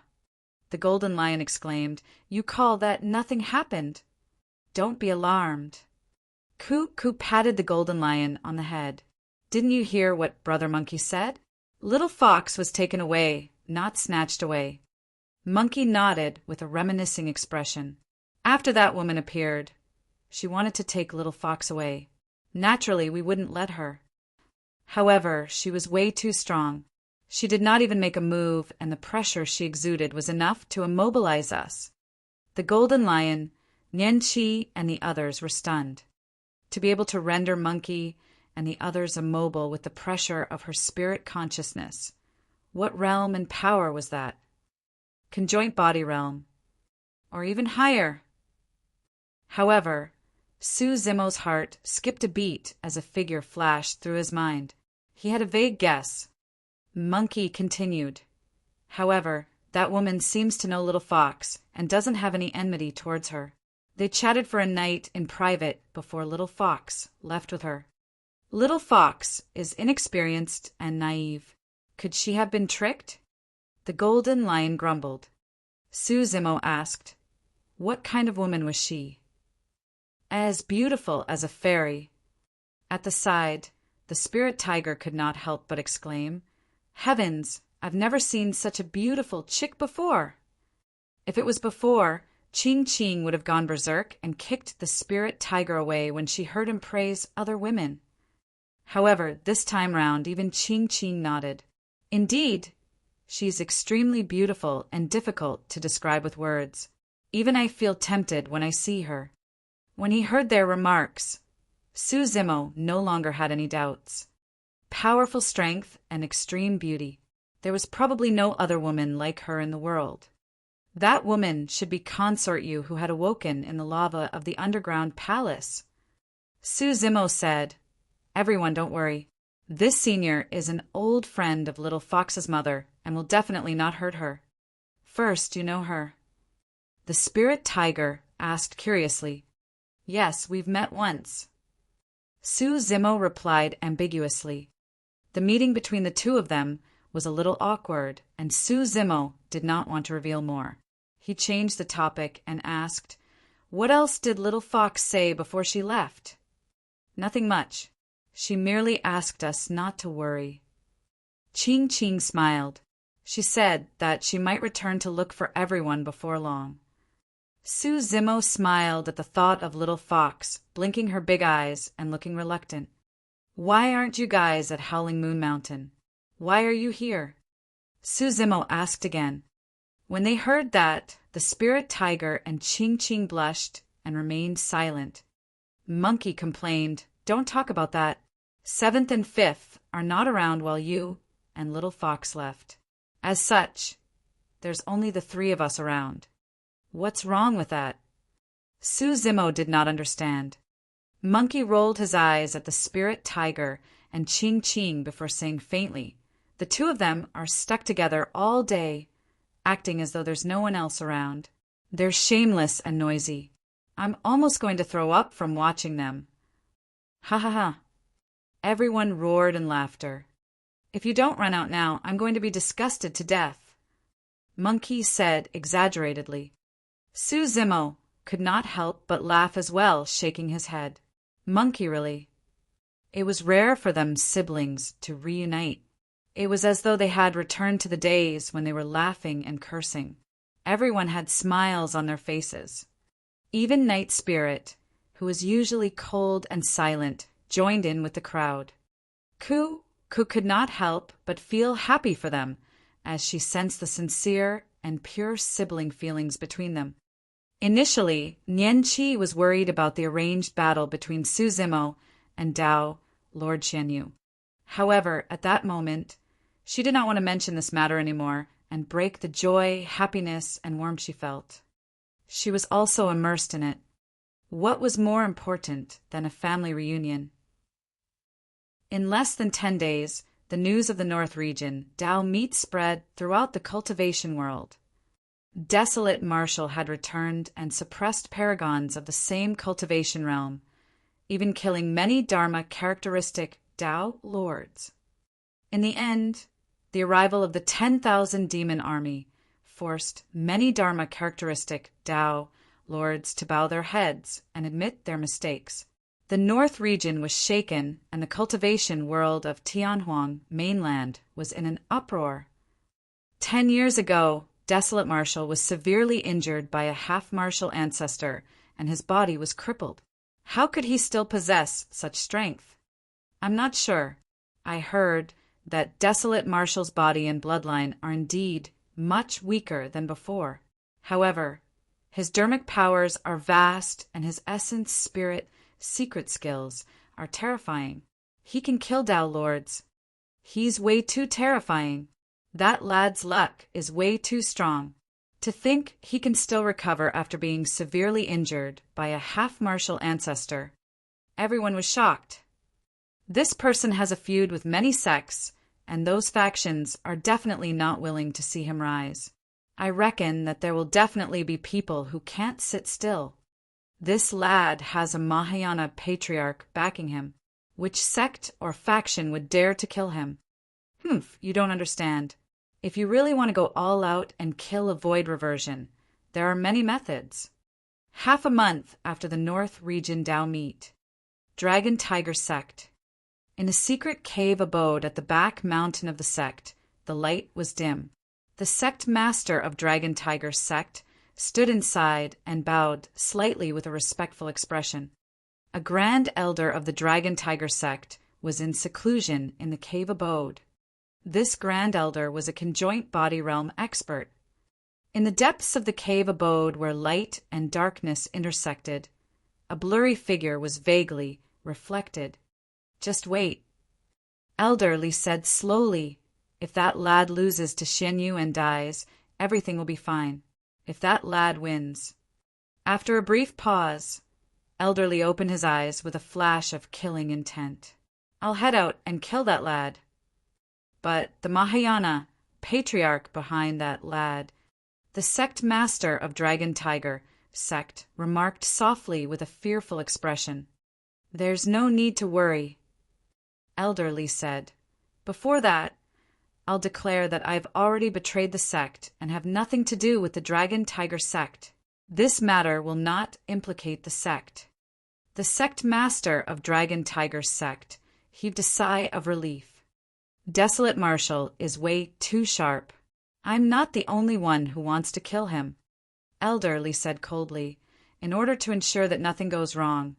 the Golden Lion exclaimed. "You call that nothing happened? Don't be alarmed." Coo patted the Golden Lion on the head. "Didn't you hear what Brother Monkey said? Little Fox was taken away, not snatched away." Monkey nodded with a reminiscing expression. "After that woman appeared, she wanted to take Little Fox away. Naturally, we wouldn't let her. However, she was way too strong. She did not even make a move, and the pressure she exuded was enough to immobilize us." The Golden Lion, Nianqi, and the others were stunned. To be able to render Monkey and the others immobile with the pressure of her spirit consciousness. What realm and power was that? Conjoint body realm. Or even higher. However, Su Zimo's heart skipped a beat as a figure flashed through his mind. He had a vague guess. Monkey continued. "However, that woman seems to know Little Fox and doesn't have any enmity towards her. They chatted for a night in private before Little Fox left with her. Little Fox is inexperienced and naive. Could she have been tricked?" The Golden Lion grumbled. Su Zimo asked, "What kind of woman was she?" "As beautiful as a fairy." At the side, the spirit tiger could not help but exclaim, "Heavens, I've never seen such a beautiful chick before." If it was before, Ching Ching would have gone berserk and kicked the spirit tiger away when she heard him praise other women. However, this time round even Ching Ching nodded. "Indeed, she's extremely beautiful and difficult to describe with words. Even I feel tempted when I see her." When he heard their remarks, Su Zimo no longer had any doubts. Powerful strength and extreme beauty. There was probably no other woman like her in the world. That woman should be consort you who had awoken in the lava of the underground palace. Su Zimo said, Everyone, don't worry. This senior is an old friend of Little Fox's mother and will definitely not hurt her. First, you know her. The spirit tiger asked curiously. Yes, we've met once. Su Zimo replied ambiguously. The meeting between the two of them was a little awkward, and Su Zimo did not want to reveal more. He changed the topic and asked, What else did Little Fox say before she left? Nothing much. She merely asked us not to worry. Ching Ching smiled. She said that she might return to look for everyone before long. Su Zimo smiled at the thought of Little Fox, blinking her big eyes and looking reluctant. Why aren't you guys at Howling Moon Mountain? Why are you here? Su Zimo asked again. When they heard that, the spirit tiger and Ching Ching blushed and remained silent. Monkey complained, Don't talk about that. 7th and 5th are not around while you and Little Fox left. As such, there's only the 3 of us around. What's wrong with that? Su Zimo did not understand. Monkey rolled his eyes at the spirit tiger and Ching Ching before saying faintly, The 2 of them are stuck together all day, acting as though there's no one else around. They're shameless and noisy. I'm almost going to throw up from watching them. Ha ha ha. Everyone roared in laughter. If you don't run out now, I'm going to be disgusted to death. Monkey said exaggeratedly. Su Zimo could not help but laugh as well, shaking his head. Monkey, really. It was rare for them siblings to reunite. It was as though they had returned to the days when they were laughing and cursing. Everyone had smiles on their faces. Even Night Spirit, who was usually cold and silent, joined in with the crowd. Ku could not help but feel happy for them, as she sensed the sincere and pure sibling feelings between them. Initially, Nian Qi was worried about the arranged battle between Su Zimo and Dao, Lord Xianyu. However, at that moment, she did not want to mention this matter anymore and break the joy, happiness, and warmth she felt. She was also immersed in it. What was more important than a family reunion? In less than 10 days, the news of the North region, Dao meat spread throughout the cultivation world. Desolate Marshal had returned and suppressed paragons of the same cultivation realm, even killing many Dharma characteristic Dao lords. In the end, the arrival of the 10,000 demon army forced many Dharma characteristic Dao lords to bow their heads and admit their mistakes. The North region was shaken, and the cultivation world of Tianhuang mainland was in an uproar. 10 years ago, Desolate Marshal was severely injured by a half-martial ancestor, and his body was crippled. How could he still possess such strength? I'm not sure. I heard that Desolate Marshal's body and bloodline are indeed much weaker than before. However, his dermic powers are vast, and his essence, spirit, secret skills are terrifying. He can kill Dao lords. He's way too terrifying. That lad's luck is way too strong. To think he can still recover after being severely injured by a half-martial ancestor. Everyone was shocked. This person has a feud with many sects, and those factions are definitely not willing to see him rise. I reckon that there will definitely be people who can't sit still. This lad has a Mahayana patriarch backing him. Which sect or faction would dare to kill him? You don't understand. If you really want to go all out and kill a void reversion, there are many methods. Half a month after the North Region Dao meet, Dragon Tiger Sect. In a secret cave abode at the back mountain of the sect, the light was dim. The sect master of Dragon Tiger Sect stood inside and bowed slightly with a respectful expression. A grand elder of the Dragon Tiger Sect was in seclusion in the cave abode. This grand elder was a conjoint body realm expert. In the depths of the cave abode where light and darkness intersected, a blurry figure was vaguely reflected. Just wait. Elderly said slowly, if that lad loses to Xianyu and dies, everything will be fine. if that lad wins. After a brief pause, Elderly opened his eyes with a flash of killing intent. I'll head out and kill that lad. But the Mahayana, patriarch behind that lad, the sect master of Dragon Tiger sect, remarked softly with a fearful expression. There's no need to worry, Elderly said. Before that, I'll declare that I've already betrayed the sect and have nothing to do with the Dragon Tiger sect. This matter will not implicate the sect. The sect master of Dragon Tiger sect heaved a sigh of relief. Desolate Marshal is way too sharp. I'm not the only one who wants to kill him, Elderly said coldly. In order to ensure that nothing goes wrong,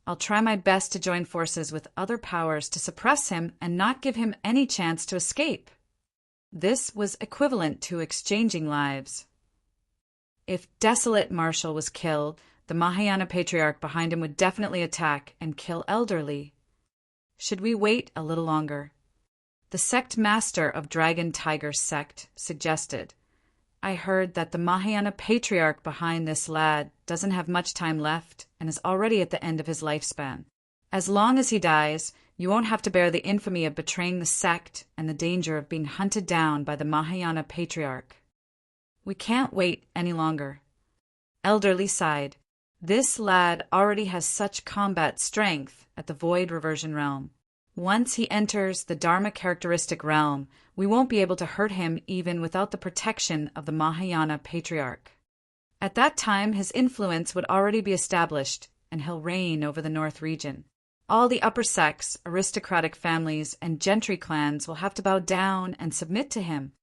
I'll try my best to join forces with other powers to suppress him and not give him any chance to escape. This was equivalent to exchanging lives. If Desolate Marshal was killed, the Mahayana patriarch behind him would definitely attack and kill Elderly. Should we wait a little longer? The sect master of Dragon Tiger sect suggested. I heard that the Mahayana patriarch behind this lad doesn't have much time left and is already at the end of his lifespan. As long as he dies, you won't have to bear the infamy of betraying the sect and the danger of being hunted down by the Mahayana patriarch. We can't wait any longer. Elderly sighed. This lad already has such combat strength at the Void Reversion Realm. Once he enters the Dharma characteristic realm, we won't be able to hurt him even without the protection of the Mahayana patriarch. At that time, his influence would already be established, and he'll reign over the North region. All the upper sects, aristocratic families, and gentry clans will have to bow down and submit to him.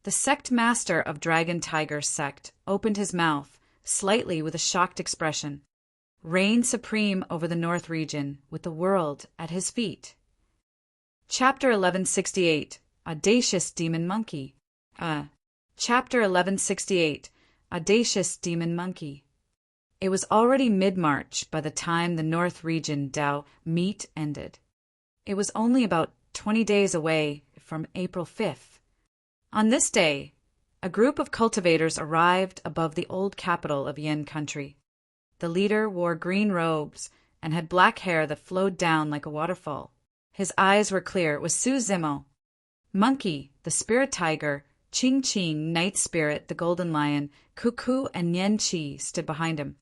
The sect master of Dragon Tiger sect opened his mouth, slightly with a shocked expression. Reign supreme over the North region, with the world at his feet. Chapter 1168, Audacious Demon Monkey. Chapter 1168, Audacious Demon Monkey. It was already mid-March by the time the North region Dao meet ended. It was only about 20 days away from April 5th. On this day, a group of cultivators arrived above the old capital of Yin country. The leader wore green robes and had black hair that flowed down like a waterfall. His eyes were clear. It was Su Zimo. Monkey, the spirit tiger, Ching Ching, night spirit, the golden lion, Cuckoo, and Nian Chi stood behind him.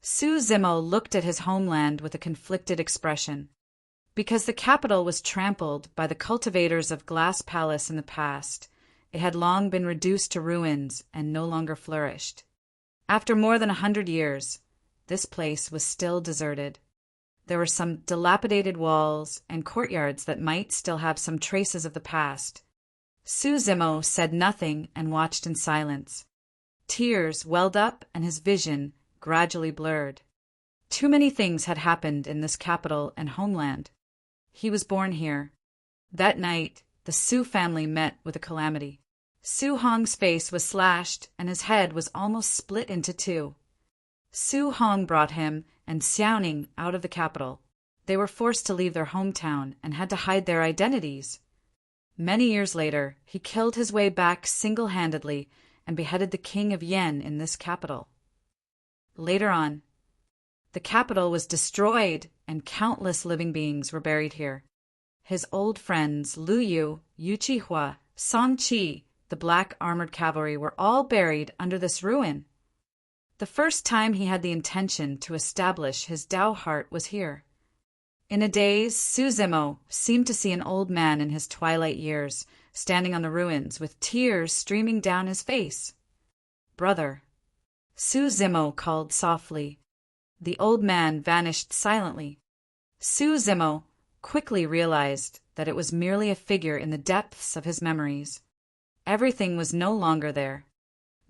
Su Zimo looked at his homeland with a conflicted expression. Because the capital was trampled by the cultivators of Glass Palace in the past, it had long been reduced to ruins and no longer flourished. After more than 100 years, this place was still deserted. There were some dilapidated walls and courtyards that might still have some traces of the past. Su Zimo said nothing and watched in silence. Tears welled up and his vision gradually blurred. Too many things had happened in this capital and homeland. He was born here. That night, the Su family met with a calamity. Su Hong's face was slashed and his head was almost split into two. Su Hong brought him and Xiaoning out of the capital. They were forced to leave their hometown and had to hide their identities. Many years later, he killed his way back single-handedly and beheaded the king of Yen in this capital. Later on, the capital was destroyed and countless living beings were buried here. His old friends Lu Yu, Yu Qihua, Song Qi, the black armored cavalry were all buried under this ruin. The first time he had the intention to establish his Dao heart was here. In a daze, Su Zimo seemed to see an old man in his twilight years, standing on the ruins with tears streaming down his face. "Brother," Su Zimo called softly. The old man vanished silently. Su Zimo quickly realized that it was merely a figure in the depths of his memories. Everything was no longer there.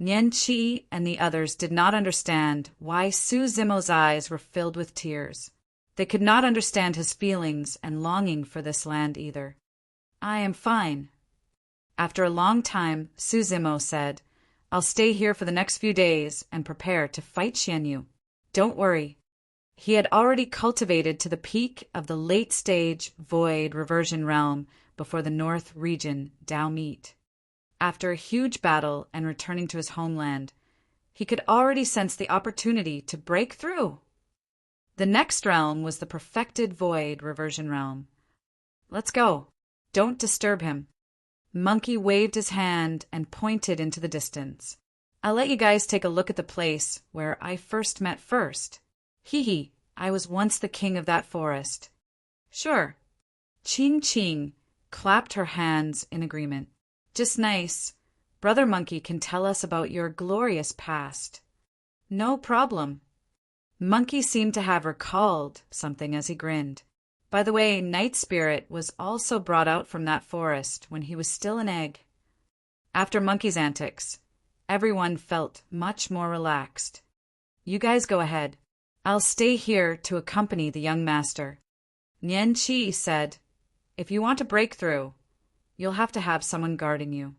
Nian Chi and the others did not understand why Su Zimo's eyes were filled with tears. They could not understand his feelings and longing for this land either. "I am fine." After a long time, Su Zimo said, "I'll stay here for the next few days and prepare to fight Xianyu. Don't worry." He had already cultivated to the peak of the late-stage Void Reversion Realm before the North region Dao meet. After a huge battle and returning to his homeland, He could already sense the opportunity to break through. The next realm was the perfected void reversion realm. Let's go. Don't disturb him. Monkey waved his hand and pointed into the distance. I'll let you guys take a look at the place where I first met First. Hee, I was once the king of that forest. Sure. Ching Ching clapped her hands in agreement. Just nice. Brother Monkey can tell us about your glorious past. No problem. Monkey seemed to have recalled something as he grinned. By the way, Night Spirit was also brought out from that forest when he was still an egg. After Monkey's antics, everyone felt much more relaxed. You guys go ahead. I'll stay here to accompany the young master. Nian Qi said, if you want to break through, you'll have to have someone guarding you.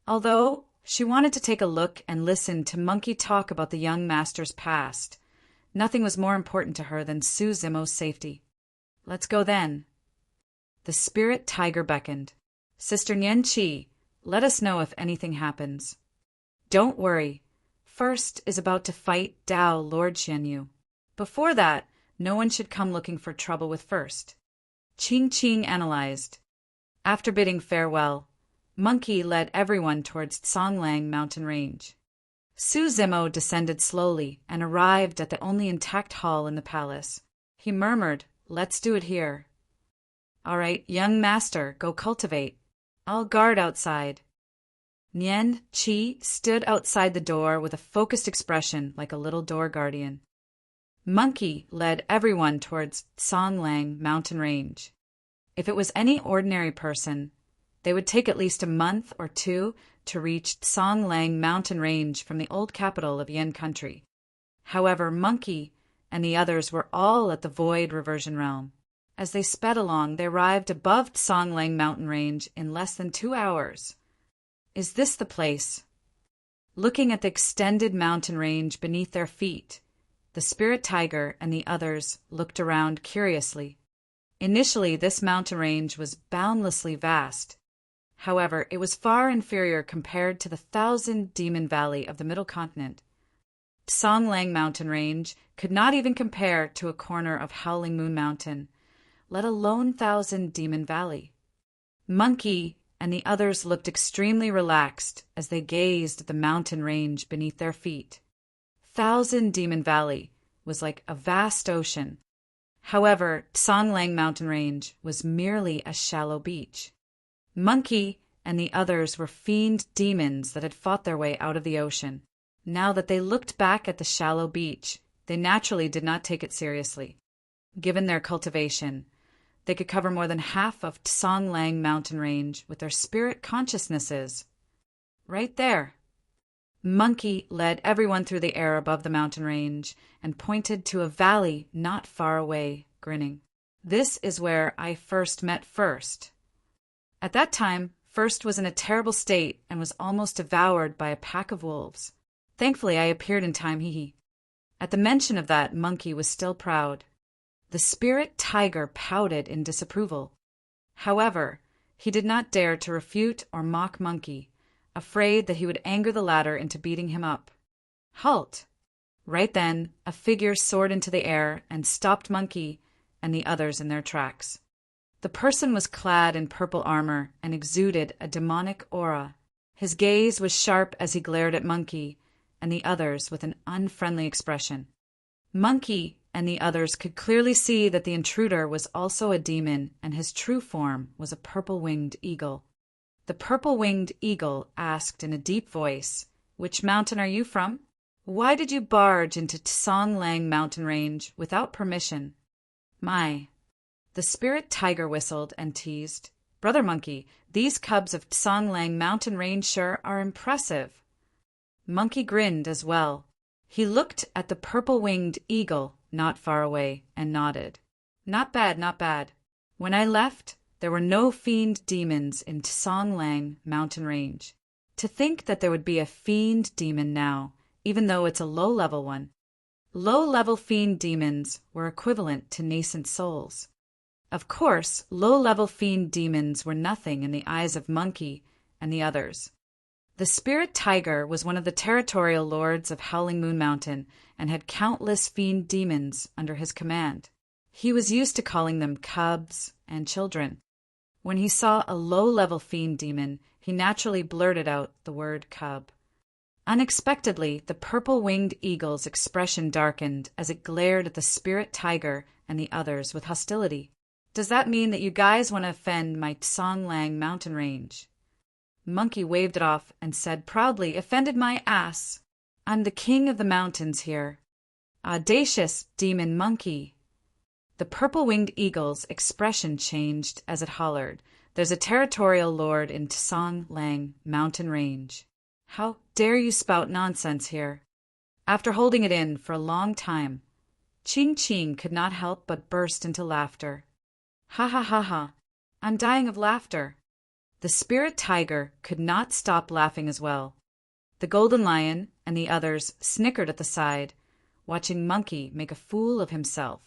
Although she wanted to take a look and listen to Monkey talk about the young master's past, nothing was more important to her than Su Zimo's safety. Let's go then. The spirit tiger beckoned. Sister Nian Qi, let us know if anything happens. Don't worry. First is about to fight Tao Lord Xianyu. Before that, no one should come looking for trouble with First. Ching Ching analyzed. After bidding farewell, Monkey led everyone towards Songlang mountain range. Su Zimo descended slowly and arrived at the only intact hall in the palace. He murmured, let's do it here. All right, young master, go cultivate. I'll guard outside. Nian Qi stood outside the door with a focused expression like a little door guardian. Monkey led everyone towards Songlang mountain range. If it was any ordinary person, they would take at least a month or two to reach Songlang mountain range from the old capital of Yin country. However, Monkey and the others were all at the void reversion realm. As they sped along, they arrived above Songlang mountain range in less than 2 hours. Is this the place? Looking at the extended mountain range beneath their feet, the spirit tiger and the others looked around curiously. Initially, this mountain range was boundlessly vast. However, it was far inferior compared to the 1,000-demon valley of the Middle Continent. Songlang mountain range could not even compare to a corner of Howling Moon Mountain, let alone 1,000-demon valley. Monkey and the others looked extremely relaxed as they gazed at the mountain range beneath their feet. 1,000-demon valley was like a vast ocean. However, Songlang mountain range was merely a shallow beach. Monkey and the others were fiend demons that had fought their way out of the ocean. Now that they looked back at the shallow beach, they naturally did not take it seriously. Given their cultivation, they could cover more than half of Songlang mountain range with their spirit consciousnesses. Right there. Monkey led everyone through the air above the mountain range and pointed to a valley not far away, grinning. This is where I first met First. At that time, First was in a terrible state and was almost devoured by a pack of wolves. Thankfully, I appeared in time, hee. At the mention of that, Monkey was still proud. The spirit tiger pouted in disapproval. However, he did not dare to refute or mock Monkey, afraid that he would anger the latter into beating him up. Halt! Right then, a figure soared into the air and stopped Monkey and the others in their tracks. The person was clad in purple armor and exuded a demonic aura. His gaze was sharp as he glared at Monkey and the others with an unfriendly expression. Monkey and the others could clearly see that the intruder was also a demon and his true form was a purple-winged eagle. The purple-winged eagle asked in a deep voice, "Which mountain are you from? Why did you barge into Songlang mountain range without permission?" My. The spirit tiger whistled and teased, "Brother Monkey, these cubs of Songlang mountain range sure are impressive." Monkey grinned as well. He looked at the purple-winged eagle not far away and nodded. Not bad, not bad. When I left, there were no fiend demons in Songlang mountain range. To think that there would be a fiend demon now, even though it's a low-level one. Low-level fiend demons were equivalent to nascent souls. Of course, low-level fiend demons were nothing in the eyes of Monkey and the others. The spirit tiger was one of the territorial lords of Howling Moon Mountain and had countless fiend demons under his command. He was used to calling them cubs and children. When he saw a low-level fiend demon, he naturally blurted out the word cub. Unexpectedly, the purple-winged eagle's expression darkened as it glared at the spirit tiger and the others with hostility. "Does that mean that you guys want to offend my Tsonglang mountain range?" Monkey waved it off and said proudly, "Offended my ass. I'm the king of the mountains here. Audacious demon monkey." The purple-winged eagle's expression changed as it hollered, "There's a territorial lord in Tsonglang mountain range. How dare you spout nonsense here?" After holding it in for a long time, Ching Ching could not help but burst into laughter. "Ha ha ha ha! I'm dying of laughter." The spirit tiger could not stop laughing as well. The golden lion and the others snickered at the side, watching Monkey make a fool of himself.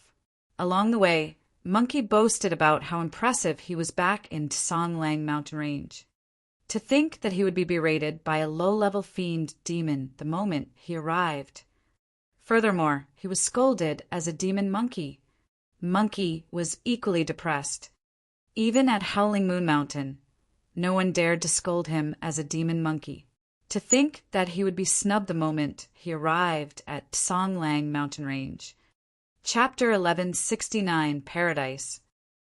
Along the way, Monkey boasted about how impressive he was back in Tsonglang mountain range. To think that he would be berated by a low-level fiend demon the moment he arrived. Furthermore, he was scolded as a demon monkey. Monkey was equally depressed. Even at Howling Moon Mountain, no one dared to scold him as a demon monkey. To think that he would be snubbed the moment he arrived at Tsonglang mountain range. Chapter 1169, Paradise.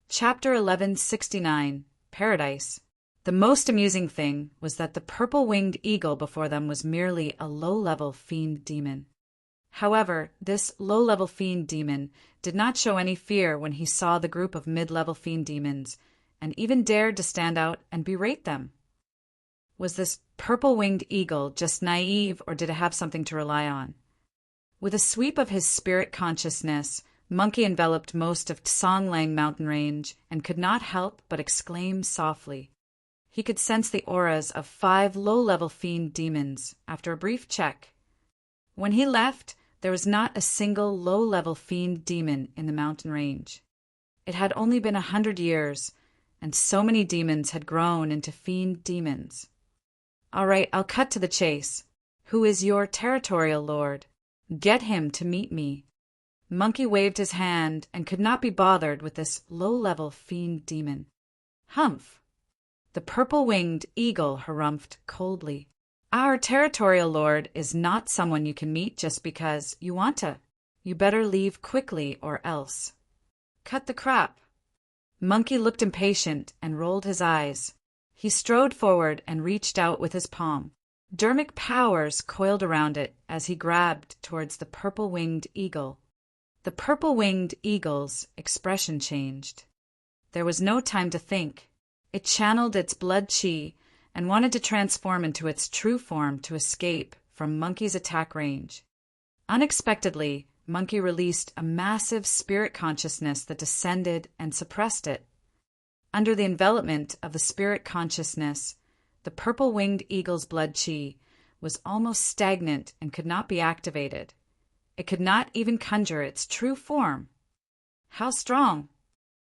Chapter 1169, Paradise. The most amusing thing was that the purple-winged eagle before them was merely a low-level fiend demon. However, this low-level fiend demon did not show any fear when he saw the group of mid-level fiend demons, and even dared to stand out and berate them. Was this purple-winged eagle just naive, or did it have something to rely on? With a sweep of his spirit consciousness, Monkey enveloped most of Tsonglang mountain range and could not help but exclaim softly. He could sense the auras of 5 low-level fiend demons after a brief check. When he left, there was not a single low-level fiend demon in the mountain range. It had only been 100 years, and so many demons had grown into fiend demons. "All right, I'll cut to the chase. Who is your territorial lord? Get him to meet me." Monkey waved his hand and could not be bothered with this low-level fiend demon. "Humph!" The purple-winged eagle harumphed coldly. "Our territorial lord is not someone you can meet just because you want to. You better leave quickly or else." "Cut the crap." Monkey looked impatient and rolled his eyes. He strode forward and reached out with his palm. Dermic powers coiled around it as he grabbed towards the purple-winged eagle. The purple-winged eagle's expression changed. There was no time to think. It channeled its blood chi and wanted to transform into its true form to escape from Monkey's attack range. Unexpectedly, Monkey released a massive spirit consciousness that descended and suppressed it. Under the envelopment of the spirit consciousness, the purple-winged eagle's blood chi was almost stagnant and could not be activated. It could not even conjure its true form. How strong!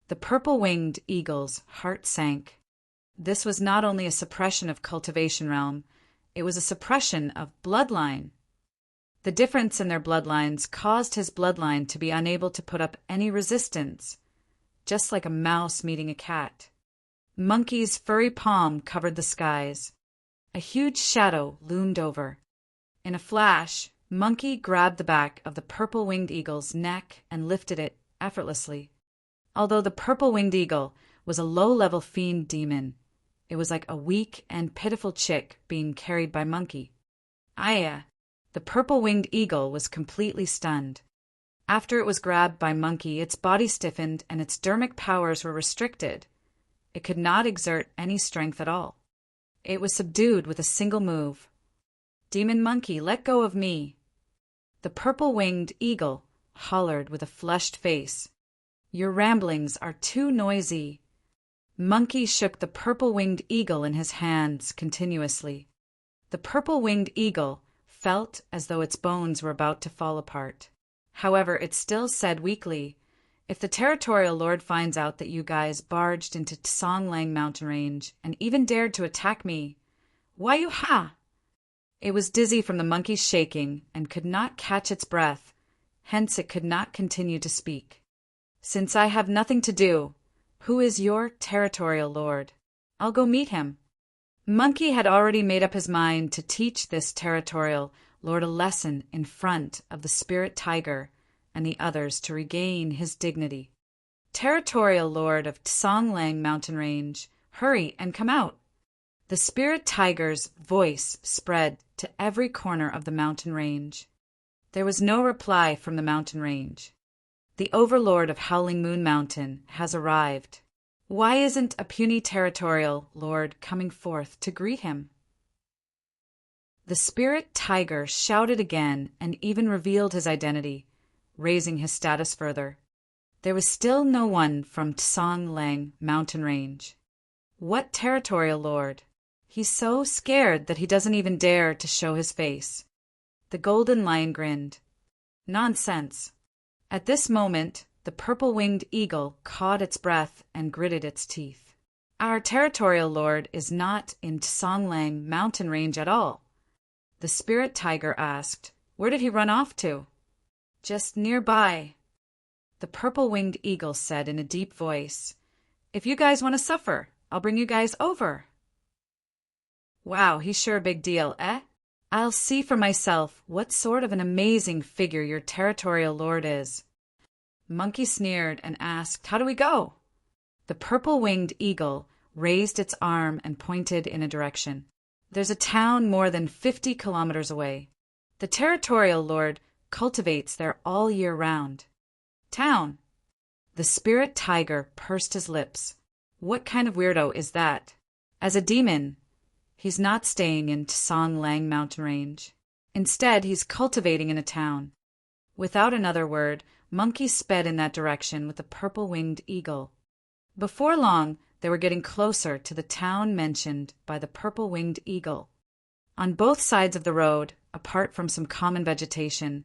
The purple-winged eagle's heart sank. This was not only a suppression of cultivation realm, it was a suppression of bloodline. The difference in their bloodlines caused his bloodline to be unable to put up any resistance, just like a mouse meeting a cat. Monkey's furry palm covered the skies. A huge shadow loomed over. In a flash, Monkey grabbed the back of the purple-winged eagle's neck and lifted it effortlessly. Although the purple-winged eagle was a low-level fiend demon, it was like a weak and pitiful chick being carried by Monkey. Aya! The purple-winged eagle was completely stunned. After it was grabbed by Monkey, its body stiffened and its dermic powers were restricted. It could not exert any strength at all. It was subdued with a single move. "Demon monkey, let go of me." The purple-winged eagle hollered with a flushed face. "Your ramblings are too noisy." Monkey shook the purple-winged eagle in his hands continuously. The purple-winged eagle felt as though its bones were about to fall apart. However, it still said weakly, "If the territorial lord finds out that you guys barged into Tsonglang mountain range and even dared to attack me, why you ha! It was dizzy from the monkey's shaking and could not catch its breath, hence it could not continue to speak. Since I have nothing to do, who is your territorial lord? I'll go meet him. Monkey had already made up his mind to teach this territorial lord a lesson in front of the spirit tiger and the others to regain his dignity. Territorial lord of Tsonglang mountain range, hurry and come out. The spirit tiger's voice spread to every corner of the mountain range. There was no reply from the mountain range. The overlord of Howling Moon Mountain has arrived. Why isn't a puny territorial lord coming forth to greet him? The spirit tiger shouted again and even revealed his identity, raising his status further. There was still no one from Tsonglang mountain range. What territorial lord? He's so scared that he doesn't even dare to show his face. The golden lion grinned. Nonsense. At this moment, the purple-winged eagle caught its breath and gritted its teeth. Our territorial lord is not in Tsonglang mountain range at all. The spirit tiger asked, where did he run off to? Just nearby. The purple-winged eagle said in a deep voice, if you guys want to suffer, I'll bring you guys over. Wow, he's sure a big deal, eh? I'll see for myself what sort of an amazing figure your territorial lord is. Monkey sneered and asked, how do we go? The purple-winged eagle raised its arm and pointed in a direction. There's a town more than 50 kilometers away. The territorial lord cultivates there all year round. Town. The spirit tiger pursed his lips. What kind of weirdo is that? As a demon, he's not staying in Tsonglang mountain range. Instead, he's cultivating in a town. Without another word, Monkey sped in that direction with the purple-winged eagle. Before long, they were getting closer to the town mentioned by the purple-winged eagle. On both sides of the road, apart from some common vegetation,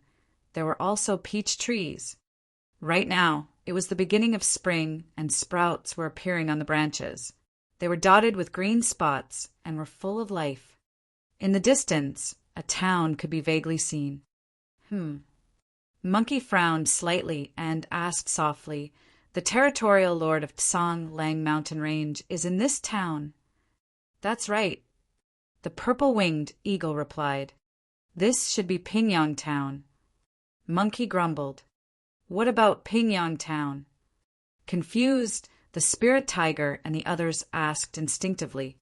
there were also peach trees. Right now, it was the beginning of spring and sprouts were appearing on the branches. They were dotted with green spots and were full of life. In the distance, a town could be vaguely seen. Monkey frowned slightly and asked softly, the territorial lord of Tsonglang mountain range is in this town. That's right. The purple-winged eagle replied. This should be Pingyang town. Monkey grumbled. What about Pingyang town? Confused, the spirit tiger and the others asked instinctively.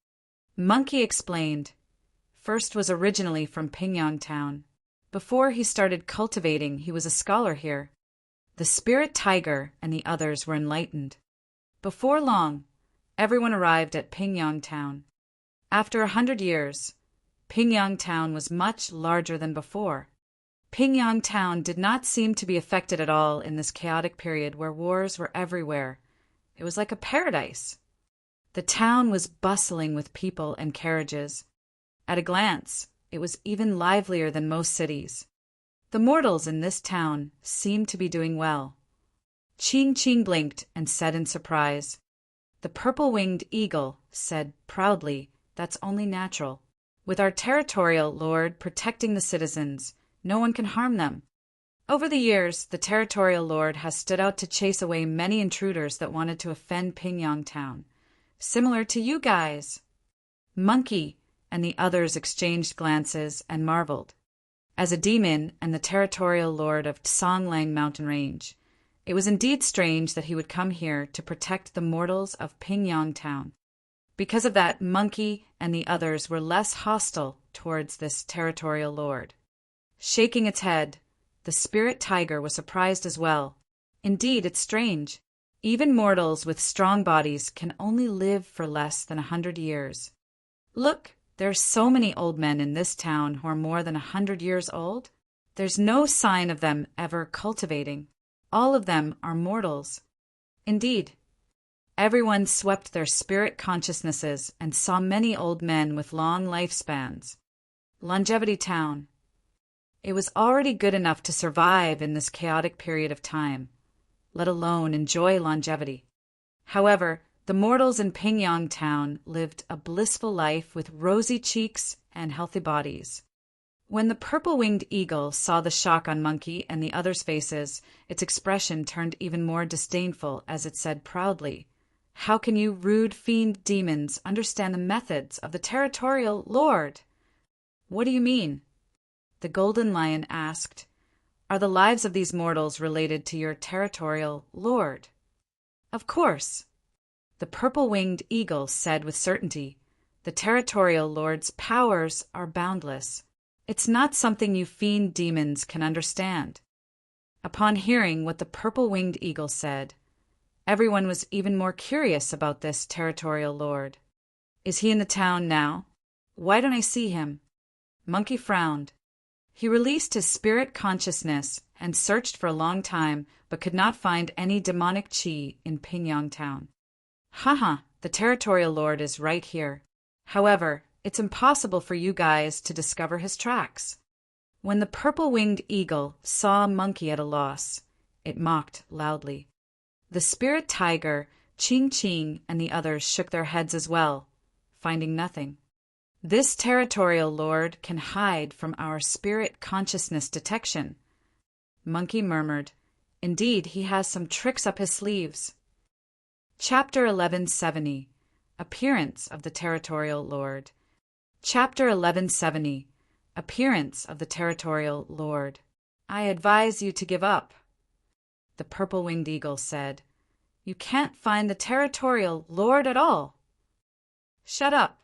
Monkey explained. First was originally from Pingyang town. Before he started cultivating, he was a scholar here. The spirit tiger and the others were enlightened. Before long, everyone arrived at Pingyang town. After 100 years, Pingyang town was much larger than before. Pingyang town did not seem to be affected at all in this chaotic period where wars were everywhere. It was like a paradise. The town was bustling with people and carriages. At a glance, it was even livelier than most cities. The mortals in this town seemed to be doing well. Ching Ching blinked and said in surprise. The purple-winged eagle said proudly, that's only natural. With our territorial lord protecting the citizens, no one can harm them. Over the years, the territorial lord has stood out to chase away many intruders that wanted to offend Pingyang town. Similar to you guys. Monkey and the others exchanged glances and marveled. As a demon and the territorial lord of Tsonglang mountain range, it was indeed strange that he would come here to protect the mortals of Pingyang town. Because of that, Monkey and the others were less hostile towards this territorial lord. Shaking its head, the spirit tiger was surprised as well. Indeed, it's strange. Even mortals with strong bodies can only live for less than 100 years. Look, there's so many old men in this town who are more than 100 years old. There's no sign of them ever cultivating. All of them are mortals. Indeed, everyone swept their spirit consciousnesses and saw many old men with long lifespans. Longevity town. It was already good enough to survive in this chaotic period of time, let alone enjoy longevity. However, the mortals in Pingyang town lived a blissful life with rosy cheeks and healthy bodies. When the purple-winged eagle saw the shock on Monkey and the others' faces, its expression turned even more disdainful as it said proudly, "How can you rude fiend demons understand the methods of the territorial lord?" "What do you mean?" The golden lion asked. "Are the lives of these mortals related to your territorial lord?" "Of course." The purple-winged eagle said with certainty, "The territorial lord's powers are boundless. It's not something you fiend demons can understand." Upon hearing what the purple-winged eagle said, everyone was even more curious about this territorial lord. "Is he in the town now? Why don't I see him?" Monkey frowned. He released his spirit consciousness and searched for a long time, but could not find any demonic chi in Pingyang Town. "Haha, the territorial lord is right here. However, it's impossible for you guys to discover his tracks." When the purple-winged eagle saw Monkey at a loss, it mocked loudly. The spirit tiger, Ching Ching, and the others shook their heads as well, finding nothing. "This territorial lord can hide from our spirit consciousness detection," Monkey murmured. "Indeed, he has some tricks up his sleeves." Chapter 1170. Appearance of the Territorial Lord. Chapter 1170. Appearance of the Territorial Lord. "I advise you to give up," the purple-winged eagle said. "You can't find the Territorial Lord at all." "Shut up."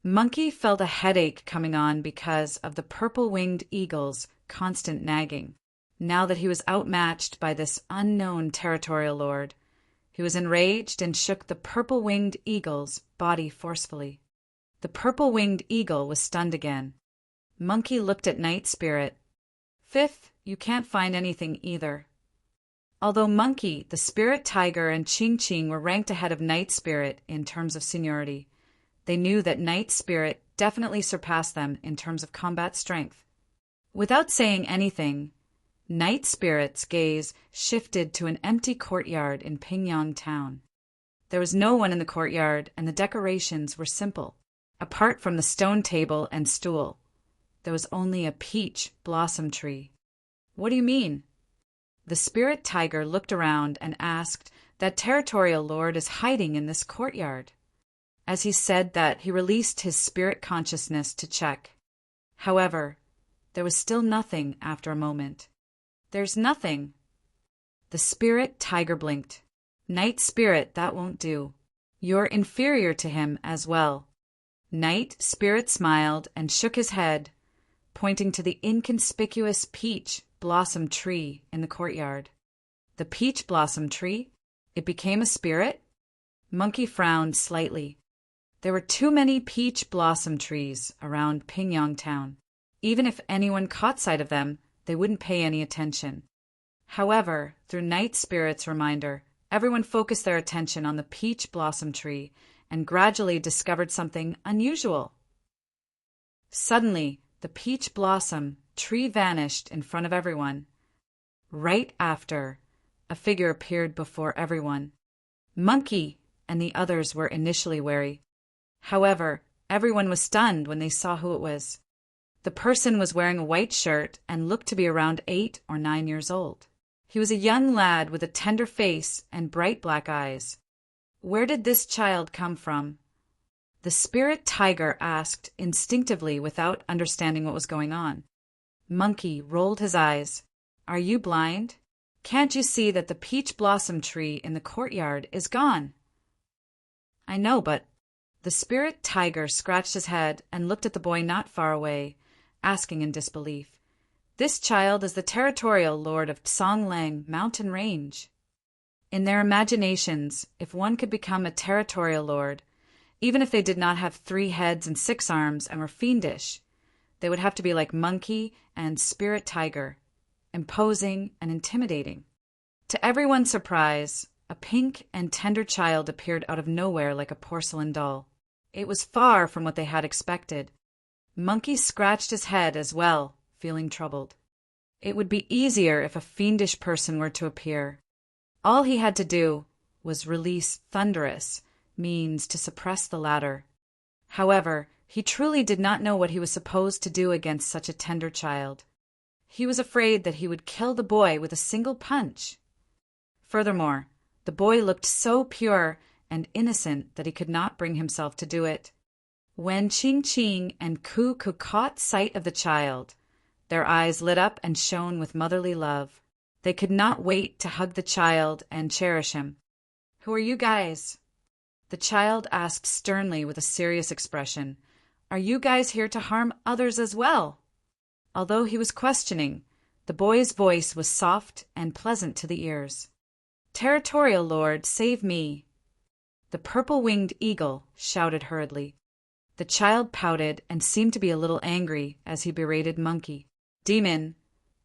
Monkey felt a headache coming on because of the purple-winged eagle's constant nagging. Now that he was outmatched by this unknown territorial lord, he was enraged and shook the purple-winged eagle's body forcefully. The purple-winged eagle was stunned again. Monkey looked at Night Spirit. "Fifth, you can't find anything either." Although Monkey, the Spirit Tiger, and Ching Ching were ranked ahead of Night Spirit in terms of seniority, they knew that Night Spirit definitely surpassed them in terms of combat strength. Without saying anything, Night Spirit's gaze shifted to an empty courtyard in Pingyang Town. There was no one in the courtyard, and the decorations were simple. Apart from the stone table and stool, there was only a peach blossom tree. "What do you mean?" The Spirit Tiger looked around and asked, "That territorial lord is hiding in this courtyard." As he said that, he released his spirit consciousness to check. However, there was still nothing after a moment. "There's nothing." The Spirit Tiger blinked. "Night Spirit, that won't do. You're inferior to him as well." Night Spirit smiled and shook his head, pointing to the inconspicuous peach blossom tree in the courtyard. The peach blossom tree? It became a spirit? Monkey frowned slightly. There were too many peach blossom trees around Pingyang Town. Even if anyone caught sight of them, they wouldn't pay any attention. However, through Night Spirit's reminder, everyone focused their attention on the peach blossom tree and gradually discovered something unusual. Suddenly, the peach blossom tree vanished in front of everyone. Right after, a figure appeared before everyone. Monkey and the others were initially wary. However, everyone was stunned when they saw who it was. The person was wearing a white shirt and looked to be around 8 or 9 years old. He was a young lad with a tender face and bright black eyes. Where did this child come from? The Spirit Tiger asked instinctively without understanding what was going on. Monkey rolled his eyes. "Are you blind? Can't you see that the peach blossom tree in the courtyard is gone?" "I know, but..." The Spirit Tiger scratched his head and looked at the boy not far away, asking in disbelief. "This child is the territorial lord of Songlang Mountain Range." In their imaginations, if one could become a territorial lord, even if they did not have 3 heads and 6 arms and were fiendish, they would have to be like Monkey and Spirit Tiger, imposing and intimidating. To everyone's surprise, a pink and tender child appeared out of nowhere like a porcelain doll. It was far from what they had expected. Monkey scratched his head as well, feeling troubled. It would be easier if a fiendish person were to appear. All he had to do was release thunderous means to suppress the latter. However, He truly did not know what he was supposed to do against such a tender child. He was afraid that he would kill the boy with a single punch. Furthermore, the boy looked so pure and innocent that he could not bring himself to do it. When Ching Ching and Ku Ku caught sight of the child, their eyes lit up and shone with motherly love. They could not wait to hug the child and cherish him. "Who are you guys?" The child asked sternly with a serious expression. "Are you guys here to harm others as well?" Although he was questioning, the boy's voice was soft and pleasant to the ears. "Territorial Lord, save me!" The purple-winged eagle shouted hurriedly. The child pouted and seemed to be a little angry as he berated Monkey. "Demon,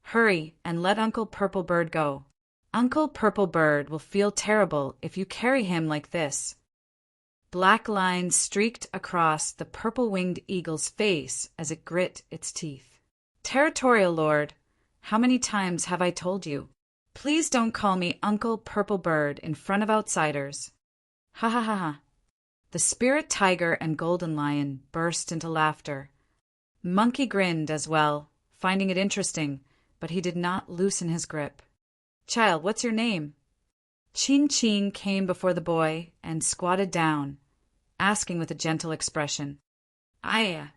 hurry and let Uncle Purple Bird go. Uncle Purple Bird will feel terrible if you carry him like this." Black lines streaked across the purple-winged eagle's face as it grit its teeth. "Territorial Lord, how many times have I told you? Please don't call me Uncle Purple Bird in front of outsiders." Ha ha ha ha. The spirit tiger and golden lion burst into laughter. Monkey grinned as well, finding it interesting, but he did not loosen his grip. "Child, what's your name?" Ching Ching came before the boy and squatted down, asking with a gentle expression. "Aya."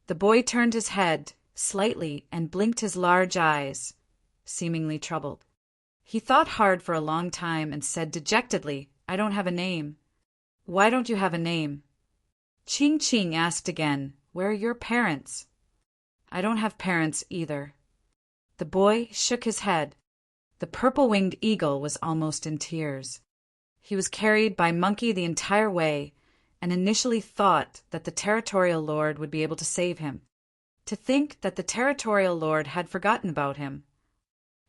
The boy turned his head slightly and blinked his large eyes, seemingly troubled. He thought hard for a long time and said dejectedly, "I don't have a name." "Why don't you have a name?" Ching Ching asked again, "Where are your parents?" "I don't have parents either." The boy shook his head. The purple-winged eagle was almost in tears. He was carried by Monkey the entire way, and initially thought that the Territorial Lord would be able to save him. To think that the Territorial Lord had forgotten about him.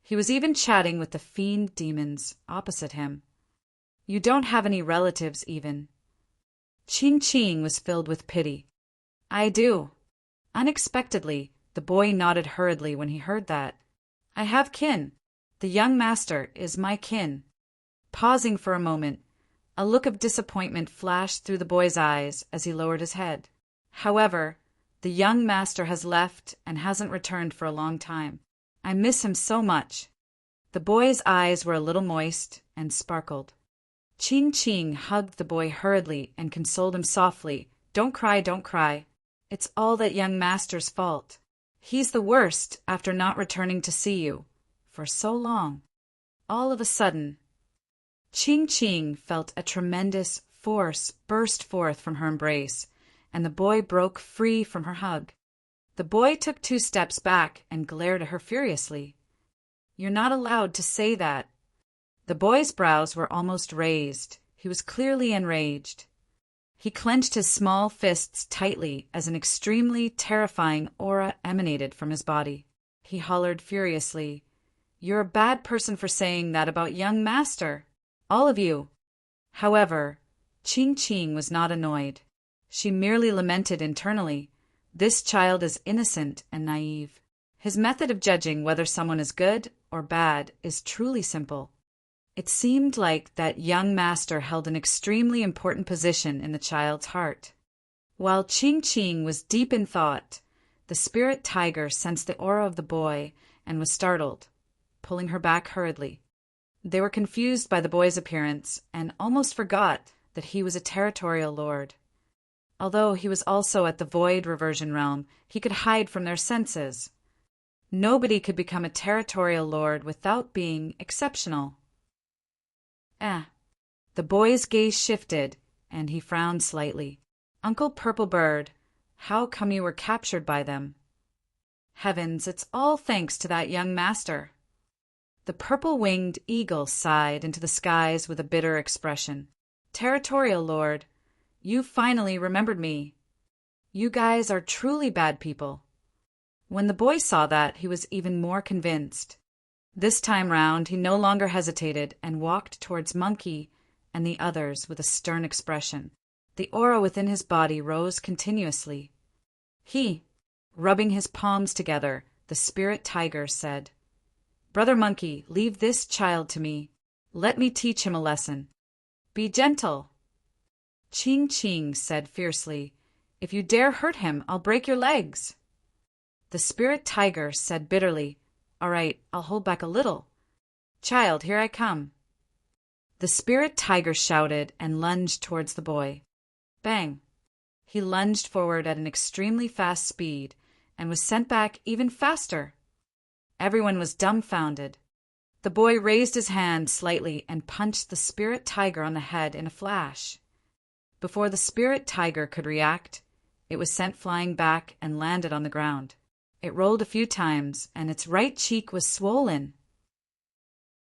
He was even chatting with the fiend demons opposite him. "You don't have any relatives even." Ching Ching was filled with pity. "I do." Unexpectedly, the boy nodded hurriedly when he heard that. "I have kin. The young master is my kin." Pausing for a moment, a look of disappointment flashed through the boy's eyes as he lowered his head. "However, the young master has left and hasn't returned for a long time. I miss him so much." The boy's eyes were a little moist and sparkled. Ching Ching hugged the boy hurriedly and consoled him softly. "Don't cry, don't cry. It's all that young master's fault. He's the worst after not returning to see you for so long." All of a sudden, Ching Ching felt a tremendous force burst forth from her embrace, and the boy broke free from her hug. The boy took 2 steps back and glared at her furiously. "You're not allowed to say that." The boy's brows were almost raised. He was clearly enraged. He clenched his small fists tightly as an extremely terrifying aura emanated from his body. He hollered furiously, "You're a bad person for saying that about young master. All of you." However, Ching Ching was not annoyed. She merely lamented internally, "This child is innocent and naive." His method of judging whether someone is good or bad is truly simple. It seemed like that young master held an extremely important position in the child's heart. While Ching Ching was deep in thought, the spirit tiger sensed the aura of the boy and was startled, pulling her back hurriedly. They were confused by the boy's appearance and almost forgot that he was a territorial lord. Although he was also at the void reversion realm, he could hide from their senses. Nobody could become a territorial lord without being exceptional. The boy's gaze shifted, and he frowned slightly. "Uncle Purple Bird, how come you were captured by them?" "Heavens, it's all thanks to that young master." The purple-winged eagle sighed into the skies with a bitter expression. "Territorial Lord, you finally remembered me. You guys are truly bad people." When the boy saw that, he was even more convinced. This time round, he no longer hesitated and walked towards Monkey and the others with a stern expression. The aura within his body rose continuously. Rubbing his palms together, the spirit tiger said, "Brother Monkey, leave this child to me. Let me teach him a lesson. Be gentle." Ching Ching said fiercely, If you dare hurt him, I'll break your legs." The spirit tiger said bitterly, "All right, I'll hold back a little. Child, here I come." The spirit tiger shouted and lunged towards the boy. Bang! He lunged forward at an extremely fast speed and was sent back even faster. Everyone was dumbfounded. The boy raised his hand slightly and punched the spirit tiger on the head in a flash. Before the spirit tiger could react, it was sent flying back and landed on the ground. It rolled a few times, and its right cheek was swollen.